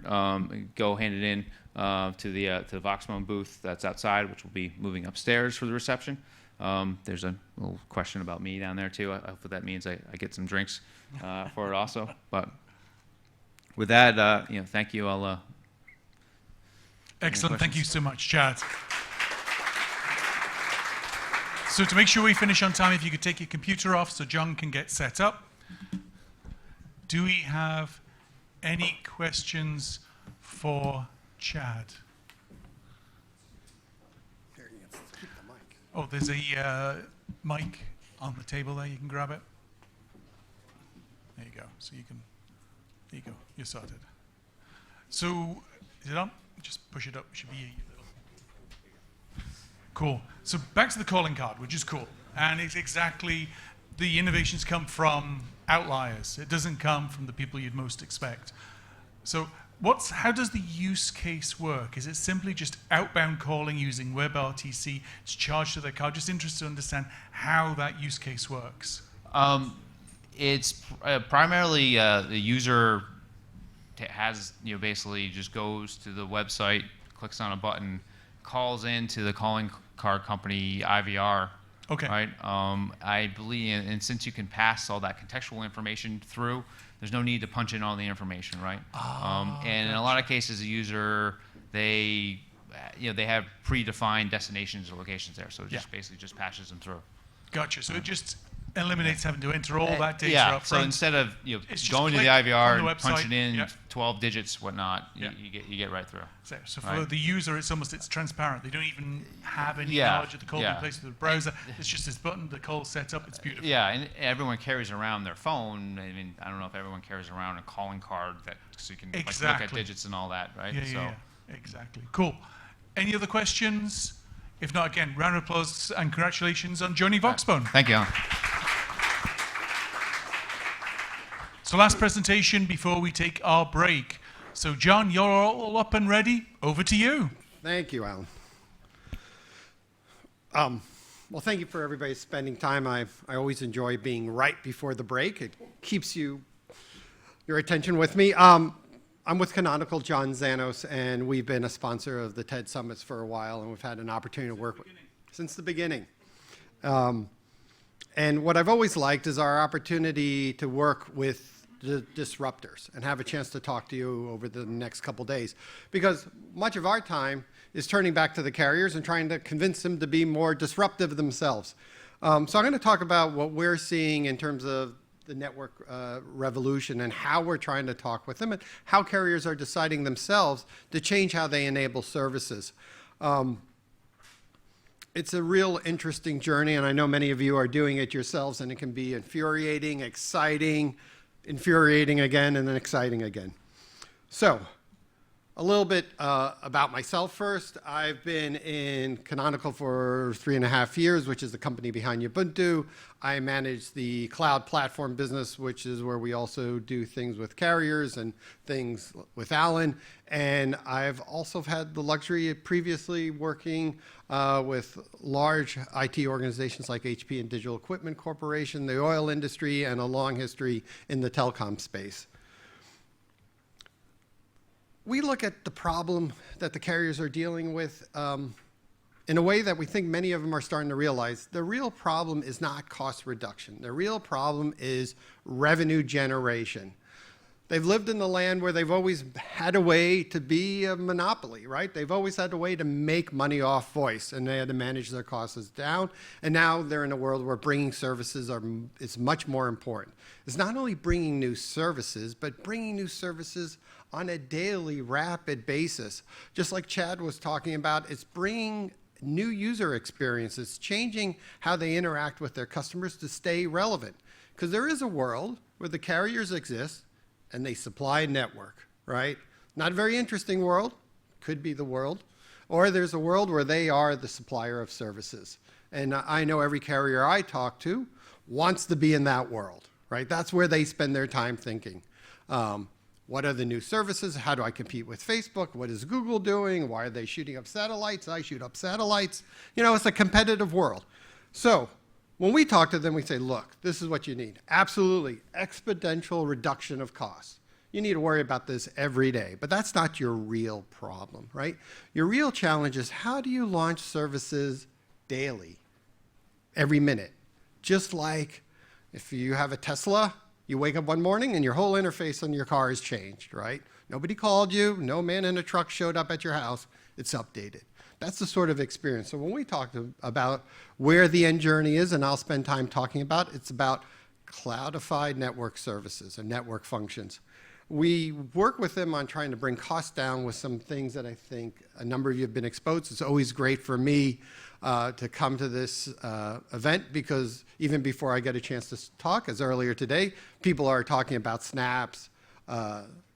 go hand it in to the Voxmone booth that's outside, which will be moving upstairs for the reception. There's a little question about me down there too. I hope that means I get some drinks for it also. But with that, thank you. Excellent. Thank you so much, Chad. So to make sure we finish on time, if you could take your computer off so John can get set up. Do we have any questions for Chad? Oh, there's a mic on the table there. You can grab it. There you go. So you can. There you go. You're sorted. So is it on? Just push it up. It should be a little. Cool. So back to the calling card, which is cool. And it's exactly, the innovations come from outliers. It doesn't come from the people you'd most expect. So how does the use case work? Is it simply just outbound calling using WebRTC? It's charged to their card. Just interested to understand how that use case works. It's primarily the user has, basically just goes to the website, clicks on a button, calls into the calling card company IVR. Okay. Right. I believe, and since you can pass all that contextual information through, there's no need to punch in all the information, right? And in a lot of cases, the user, they have predefined destinations or locations there, so it just basically just passes them through. Gotcha. So it just eliminates having to enter all that data up front. So instead of going to the IVR, punching in 12 digits, whatnot, you get right through. So for the user, it's transparent. They don't even have any knowledge of the call being placed with the browser. It's just this button, the call set up. It's beautiful. Yeah, and everyone carries around their phone. I mean, I don't know if everyone carries around a calling card so you can look at digits and all that, right? Exactly. Cool. Any other questions? If not, again, round of applause and congratulations on joining Voxbone. Thank you, Alan. So last presentation before we take our break. So John, you're all up and ready. Over to you. Thank you, Alan. Well, thank you for everybody spending time. I always enjoy being right before the break. It keeps your attention with me. I'm with Canonical, John Zanos, and we've been a sponsor of the TED Summits for a while, and we've had an opportunity to work since the beginning. And what I've always liked is our opportunity to work with the disruptors and have a chance to talk to you over the next couple days. Because much of our time is turning back to the carriers and trying to convince them to be more disruptive themselves. So I'm going to talk about what we're seeing in terms of the network revolution and how we're trying to talk with them and how carriers are deciding themselves to change how they enable services. It's a real interesting journey, and I know many of you are doing it yourselves, and it can be infuriating, exciting, infuriating again, and then exciting again. So, a little bit about myself first. I've been in Canonical for 3.5 years, which is the company behind Ubuntu. I manage the cloud platform business, which is where we also do things with carriers and things with Alan. And I've also had the luxury of previously working with large IT organizations like HP and Digital Equipment Corporation, the oil industry, and a long history in the telecom space. We look at the problem that the carriers are dealing with in a way that we think many of them are starting to realize. The real problem is not cost reduction. The real problem is revenue generation. They've lived in the land where they've always had a way to be a monopoly, right? They've always had a way to make money off voice, and they had to manage their costs down. And now they're in a world where bringing services is much more important. It's not only bringing new services, but bringing new services on a daily, rapid basis. Just like Chad was talking about, it's bringing new user experiences, changing how they interact with their customers to stay relevant. Because there is a world where the carriers exist and they supply a network, right? Not a very interesting world, could be the world. Or there's a world where they are the supplier of services. And I know every carrier I talk to wants to be in that world, right? That's where they spend their time thinking. What are the new services? How do I compete with Facebook? What is Google doing? Why are they shooting up satellites? I shoot up satellites. You know, it's a competitive world. So when we talk to them, we say, look, this is what you need. Absolutely, exponential reduction of costs. You need to worry about this every day, but that's not your real problem, right? Your real challenge is how do you launch services daily, every minute? Just like if you have a Tesla, you wake up one morning and your whole interface on your car has changed, right? Nobody called you, no man in a truck showed up at your house, it's updated. That's the sort of experience. So when we talk about where the end journey is, and I'll spend time talking about, it's about cloudified network services and network functions. We work with them on trying to bring costs down with some things that I think a number of you have been exposed. It's always great for me to come to this event because even before I get a chance to talk, as earlier today, people are talking about snaps,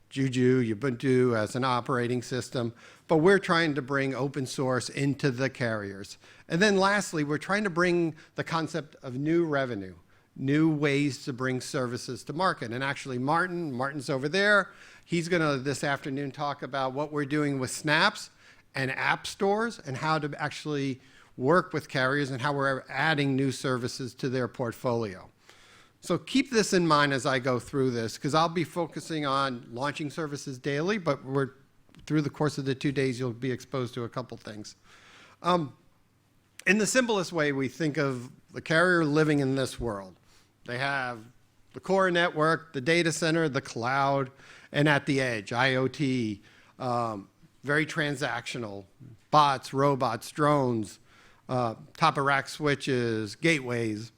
Juju, Ubuntu as an operating system, but we're trying to bring open source into the carriers. And then lastly, we're trying to bring the concept of new revenue, new ways to bring services to market. And actually Martin's over there, he's gonna this afternoon talk about what we're doing with snaps and app stores and how to actually work with carriers and how we're adding new services to their portfolio. So keep this in mind as I go through this, because I'll be focusing on launching services daily, but through the course of the 2 days, you'll be exposed to a couple things. In the simplest way, we think of the carrier living in this world. They have the core network, the data center, the cloud, and at the edge, IoT, very transactional, bots, robots, drones, top-of-rack switches, gateways.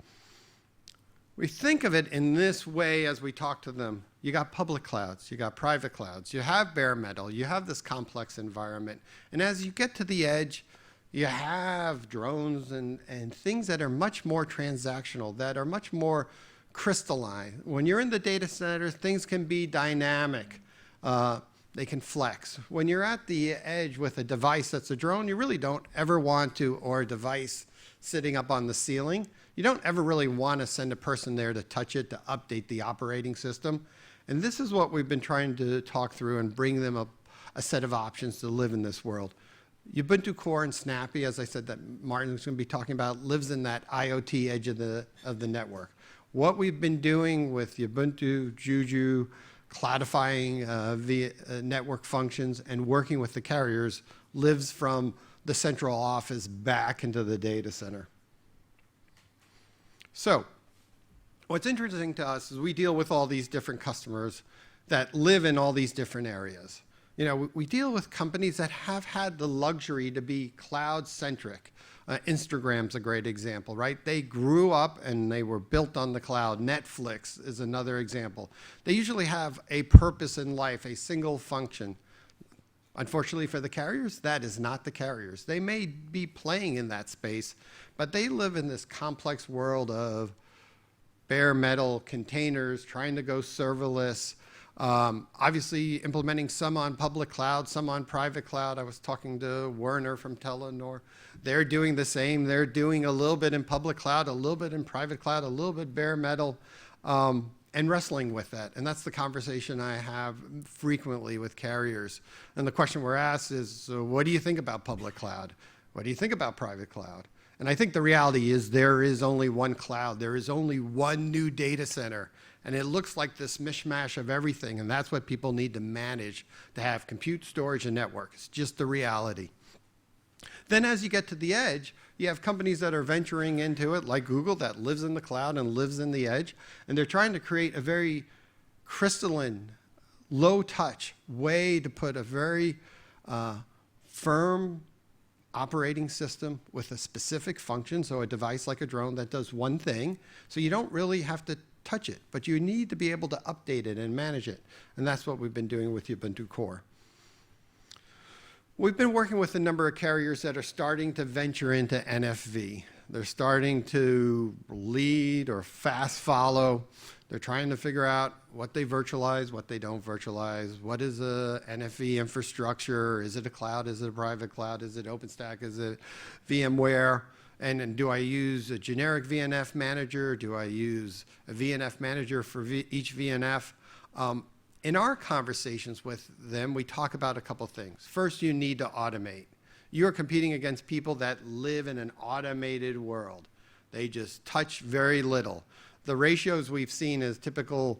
We think of it in this way as we talk to them. You got public clouds, you got private clouds, you have bare metal, you have this complex environment. And as you get to the edge, you have drones and things that are much more transactional, that are much more crystalline. When you're in the data center, things can be dynamic. They can flex. When you're at the edge with a device that's a drone, you really don't ever want to, or a device sitting up on the ceiling, you don't ever really want to send a person there to touch it, to update the operating system. And this is what we've been trying to talk through and bring them a set of options to live in this world. Ubuntu Core and Snappy, as I said, that Martin's going to be talking about, lives in that IoT edge of the network. What we've been doing with Ubuntu, Juju, cloudifying via network functions and working with the carriers lives from the central office back into the data center. So what's interesting to us is we deal with all these different customers that live in all these different areas. You know, we deal with companies that have had the luxury to be cloud-centric. Instagram's a great example, right? They grew up and they were built on the cloud. Netflix is another example. They usually have a purpose in life, a single function. Unfortunately for the carriers, that is not the carriers. They may be playing in that space, but they live in this complex world of bare metal containers, trying to go serverless, obviously implementing some on public cloud, some on private cloud. I was talking to Werner from Telenor. They're doing the same. They're doing a little bit in public cloud, a little bit in private cloud, a little bit bare metal, and wrestling with that. And that's the conversation I have frequently with carriers. And the question we're asked is, so what do you think about public cloud? What do you think about private cloud? And I think the reality is there is only one cloud. There is only one new data center. And it looks like this mishmash of everything. And that's what people need to manage, to have compute, storage, and network. It's just the reality. Then as you get to the edge, you have companies that are venturing into it, like Google, that lives in the cloud and lives in the edge. And they're trying to create a very crystalline, low-touch way to put a very firm operating system with a specific function, so a device like a drone that does one thing. So you don't really have to touch it, but you need to be able to update it and manage it. And that's what we've been doing with Ubuntu Core. We've been working with a number of carriers that are starting to venture into NFV. They're starting to lead or fast follow. They're trying to figure out what they virtualize, what they don't virtualize. What is a NFV infrastructure? Is it a cloud? Is it a private cloud? Is it OpenStack? Is it VMware? And do I use a generic VNF manager? Do I use a VNF manager for each VNF? In our conversations with them, we talk about a couple things. First, you need to automate. You're competing against people that live in an automated world. They just touch very little. The ratios we've seen is typical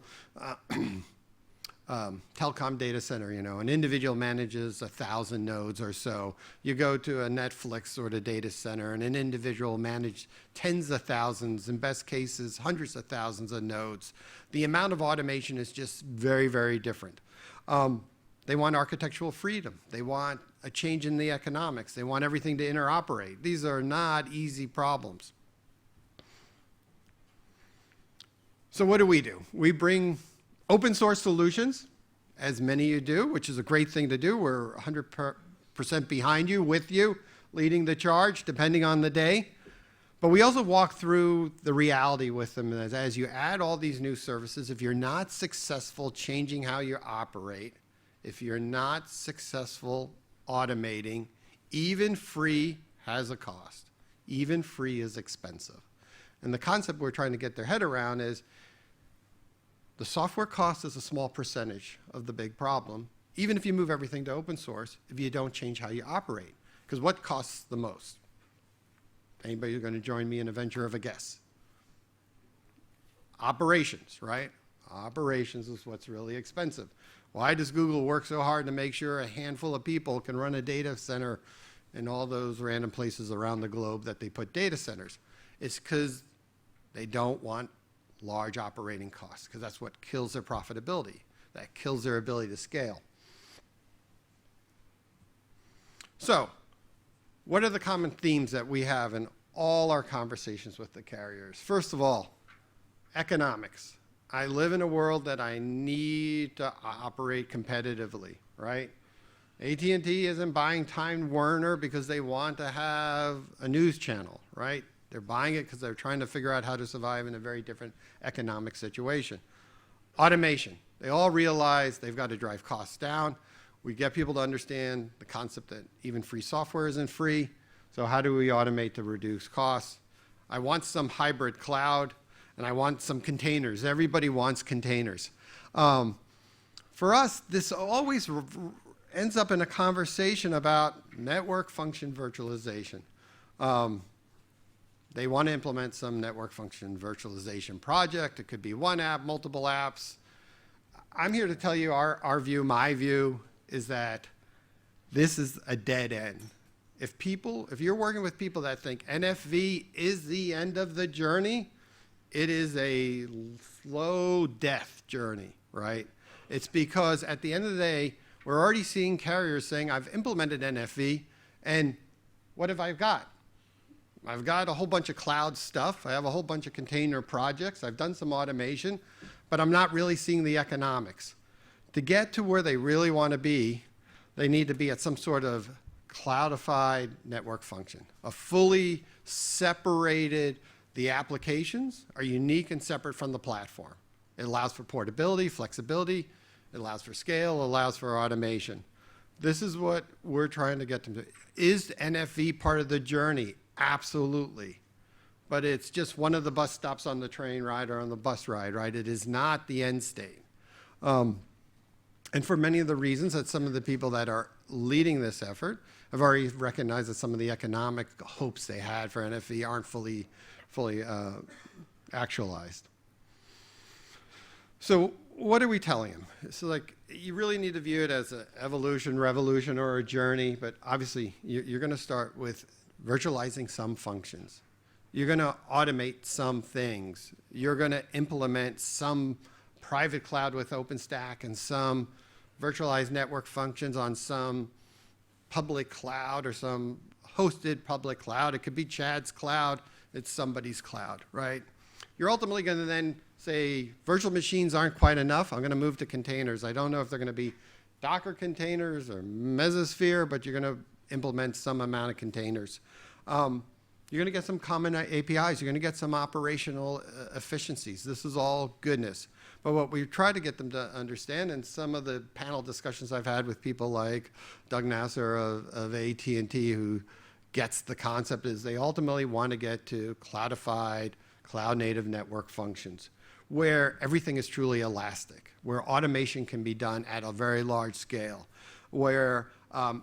telecom data center. You know, an individual manages 1,000 nodes or so. You go to a Netflix sort of data center, and an individual managed tens of thousands, in best cases, hundreds of thousands of nodes. The amount of automation is just very, very different. They want architectural freedom. They want a change in the economics. They want everything to interoperate. These are not easy problems. So what do? We bring open source solutions, as many of you do, which is a great thing to do. We're 100% behind you, with you, leading the charge, depending on the day. But we also walk through the reality with them as you add all these new services, if you're not successful changing how you operate, if you're not successful automating, even free has a cost. Even free is expensive. And the concept we're trying to get their head around is the software cost is a small percentage of the big problem, even if you move everything to open source, if you don't change how you operate. Because what costs the most? Anybody going to join me in a venture of a guess? Operations, right? Operations is what's really expensive. Why does Google work so hard to make sure a handful of people can run a data center in all those random places around the globe that they put data centers? It's because they don't want large operating costs, because that's what kills their profitability. That kills their ability to scale. So, what are the common themes that we have in all our conversations with the carriers? First of all, economics. I live in a world that I need to operate competitively, right? AT&T isn't buying Time Warner because they want to have a news channel, right? They're buying it because they're trying to figure out how to survive in a very different economic situation. Automation. They all realize they've got to drive costs down. We get people to understand the concept that even free software isn't free. So how do we automate to reduce costs? I want some hybrid cloud, and I want some containers. Everybody wants containers. For us, this always ends up in a conversation about network function virtualization. They want to implement some network function virtualization project. It could be one app, multiple apps. I'm here to tell you our view, my view, is that this is a dead end. If you're working with people that think NFV is the end of the journey, it is a slow death journey, right? It's because at the end of the day, we're already seeing carriers saying, I've implemented NFV, and what have I got? I've got a whole bunch of cloud stuff. I have a whole bunch of container projects. I've done some automation, but I'm not really seeing the economics. To get to where they really want to be, they need to be at some sort of cloudified network function, a fully separated, the applications are unique and separate from the platform. It allows for portability, flexibility, it allows for scale, it allows for automation. This is what we're trying to get them to. Is NFV part of the journey? Absolutely. But it's just one of the bus stops on the train ride or on the bus ride, right? It is not the end state. And for many of the reasons that some of the people that are leading this effort have already recognized that some of the economic hopes they had for NFV aren't fully actualized. So what are we telling them? So like, you really need to view it as an evolution, revolution, or a journey, but obviously you're going to start with virtualizing some functions. You're going to automate some things. You're going to implement some private cloud with OpenStack and some virtualized network functions on some public cloud or some hosted public cloud. It could be Chad's cloud. It's somebody's cloud, right? You're ultimately going to then say, virtual machines aren't quite enough. I'm going to move to containers. I don't know if they're going to be Docker containers or Mesosphere, but you're going to implement some amount of containers. You're going to get some common APIs. You're going to get some operational efficiencies. This is all goodness. But what we try to get them to understand, and some of the panel discussions I've had with people like Doug Nasser of AT&T, who gets the concept, is they ultimately want to get to cloudified, cloud-native network functions, where everything is truly elastic, where automation can be done at a very large scale, where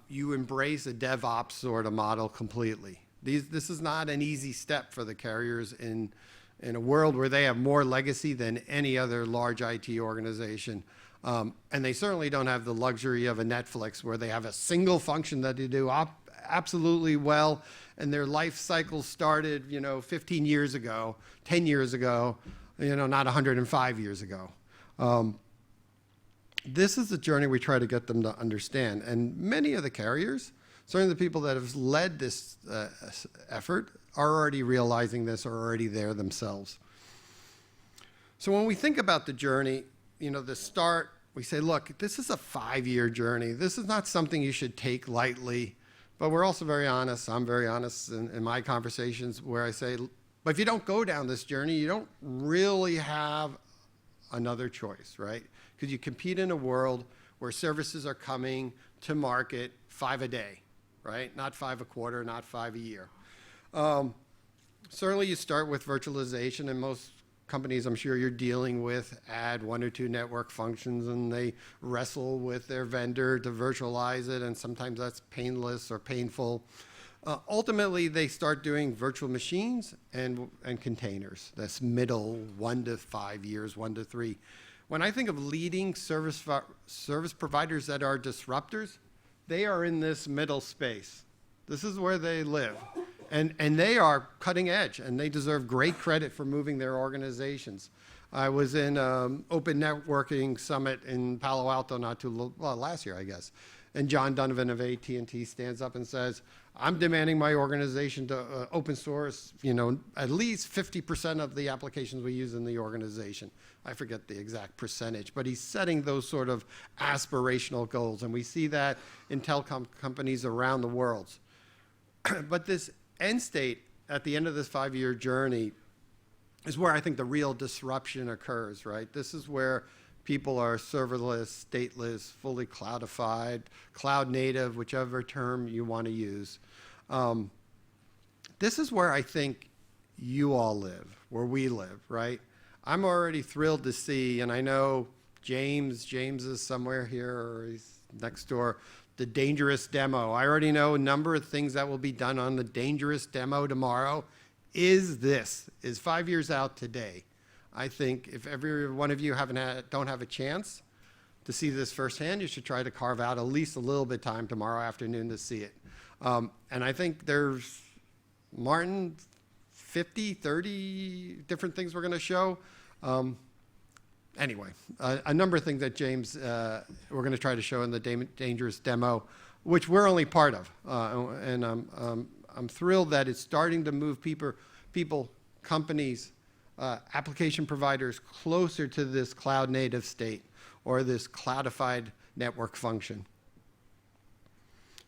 you embrace a DevOps sort of model completely. This is not an easy step for the carriers in a world where they have more legacy than any other large IT organization. And they certainly don't have the luxury of a Netflix where they have a single function that they do absolutely well, and their life cycle started, 15 years ago, 10 years ago, not 105 years ago. This is the journey we try to get them to understand. And many of the carriers, certainly the people that have led this effort, are already realizing this, are already there themselves. So when we think about the journey, the start, we say, look, this is a 5-year journey. This is not something you should take lightly. But we're also very honest. I'm very honest in my conversations where I say, but if you don't go down this journey, you don't really have another choice, right? Because you compete in a world where services are coming to market 5 a day, right? Not 5 a quarter, not 5 a year. Certainly you start with virtualization, and most companies I'm sure you're dealing with add 1 or 2 network functions, and they wrestle with their vendor to virtualize it, and sometimes that's painless or painful. Ultimately, they start doing virtual machines and containers. That's middle 1 to 5 years, 1 to 3. When I think of leading service providers that are disruptors, they are in this middle space. This is where they live. And they are cutting edge, and they deserve great credit for moving their organizations. I was in Open Networking Summit in Palo Alto last year, I guess. And John Donovan of AT&T stands up and says, I'm demanding my organization to open source, at least 50% of the applications we use in the organization. I forget the exact percentage, but he's setting those sort of aspirational goals. And we see that in telecom companies around the world. But this end state at the end of this 5-year journey is where I think the real disruption occurs, right? This is where People are serverless, stateless, fully cloudified, cloud native, whichever term you want to use. This is where I think you all live, where we live, right? I'm already thrilled to see, and I know James is somewhere here or he's next door, the dangerous demo. I already know a number of things that will be done on the dangerous demo tomorrow. Is 5 years out today. I think if every one of you don't have a chance to see this firsthand, you should try to carve out at least a little bit of time tomorrow afternoon to see it. And I think there's, Martin, 50, 30 different things we're going to show. Anyway, a number of things that James, we're going to try to show in the dangerous demo, which we're only part of. And I'm thrilled that it's starting to move people, companies, application providers closer to this cloud native state or this cloudified network function.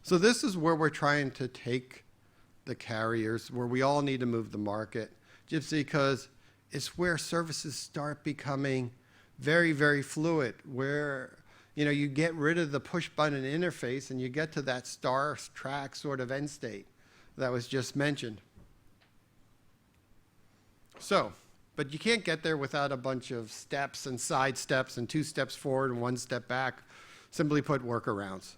So this is where we're trying to take the carriers, where we all need to move the market, just because it's where services start becoming very, very fluid, where you get rid of the push button interface and you get to that star track sort of end state that was just mentioned. So, but you can't get there without a bunch of steps and side steps and 2 steps forward and 1 step back. Simply put, workarounds.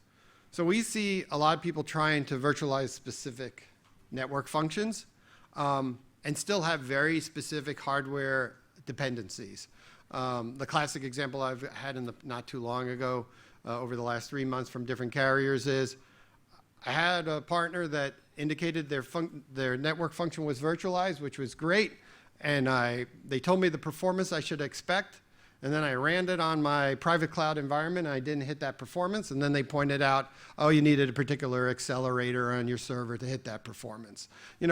So we see a lot of people trying to virtualize specific network functions and still have very specific hardware dependencies. The classic example I've had not too long ago, over the last 3 months from different carriers is, I had a partner that indicated their network function was virtualized, which was great, and they told me the performance I should expect, and then I ran it on my private cloud environment, and I didn't hit that performance, and then they pointed out, oh, you needed a particular accelerator on your server to hit that performance.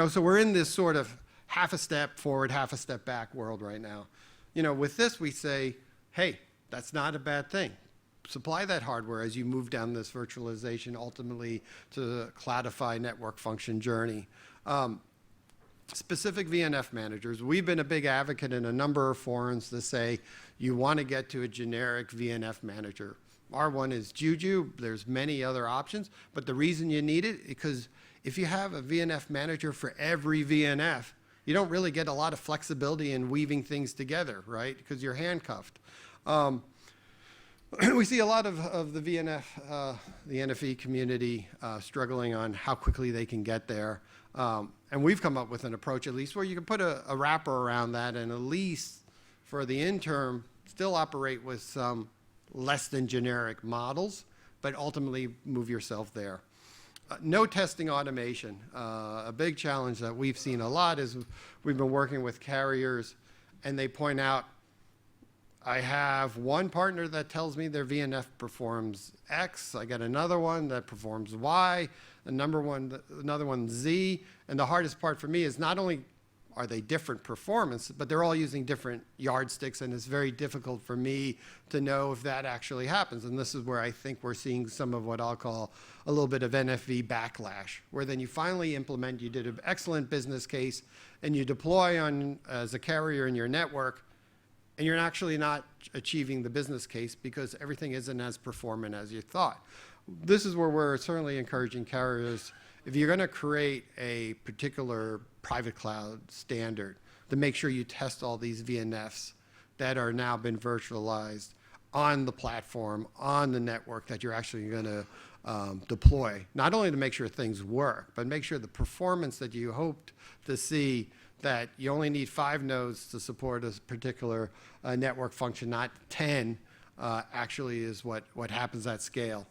So we're in this sort of half a step forward, half a step back world right now. With this, we say, hey, that's not a bad thing. Supply that hardware as you move down this virtualization, ultimately to the cloudify network function journey. Specific VNF managers, we've been a big advocate in a number of forums to say you want to get to a generic VNF manager. Our one is Juju. There's many other options, but the reason you need it is because if you have a VNF manager for every VNF, you don't really get a lot of flexibility in weaving things together, right? Because you're handcuffed. We see a lot of the VNF, the NFE community struggling on how quickly they can get there. And we've come up with an approach, at least, where you can put a wrapper around that and at least for the interim still operate with some less than generic models, but ultimately move yourself there. No testing automation. A big challenge that we've seen a lot is we've been working with carriers and they point out, I have one partner that tells me their VNF performs X, I get another one that performs Y, another one Z, and the hardest part for me is not only are they different performance, but they're all using different yardsticks, and it's very difficult for me to know if that actually happens. And this is where I think we're seeing some of what I'll call a little bit of NFV backlash, where then you finally implement, you did an excellent business case, and you deploy on as a carrier in your network, and you're actually not achieving the business case because everything isn't as performant as you thought. This is where we're certainly encouraging carriers, if you're going to create a particular private cloud standard, to make sure you test all these VNFs that are now been virtualized on the platform, on the network that you're actually going to deploy, not only to make sure things work, but make sure the performance that you hoped to see, that you only need 5 nodes to support a particular network function, not 10, actually is what happens at scale.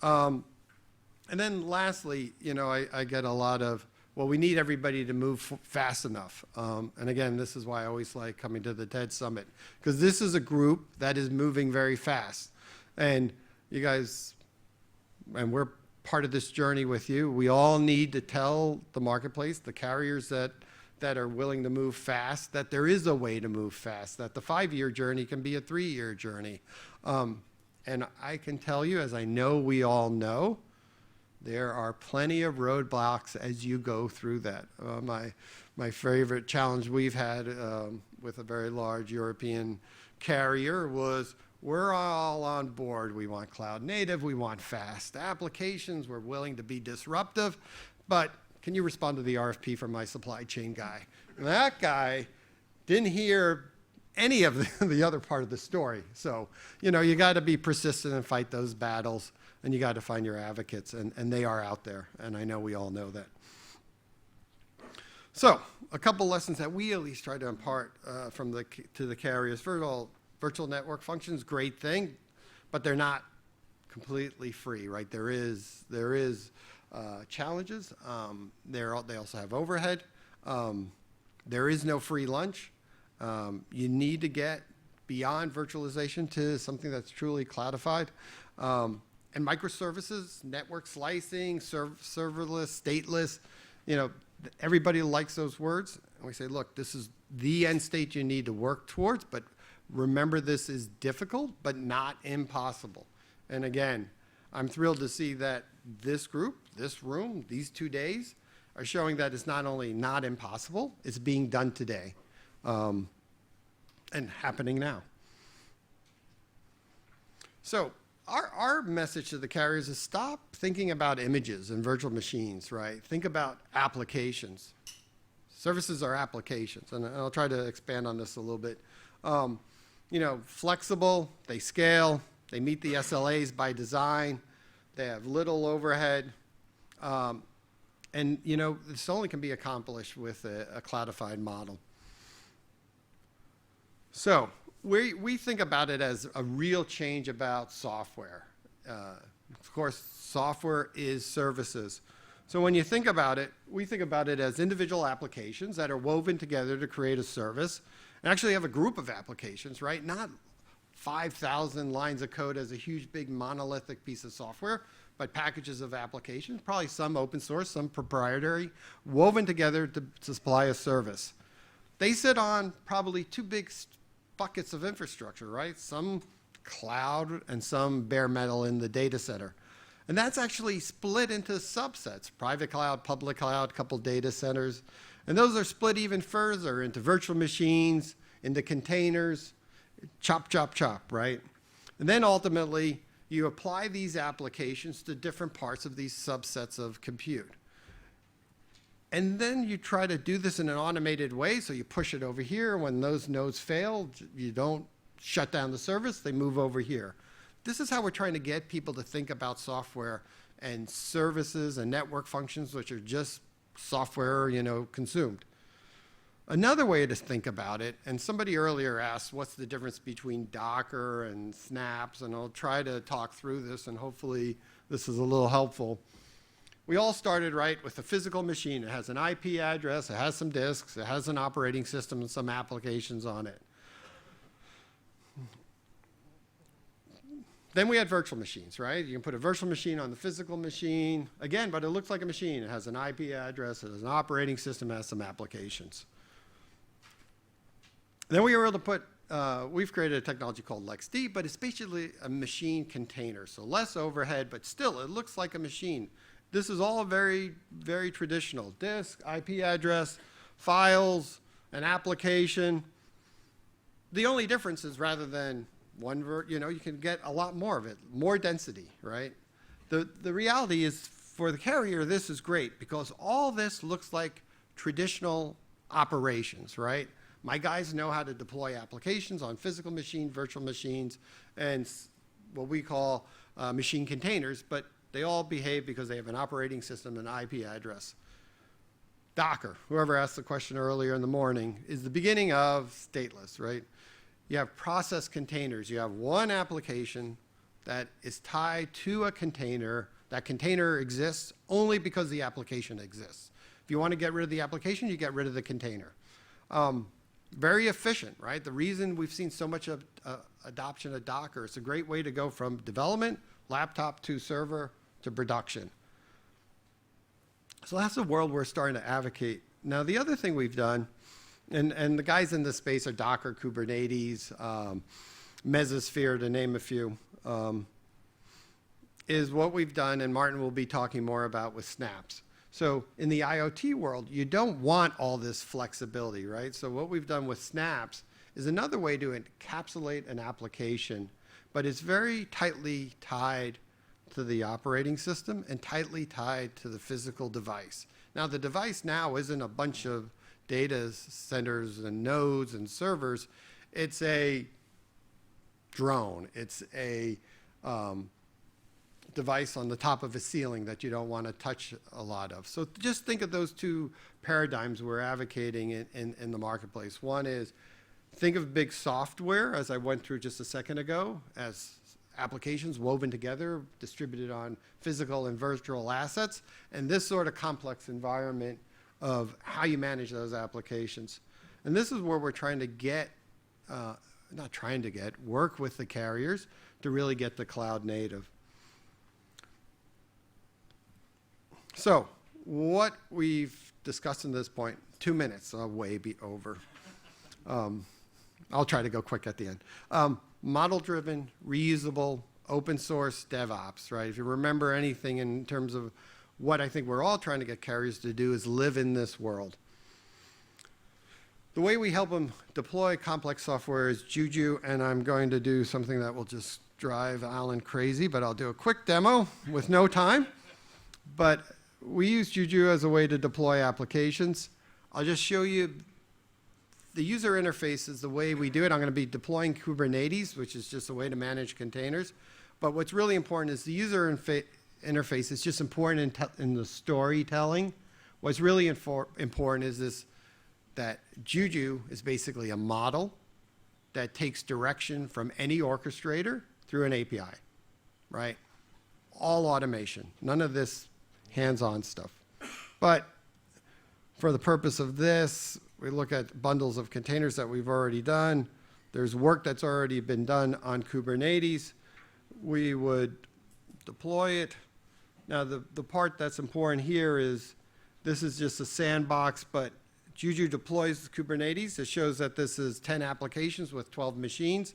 And then lastly, I get a lot of, well, we need everybody to move fast enough. And again, this is why I always like coming to the TED Summit, because this is a group that is moving very fast. And you guys, and we're part of this journey with you, we all need to tell the marketplace, the carriers that are willing to move fast, that there is a way to move fast, that the 5-year journey can be a 3-year journey. And I can tell you, as I know we all know, there are plenty of roadblocks as you go through that. My favorite challenge we've had with a very large European carrier was we're all on board. We want cloud native, we want fast applications, we're willing to be disruptive, but can you respond to the RFP from my supply chain guy? And that guy didn't hear any of the other part of the story. So, you know, you got to be persistent and fight those battles, and you got to find your advocates, and they are out there, and I know we all know that. So, a couple lessons that we at least try to impart to the carriers. First of all, virtual network functions, great thing, but they're not completely free, right? There is challenges. They also have overhead. There is no free lunch. You need to get beyond virtualization to something that's truly cloudified. And microservices, network slicing, serverless, stateless, you know, everybody likes those words. And we say, look, this is the end state you need to work towards, but remember this is difficult, but not impossible. And again, I'm thrilled to see that this group, this room, these 2 days are showing that it's not only not impossible, it's being done today and happening now. So our message to the carriers is stop thinking about images and virtual machines, right? Think about applications. Services are applications, and I'll try to expand on this a little bit. You know, flexible, they scale, they meet the SLAs by design, they have little overhead, and you know, this only can be accomplished with a cloudified model. So we think about it as a real change about software. Of course, software is services. So when you think about it, we think about it as individual applications that are woven together to create a service, and actually have a group of applications, right? Not 5,000 lines of code as a huge, big, monolithic piece of software, but packages of applications, probably some open source, some proprietary, woven together to supply a service. They sit on probably two big buckets of infrastructure, right? Some cloud and some bare metal in the data center. And that's actually split into subsets, private cloud, public cloud, couple data centers. And those are split even further into virtual machines, into containers, chop, chop, chop, right? And then ultimately, you apply these applications to different parts of these subsets of compute. And then you try to do this in an automated way, so you push it over here. When those nodes fail, you don't shut down the service, they move over here. This is how we're trying to get people to think about software and services and network functions, which are just software, you know, consumed. Another way to think about it, and somebody earlier asked, what's the difference between Docker and snaps? And I'll try to talk through this, and hopefully this is a little helpful. We all started, right, with a physical machine. It has an IP address, it has some disks, it has an operating system and some applications on it. Then we had virtual machines, right? You can put a virtual machine on the physical machine, again, but it looks like a machine. It has an IP address, it has an operating system, it has some applications. Then we were able to put, we've created a technology called LexD, but it's basically a machine container. So less overhead, but still it looks like a machine. This is all very, very traditional. Disk, IP address, files, an application. The only difference is rather than one, you know, you can get a lot more of it, more density, right? The reality is for the carrier, this is great because all this looks like traditional operations, right? My guys know how to deploy applications on physical machines, virtual machines, and what we call machine containers, but they all behave because they have an operating system and IP address. Docker, whoever asked the question earlier in the morning, is the beginning of stateless, right? You have process containers. You have one application that is tied to a container. That container exists only because the application exists. If you want to get rid of the application, you get rid of the container. Very efficient, right? The reason we've seen so much adoption of Docker, it's a great way to go from development, laptop to server to production. So that's the world we're starting to advocate. Now, the other thing we've done, and the guys in this space are Docker, Kubernetes, Mesosphere, to name a few, is what we've done, and Martin will be talking more about with snaps. So in the IoT world, you don't want all this flexibility, right? So what we've done with snaps is another way to encapsulate an application, but it's very tightly tied to the operating system and tightly tied to the physical device. Now, the device now isn't a bunch of data centers and nodes and servers. It's a drone. It's a device on the top of a ceiling that you don't want to touch a lot of. So just think of those two paradigms we're advocating in the marketplace. One is think of big software, as I went through just a second ago, as applications woven together, distributed on physical and virtual assets, and this sort of complex environment of how you manage those applications. And this is where we're trying to get, not trying to get, work with the carriers to really get the cloud native. So what we've discussed in this point, 2 minutes, I'll way be over. I'll try to go quick at the end. Model-driven, reusable, open source DevOps, right? If you remember anything in terms of what I think we're all trying to get carriers to do is live in this world. The way we help them deploy complex software is Juju, and I'm going to do something that will just drive Alan crazy, but I'll do a quick demo with no time. But we use Juju as a way to deploy applications. I'll just show you the user interface is the way we do it. I'm going to be deploying Kubernetes, which is just a way to manage containers. But what's really important is the user interface is just important in the storytelling. What's really important is this, that Juju is basically a model that takes direction from any orchestrator through an API, right? All automation, none of this hands-on stuff. But for the purpose of this, we look at bundles of containers that we've already done. There's work that's already been done on Kubernetes. We would deploy it. Now, the part that's important here is this is just a sandbox, but Juju deploys Kubernetes. It shows that this is 10 applications with 12 machines.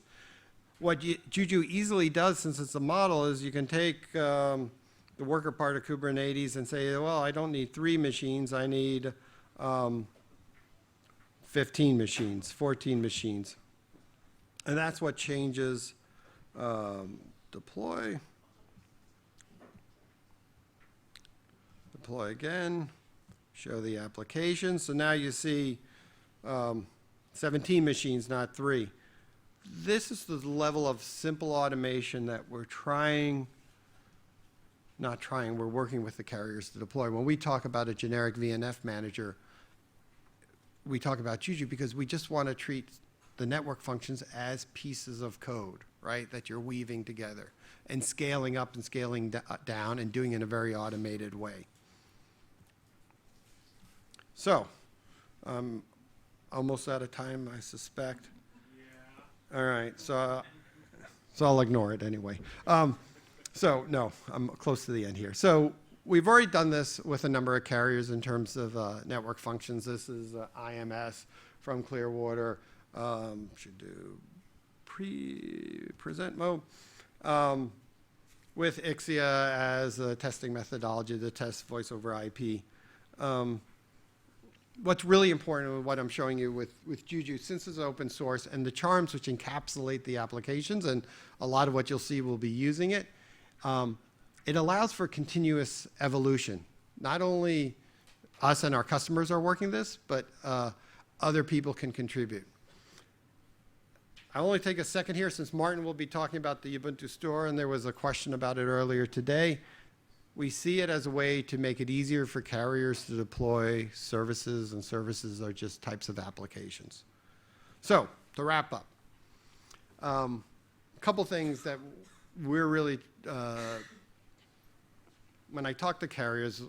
What Juju easily does, since it's a model, is you can take the worker part of Kubernetes and say, well, I don't need 3 machines. I need 15 machines, 14 machines. And that's what changes deploy. Deploy again, show the application. So now you see 17 machines, not 3. This is the level of simple automation that we're we're working with the carriers to deploy. When we talk about a generic VNF manager, we talk about Juju because we just want to treat the network functions as pieces of code, right, that you're weaving together and scaling up and scaling down and doing it in a very automated way. So, almost out of time, I suspect. Yeah. All right, so I'll ignore it anyway. So, no, I'm close to the end here. So, we've already done this with a number of carriers in terms of network functions. This is IMS from Clearwater. Should do present mode. With Ixia as a testing methodology to test voice over IP. What's really important with what I'm showing you with Juju, since it's open source, and the charms which encapsulate the applications, and a lot of what you'll see will be using it, it allows for continuous evolution. Not only us and our customers are working this, but other people can contribute. I'll only take a second here since Martin will be talking about the Ubuntu store, and there was a question about it earlier today. We see it as a way to make it easier for carriers to deploy services, and services are just types of applications. So, to wrap up, a couple things that we're really, when I talk to carriers,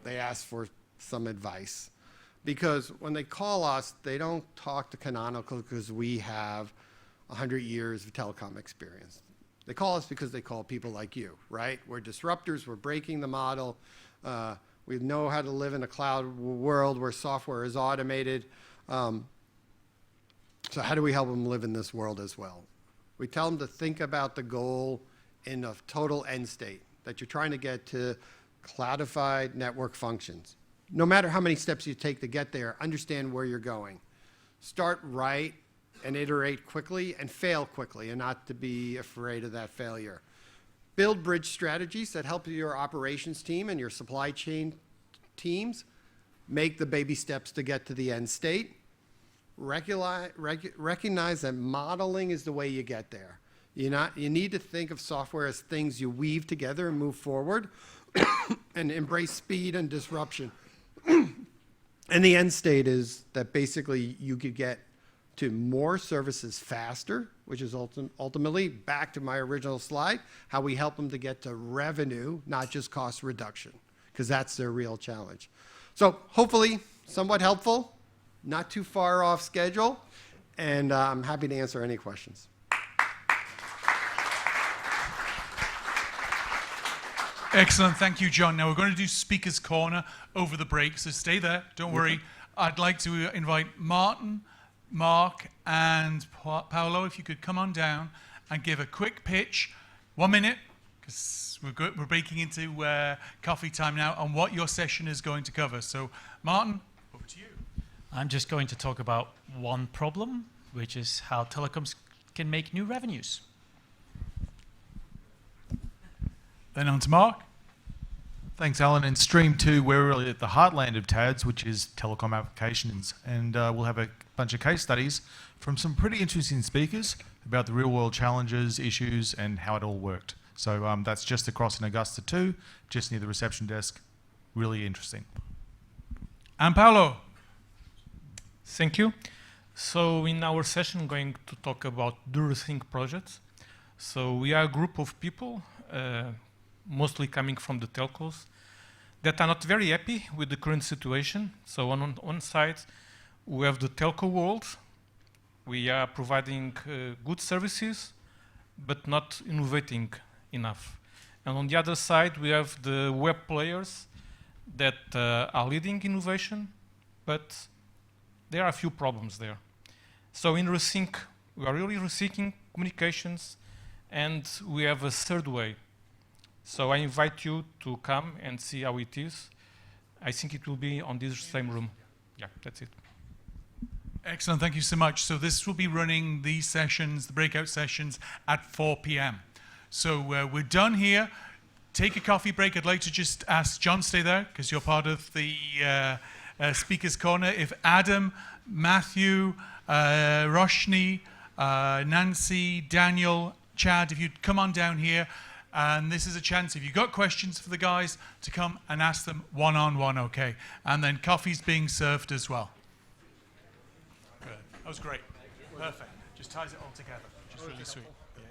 they ask for some advice. Because when they call us, they don't talk to Canonical because we have 100 years of telecom experience. They call us because they call people like you, right? We're disruptors, we're breaking the model. We know how to live in a cloud world where software is automated. So how do we help them live in this world as well? We tell them to think about the goal in a total end state, that you're trying to get to cloudified network functions. No matter how many steps you take to get there, understand where you're going. Start right, and iterate quickly and fail quickly and not to be afraid of that failure. Build bridge strategies that help your operations team and your supply chain teams make the baby steps to get to the end state. Recognize that modeling is the way you get there. You need to think of software as things you weave together and move forward and embrace speed and disruption. And the end state is that basically you could get to more services faster, which is ultimately, back to my original slide, how we help them to get to revenue, not just cost reduction, because that's their real challenge. So hopefully somewhat helpful, not too far off schedule, and I'm happy to answer any questions. Excellent, thank you, John. Now we're going to do Speaker's Corner over the break, so stay there, don't worry. I'd like to invite Martin, Mark, and Paolo, if you could come on down and give a quick pitch, 1 minute, because we're breaking into coffee time now, on what your session is going to cover. So, Martin, over to you. I'm just going to talk about one problem, which is how telecoms can make new revenues. Then on to Mark. Thanks, Alan. In Stream 2, we're really at the heartland of TADS, which is telecom applications. And we'll have a bunch of case studies from some pretty interesting speakers about the real-world challenges, issues, and how it all worked. So that's just across in Augusta 2, just near the reception desk. Really interesting. And Paolo. Thank you. So in our session, I'm going to talk about the Rethink project. So we are a group of people, mostly coming from the telcos, that are not very happy with the current situation. So on one side, we have the telco world. We are providing good services, but not innovating enough. And on the other side, we have the web players that are leading innovation, but there are a few problems there. So in Rethink, we are really rethinking communications, and we have a third way. So I invite you to come and see how it is. I think it will be on this same room. Yeah, that's it. Excellent, thank you so much. So this will be running these sessions, the breakout sessions, at 4 p.m. So we're done here. Take a coffee break. I'd like to just ask John, stay there, because you're part of the Speaker's Corner. If Adam, Matthew, Roshni, Nancy, Daniel, Chad, if you'd come on down here. And this is a chance, if you've got questions for the guys, to come and ask them one-on-one, okay? And then coffee's being served as well. Good. That was great. Perfect. Just ties it all together. Just really sweet. Yeah.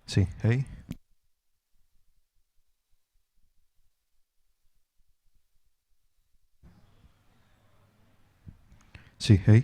Sì, hey. Sì, hey.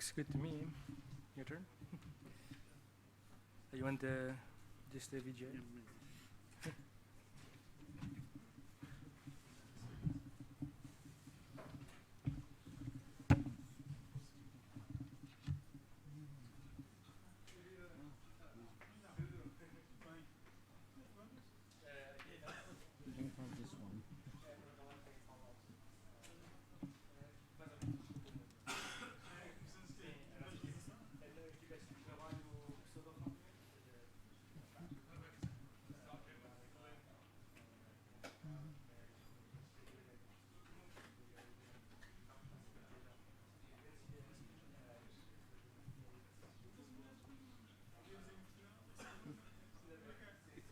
looks good to me. Your turn. You want just the VGA?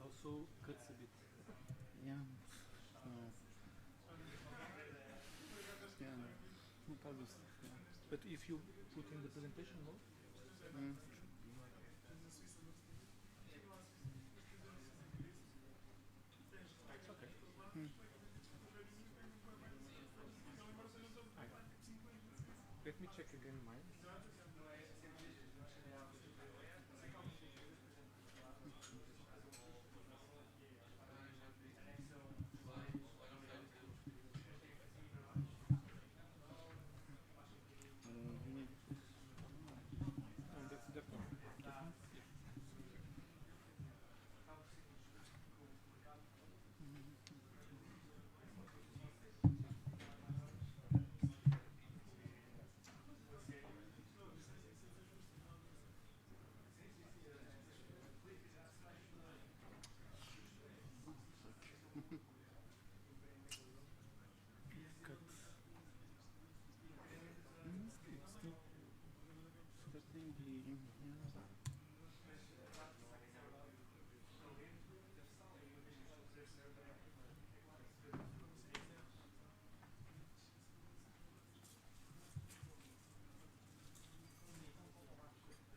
Also cuts a bit. Yeah. No problems. Yeah. But if you put in the presentation mode, it's okay. Let me check again mine.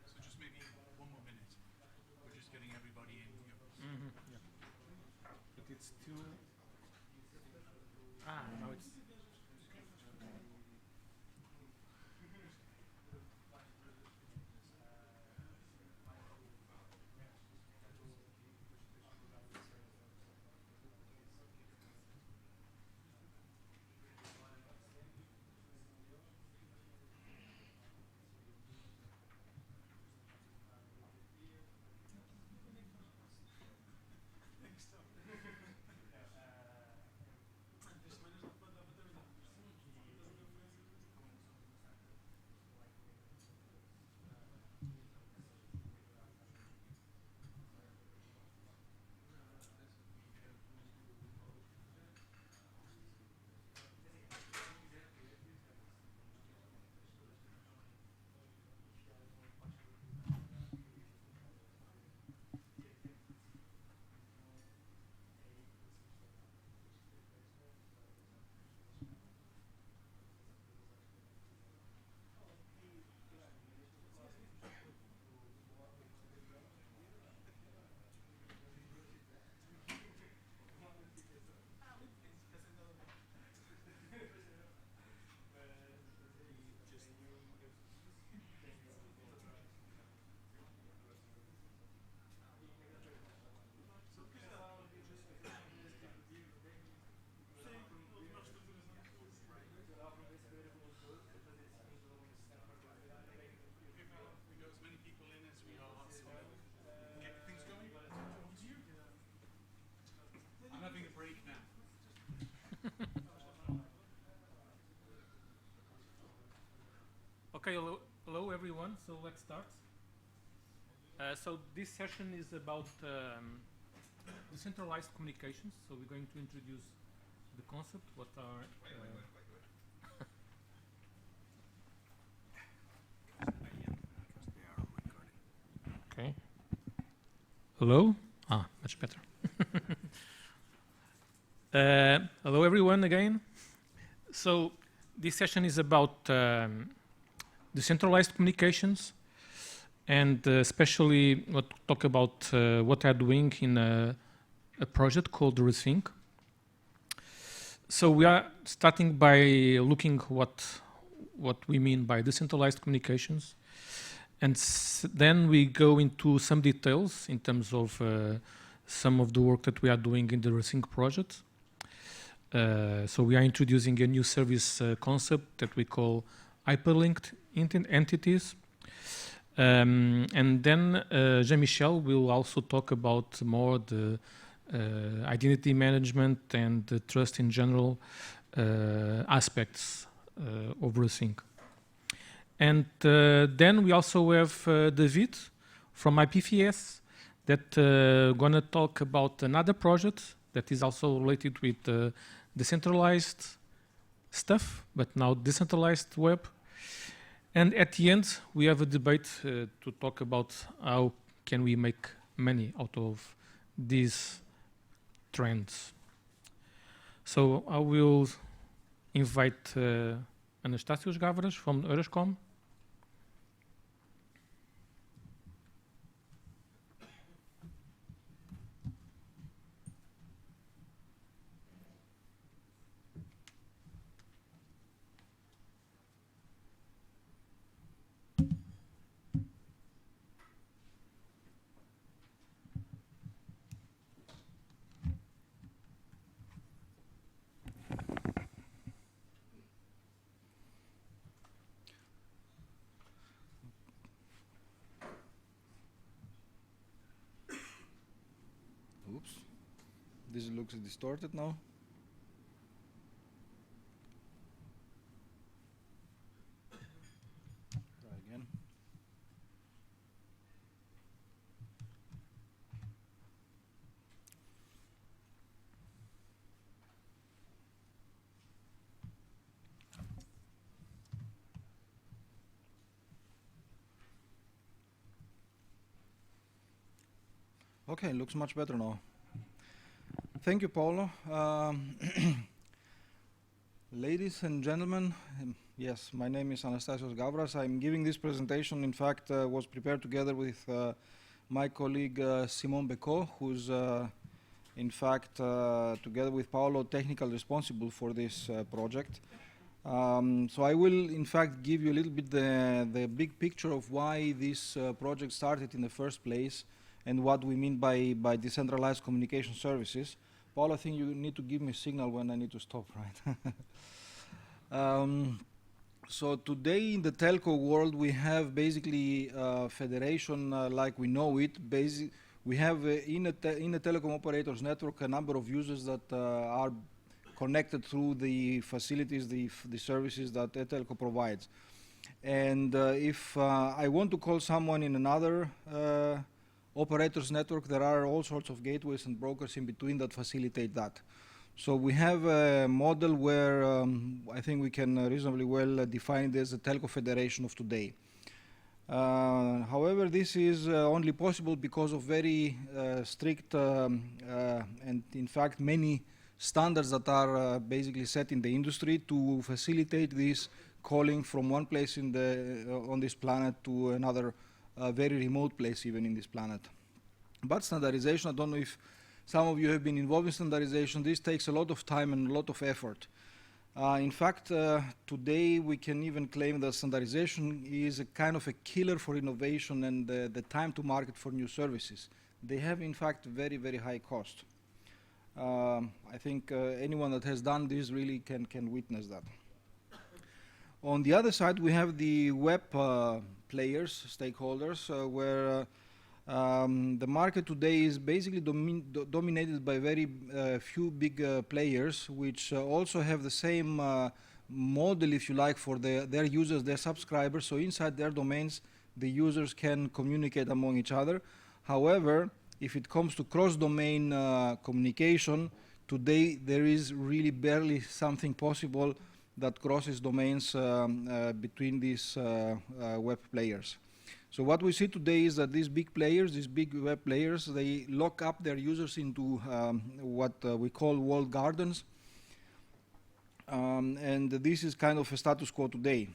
So just maybe 1 more minute. We're just getting everybody in here. Yeah. But it's too. Now it's. Okay, hello everyone. So let's start. So this session is about decentralized communications. So we're going to introduce the concept. What are okay. Hello. Much better. Hello everyone again. So this session is about decentralized communications, and especially talk about what I'm doing in a project called Rethink. So we are starting by looking what we mean by decentralized communications. And then we go into some details in terms of some of the work that we are doing in the Resync project. So we are introducing a new service concept that we call hyperlinked entities. And then Jean-Michel will also talk about more the identity management and the trust in general aspects of Resync. And then we also have David from IPFS that gonna talk about another project that is also related with decentralized stuff, but now decentralized web. And at the end, we have a debate to talk about how can we make money out of these trends. So I will invite Anastasios Gavras from Euroscom. Oops, this looks distorted now. Try again. Okay, looks much better now. Thank you, Paulo. Ladies and gentlemen, yes, my name is Anastasios Gavras. I'm giving this presentation, in fact, was prepared together with my colleague Simon Becot, who's in fact, together with Paulo, technical responsible for this project. So I will, in fact, give you a little bit the big picture of why this project started in the first place and what we mean by decentralized communication services. Paul, I think you need to give me a signal when I need to stop, right? So today in the telco world, we have basically a federation like we know it. We have in a telecom operators network a number of users that are connected through the facilities, the services that a telco provides. And if I want to call someone in another operators network, there are all sorts of gateways and brokers in between that facilitate that. So we have a model where I think we can reasonably well define it as a telco federation of today. However, this is only possible because of very strict and in fact many standards that are basically set in the industry to facilitate this calling from one place in on this planet to another very remote place even in this planet. But standardization, I don't know if some of you have been involved in standardization, this takes a lot of time and a lot of effort. In fact, today we can even claim that standardization is a kind of a killer for innovation and the time to market for new services. They have in fact very, very high cost. I think anyone that has done this really can witness that. On the other side, we have the web players, stakeholders, where the market today is basically dominated by very few big players, which also have the same model, if you like, for their users, their subscribers. So inside their domains, the users can communicate among each other. However, if it comes to cross-domain communication, today there is really barely something possible that crosses domains between these web players. So what we see today is that these big players, these big web players, they lock up their users into what we call walled gardens. And this is kind of a status quo today.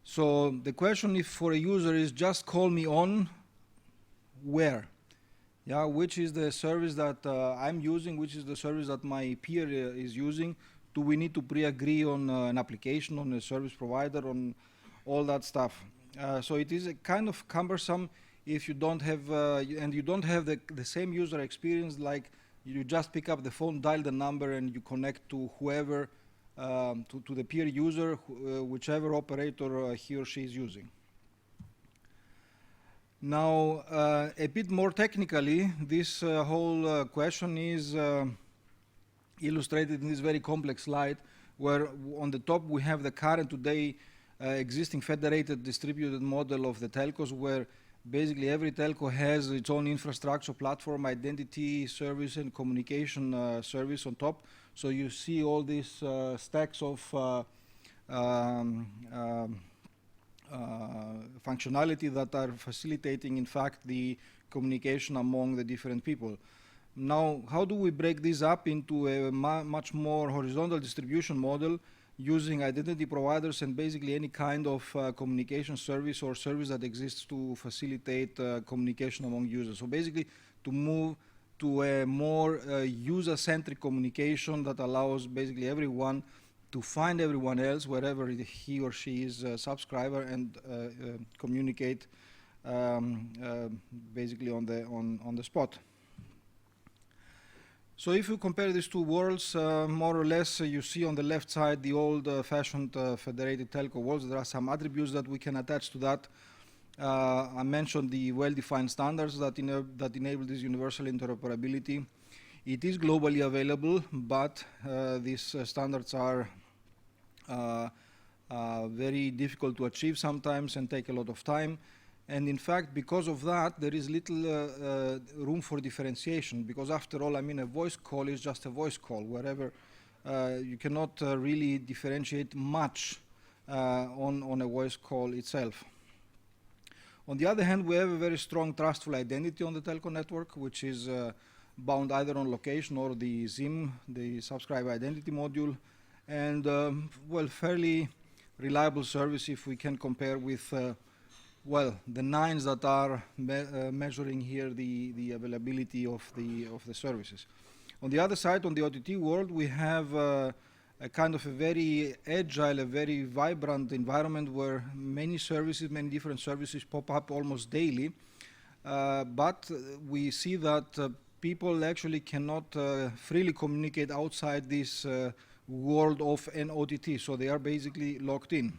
So the question if for a user is just call me on where? Yeah, which is the service that I'm using, which is the service that my peer is using Do we need to pre-agree on an application, on a service provider, on all that stuff? So it is a kind of cumbersome if you don't have, and you don't have the same user experience, like you just pick up the phone, dial the number, and you connect to whoever, to the peer user, whichever operator he or she is using. Now, a bit more technically, this whole question is illustrated in this very complex slide, where on the top we have the current today existing federated distributed model of the telcos, where basically every telco has its own infrastructure, platform, identity, service, and communication service on top. So you see all these stacks of functionality that are facilitating, in fact, the communication among the different people. Now, how do we break this up into a much more horizontal distribution model using identity providers and basically any kind of communication service or service that exists to facilitate communication among users? So basically, to move to a more user-centric communication that allows basically everyone to find everyone else wherever he or she is a subscriber and communicate basically on the spot. So if you compare these two worlds, more or less, you see on the left side the old-fashioned federated telco worlds. There are some attributes that we can attach to that. I mentioned the well-defined standards that enable this universal interoperability. It is globally available, but these standards are very difficult to achieve sometimes and take a lot of time. And in fact, because of that, there is little room for differentiation, because after all, I mean, a voice call is just a voice call, wherever you cannot really differentiate much on a voice call itself. On the other hand, we have a very strong trustful identity on the telco network, which is bound either on location or the SIM, the subscriber identity module, and well, fairly reliable service if we can compare with well, the nines that are measuring here the availability of the services. On the other side, on the OTT world, we have a kind of a very agile, a very vibrant environment where many services, many different services pop up almost daily. But we see that people actually cannot freely communicate outside this world of an OTT, so they are basically locked in.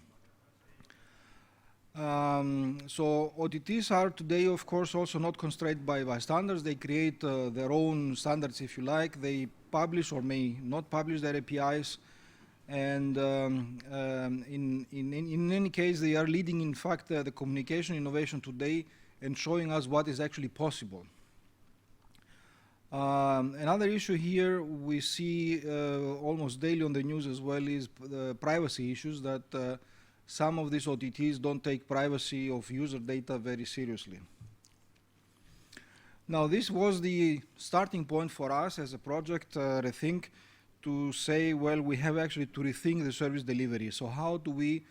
So OTTs are today, of course, also not constrained by standards. They create their own standards, if you like. They publish or may not publish their APIs. And in any case, they are leading, in fact, the communication innovation today and showing us what is actually possible. Another issue here we see almost daily on the news as well is the privacy issues, that some of these OTTs don't take privacy of user data very seriously. Now, this was the starting point for us as a project Rethink, to say, well, we have actually to rethink the service delivery. So how do we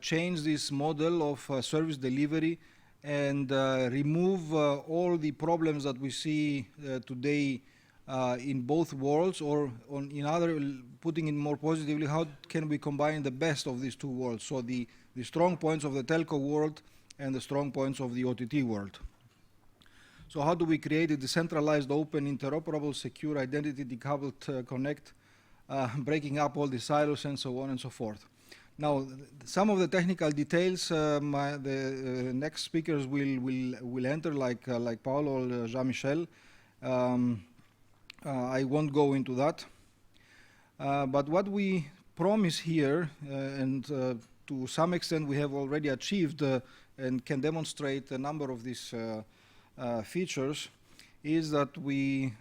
change this model of service delivery and remove all the problems that we see today in both worlds, or in other, putting it more positively, how can we combine the best of these two worlds? So the strong points of the telco world and the strong points of the OTT world. So how do we create a decentralized, open, interoperable, secure, identity decoupled connect, breaking up all the silos and so on and so forth. Now, some of the technical details, the next speakers will enter, like Paolo or Jean-Michel. I won't go into that. But what we promise here, and to some extent we have already achieved and can demonstrate a number of these features, is that we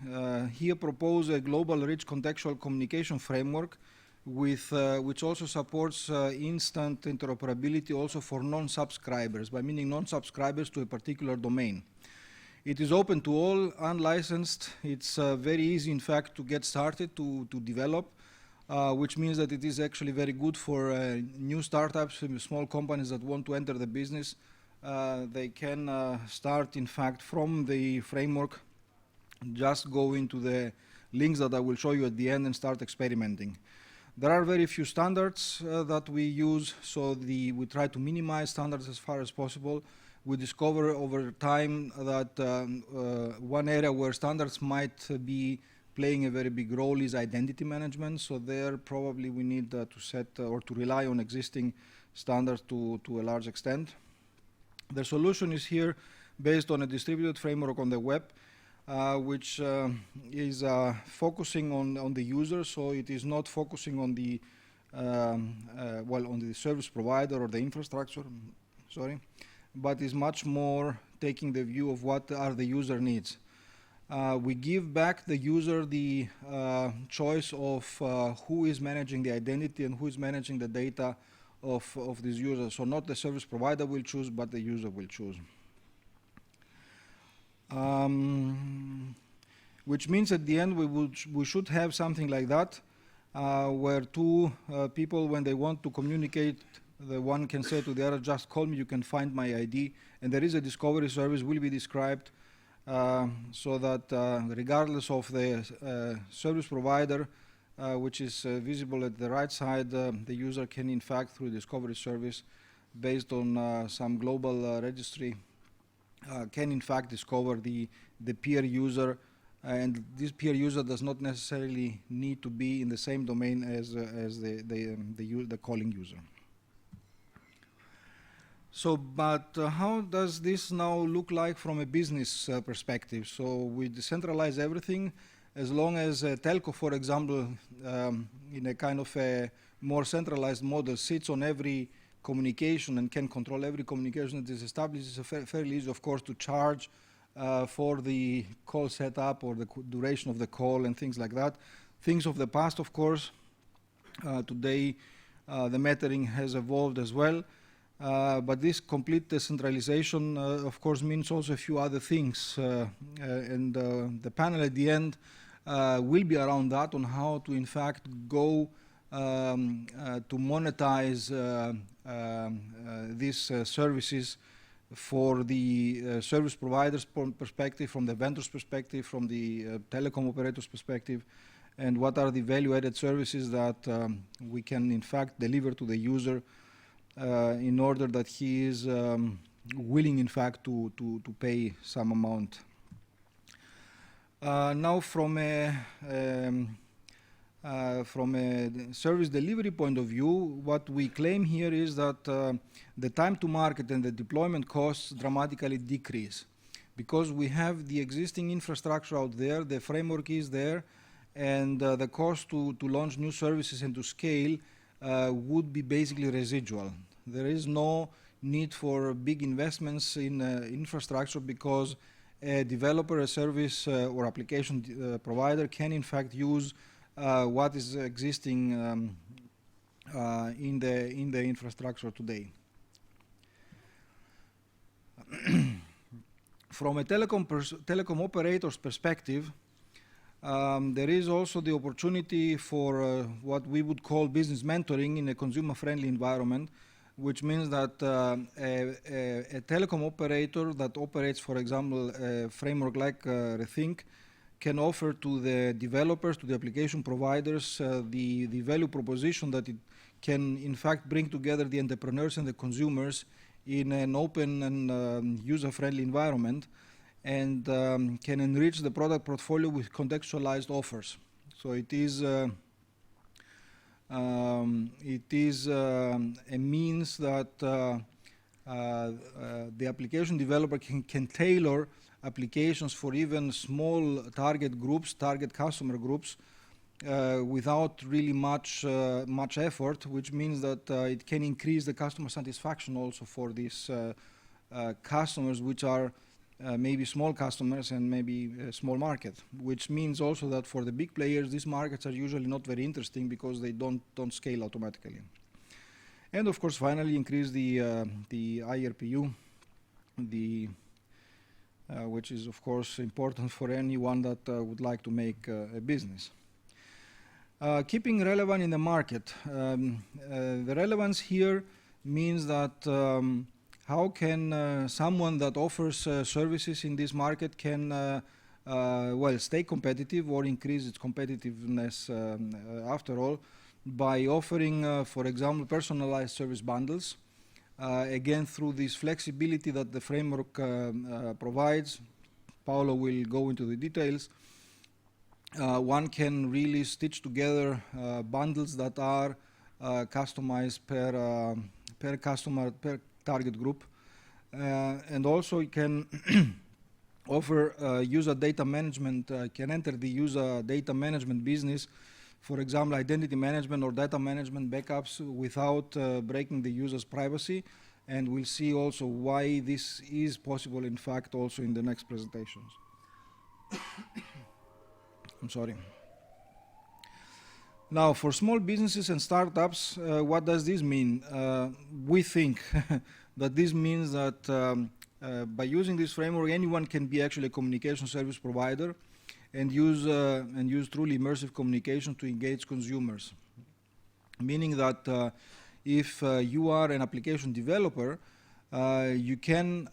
here propose a global rich contextual communication framework with, which also supports instant interoperability also for non-subscribers, by meaning non-subscribers to a particular domain. It is open to all, unlicensed. It's very easy, in fact, to get started, to develop, which means that it is actually very good for new startups, small companies that want to enter the business. They can start, in fact, from the framework, just go into the links that I will show you at the end and start experimenting. There are very few standards that we use, so we try to minimize standards as far as possible. We discover over time that one area where standards might be playing a very big role is identity management. So there probably we need to set or to rely on existing standards to a large extent. The solution is here based on a distributed framework on the web, which is focusing on the user. So it is not focusing on the on the service provider or the infrastructure, sorry, but is much more taking the view of what are the user needs. We give back the user the choice of who is managing the identity and who is managing the data of this user. So not the service provider will choose, but the user will choose. Which means at the end we should have something like that, where two people, when they want to communicate, the one can say to the other, just call me, you can find my ID, and there is a discovery service will be described so that regardless of the service provider, which is visible at the right side, the user can in fact, through discovery service, based on some global registry, can in fact discover the peer user, and this peer user does not necessarily need to be in the same domain as the calling user. So, but how does this now look like from a business perspective? So we decentralize everything. As long as a telco, for example, in a kind of a more centralized model, sits on every communication and can control every communication that is established, it's fairly easy, of course, to charge for the call setup or the duration of the call and things like that. Things of the past, of course. Today, the metering has evolved as well. But this complete decentralization, of course, means also a few other things. And the panel at the end will be around that, on how to, in fact, go to monetize these services for the service providers' perspective, from the vendor's perspective, from the telecom operator's perspective, and what are the value-added services that we can, in fact, deliver to the user in order that he is willing, in fact, to pay some amount. Now, from a service delivery point of view, what we claim here is that the time to market and the deployment costs dramatically decrease, because we have the existing infrastructure out there, the framework is there, and the cost to launch new services and to scale would be basically residual. There is no need for big investments in infrastructure, because a developer, a service or application provider can in fact use what is existing in the infrastructure today. From a telecom operator's perspective, there is also the opportunity for what we would call business mentoring in a consumer-friendly environment, which means that a telecom operator that operates, for example, a framework like Rethink, can offer to the developers, to the application providers, the value proposition that it can, in fact, bring together the entrepreneurs and the consumers in an open and user-friendly environment, and can enrich the product portfolio with contextualized offers. So it is a means that the application developer can tailor applications for even small target groups, target customer groups, without really much effort, which means that it can increase the customer satisfaction also for these customers, which are maybe small customers and maybe a small market, which means also that for the big players, these markets are usually not very interesting because they don't scale automatically. And of course, finally, increase the IRPU, which is of course important for anyone that would like to make a business. Keeping relevant in the market. The relevance here means that how can someone that offers services in this market can stay competitive or increase its competitiveness after all by offering, for example, personalized service bundles. Again, through this flexibility that the framework provides, Paolo will go into the details, one can really stitch together bundles that are customized per customer, per target group. And also you can offer user data management, can enter the user data management business, for example, identity management or data management backups without breaking the user's privacy. And we'll see also why this is possible, in fact, also in the next presentations. I'm sorry. Now, for small businesses and startups, what does this mean? We think that this means that by using this framework, anyone can be actually a communication service provider and use truly immersive communication to engage consumers. Meaning that if you are an application developer, you can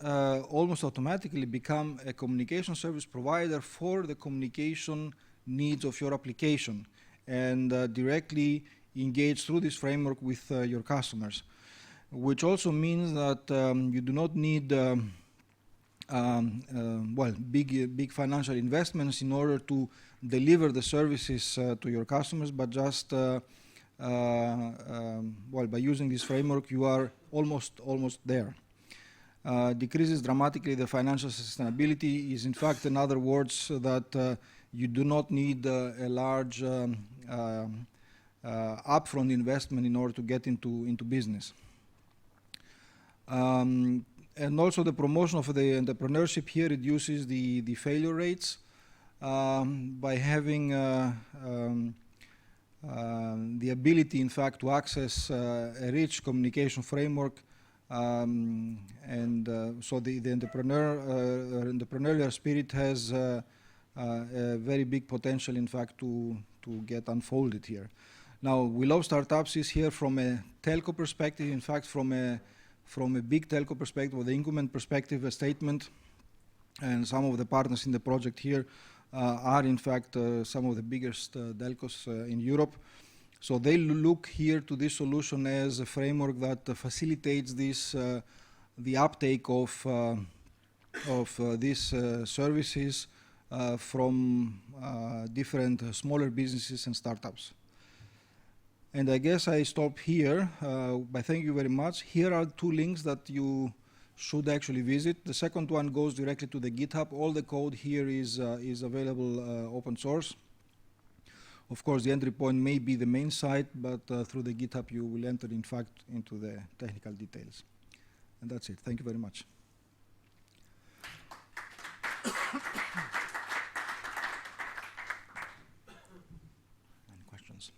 almost automatically become a communication service provider for the communication needs of your application and directly engage through this framework with your customers, which also means that you do not need big financial investments in order to deliver the services to your customers, but just by using this framework, you are almost there. Decreases dramatically the financial sustainability is, in fact, in other words, that you do not need a large upfront investment in order to get into business. And also the promotion of the entrepreneurship here reduces the failure rates by having the ability, in fact, to access a rich communication framework. So the entrepreneurial spirit has a very big potential, in fact, to get unfolded here. Now, We Love Startups is here from a telco perspective, in fact, from a big telco perspective, or the incumbent perspective, a statement. And some of the partners in the project here are, in fact, some of the biggest telcos in Europe. So they look here to this solution as a framework that facilitates this, the uptake of these services from different smaller businesses and startups. And I guess I stop here by thank you very much. Here are 2 links that you should actually visit. The second one goes directly to the GitHub. All the code here is available open source. Of course, the entry point may be the main site, but through the GitHub you will enter, in fact, into the technical details. And that's it. Thank you very much. Any questions?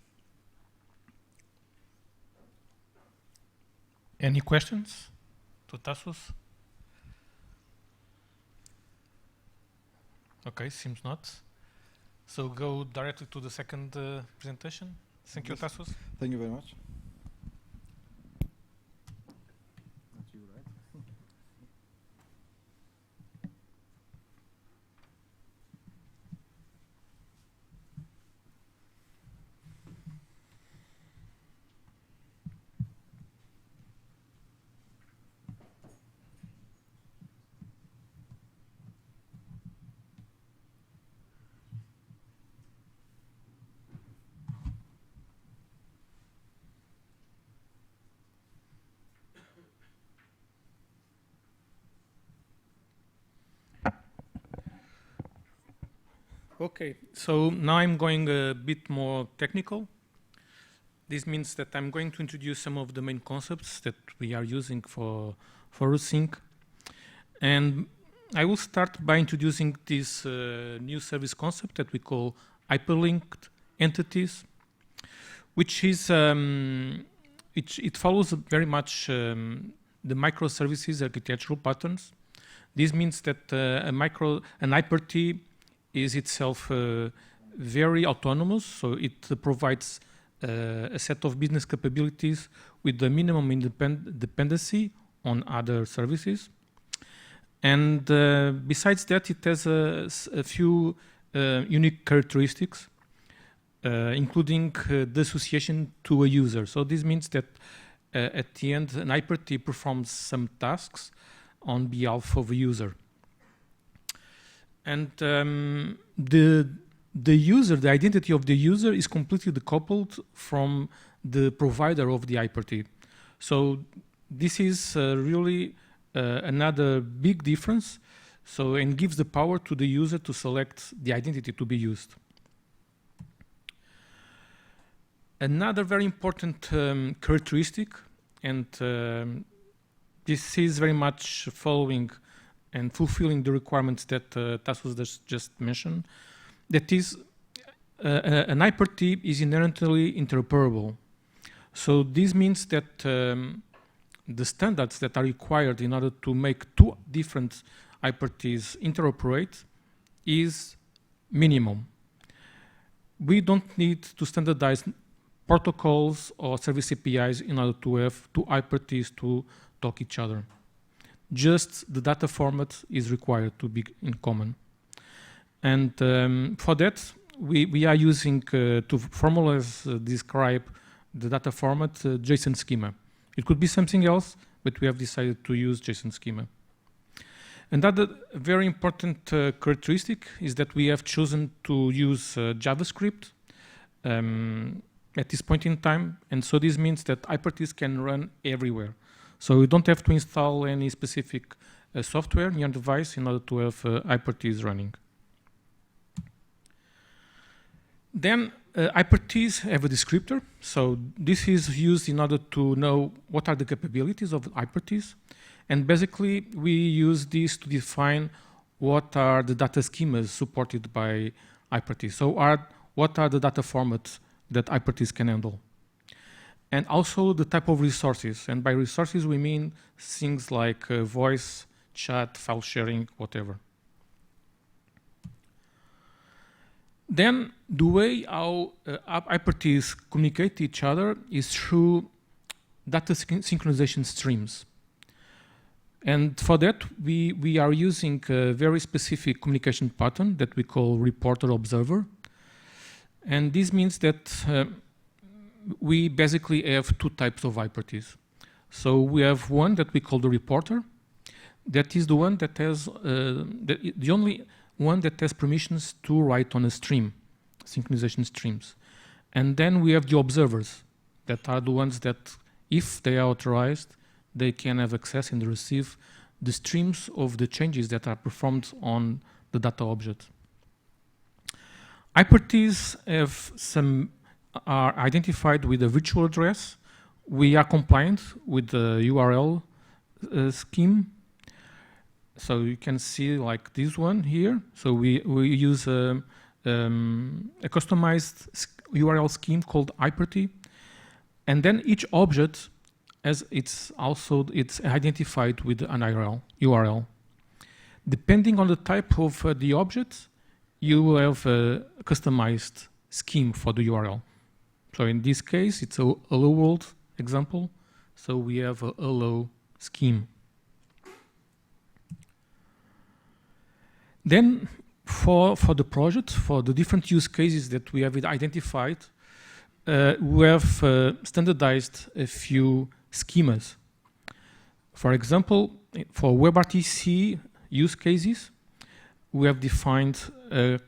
Any questions to Tassos? Okay, seems not. So go directly to the second presentation. Thank you, Tassos. Thank you very much. Okay, so now I'm going a bit more technical. This means that I'm going to introduce some of the main concepts that we are using for RuSync. And I will start by introducing this new service concept that we call hyperlinked entities, which is, it follows very much the microservices architectural patterns. This means that an hyper-T is itself very autonomous, so it provides a set of business capabilities with the minimum dependency on other services. And besides that, it has a few unique characteristics, including the association to a user. So this means that at the end, an hyperT performs some tasks on behalf of a user. And the user, the identity of the user is completely decoupled from the provider of the hyperT. So this is really another big difference. So, and gives the power to the user to select the identity to be used. Another very important characteristic, and this is very much following and fulfilling the requirements that Tassos just mentioned, that is an hyperT is inherently interoperable. So this means that the standards that are required in order to make two different hyperTs interoperate is minimum. We don't need to standardize protocols or service APIs in order to have two hyperTs to talk each other. Just the data format is required to be in common. And for that, we are using to formalize, describe the data format JSON schema. It could be something else, but we have decided to use JSON schema. Another very important characteristic is that we have chosen to use JavaScript at this point in time. And so this means that hyperTs can run everywhere. So you don't have to install any specific software in your device in order to have hyperTs running. Then hyperTs have a descriptor. So this is used in order to know what are the capabilities of hyperTs. And basically, we use this to define what are the data schemas supported by hyperTs. So what are the data formats that hyperTs can handle? And also the type of resources. And by resources, we mean things like voice, chat, file sharing, whatever. Then the way how hyperTs communicate to each other is through data synchronization streams. And for that, we are using a very specific communication pattern that we call reporter-observer. And this means that we basically have two types of hyperTs. So we have one that we call the reporter. That is the one that has, the only one that has permissions to write on a stream, synchronization streams. And then we have the observers that are the ones that, if they are authorized, they can have access and receive the streams of the changes that are performed on the data object. hyperTs are identified with a virtual address. We are compliant with the URL scheme. So you can see like this one here. So we use a customized URL scheme called hyperT. And then each object it's identified with an URL. Depending on the type of the object, you will have a customized scheme for the URL. So in this case, it's a hello world example. So we have a hello scheme. Then for the project, for the different use cases that we have identified, we have standardized a few schemas. For example, for WebRTC use cases, we have defined a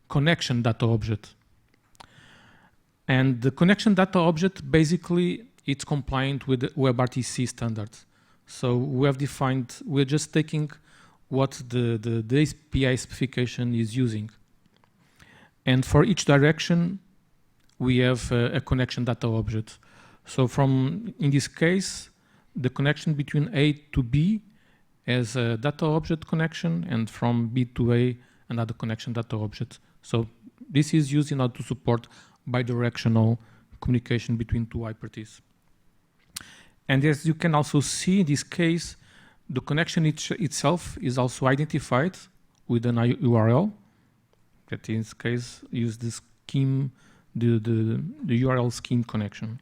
connection data object. And the connection data object, basically, it's compliant with the WebRTC standards. So we have defined, we're just taking what the API specification is using. And for each direction, we have a connection data object. So in this case, the connection between A to B has a data object connection, and from B to A, another connection data object. So this is used in order to support bidirectional communication between two hyperTs. And as you can also see in this case, the connection itself is also identified with an URL. That in this case use the scheme, the URL scheme connection.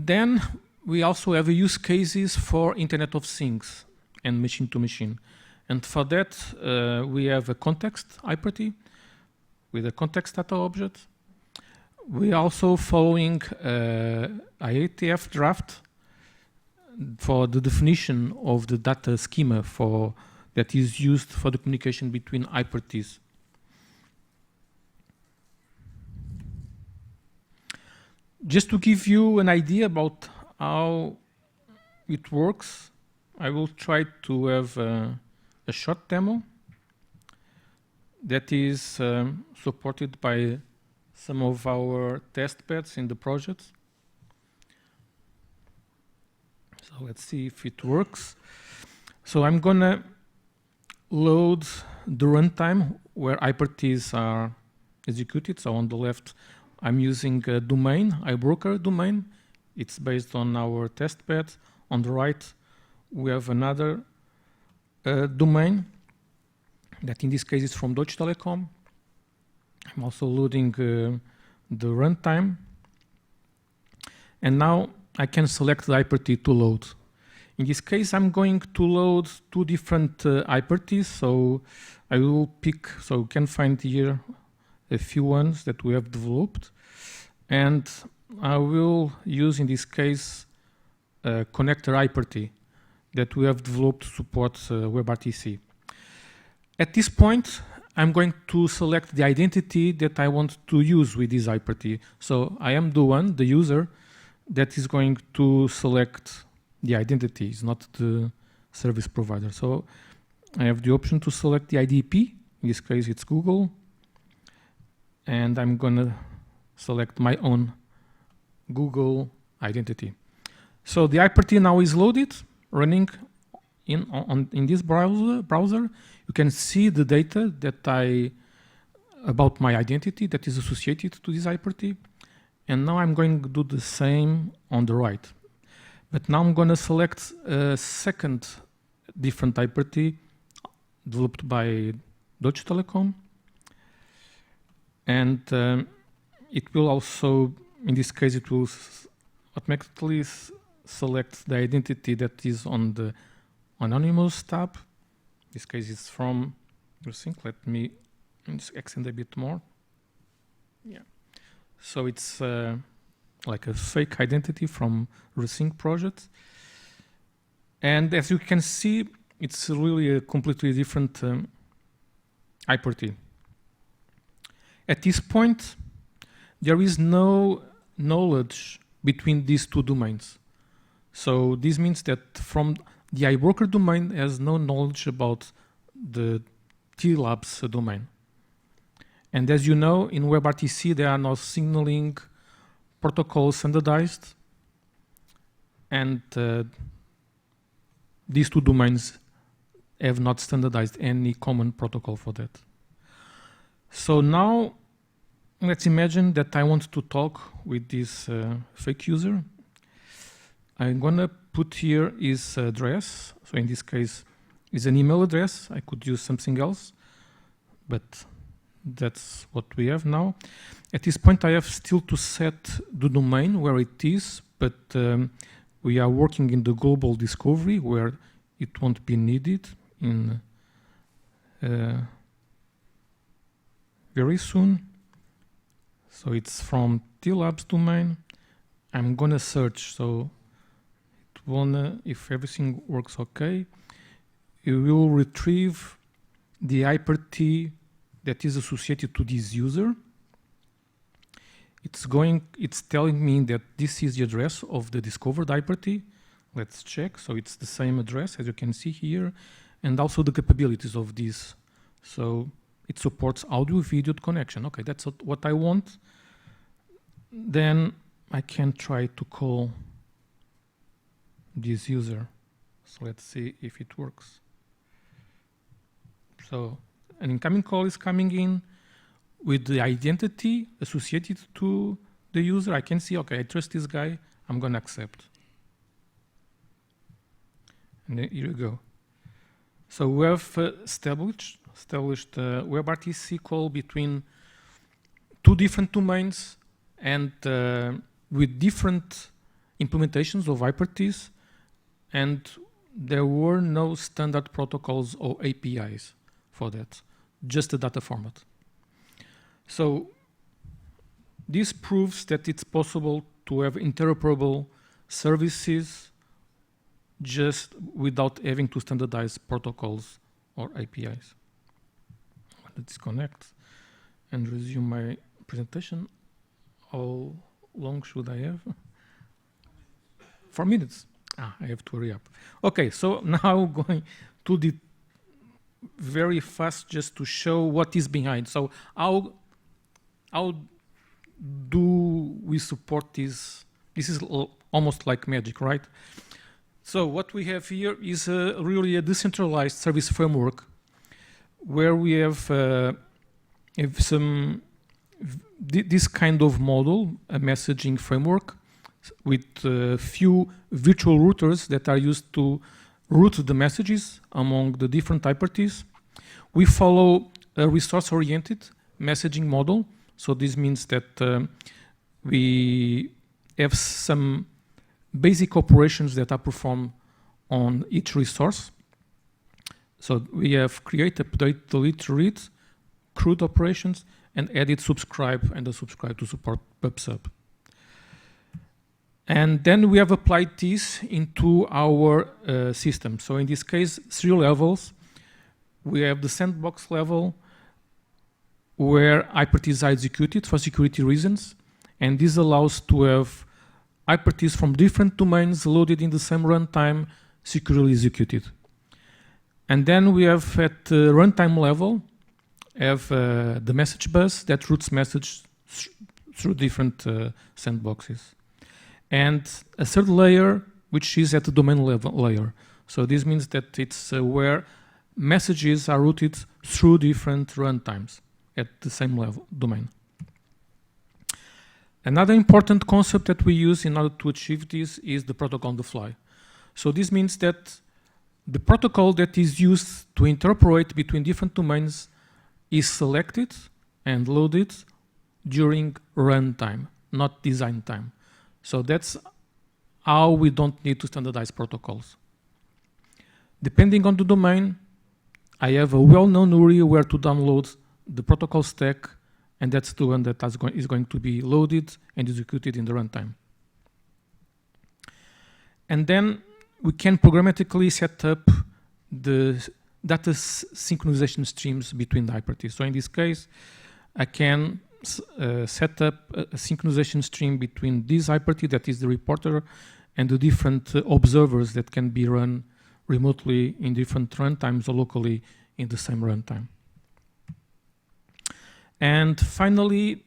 Then we also have use cases for Internet of Things and machine to machine. And for that, we have a context hyperty with a context data object. We are also following IATF draft for the definition of the data schema that is used for the communication between hyperties. Just to give you an idea about how it works, I will try to have a short demo that is supported by some of our test beds in the project. So let's see if it works. So I'm gonna load the runtime where hyperteas are executed. So on the left, I'm using a domain, iBroker domain. It's based on our test bed. On the right, we have another domain that in this case is from Deutsche Telekom. I'm also loading the runtime. And now I can select the hyperty to load. In this case, I'm going to load two different hyperteas. So I will pick, so you can find here a few ones that we have developed. And I will use, in this case, a connector hyperty that we have developed to support WebRTC. At this point, I'm going to select the identity that I want to use with this hyperty. So I am the one, the user, that is going to select the identity. It's not the service provider. So I have the option to select the IDP. In this case, it's Google. And I'm going to select my own Google identity. So the hyperty now is loaded, running in this browser. You can see the data about my identity that is associated to this hyperty. And now I'm going to do the same on the right. But now I'm going to select a second different hyperty developed by Deutsche Telekom. And it will also, in this case, it will automatically select the identity that is on the Anonymous tab. In this case, it's from Rsync. Let me just extend a bit more. Yeah. So it's like a fake identity from Rsync project. And as you can see, it's really a completely different hyperty. At this point, there is no knowledge between these two domains. So this means that from the iBroker domain has no knowledge about the T-Labs domain. And as you know, in WebRTC, there are no signaling protocols standardized. And these two domains have not standardized any common protocol for that. So now, let's imagine that I want to talk with this fake user. I'm gonna put here his address. So in this case, it's an email address. I could use something else, but that's what we have now. At this point, I have still to set the domain where it is, but we are working in the global discovery where it won't be needed in very soon. So it's from T-Labs domain. I'm gonna search, so it wanna, if everything works okay, it will retrieve the hyperT that is associated to this user. It's telling me that this is the address of the discovered hyperT. Let's check. So it's the same address as you can see here, and also the capabilities of this. So it supports audio video connection. Okay, that's what I want. Then I can try to call this user. So let's see if it works. So an incoming call is coming in with the identity associated to the user. I can see, okay, I trust this guy. I'm going to accept. And then here you go. So we have established WebRTC call between two different domains and with different implementations of hypertext, and there were no standard protocols or APIs for that, just a data format. So this proves that it's possible to have interoperable services just without having to standardize protocols or APIs. I'm going to disconnect and resume my presentation. How long should I have? 4 minutes. I have to hurry up. Okay, so now going to the very fast just to show what is behind. So how do we support this? This is almost like magic, right? So what we have here is really a decentralized service framework where we have this kind of model, a messaging framework with a few virtual routers that are used to route the messages among the different hypertext. We follow a resource-oriented messaging model. So this means that we have some basic operations that are performed on each resource. So we have create, update, delete, read, CRUD operations, and edit, subscribe, and subscribe to support PubSub. And then we have applied this into our system. So in this case, 3 levels. We have the sandbox level where hypertext are executed for security reasons. And this allows to have hypertext from different domains loaded in the same runtime, securely executed. And then we have at the runtime level, have the message bus that routes message through different sandboxes. And a third layer, which is at the domain level layer. So this means that it's where messages are routed through different runtimes at the same level domain. Another important concept that we use in order to achieve this is the protocol on the fly. So this means that the protocol that is used to interoperate between different domains is selected and loaded during runtime, not design time. So that's how we don't need to standardize protocols. Depending on the domain, I have a well-known URI where to download the protocol stack, and that's the one that is going to be loaded and executed in the runtime. And then we can programmatically set up the data synchronization streams between the hypertext. So in this case, I can set up a synchronization stream between this hypertext, that is the reporter, and the different observers that can be run remotely in different runtimes or locally in the same runtime. And finally,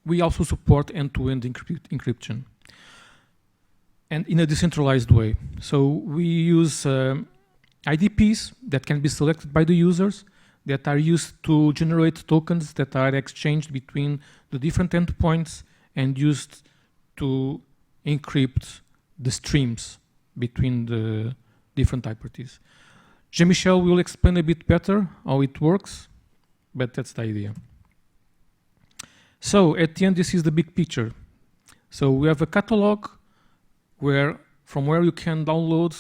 we also support end-to-end encryption, and in a decentralized way. So we use IDPs that can be selected by the users that are used to generate tokens that are exchanged between the different endpoints and used to encrypt the streams between the different hypertexts. Jean-Michel will explain a bit better how it works, but that's the idea. So at the end, this is the big picture. So we have a catalog from where you can download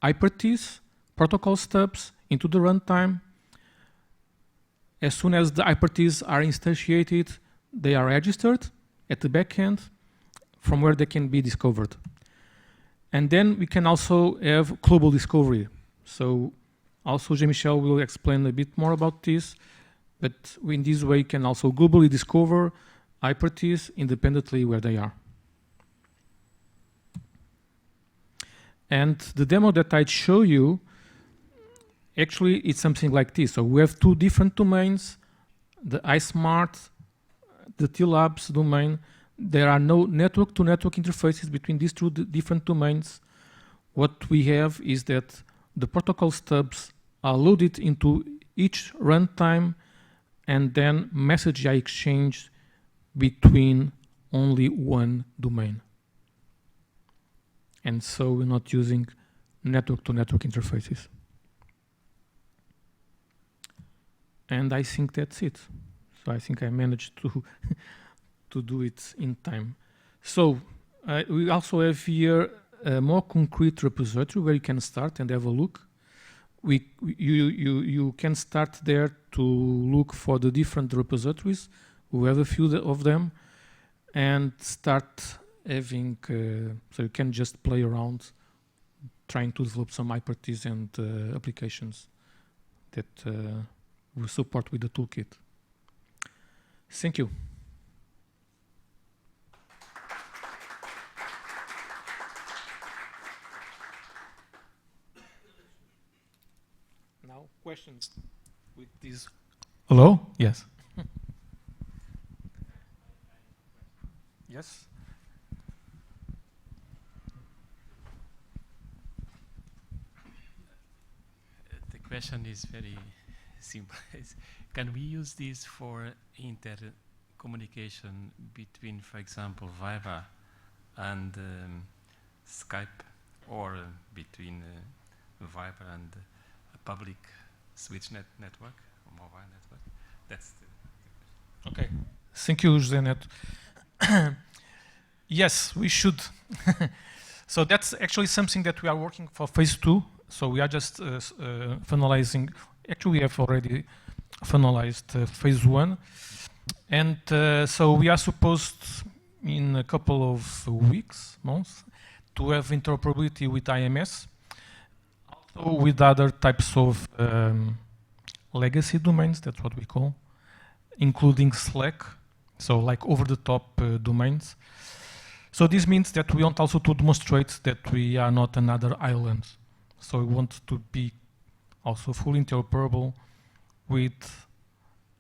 hypertext, protocol stubs into the runtime. As soon as the hypertexts are instantiated, they are registered at the backend from where they can be discovered. And then we can also have global discovery. So also Jean-Michel will explain a bit more about this, but in this way you can also globally discover hypertexts independently where they are. And the demo that I'd show you, actually it's something like this. So we have 2 different domains, the iSmart, the T-Labs domain. There are no network-to-network interfaces between these 2 different domains. What we have is that the protocol stubs are loaded into each runtime, and then messages are exchanged between only one domain. And so we're not using network-to-network interfaces. And I think that's it. So I think I managed to do it in time. So We also have here a more concrete repository where you can start and have a look. You can start there to look for the different repositories. We have a few of them, and start having, so you can just play around trying to develop some hypertext and applications that we support with the toolkit. Thank you. Now questions with this. Hello? Yes. Yes. The question is very simple. Can we use this for intercommunication between, for example, Viber and Skype, or between Viber and a public switch network or mobile network? That's the Okay. Thank you, Zenet. Yes, we should. So that's actually something that we are working for phase 2. So we are just finalizing. Actually, we have already finalized phase 1. And so we are supposed in a couple of weeks, months, to have interoperability with IMS, also with other types of legacy domains, that's what we call, including Slack, so like over-the-top domains. So this means that we want also to demonstrate that we are not another island. So we want to be also fully interoperable with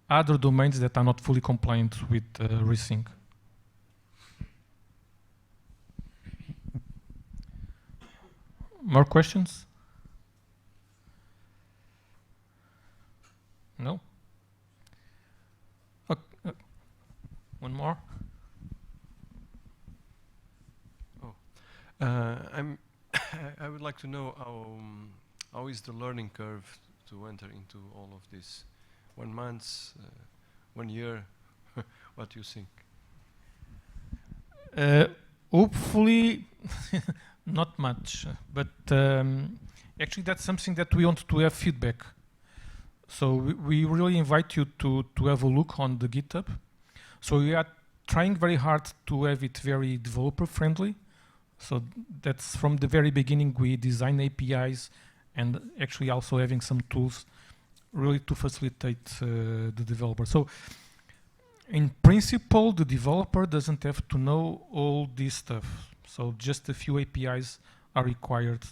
other domains that are not fully compliant with resync. More questions? No? Okay. One more? I would like to know how is the learning curve to enter into all of this? 1 month, 1 year, what do you think? Hopefully, not much, but actually that's something that we want to have feedback. So we really invite you to have a look on the GitHub. So we are trying very hard to have it very developer friendly. So that's from the very beginning we design APIs and actually also having some tools really to facilitate the developer. So in principle, the developer doesn't have to know all this stuff. So just a few APIs are required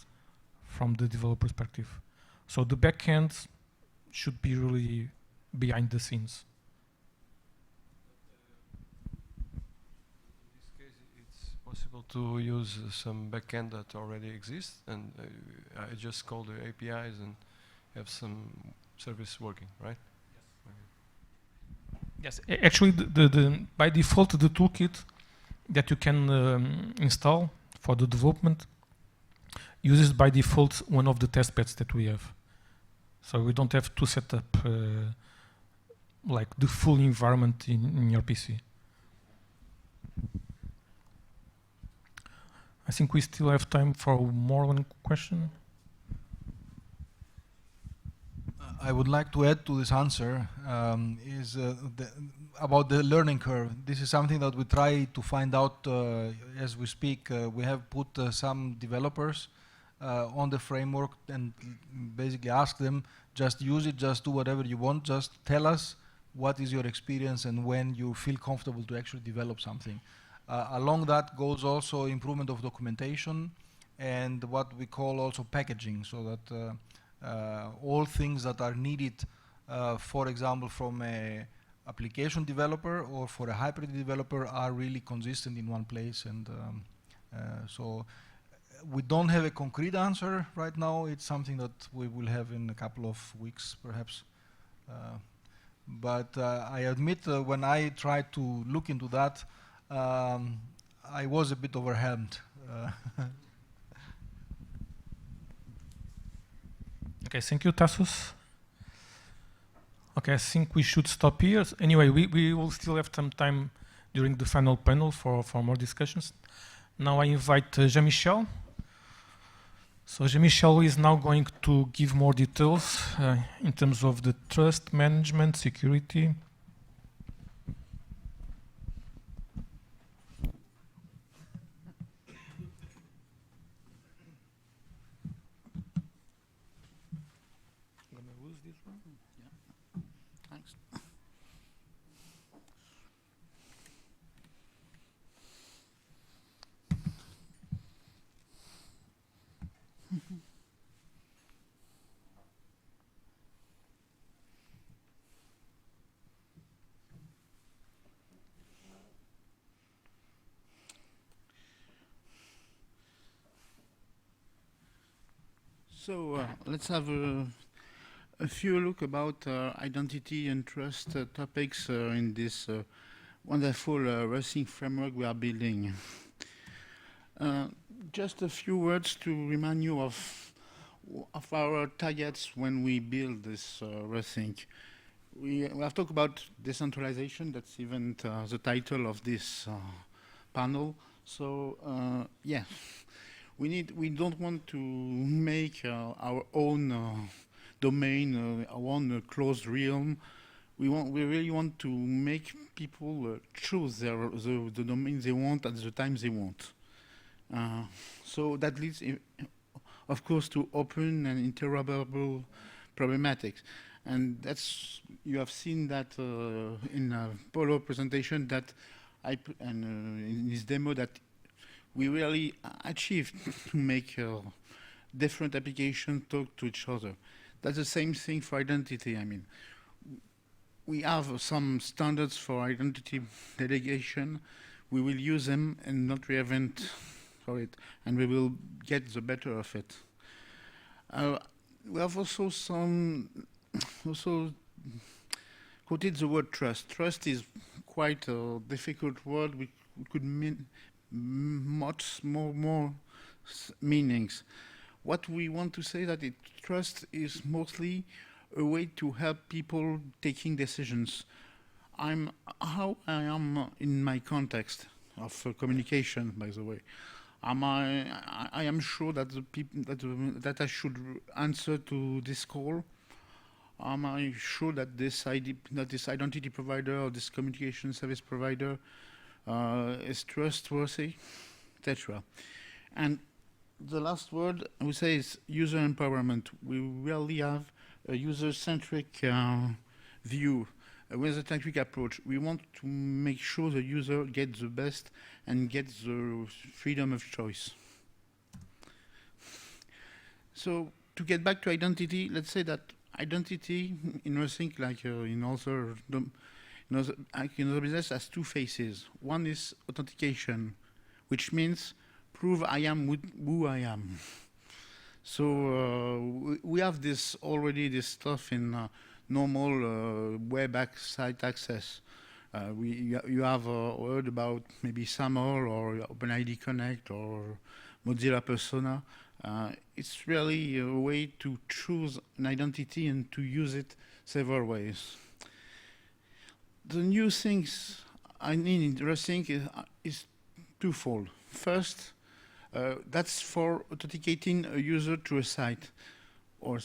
from the developer perspective. So the backend should be really behind the scenes. In this case, it's possible to use some backend that already exists, and I just call the APIs and have some service working, right? Yes, actually, by default, the toolkit that you can install for the development uses by default one of the test beds that we have. So we don't have to set up like the full environment in your PC. I think we still have time for more one question. I would like to add to this answer about the learning curve. This is something that we try to find out as we speak. We have put some developers on the framework and basically ask them, just use it, just do whatever you want, just tell us what is your experience and when you feel comfortable to actually develop something. Along that goes also improvement of documentation and what we call also packaging, so that all things that are needed, for example, from a application developer or for a hybrid developer are really consistent in one place. And so we don't have a concrete answer right now. It's something that we will have in a couple of weeks, perhaps. But I admit when I tried to look into that, I was a bit overwhelmed. Okay, thank you, Tassos. Okay, I think we should stop here. Anyway, we will still have some time during the final panel for more discussions. Now I invite Jean-Michel. So Jean-Michel is now going to give more details in terms of the trust management, security. Thanks. So let's have a few look about identity and trust topics in this wonderful racing framework we are building. Just a few words to remind you of our targets when we build this racing. We have talked about decentralization. That's even the title of this panel. So yeah. We don't want to make our own domain, our own closed realm. We really want to make people choose the domain they want at the time they want. So that leads, of course, to open and interoperable problematics. And that's, you have seen that in Paulo's presentation, that in his demo, that we really achieved to make different applications talk to each other. That's the same thing for identity. I mean, we have some standards for identity delegation. We will use them and not reinvent for it, and we will get the better of it. We have also quoted the word trust. Trust is quite a difficult word. We could mean much more meanings. What we want to say that trust is mostly a way to help people taking decisions. How I am in my context of communication, by the way. I am sure that the people that I should answer to this call. Am I sure that this identity provider or this communication service provider is trustworthy, etc. And the last word I would say is user empowerment. We really have a user-centric view, a user-centric approach. We want to make sure the user gets the best and gets the freedom of choice. So to get back to identity, let's say that identity in racing, like in other business, has two phases. One is authentication, which means prove I am who I am. So we have this stuff in normal web site access. You have heard about maybe SAML or OpenID Connect or Mozilla Persona. It's really a way to choose an identity and to use it several ways. The new things I need in racing is twofold. First, that's for authenticating a user to a site, or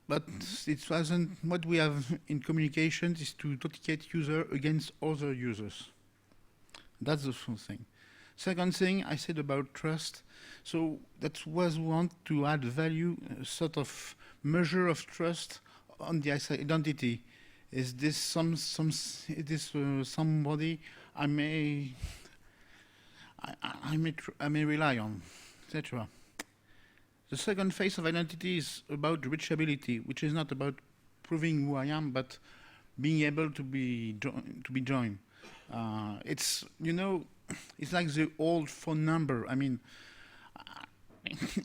but it wasn't what we have in communications is to authenticate user against other users. That's the first thing. Second thing I said about trust, so that was we want to add value, a sort of measure of trust on the identity. Is this somebody I may rely on, etc. The second phase of identity is about reachability, which is not about proving who I am, but being able to be joined. It's it's like the old phone number. I mean,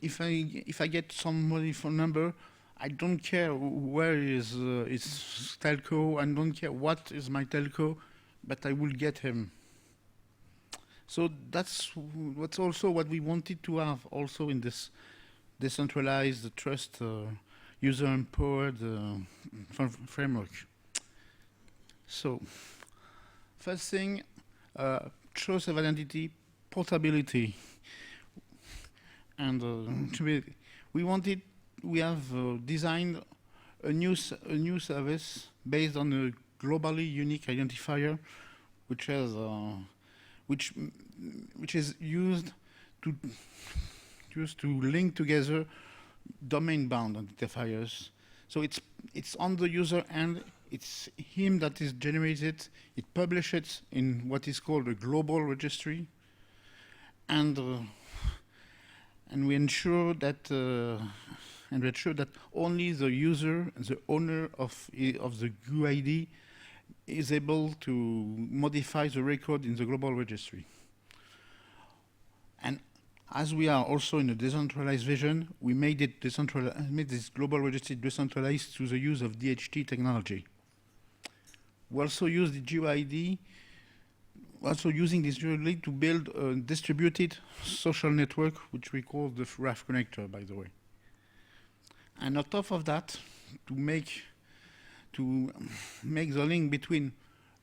if I get somebody's phone number, I don't care where is its telco. I don't care what is my telco, but I will get him. So that's also what we wanted to have also in this decentralized trust, user-empowered framework. So first thing, choice of identity, portability. And we have designed a new service based on a globally unique identifier, which is used to link together domain-bound identifiers. So it's on the user end. It's him that is generated. It publishes in what is called a global registry, and we ensure that only the user, the owner of the GUID, is able to modify the record in the global registry. And as we are also in a decentralized vision, we made this global registry decentralized through the use of DHT technology. We also use the GUID, also using this GUID to build a distributed social network, which we call the RAF connector, by the way. And on top of that, to make the link between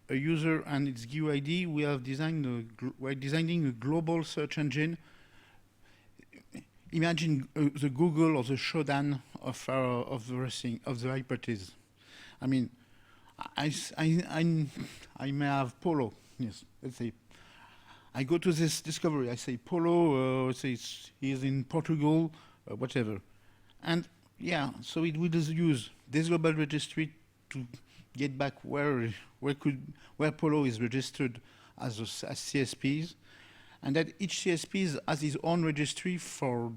a user and its GUID, we're designing a global search engine. Imagine the Google or the Shodan of the hypothesis. I mean, I may have Polo. Yes, let's say I go to this discovery. I say Polo. Say he's in Portugal, whatever, and yeah. So it will use this global registry to get back where Polo is registered as CSPs, and that each CSP has its own registry for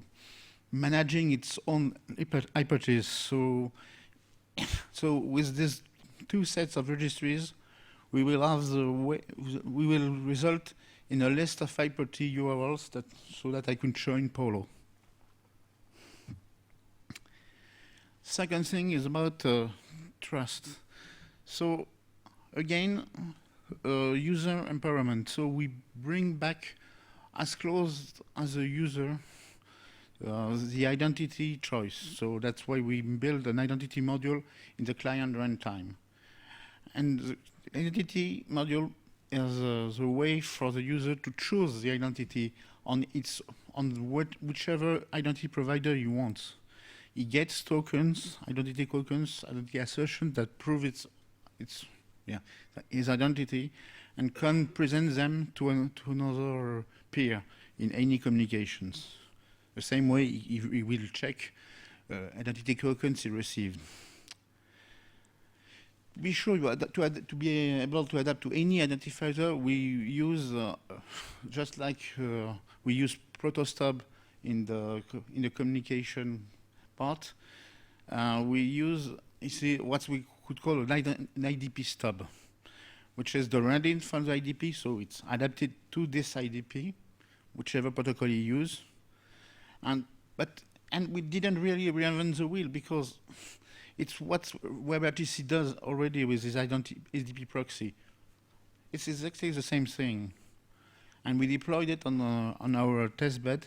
managing its own hypothesis. So with these two sets of registries, we will result in a list of hypertext URLs so that I can join Polo. Second thing is about trust. So again, user empowerment. So we bring back as close as a user the identity choice. So that's why we build an identity module in the client runtime. And the identity module is the way for the user to choose the identity on whichever identity provider he wants. He gets tokens, identity assertion that prove his identity, and can present them to another peer in any communications. The same way he will check identity tokens he received. Be sure to be able to adapt to any identifier, we use just like we use protostub in the communication part. We use what we could call an IDP stub, which is the reading from the IDP, so it's adapted to this IDP, whichever protocol you use. And we didn't really reinvent the wheel, because it's what WebRTC does already with this IDP proxy. It's exactly the same thing. And we deployed it on our testbed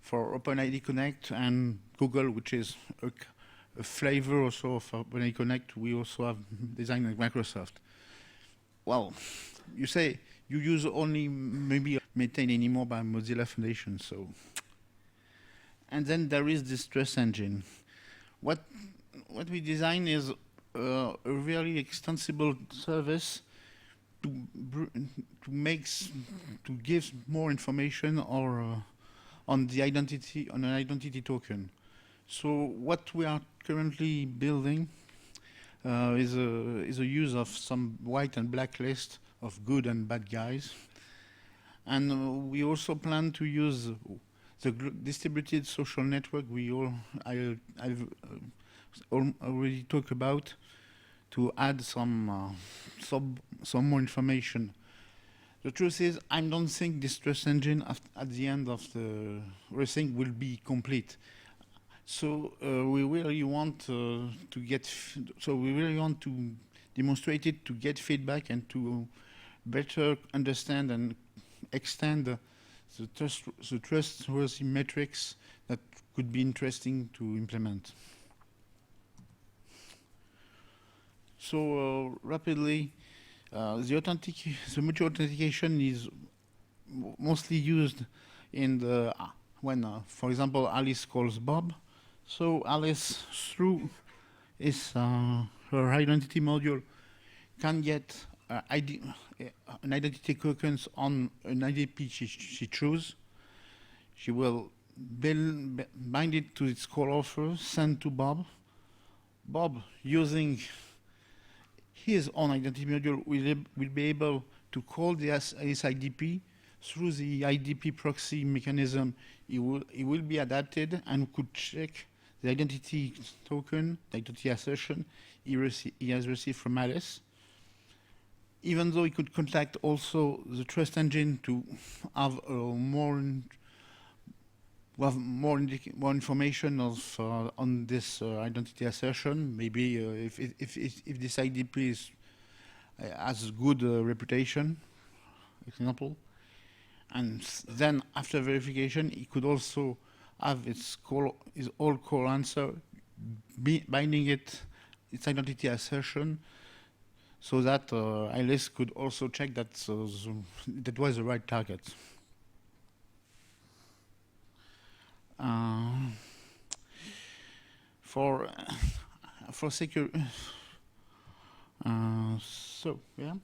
for OpenID Connect and Google, which is a flavor also of OpenID Connect. We also have designed like Microsoft. Well, you say you use only maybe maintained anymore by Mozilla Foundation. So, and then there is this trust engine. What we design is a really extensible service to give more information on the identity, on an identity token. So what we are currently building is a use of some white and black list of good and bad guys, and we also plan to use the distributed social network I've already talked about, to add some more information. The truth is, I don't think this trust engine at the end of the racing will be complete. So we really want to demonstrate it, to get feedback, and to better understand and extend the trustworthy metrics that could be interesting to implement. So rapidly, the mutual authentication is mostly used in the when, for example, Alice calls Bob. So Alice, through her identity module, can get an identity tokens on an IDP she chooses. She will bind it to its call offer, send to Bob. Bob, using his own identity module, will be able to call this IDP through the IDP proxy mechanism. It will be adapted and could check the identity token, the identity assertion he has received from Alice. Even though he could contact also the trust engine to have more information on this identity assertion. Maybe if this IDP has a good reputation, example, and then after verification, he could also have his all call answer, binding its identity assertion, so that Alice could also check that that was the right target. For secure, so yeah,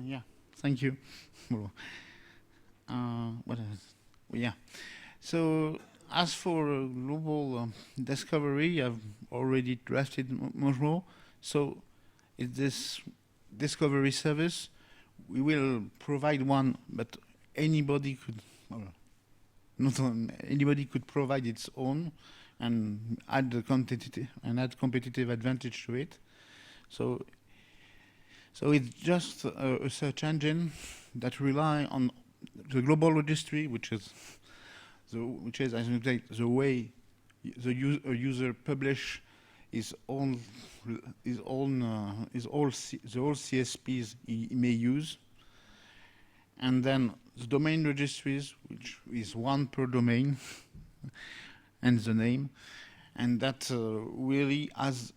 yeah. Thank you. What else? Yeah. So as for global discovery, I've already drafted much more. So in this discovery service, we will provide one, but anybody could. Anybody could provide its own and add competitive advantage to it. So it's just a search engine that rely on the global registry, which is as you say, the way the user publish his all CSPs he may use. And then the domain registries, which is one per domain, and the name, and that really has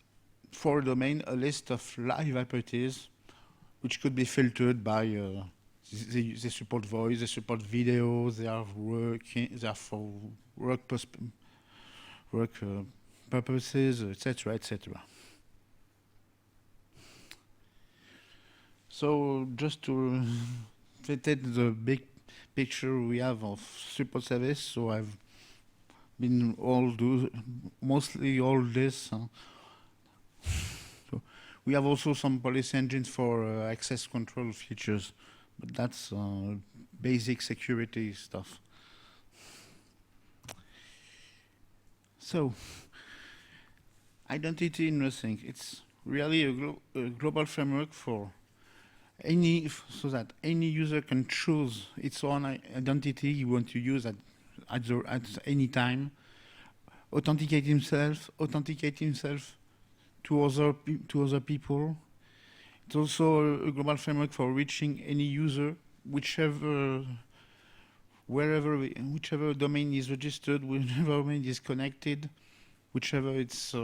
for a domain a list of live hypotheses, which could be filtered by they support voice, they support video, they are for work purposes, etc., etc. So just to fit the big picture we have of support service, so I've been mostly all this. So we have also some policy engines for access control features, but that's basic security stuff. So identity in Rethink, it's really a global framework for so that any user can choose its own identity you want to use at any time, authenticate himself to other people. It's also a global framework for reaching any user, whichever domain is registered, whichever domain is connected, whichever its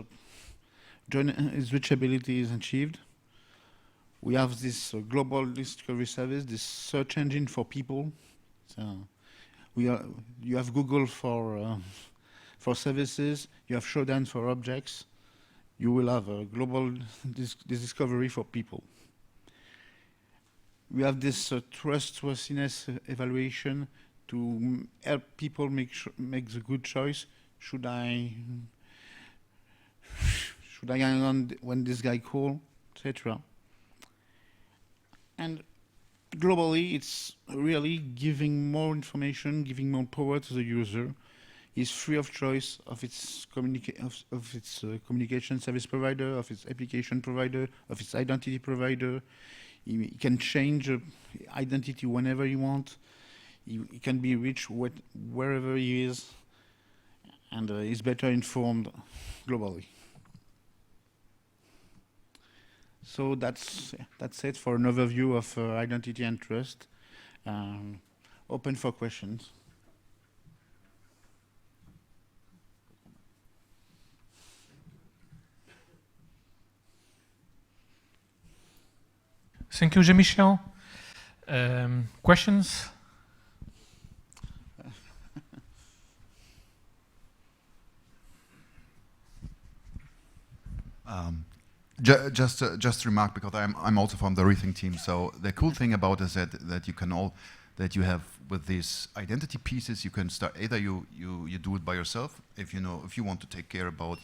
reachability is achieved. We have this global discovery service, this search engine for people. So you have Google for services. You have Shodan for objects. You will have a global discovery for people. We have this trustworthiness evaluation to help people make the good choice. Should I hang on when this guy calls, etc. And globally, it's really giving more information, giving more power to the user. It's free of choice of its communication service provider, of its application provider, of its identity provider. He can change identity whenever he wants. He can be reached wherever he is, and is better informed globally. So that's it for an overview of identity and trust. Open for questions. Thank you, Jean-Michel. Questions? Just remark, because I'm also from the Rethink team. So the cool thing about is that you can that you have with these identity pieces, you can start either you do it by yourself if you want to take care about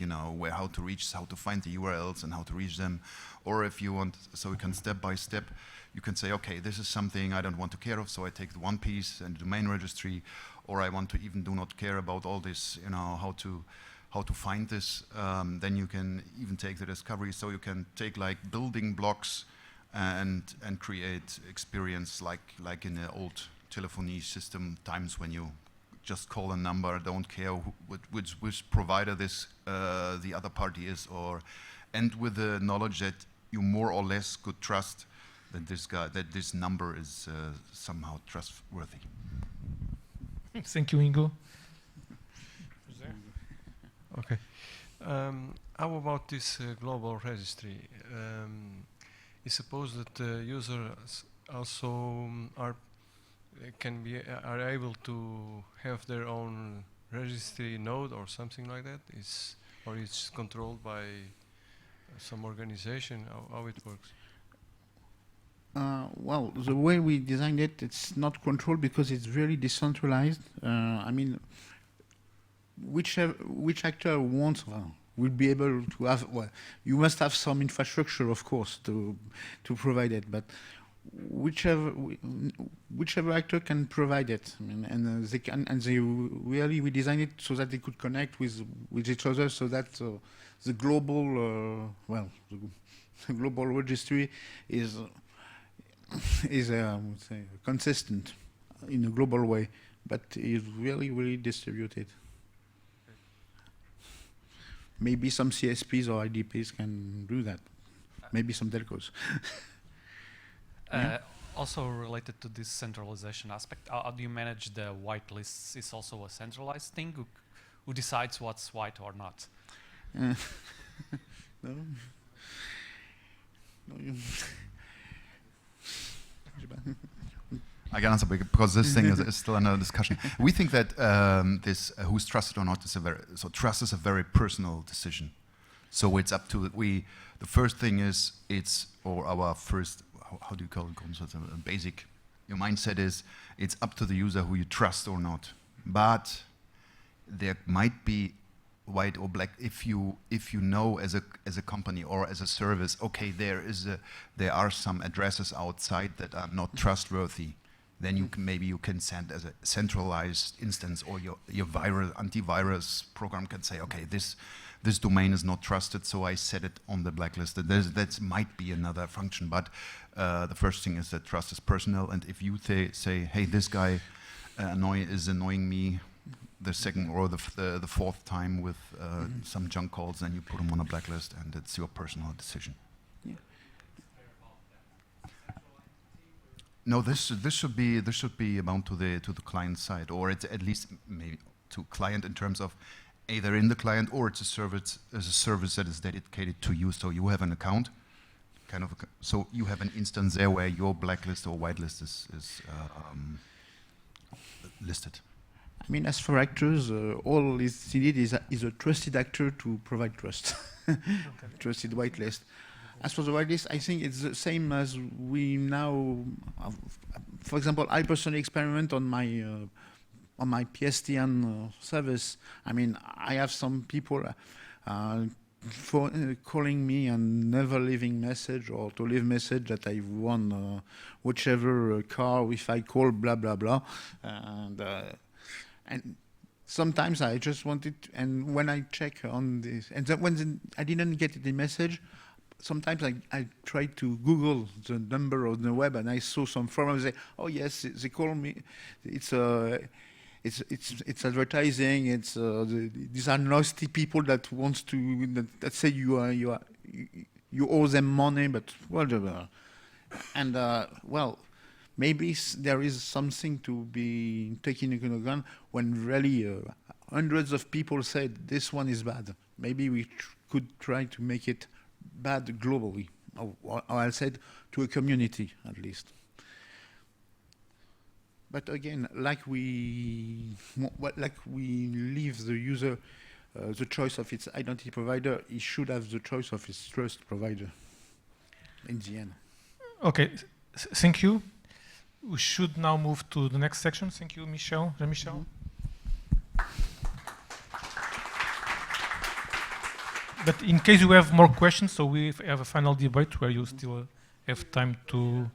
how to reach, how to find the URLs and how to reach them, or if you want, so you can step by step. You can say, okay, this is something I don't want to care of, so I take the one piece and the domain registry, or I want to even do not care about all this, how to find this. Then you can even take the discovery, so you can take like building blocks and create experience like in the old telephony system times when you just call a number, don't care which provider the other party is, and with the knowledge that you more or less could trust that this number is somehow trustworthy. Thank you, Ingo. Okay. How about this global registry? I suppose that users also are able to have their own registry node or something like that. Or it's controlled by some organization. How it works? Well, the way we designed it, it's not controlled because it's really decentralized. I mean, which actor wants will be able to have. Well, you must have some infrastructure, of course, to provide it. But whichever actor can provide it, I mean, and they can, and we designed it so that they could connect with each other, so that the global the global registry is I would say consistent in a global way, but is really distributed. Maybe some CSPs or IDPs can do that. Maybe some telcos. Also related to this centralization aspect, how do you manage the whitelists? Is also a centralized thing? Who decides what's white or not? No. I can answer because this thing is still another discussion. We think that this who's trusted or not is trust is a very personal decision. So it's up to the first thing is our first, how do you call it? Basic. Your mindset is it's up to the user who you trust or not. But there might be white or black if you know as a company or as a service, okay, there are some addresses outside that are not trustworthy. Then maybe you can send as a centralized instance, or your antivirus program can say, okay, this domain is not trusted, so I set it on the blacklist. That might be another function, but the first thing is that trust is personal. And if you say, hey, this guy is annoying me the second or the fourth time with some junk calls, then you put him on a blacklist, and it's your personal decision. Yeah. No, this should be bound to the client side, or it's at least maybe to client in terms of either in the client or it's a service that is dedicated to you. So you have an account, so you have an instance there where your blacklist or whitelist is listed. I mean, as for actors, all is needed is a trusted actor to provide trust. Trusted whitelist. As for the whitelist, I think it's the same as we now. For example, I personally experiment on my PSTN service. I mean, I have some people calling me and never leaving message, or to leave message that I won whichever car if I call blah blah blah, and sometimes I just wanted, and when I check on this, and when I didn't get the message. Sometimes I try to Google the number on the web, and I saw some forums. Say, oh yes, they call me. It's advertising. These are nasty people that wants to that say you owe them money, but whatever. And well, maybe there is something to be taken into account when really hundreds of people said this one is bad. Maybe we could try to make it bad globally, or I said to a community at least. But again, like we leave the user the choice of its identity provider, it should have the choice of its trust provider in the end. Okay, thank you. We should now move to the next section. Thank you, Michel. Jean-Michel. But in case you have more questions, so we have a final debate where you still have time to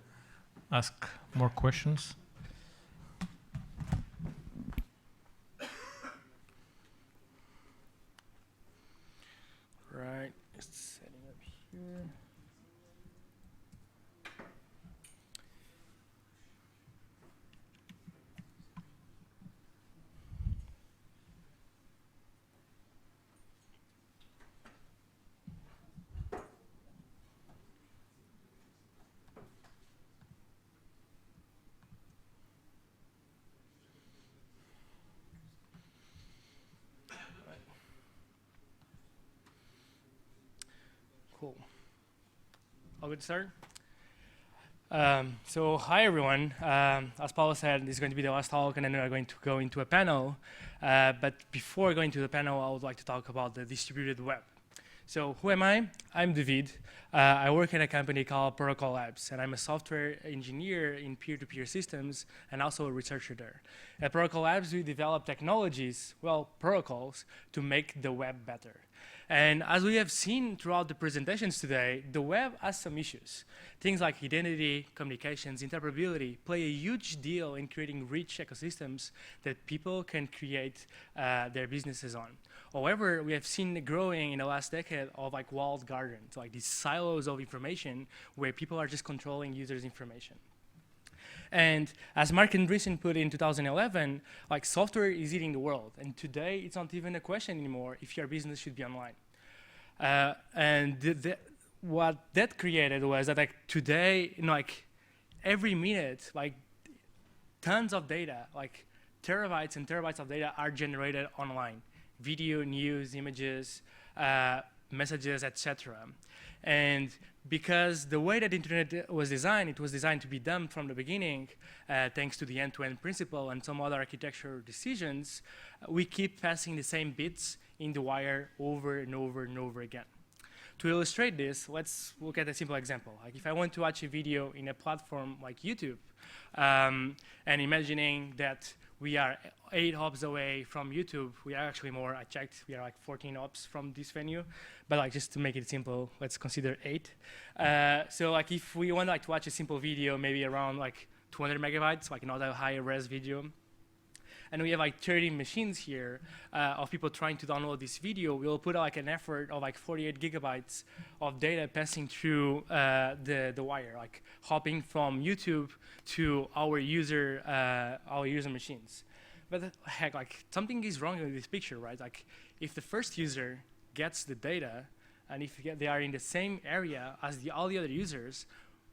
ask more questions. Right, it's setting up here. Cool. I'll get started. So hi everyone. As Paulo said, this is going to be the last talk, and then we are going to go into a panel. But before going to the panel, I would like to talk about the distributed web. So who am I? I'm David. I work at a company called Protocol Labs, and I'm a software engineer in peer-to-peer systems and also a researcher there. At Protocol Labs, we develop technologies, well, protocols, to make the web better. And as we have seen throughout the presentations today, the web has some issues. Things like identity, communications, interoperability play a huge deal in creating rich ecosystems that people can create their businesses on. However, we have seen growing in the last decade of like walled gardens, like these silos of information where people are just controlling users' information. And as Mark Andreessen put in 2011, like software is eating the world. And today, it's not even a question anymore if your business should be online. And what that created was that like today, like every minute, like tons of data, like terabytes and terabytes of data are generated online. Video, news, images, messages, etc. And because the way that the internet was designed, it was designed to be dumb from the beginning, thanks to the end-to-end principle and some other architectural decisions, we keep passing the same bits in the wire over and over and over again. To illustrate this, let's look at a simple example. Like if I want to watch a video in a platform like YouTube, and imagining that we are 8 hops away from YouTube. We are actually more, I checked, we are like 14 hops from this venue. But like just to make it simple, let's consider 8. So like if we want like to watch a simple video, maybe around like 200 megabytes, like not a high res video. And we have like 30 machines here of people trying to download this video. We'll put like an effort of like 48 gigabytes of data passing through the wire, like hopping from YouTube to our user machines. But heck, like something is wrong with this picture, right? Like if the first user gets the data, and if they are in the same area as all the other users,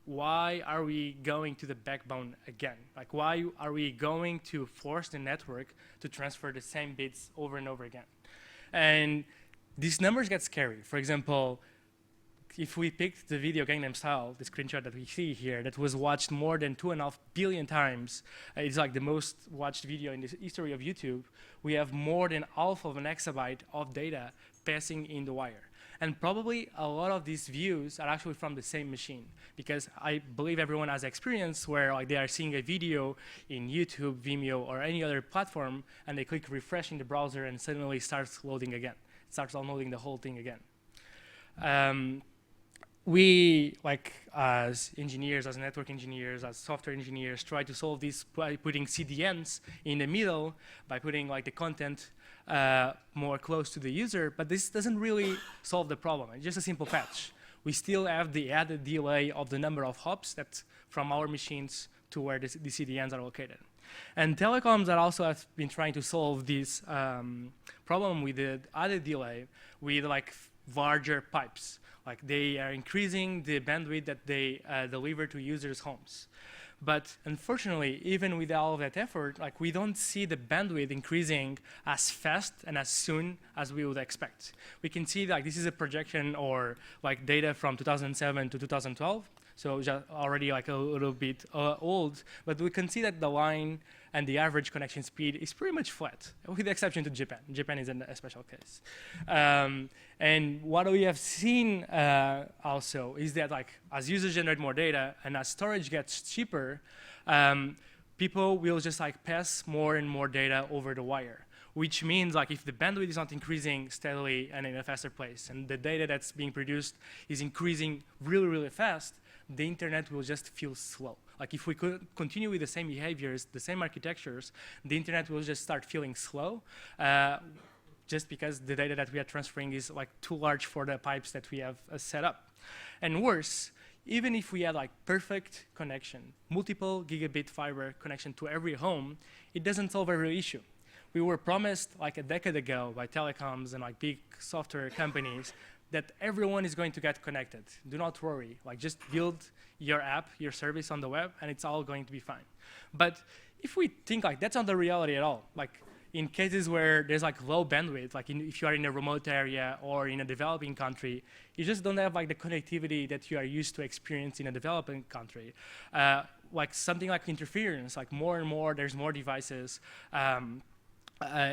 why are we going to the backbone again? Like why are we going to force the network to transfer the same bits over and over again? And these numbers get scary. For example, if we picked the video Gangnam Style, the screenshot that we see here, that was watched more than 2.5 billion times, it's like the most watched video in the history of YouTube, we have more than half of an exabyte of data passing in the wire. And probably a lot of these views are actually from the same machine, because I believe everyone has experience where like they are seeing a video in YouTube, Vimeo, or any other platform, and they click refresh in the browser and suddenly it starts loading again. It starts downloading the whole thing again. We, like as engineers, as network engineers, as software engineers, try to solve this by putting CDNs in the middle, by putting like the content more close to the user, but this doesn't really solve the problem. It's just a simple patch. We still have the added delay of the number of hops that from our machines to where the CDNs are located. And telecoms are also have been trying to solve this problem with the added delay with like larger pipes. Like they are increasing the bandwidth that they deliver to users' homes. But unfortunately, even with all of that effort, like we don't see the bandwidth increasing as fast and as soon as we would expect. We can see like this is a projection or like data from 2007 to 2012. so just already like a little bit old. But we can see that the line and the average connection speed is pretty much flat, with the exception to Japan. Japan is a special case. And what we have seen also is that like as users generate more data and as storage gets cheaper, people will just like pass more and more data over the wire, which means like if the bandwidth is not increasing steadily and in a faster pace, and the data that's being produced is increasing really, really fast, the internet will just feel slow. Like if we could continue with the same behaviors, the same architectures, the internet will just start feeling slow, just because the data that we are transferring is like too large for the pipes that we have set up. And worse, even if we had like perfect connection, multiple gigabit fiber connection to every home, it doesn't solve every issue. We were promised like a decade ago by telecoms and like big software companies that everyone is going to get connected. Do not worry, like just build your app, your service on the web, and it's all going to be fine. But if we think like that's not the reality at all, like in cases where there's like low bandwidth, like if you are in a remote area or in a developing country, you just don't have like the connectivity that you are used to experience in a developing country. Like something like interference, like more and more, there's more devices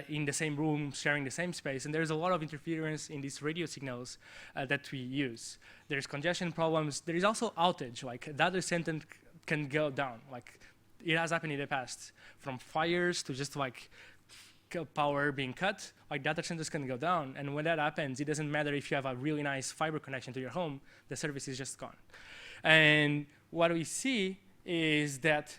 in the same room, sharing the same space, and there's a lot of interference in these radio signals that we use. There's congestion problems. There is also outage, like data center can go down. Like it has happened in the past, from fires to just like power being cut, like data centers can go down. And when that happens, it doesn't matter if you have a really nice fiber connection to your home, the service is just gone. And what we see is that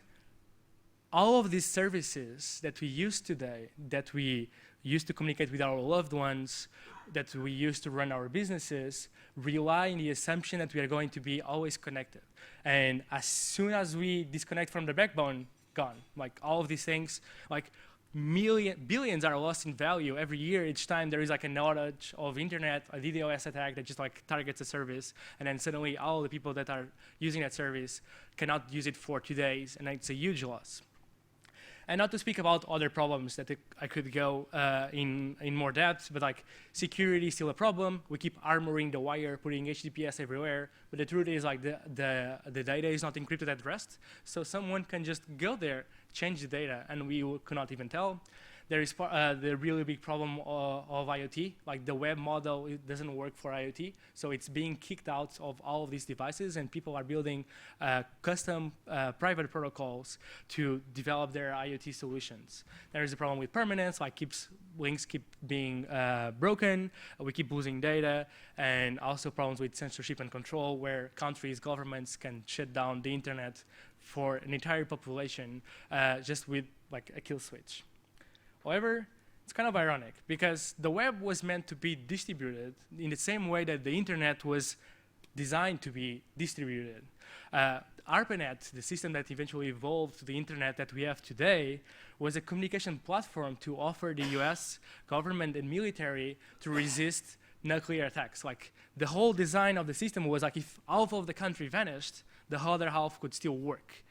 all of these services that we use today, that we use to communicate with our loved ones, that we use to run our businesses, rely on the assumption that we are going to be always connected. And as soon as we disconnect from the backbone, gone. Like all of these things, like billions are lost in value every year. Each time there is like an outage of internet, a DDoS attack that just like targets a service, and then suddenly all the people that are using that service cannot use it for 2 days, and it's a huge loss. And not to speak about other problems that I could go in more depth, but like security is still a problem. We keep armoring the wire, putting HTTPS everywhere, but the truth is like the data is not encrypted at rest, so someone can just go there, change the data, and we could not even tell. There is the really big problem of IoT, like the web model, it doesn't work for IoT, so it's being kicked out of all of these devices, and people are building custom private protocols to develop their IoT solutions. There is a problem with permanence, like links keep being broken, we keep losing data, and also problems with censorship and control, where countries, governments can shut down the internet for an entire population just with like a kill switch. However, it's kind of ironic because the web was meant to be distributed in the same way that the internet was designed to be distributed. ARPANET, the system that eventually evolved to the internet that we have today, was a communication platform to offer the US government and military to resist nuclear attacks. Like the whole design of the system was like if half of the country vanished, the other half could still work.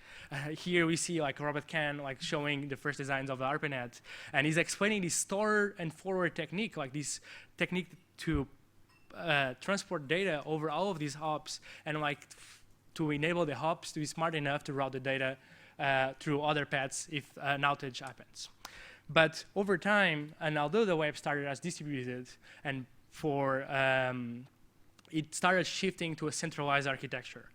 Here we see like Robert Kahn like showing the first designs of the ARPANET, and he's explaining this store and forward technique, like this technique to transport data over all of these hops, and like to enable the hops to be smart enough to route the data through other paths if an outage happens. But over time, and although the web started as distributed, and it started shifting to a centralized architecture,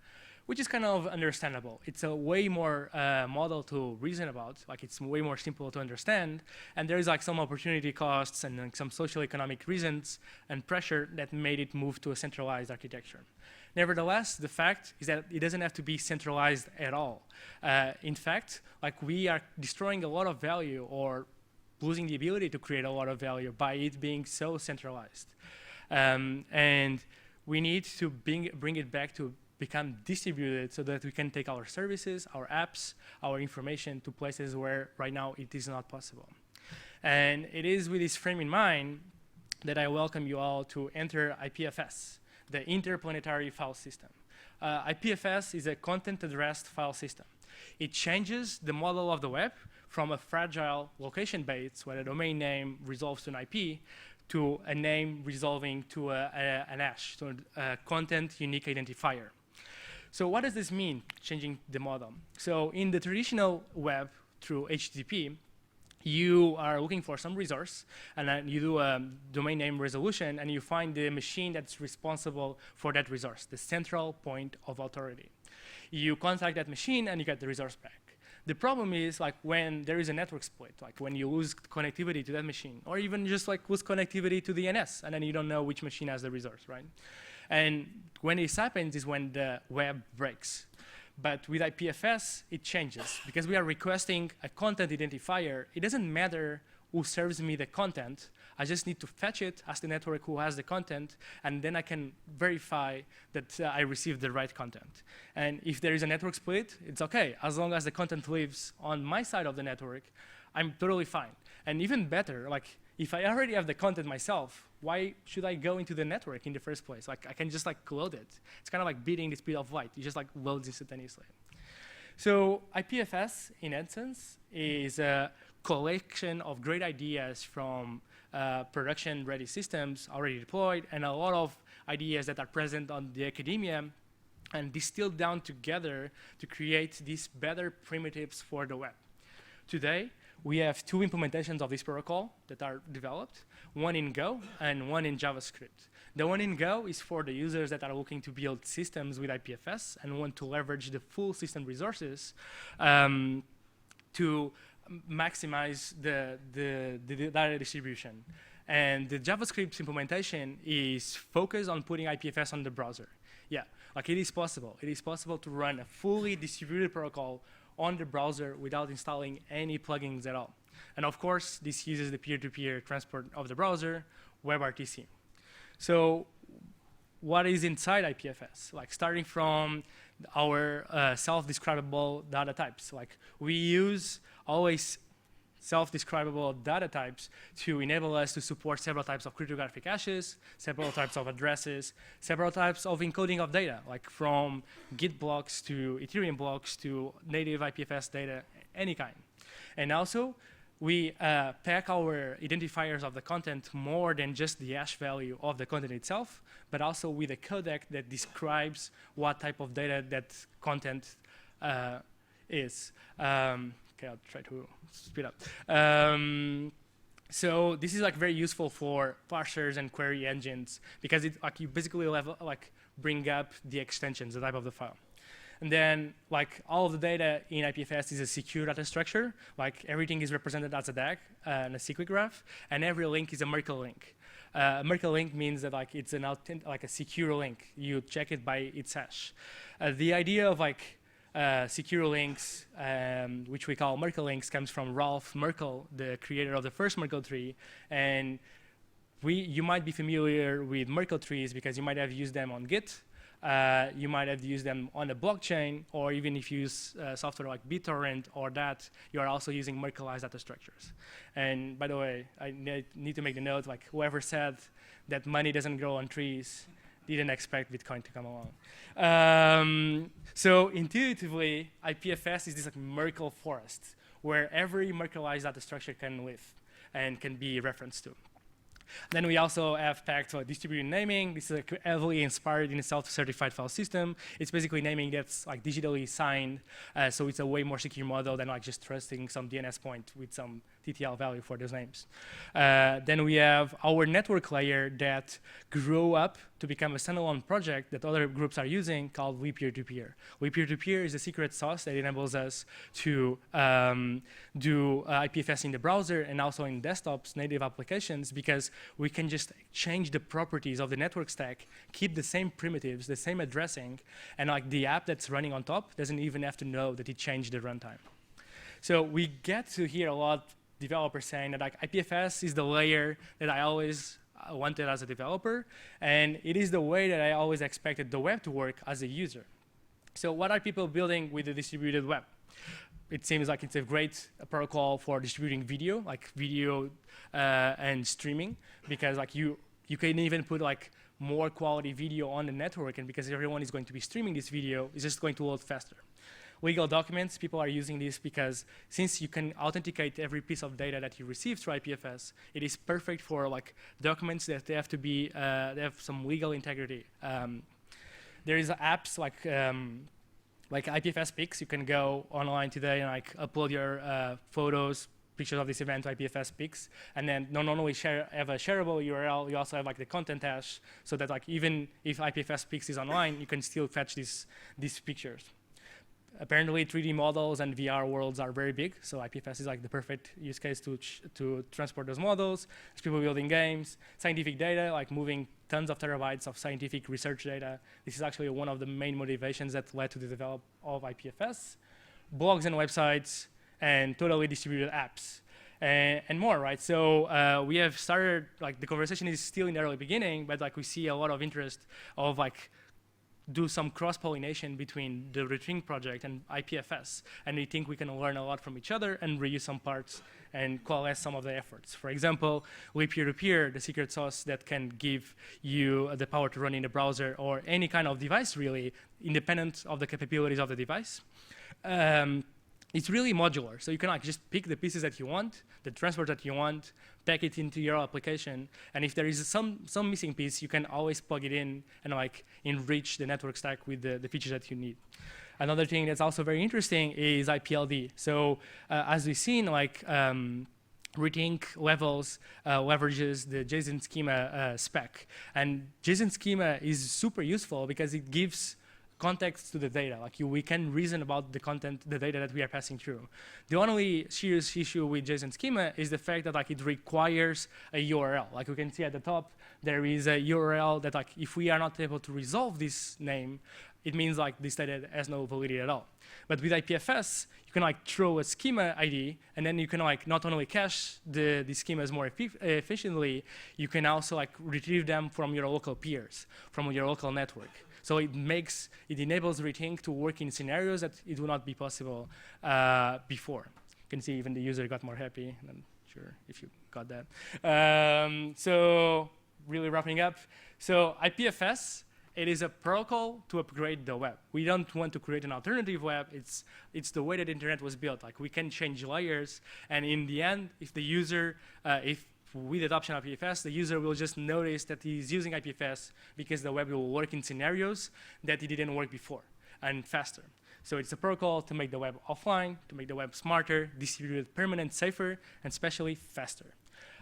which is kind of understandable. It's a way more model to reason about, like it's way more simple to understand, and there is like some opportunity costs and like, some socio-economic reasons and pressure that made it move to a centralized architecture. Nevertheless, the fact is that it doesn't have to be centralized at all. In fact, like we are destroying a lot of value or losing the ability to create a lot of value by it being so centralized. And we need to bring it back to become distributed so that we can take our services, our apps, our information to places where right now it is not possible. And it is with this frame in mind that I welcome you all to enter IPFS, the Interplanetary File System. IPFS is a content-addressed file system. It changes the model of the web from a fragile location-based, where a domain name resolves to an IP, to a name resolving to an hash, to a content unique identifier. So what does this mean, changing the model? So in the traditional web through HTTP, you are looking for some resource, and then you do a domain name resolution, and you find the machine that's responsible for that resource, the central point of authority. You contact that machine, and you get the resource back. The problem is like when there is a network split, like when you lose connectivity to that machine, or even just like lose connectivity to the NS, and then you don't know which machine has the resource, right? And when this happens is when the web breaks. But with IPFS, it changes. Because we are requesting a content identifier, it doesn't matter who serves me the content. I just need to fetch it, ask the network who has the content, and then I can verify that I received the right content. And if there is a network split, it's okay. As long as the content lives on my side of the network, I'm totally fine. And even better, like if I already have the content myself, why should I go into the network in the first place? Like I can just like load it. It's kind of like beating the speed of light. You just like load instantaneously. So IPFS, in essence, is a collection of great ideas from production-ready systems already deployed, and a lot of ideas that are present on the academia, and distilled down together to create these better primitives for the web. Today, we have 2 implementations of this protocol that are developed, one in Go and one in JavaScript. The one in Go is for the users that are looking to build systems with IPFS and want to leverage the full system resources to maximize the data distribution. And the JavaScript implementation is focused on putting IPFS on the browser. Yeah, like it is possible. It is possible to run a fully distributed protocol on the browser without installing any plugins at all. And of course, this uses the peer-to-peer transport of the browser, WebRTC. So what is inside IPFS? Like starting from our self-describable data types. Like we use always self-describable data types to enable us to support several types of cryptographic hashes, several types of addresses, several types of encoding of data, like from Git blocks to Ethereum blocks to native IPFS data, any kind. And also, we pack our identifiers of the content more than just the hash value of the content itself, but also with a codec that describes what type of data that content is. Okay, I'll try to speed up. So this is like very useful for parsers and query engines because it like you basically bring up the extensions, the type of the file. And then like all of the data in IPFS is a secure data structure. Like everything is represented as a DAG and a cyclic graph, and every link is a Merkle link. A Merkle link means that like it's an like a secure link. You check it by its hash. The idea of like secure links, which we call Merkle links, comes from Ralph Merkle, the creator of the first Merkle tree. And you might be familiar with Merkle trees because you might have used them on Git. You might have used them on a blockchain, or even if you use software like BitTorrent or that, you are also using Merkleized data structures. And by the way, I need to make the note, like whoever said that money doesn't grow on trees didn't expect Bitcoin to come along. So intuitively, IPFS is this like Merkle forest where every Merkleized data structure can live and can be referenced to. Then we also have packed distributed naming. This is heavily inspired in a self-certified file system. It's basically naming that's like digitally signed, so it's a way more secure model than like just trusting some DNS point with some TTL value for those names. Then we have our network layer that grew up to become a standalone project that other groups are using called WePeer-to-Peer. WePeer-to-Peer is a secret sauce that enables us to do IPFS in the browser and also in desktops, native applications, because we can just change the properties of the network stack, keep the same primitives, the same addressing, and like the app that's running on top doesn't even have to know that it changed the runtime. So we get to hear a lot of developers saying that like IPFS is the layer that I always wanted as a developer, and it is the way that I always expected the web to work as a user. So what are people building with the distributed web? It seems like it's a great protocol for distributing video, like video and streaming, because like you can even put like more quality video on the network, and because everyone is going to be streaming this video, it's just going to load faster. Legal documents, people are using this because since you can authenticate every piece of data that you receive through IPFS, it is perfect for like documents that they have to be, they have some legal integrity. there is apps like IPFS Pics. You can go online today and like upload your photos, pictures of this event to IPFS Pics, and then not only have a shareable URL, you also have like the content hash, so that like even if IPFS Pics is online, you can still fetch these pictures. Apparently 3D models and VR worlds are very big, so IPFS is like the perfect use case to transport those models. There's people building games, scientific data, like moving tons of terabytes of scientific research data. This is actually one of the main motivations that led to the development of IPFS. Blogs and websites, and totally distributed apps, and more, right? So we have started, like the conversation is still in the early beginning, but like we see a lot of interest of like do some cross-pollination between the Rethink project and IPFS, and we think we can learn a lot from each other and reuse some parts and coalesce some of the efforts. For example, peer-to-peer, the secret sauce that can give you the power to run in the browser or any kind of device, really, independent of the capabilities of the device. It's really modular, so you can like just pick the pieces that you want, the transport that you want, pack it into your application, and if there is some missing piece, you can always plug it in and like enrich the network stack with the features that you need. Another thing that's also very interesting is IPLD. So as we've seen, like Rethink levels leverages the JSON schema spec, and JSON schema is super useful because it gives context to the data. Like we can reason about the content, the data that we are passing through. The only serious issue with JSON schema is the fact that like it requires a URL. Like we can see at the top, there is a URL that like if we are not able to resolve this name, it means like this data has no validity at all. But with IPFS, you can like throw a schema ID, and then you can like not only cache the schemas more efficiently, you can also like retrieve them from your local peers, from your local network. So it enables Rethink to work in scenarios that it would not be possible before. You can see even the user got more happy. I'm sure if you got that. So really wrapping up. So IPFS, it is a protocol to upgrade the web. We don't want to create an alternative web. It's the way that the internet was built. Like we can change layers, and in the end, if the user, with adoption of IPFS, the user will just notice that he's using IPFS because the web will work in scenarios that it didn't work before and faster. So it's a protocol to make the web offline, to make the web smarter, distributed, permanent, safer, and especially faster.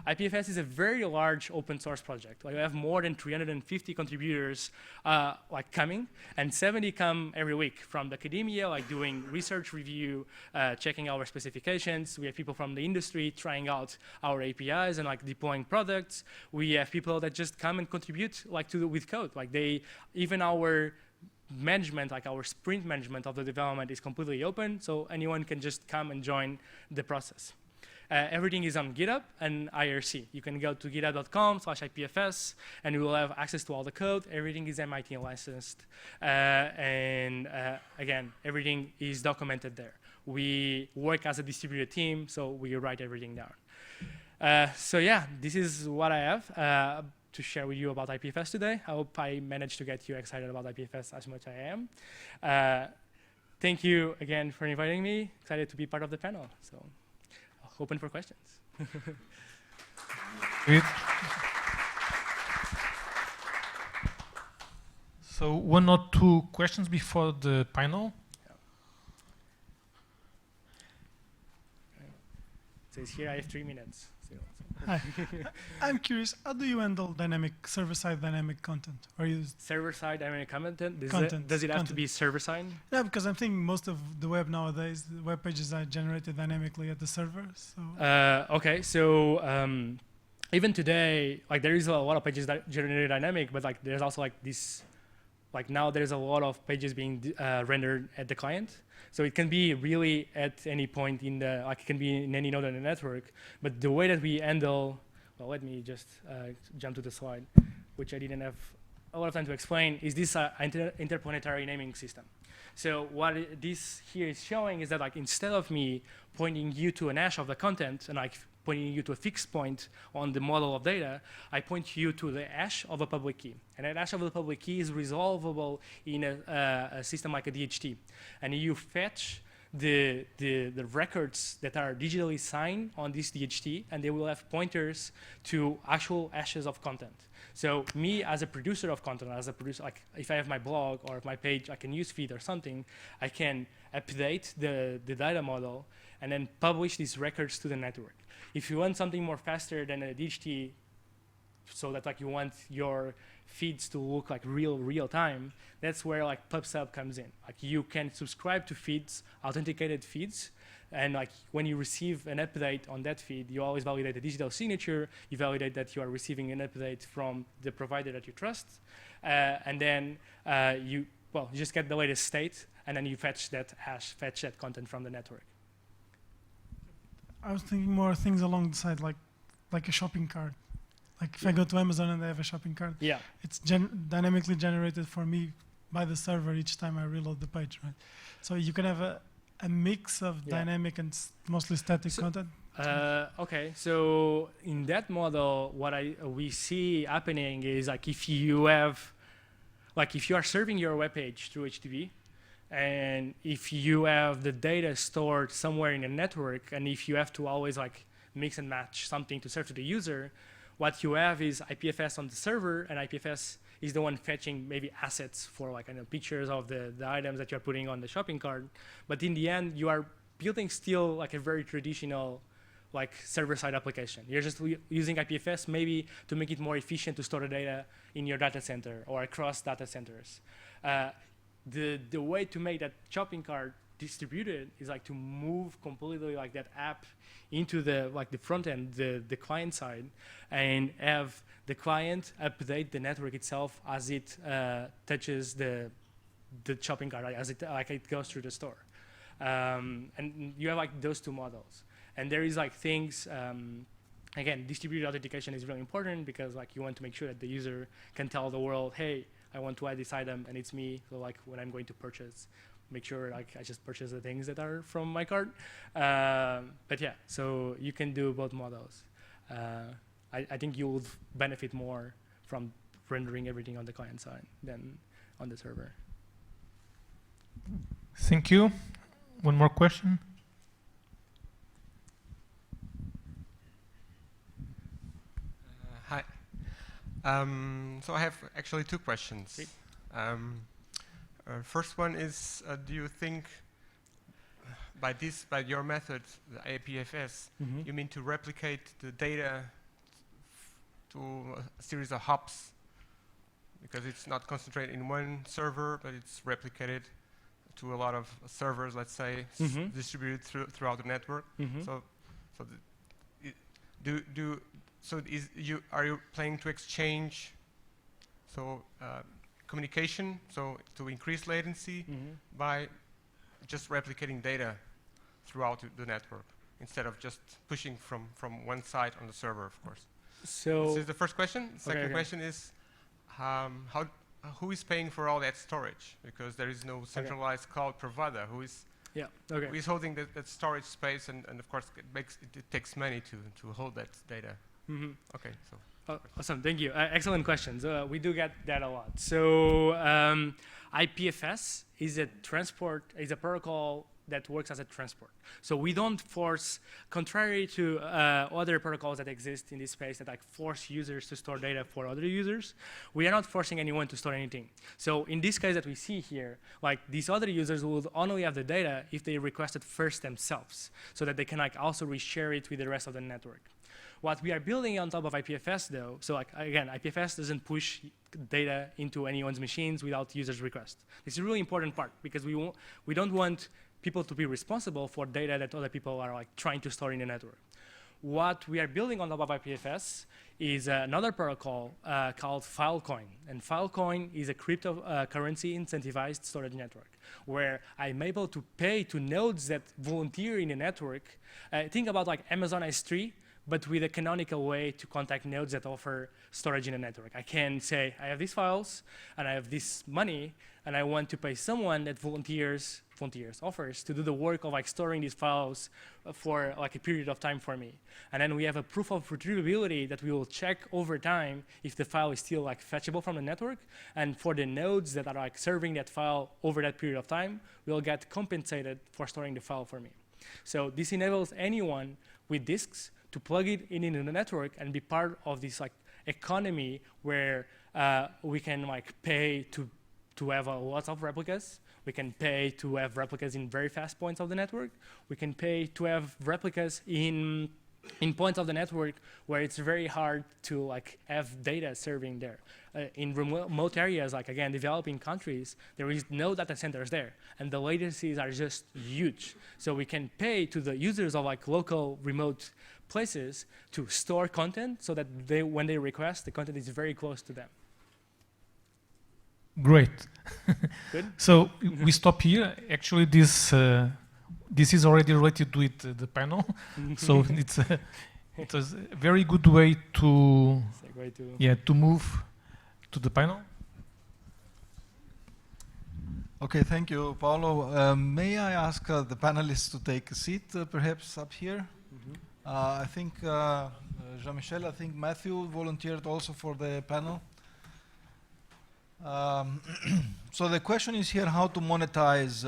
IPFS is a very large open source project. Like we have more than 350 contributors like coming, and 70 come every week from the academia, like doing research review, checking our specifications. We have people from the industry trying out our APIs and like deploying products. We have people that just come and contribute like with code. Like even our management, like our sprint management of the development is completely open, so anyone can just come and join the process. Everything is on GitHub and IRC. You can go to github.com/IPFS, and you will have access to all the code. Everything is MIT licensed. Again, everything is documented there. We work as a distributed team, so we write everything down. So yeah, this is what I have to share with you about IPFS today. I hope I managed to get you excited about IPFS as much as I am. Thank you again for inviting me. Excited to be part of the panel. So. Open for questions. Great. So 1 or 2 questions before the panel. It says here I have 3 minutes. Hi. I'm curious, how do you handle server-side dynamic content? Or use server-side dynamic content? Does it have to be server-side? Yeah, because I'm thinking most of the web nowadays, the web pages are generated dynamically at the server. So. Okay, so even today, like there is a lot of pages that generated dynamic, but like there's also like this, like now there's a lot of pages being rendered at the client. So it can be really at any point in the, like it can be in any node in the network, but the way that we handle, well, let me just jump to the slide, which I didn't have a lot of time to explain, is this interplanetary naming system. So what this here is showing is that like instead of me pointing you to an hash of the content and like pointing you to a fixed point on the model of data, I point you to the hash of a public key. And that hash of the public key is resolvable in a system like a DHT. And you fetch the records that are digitally signed on this DHT, and they will have pointers to actual hashes of content. So me as a producer of content, like if I have my blog or my page, like a newsfeed or something, I can update the data model and then publish these records to the network. If you want something more faster than a DHT, so that like you want your feeds to look like real time, that's where like PubSub comes in. Like you can subscribe to feeds, authenticated feeds, and like when you receive an update on that feed, you always validate the digital signature, you validate that you are receiving an update from the provider that you trust, and then you just get the latest state, and then you fetch that hash, fetch that content from the network. I was thinking more things along the side, like a shopping cart. Like if I go to Amazon and they have a shopping cart, it's dynamically generated for me by the server each time I reload the page, right? So you can have a mix of dynamic and mostly static content. Okay, so in that model, what we see happening is like if you are serving your web page through HTTP, and if you have the data stored somewhere in a network, and if you have to always like mix and match something to serve to the user, what you have is IPFS on the server, and IPFS is the one fetching maybe assets for like pictures of the items that you're putting on the shopping cart. But in the end, you are building still like a very traditional like server-side application. You're just using IPFS maybe to make it more efficient to store the data in your data center or across data centers. The way to make that shopping cart distributed is like to move completely like that app into the front end, the client side, and have the client update the network itself as it touches the shopping cart, as it goes through the store. And you have like those two models. And there is like things, again, distributed authentication is really important because like you want to make sure that the user can tell the world, hey, I want to add this item and it's me. So like when I'm going to purchase, make sure like I just purchase the things that are from my cart. But yeah, so you can do both models. I think you'll benefit more from rendering everything on the client side than on the server. Thank you. One more question. Hi. So I have actually two questions. First one is, do you think by your method, the IPFS, you mean to replicate the data to a series of hops? Because it's not concentrated in one server, but it's replicated to a lot of servers, let's say, distributed throughout the network. Are you planning to exchange communication, so to increase latency by just replicating data throughout the network instead of just pushing from one side on the server, of course? So this is the first question. Second question is, who is paying for all that storage? Because there is no centralized cloud provider who is who is holding that storage space, and of course it takes money to hold that data. Okay, so. Awesome, thank you. Excellent questions. We do get that a lot. So IPFS is a protocol that works as a transport. So we don't force, contrary to other protocols that exist in this space that like force users to store data for other users, we are not forcing anyone to store anything. So in this case that we see here, like these other users will only have the data if they request it first themselves, so that they can like also reshare it with the rest of the network. What we are building on top of IPFS though, so like again, IPFS doesn't push data into anyone's machines without user's request. This is a really important part because we don't want people to be responsible for data that other people are like trying to store in the network. What we are building on top of IPFS is another protocol called Filecoin. And Filecoin is a cryptocurrency incentivized storage network where I'm able to pay to nodes that volunteer in the network. Think about like Amazon S3, but with a canonical way to contact nodes that offer storage in the network. I can say, I have these files, and I have this money, and I want to pay someone that offers to do the work of like storing these files for like a period of time for me. And then we have a proof of retrievability that we will check over time if the file is still like fetchable from the network. And for the nodes that are like serving that file over that period of time, we'll get compensated for storing the file for me. So this enables anyone with disks to plug it in the network and be part of this like economy where we can like pay to have lots of replicas. We can pay to have replicas in very fast points of the network. We can pay to have replicas in points of the network where it's very hard to like have data serving there. In remote areas, like again, developing countries, there is no data centers there, and the latencies are just huge. So we can pay to the users of like local remote places to store content so that when they request, the content is very close to them. Great. Good. So we stop here. Actually, this is already related with the panel, so it's a very good way to to move to the panel. Okay, thank you, Paolo. May I ask the panelists to take a seat, perhaps up here? I think Jean-Michel, I think Matthew volunteered also for the panel. So the question is here how to monetize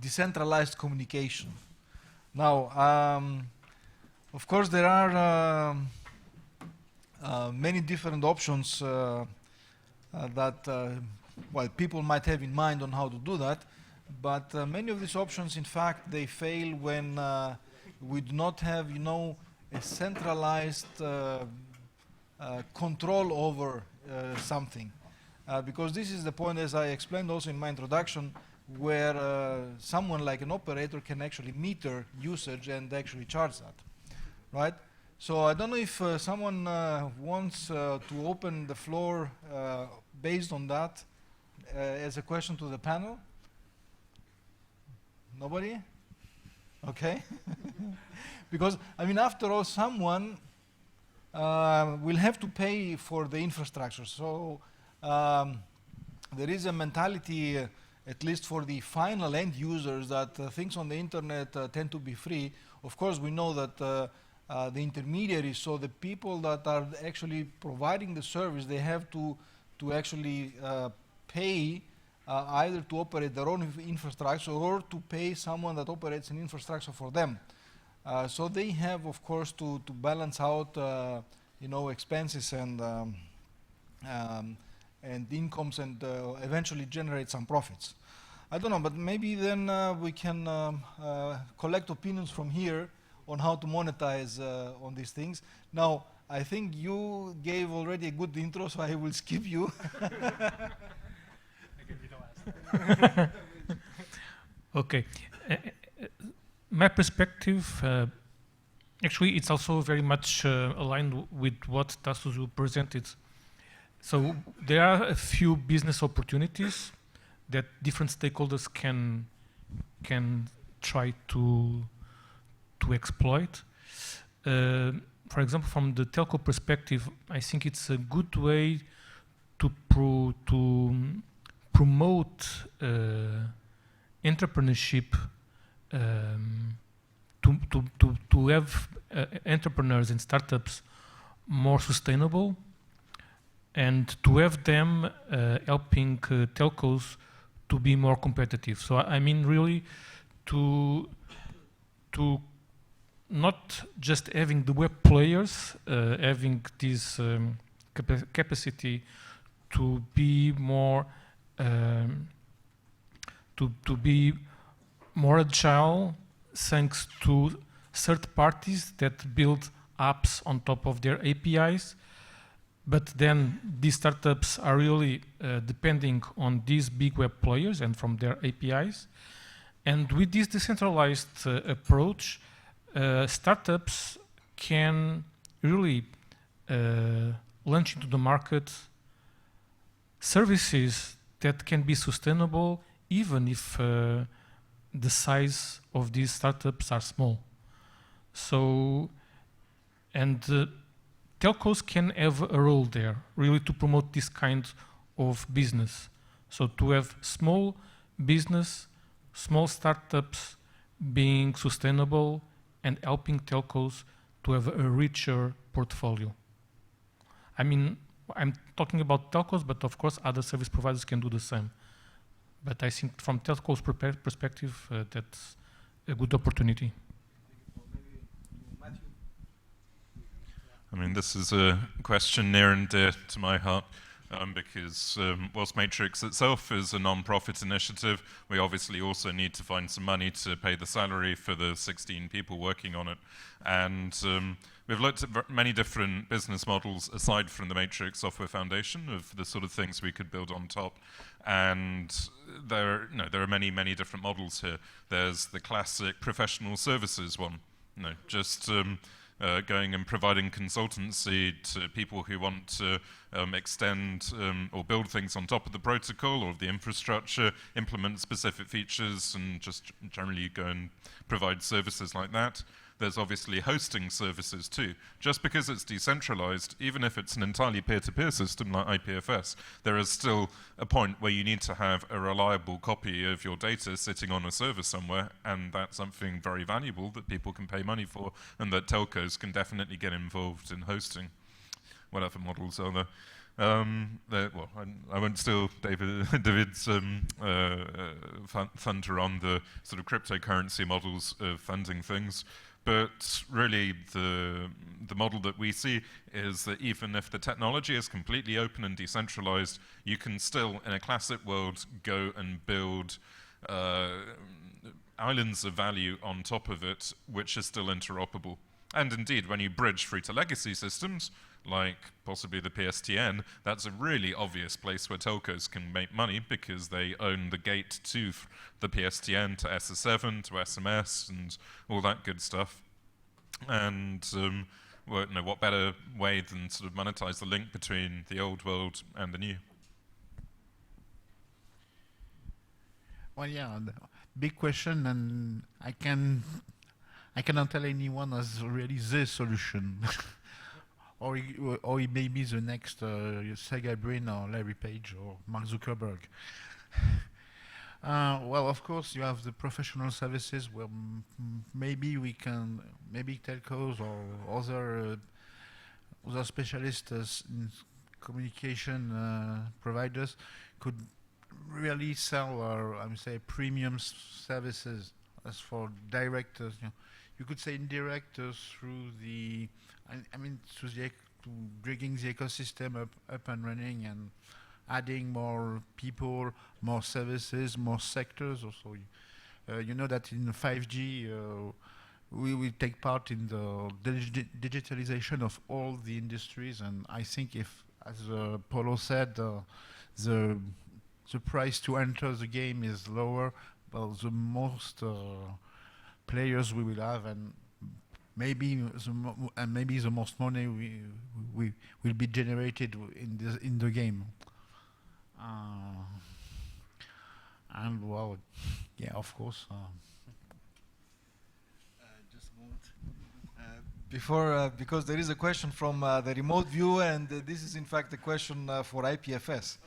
decentralized communication. Now, of course, there are many different options that well, people might have in mind on how to do that, but many of these options, in fact, they fail when we do not have, you know, a centralized control over something. Because this is the point, as I explained also in my introduction, where someone like an operator can actually meter usage and actually charge that, right? So I don't know if someone wants to open the floor based on that as a question to the panel. Nobody? Okay. Because, I mean, after all, someone will have to pay for the infrastructure. So there is a mentality, at least for the final end users, that things on the internet tend to be free. Of course, we know that the intermediaries, so the people that are actually providing the service, they have to actually pay either to operate their own infrastructure or to pay someone that operates an infrastructure for them. So they have, of course, to balance out, you know, expenses and incomes and eventually generate some profits. I don't know, but maybe then we can collect opinions from here on how to monetize on these things. Now, I think you gave already a good intro, so I will skip you. Okay. My perspective, actually, it's also very much aligned with what Tasso presented. So there are a few business opportunities that different stakeholders can try to exploit. For example, from the telco perspective, I think it's a good way to promote entrepreneurship, to have entrepreneurs and startups more sustainable, and to have them helping telcos to be more competitive. So I mean really to not just having the web players having this capacity to be more to be more agile, thanks to third parties that build apps on top of their APIs. But then these startups are really depending on these big web players and from their APIs. And with this decentralized approach, startups can really launch into the market services that can be sustainable even if the size of these startups are small. So, and telcos can have a role there, really to promote this kind of business. So to have small business, small startups being sustainable and helping telcos to have a richer portfolio. I mean, I'm talking about telcos, but of course other service providers can do the same. But I think from telcos perspective, that's a good opportunity. I mean, this is a question near and dear to my heart. Because whilst Matrix itself is a non-profit initiative, we obviously also need to find some money to pay the salary for the 16 people working on it. And we've looked at many different business models aside from the Matrix Software Foundation of the sort of things we could build on top. And there are many, many different models here. There's the classic professional services one, just going and providing consultancy to people who want to extend or build things on top of the protocol or the infrastructure, implement specific features, and just generally go and provide services like that. There's obviously hosting services too. Just because it's decentralized, even if it's an entirely peer-to-peer system like IPFS, there is still a point where you need to have a reliable copy of your data sitting on a server somewhere, and that's something very valuable that people can pay money for, and that telcos can definitely get involved in hosting. What other models are there? Well, I won't steal David's thunder on the sort of cryptocurrency models of funding things. But really, the model that we see is that even if the technology is completely open and decentralized, you can still, in a classic world, go and build islands of value on top of it, which is still interoperable. And indeed, when you bridge through to legacy systems, like possibly the PSTN, that's a really obvious place where telcos can make money because they own the gate to the PSTN, to SS7, to SMS, and all that good stuff. And well, what better way than sort of monetize the link between the old world and the new? Well, yeah, big question, and I cannot tell anyone as really the solution. Or it may be the next Sergey Brin or Larry Page or Mark Zuckerberg. Well, of course, you have the professional services where maybe telcos or other specialists in communication providers could really sell, I would say, premium services as for directors. You could say indirect through the, to bringing the ecosystem up and running and adding more people, more services, more sectors. Also, you know that in 5G we will take part in the digitalization of all the industries, and I think if, as Paulo said, the price to enter the game is lower, well, the most players we will have, and maybe the most money will be generated in the game. And well, yeah, of course. Just a moment. Before, because there is a question from the remote view, and this is in fact a question for IPFS.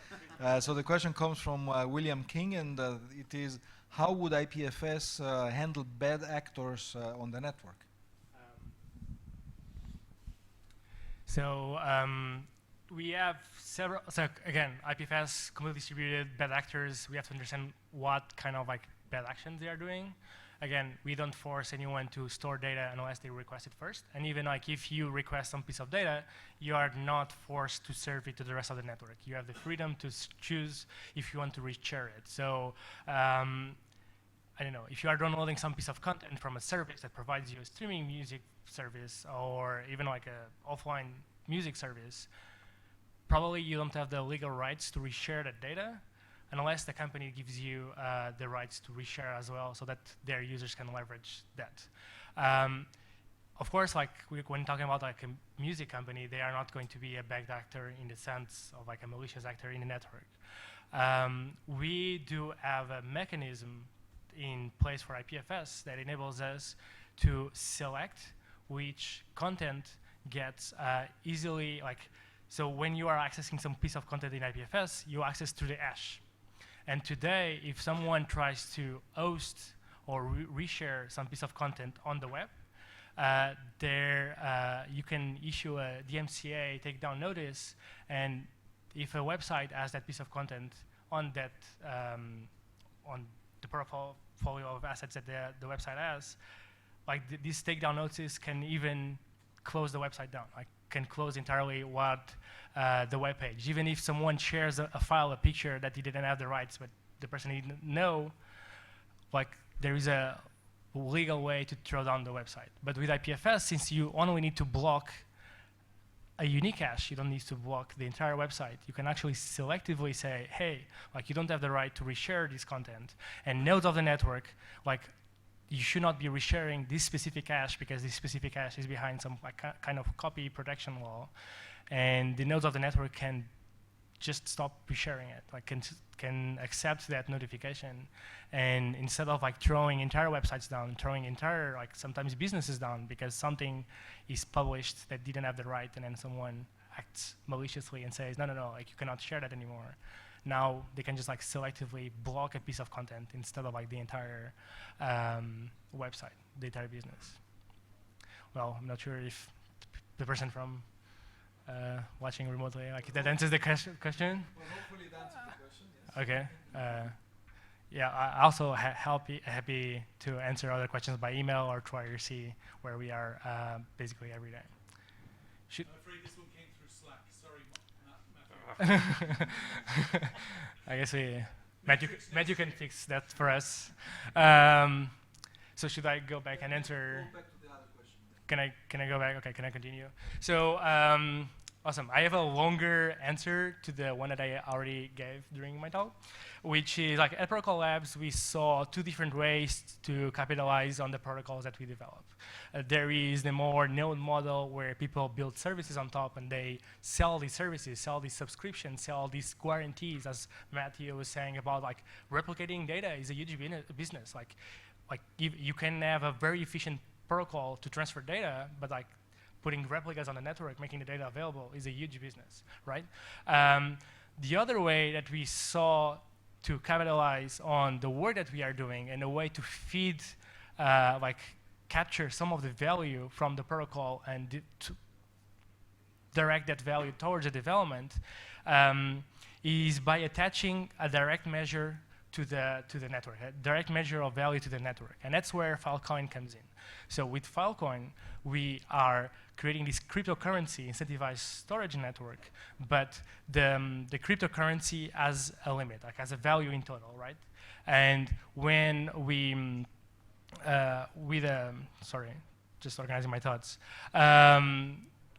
So the question comes from William King, and it is, how would IPFS handle bad actors on the network? So we have several, so again, IPFS, completely distributed, bad actors. We have to understand what kind of bad actions they are doing. Again, we don't force anyone to store data unless they request it first. And even if you request some piece of data, you are not forced to serve it to the rest of the network. You have the freedom to choose if you want to reshare it. So I don't know, if you are downloading some piece of content from a service that provides you a streaming music service or even a offline music service, probably you don't have the legal rights to reshare that data unless the company gives you the rights to reshare as well so that their users can leverage that. Of course, when talking about a music company, they are not going to be a bad actor in the sense of a malicious actor in the network. We do have a mechanism in place for IPFS that enables us to select which content gets easily, so when you are accessing some piece of content in IPFS, you access through the hash. And today, if someone tries to host or reshare some piece of content on the web, you can issue a DMCA takedown notice, and if a website has that piece of content on that on the portfolio of assets that the website has, these takedown notices can even close the website down, can close entirely what the web page. Even if someone shares a file, a picture that he didn't have the rights, but the person didn't know, like there is a legal way to throw down the website. But with IPFS, since you only need to block a unique hash, you don't need to block the entire website. You can actually selectively say, hey, like you don't have the right to reshare this content. And nodes of the network, like you should not be resharing this specific hash because this specific hash is behind some like kind of copy protection law. And the nodes of the network can just stop resharing it, like can accept that notification. And instead of like throwing entire websites down, throwing entire like sometimes businesses down because something is published that didn't have the right, and then someone acts maliciously and says, no, like you cannot share that anymore. Now they can just like selectively block a piece of content instead of like the entire website, the entire business. Well, I'm not sure if the person from watching remotely, like that answers the question. Well, hopefully it answers the question, yes. Okay. Yeah, I also happy to answer other questions by email or through IRC, where we are basically every day. I'm afraid this one came through Slack. Sorry, Matthew. I guess Matthew can fix that for us. So should I go back and answer? Go back to the other question. Can I go back? Okay, can I continue? So awesome. I have a longer answer to the one that I already gave during my talk, which is like at Protocol Labs, we saw two different ways to capitalize on the protocols that we develop. There is the more node model where people build services on top and they sell these services, sell these subscriptions, sell these guarantees, as Matthew was saying about like replicating data is a huge business. Like you can have a very efficient protocol to transfer data, but like putting replicas on the network, making the data available is a huge business, right? The other way that we saw to capitalize on the work that we are doing and a way to feed, like capture some of the value from the protocol and to direct that value towards the development is by attaching a direct measure to the network, a direct measure of value to the network. And that's where Filecoin comes in. So with Filecoin, we are creating this cryptocurrency incentivized storage network, but the cryptocurrency has a limit, like has a value in total, right? And when we, sorry, just organizing my thoughts.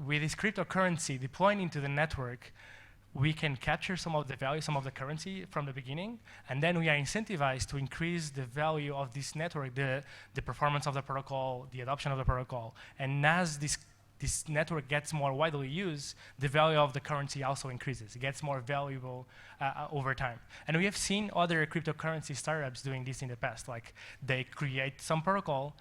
With this cryptocurrency deploying into the network, we can capture some of the value, some of the currency from the beginning, and then we are incentivized to increase the value of this network, the performance of the protocol, the adoption of the protocol. And as this network gets more widely used, the value of the currency also increases. It gets more valuable over time. And we have seen other cryptocurrency startups doing this in the past. Like they create some protocol,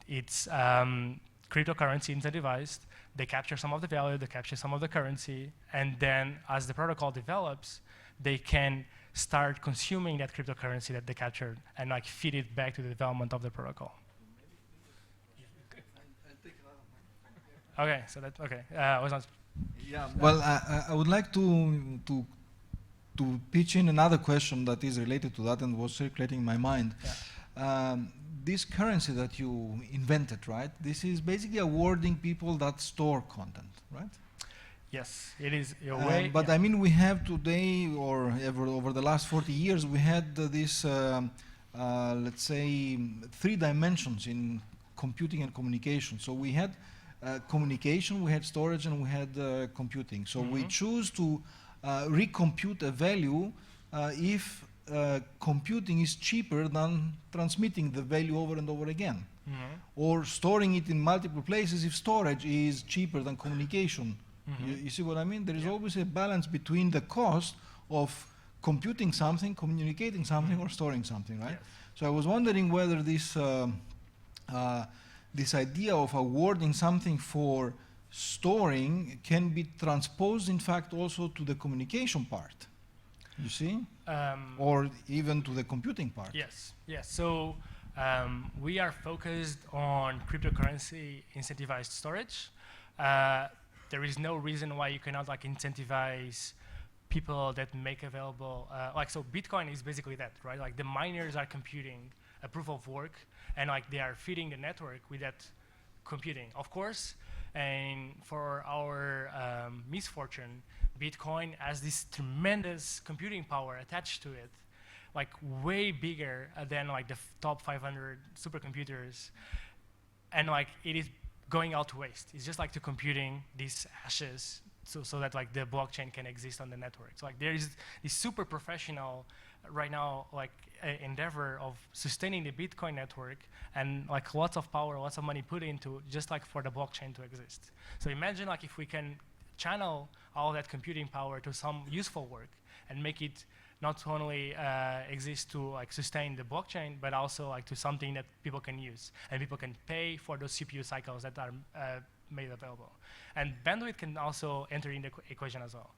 it's cryptocurrency incentivized, they capture some of the value, they capture some of the currency, and then as the protocol develops, they can start consuming that cryptocurrency that they captured and like feed it back to the development of the protocol. Okay, so that, okay. Yeah, well, I would like to pitch in another question that is related to that and was circulating in my mind. Yeah. This currency that you invented, right? This is basically awarding people that store content, right? Yes, it is a way. But yeah. I mean, we have today, or over the last 40 years, we had this, let's say, 3 dimensions in computing and communication. So we had communication, we had storage, and we had computing. So we choose to recompute a value if computing is cheaper than transmitting the value over and over again. Or storing it in multiple places if storage is cheaper than communication. You see what I mean? There is always a balance between the cost of computing something, communicating something, or storing something, right? Yes. So I was wondering whether this this idea of awarding something for storing can be transposed, in fact, also to the communication part. You see? Or even to the computing part. Yes, yes. So we are focused on cryptocurrency incentivized storage. There is no reason why you cannot like incentivize people that make available, like so Bitcoin is basically that, right? Like the miners are computing a proof of work and like they are feeding the network with that computing. Of course, and for our misfortune, Bitcoin has this tremendous computing power attached to it, like way bigger than like the top 500 supercomputers, and like it is going out to waste. It's just like to computing these hashes so that like the blockchain can exist on the network. So like there is this super professional right now like endeavor of sustaining the Bitcoin network, and like lots of power, lots of money put into just like for the blockchain to exist. So imagine like if we can channel all that computing power to some useful work and make it not only exist to like sustain the blockchain, but also like to something that people can use and people can pay for those CPU cycles that are made available. And bandwidth can also enter in the equation as well.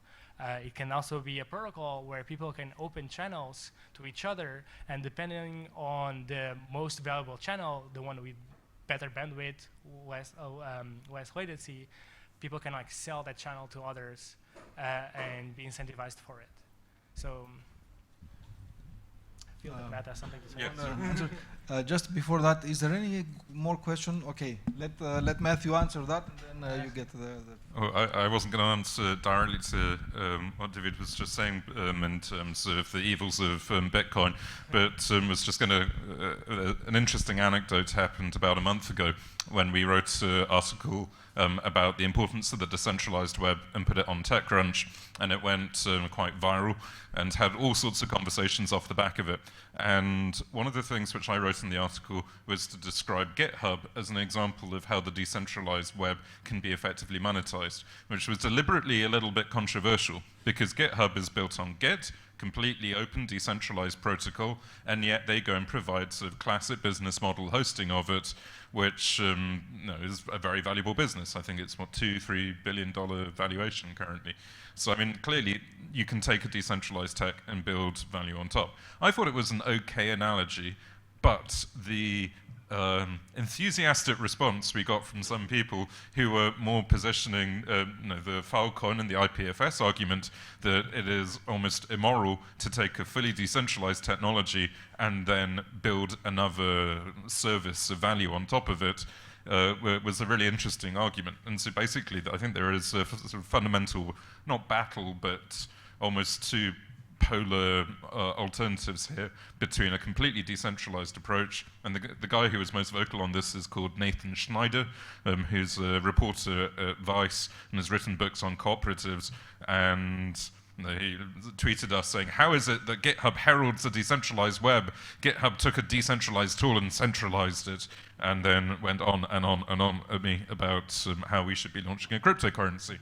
It can also be a protocol where people can open channels to each other, and depending on the most valuable channel, the one with better bandwidth, less latency, people can like sell that channel to others and be incentivized for it. So I feel that Matt has something to say. Yes. Just before that, is there any more question? Okay, let Matthew answer that, and then you get the Oh, I wasn't going to answer directly to what David was just saying in terms of the evils of Bitcoin, but was just going to, an interesting anecdote happened about a month ago when we wrote an article about the importance of the decentralized web and put it on TechCrunch, and it went quite viral and had all sorts of conversations off the back of it. And one of the things which I wrote in the article was to describe GitHub as an example of how the decentralized web can be effectively monetized, which was deliberately a little bit controversial because GitHub is built on Git, completely open, decentralized protocol, and yet they go and provide sort of classic business model hosting of it, which is a very valuable business. I think it's, what, $2-3 billion valuation currently. So, I mean, clearly, you can take a decentralized tech and build value on top. I thought it was an okay analogy, but the enthusiastic response we got from some people who were more positioning the Filecoin and the IPFS argument that it is almost immoral to take a fully decentralized technology and then build another service of value on top of it was a really interesting argument. And so basically, I think there is a sort of fundamental, not battle, but almost two polar alternatives here between a completely decentralized approach, and the guy who was most vocal on this is called Nathan Schneider, who's a reporter at Vice and has written books on cooperatives, and he tweeted us saying, how is it that GitHub heralds a decentralized web? GitHub took a decentralized tool and centralized it, and then went on and on and on at me about how we should be launching a cryptocurrency.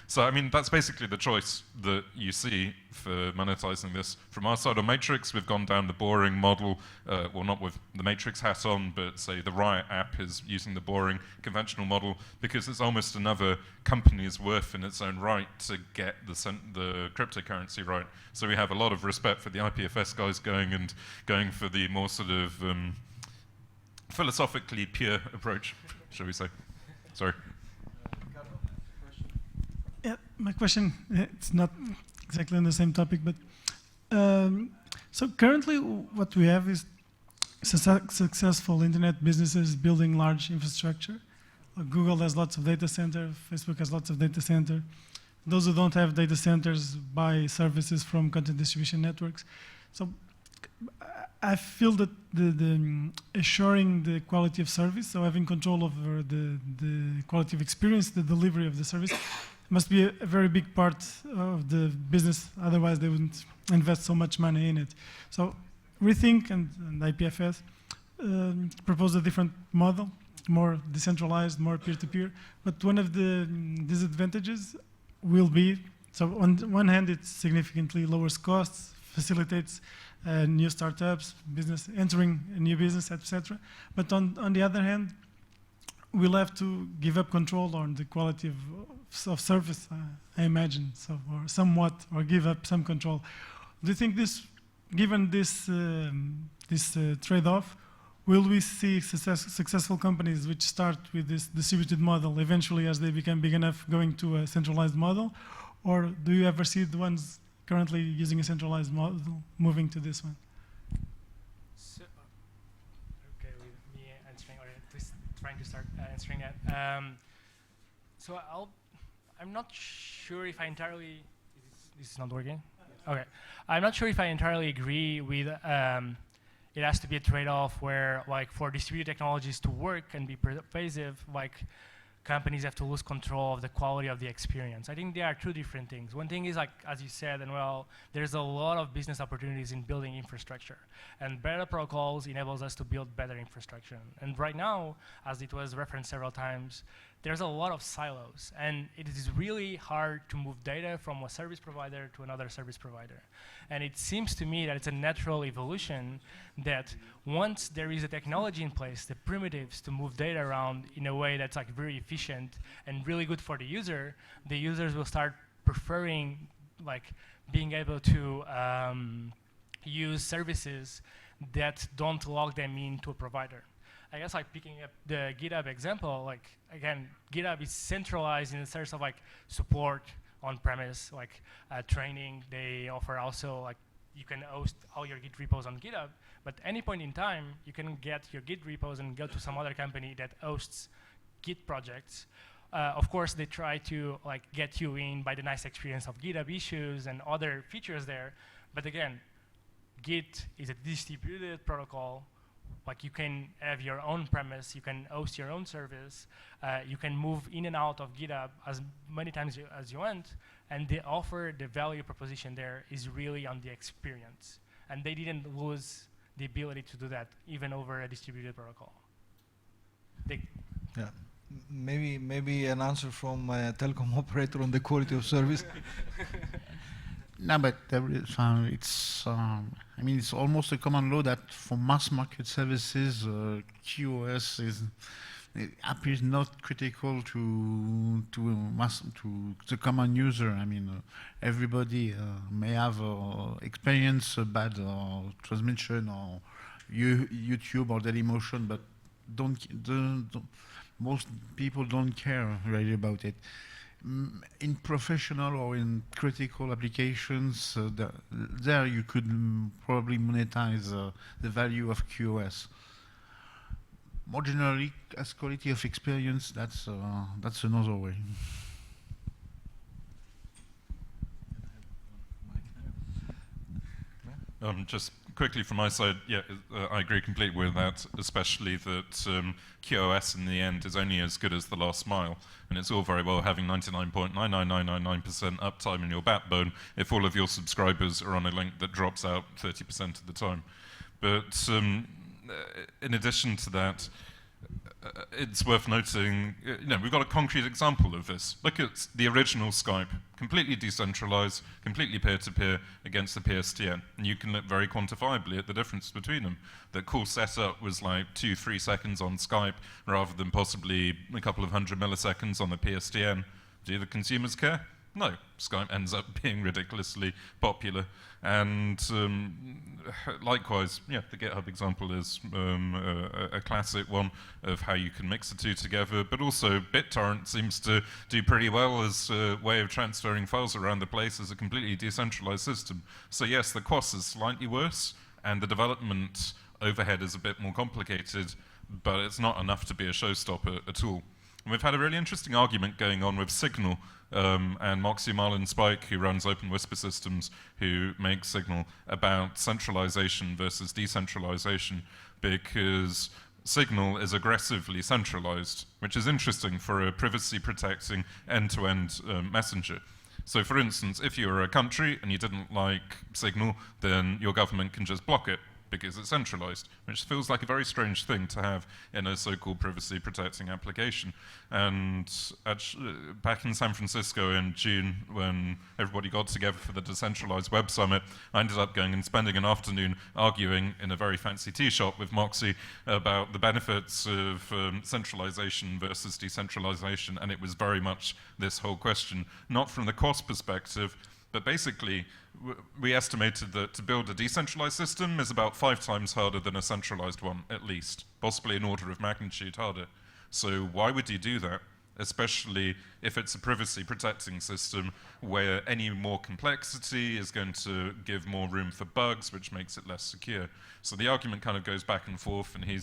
So, I mean, that's basically the choice that you see for monetizing this. From our side on Matrix, we've gone down the boring model, well, not with the Matrix hat on, but say the Riot app is using the boring conventional model because it's almost another company's worth in its own right to get the cryptocurrency right. So we have a lot of respect for the IPFS guys going for the more sort of philosophically pure approach, shall we say. Sorry. Yeah, my question, it's not exactly on the same topic, but so currently what we have is successful internet businesses building large infrastructure. Google has lots of data center, Facebook has lots of data center. Those who don't have data centers buy services from content distribution networks. So I feel that the assuring the quality of service, so having control over the quality of experience, the delivery of the service, must be a very big part of the business, otherwise they wouldn't invest so much money in it. So Rethink and IPFS propose a different model, more decentralized, more peer-to-peer, but one of the disadvantages will be, so on one hand it significantly lowers costs, facilitates new startups, business, entering a new business, etc. But on the other hand, we'll have to give up control on the quality of service, I imagine, so, or somewhat, or give up some control. Do you think this, given this, trade-off, will we see successful companies which start with this distributed model eventually as they become big enough going to a centralized model? Or do you ever see the ones currently using a centralized model moving to this one? So, okay, with me answering, or trying to start answering that. So I'm not sure if I entirely. This is not working. Okay, I'm not sure if I entirely agree with. It has to be a trade-off where, like, for distributed technologies to work and be pervasive, like, companies have to lose control of the quality of the experience. I think there are two different things. One thing is, like, as you said, and well, there's a lot of business opportunities in building infrastructure. And better protocols enables us to build better infrastructure. And right now, as it was referenced several times, there's a lot of silos. And it is really hard to move data from a service provider to another service provider. And it seems to me that it's a natural evolution that once there is a technology in place, the primitives to move data around in a way that's, like, very efficient and really good for the users will start preferring, like, being able to use services that don't log them into a provider. I guess, like, picking up the GitHub example, like, again, GitHub is centralized in the sense of, like, support on premise, like, training. They offer also, like, you can host all your Git repos on GitHub, but at any point in time, you can get your Git repos and go to some other company that hosts Git projects. Of course, they try to, like, get you in by the nice experience of GitHub issues and other features there. But again, Git is a distributed protocol. Like, you can have your own premise, you can host your own service, you can move in and out of GitHub as many times as you want, and the value proposition there is really on the experience. And they didn't lose the ability to do that, even over a distributed protocol. Yeah. Maybe an answer from a telecom operator on the quality of service. No, but it's. I mean, it's almost a common law that for mass market services, QoS appears not critical to the common user. I mean, everybody may have experience bad transmission or YouTube or Dailymotion, but most people don't care really about it. In professional or in critical applications, there you could probably monetize the value of QoS. More generally, as quality of experience, that's another way. Just quickly from my side, yeah, I agree completely with that, especially that QoS in the end is only as good as the last mile. And it's all very well having 99.99999% uptime in your backbone if all of your subscribers are on a link that drops out 30% of the time. But in addition to that, it's worth noting, we've got a concrete example of this. Look at the original Skype, completely decentralized, completely peer-to-peer against the PSTN. And you can look very quantifiably at the difference between them. The call setup was like 2-3 seconds on Skype rather than possibly a couple of 100 milliseconds on the PSTN. Do the consumers care? No. Skype ends up being ridiculously popular. And likewise, yeah, the GitHub example is a classic one of how you can mix the two together, but also BitTorrent seems to do pretty well as a way of transferring files around the place as a completely decentralized system. So yes, the cost is slightly worse, and the development overhead is a bit more complicated, but it's not enough to be a showstopper at all. And we've had a really interesting argument going on with Signal and Moxie Marlin Spike, who runs Open Whisper Systems, who makes Signal, about centralization versus decentralization, because Signal is aggressively centralized, which is interesting for a privacy-protecting end-to-end messenger. So for instance, if you were a country and you didn't like Signal, then your government can just block it, because it's centralized, which feels like a very strange thing to have in a so-called privacy-protecting application. And back in San Francisco in June, when everybody got together for the Decentralized Web Summit, I ended up going and spending an afternoon arguing in a very fancy tea shop with Moxie about the benefits of centralization versus decentralization, and it was very much this whole question, not from the cost perspective, but basically, we estimated that to build a decentralized system is about 5 times harder than a centralized one, at least, possibly an order of magnitude harder. So why would you do that? especially if it's a privacy protecting system where any more complexity is going to give more room for bugs, which makes it less secure. So the argument kind of goes back and forth, and he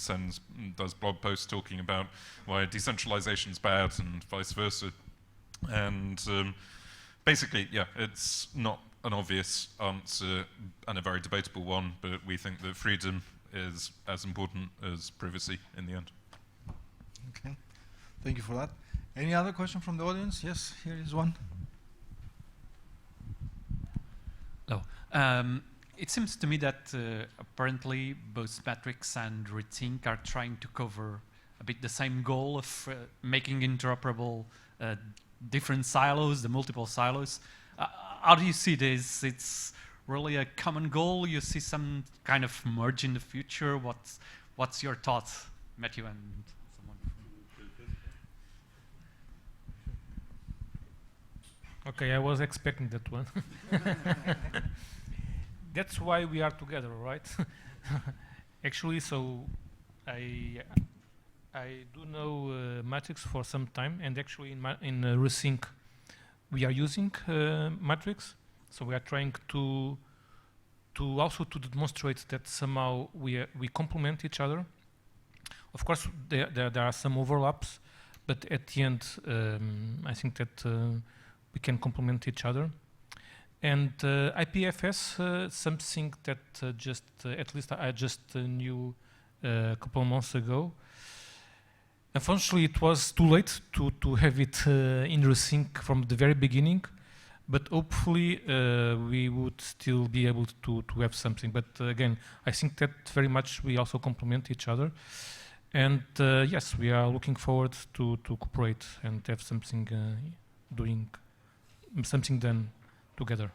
does blog posts talking about why decentralization is bad and vice versa. And basically, yeah, it's not an obvious answer and a very debatable one, but we think that freedom is as important as privacy in the end. Okay, thank you for that. Any other question from the audience? Yes, here is one. Hello. It seems to me that apparently both Matrix and Rethink are trying to cover a bit the same goal of making interoperable different silos, the multiple silos. How do you see this? It's really a common goal? You see some kind of merge in the future? What's your thoughts, Matthew and someone? Okay, I was expecting that one. That's why we are together, right? Actually, so I do know Matrix for some time, and actually in Rethink we are using Matrix. So we are trying to also to demonstrate that somehow we complement each other. Of course, there are some overlaps, but at the end, I think that we can complement each other. And IPFS, something that at least I just knew a couple of months ago. Unfortunately, it was too late to have it in Rethink from the very beginning, but hopefully we would still be able to have something. But again, I think that very much we also complement each other. And yes, we are looking forward to cooperate and have something done together.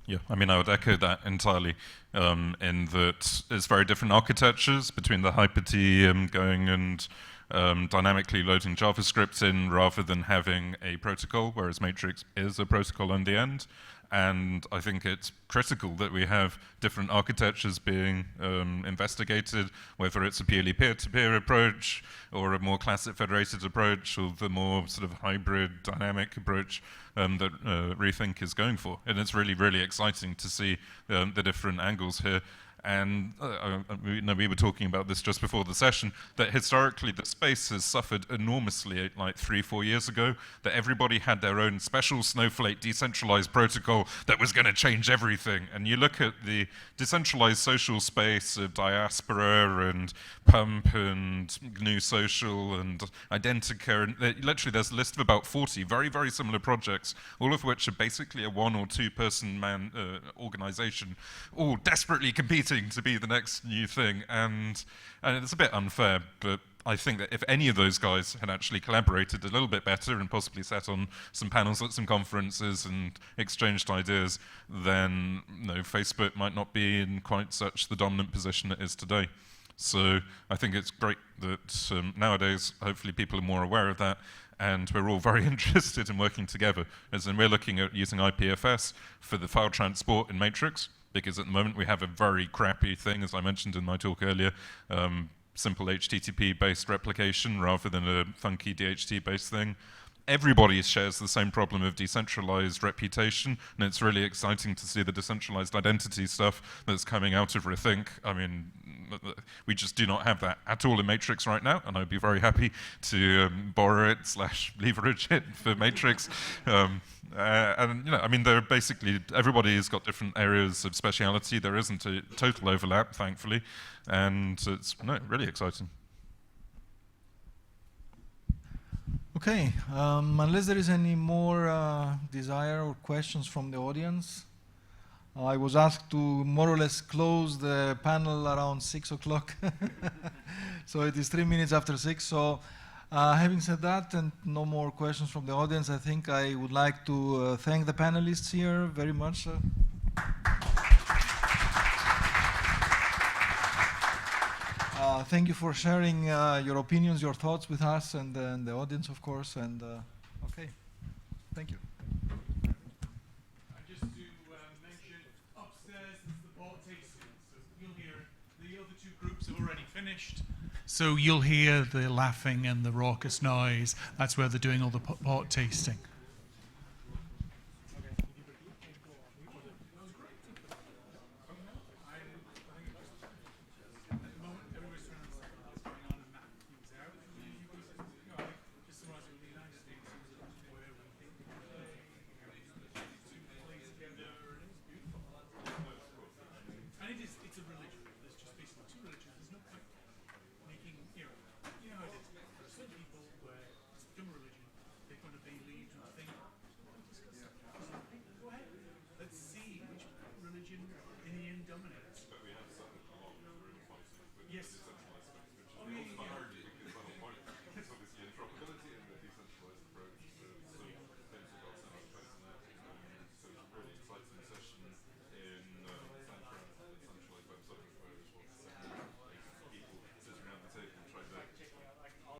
Yeah, I mean, I would echo that entirely, in that it's very different architectures between the Hyper-T going and dynamically loading JavaScript in rather than having a protocol, whereas Matrix is a protocol in the end. And I think it's critical that we have different architectures being investigated, whether it's a purely peer-to-peer approach or a more classic federated approach or the more sort of hybrid dynamic approach that Rethink is going for. And it's really, really exciting to see the different angles here. And we were talking about this just before the session, that historically the space has suffered enormously like 3-4 years ago, that everybody had their own special snowflake decentralized protocol that was going to change everything. And you look at the decentralized social space of Diaspora and Pump and GNU Social and Identica, and literally there's a list of about 40 very, very similar projects, all of which are basically a 1 or 2 person organization, all desperately competing to be the next new thing, and it's a bit unfair, but I think that if any of those guys had actually collaborated a little bit better and possibly sat on some panels at some conferences and exchanged ideas, then Facebook might not be in quite such the dominant position it is today. So I think it's great that nowadays hopefully people are more aware of that, and we're all very interested in working together. As in, we're looking at using IPFS for the file transport in Matrix, because at the moment we have a very crappy thing, as I mentioned in my talk earlier, simple HTTP-based replication rather than a funky DHT-based thing. Everybody shares the same problem of decentralized reputation, and it's really exciting to see the decentralized identity stuff that's coming out of Rethink. I mean, we just do not have that at all in Matrix right now, and I'd be very happy to borrow it / leverage it for Matrix. And I mean, they're basically, everybody's got different areas of speciality. There isn't a total overlap, thankfully, and it's really exciting. Okay, unless there is any more desire or questions from the audience, I was asked to more or less close the panel around 6 o'clock. So it is 3 minutes after 6. So having said that, and no more questions from the audience, I think I would like to thank the panelists here very much. Thank you for sharing your opinions, your thoughts with us and the audience, of course. And okay, thank you. Just to mention, upstairs is the bar tasting, so you'll hear the other two groups have already finished. So you'll hear the laughing and the raucous noise. That's where they're doing all the pot tasting.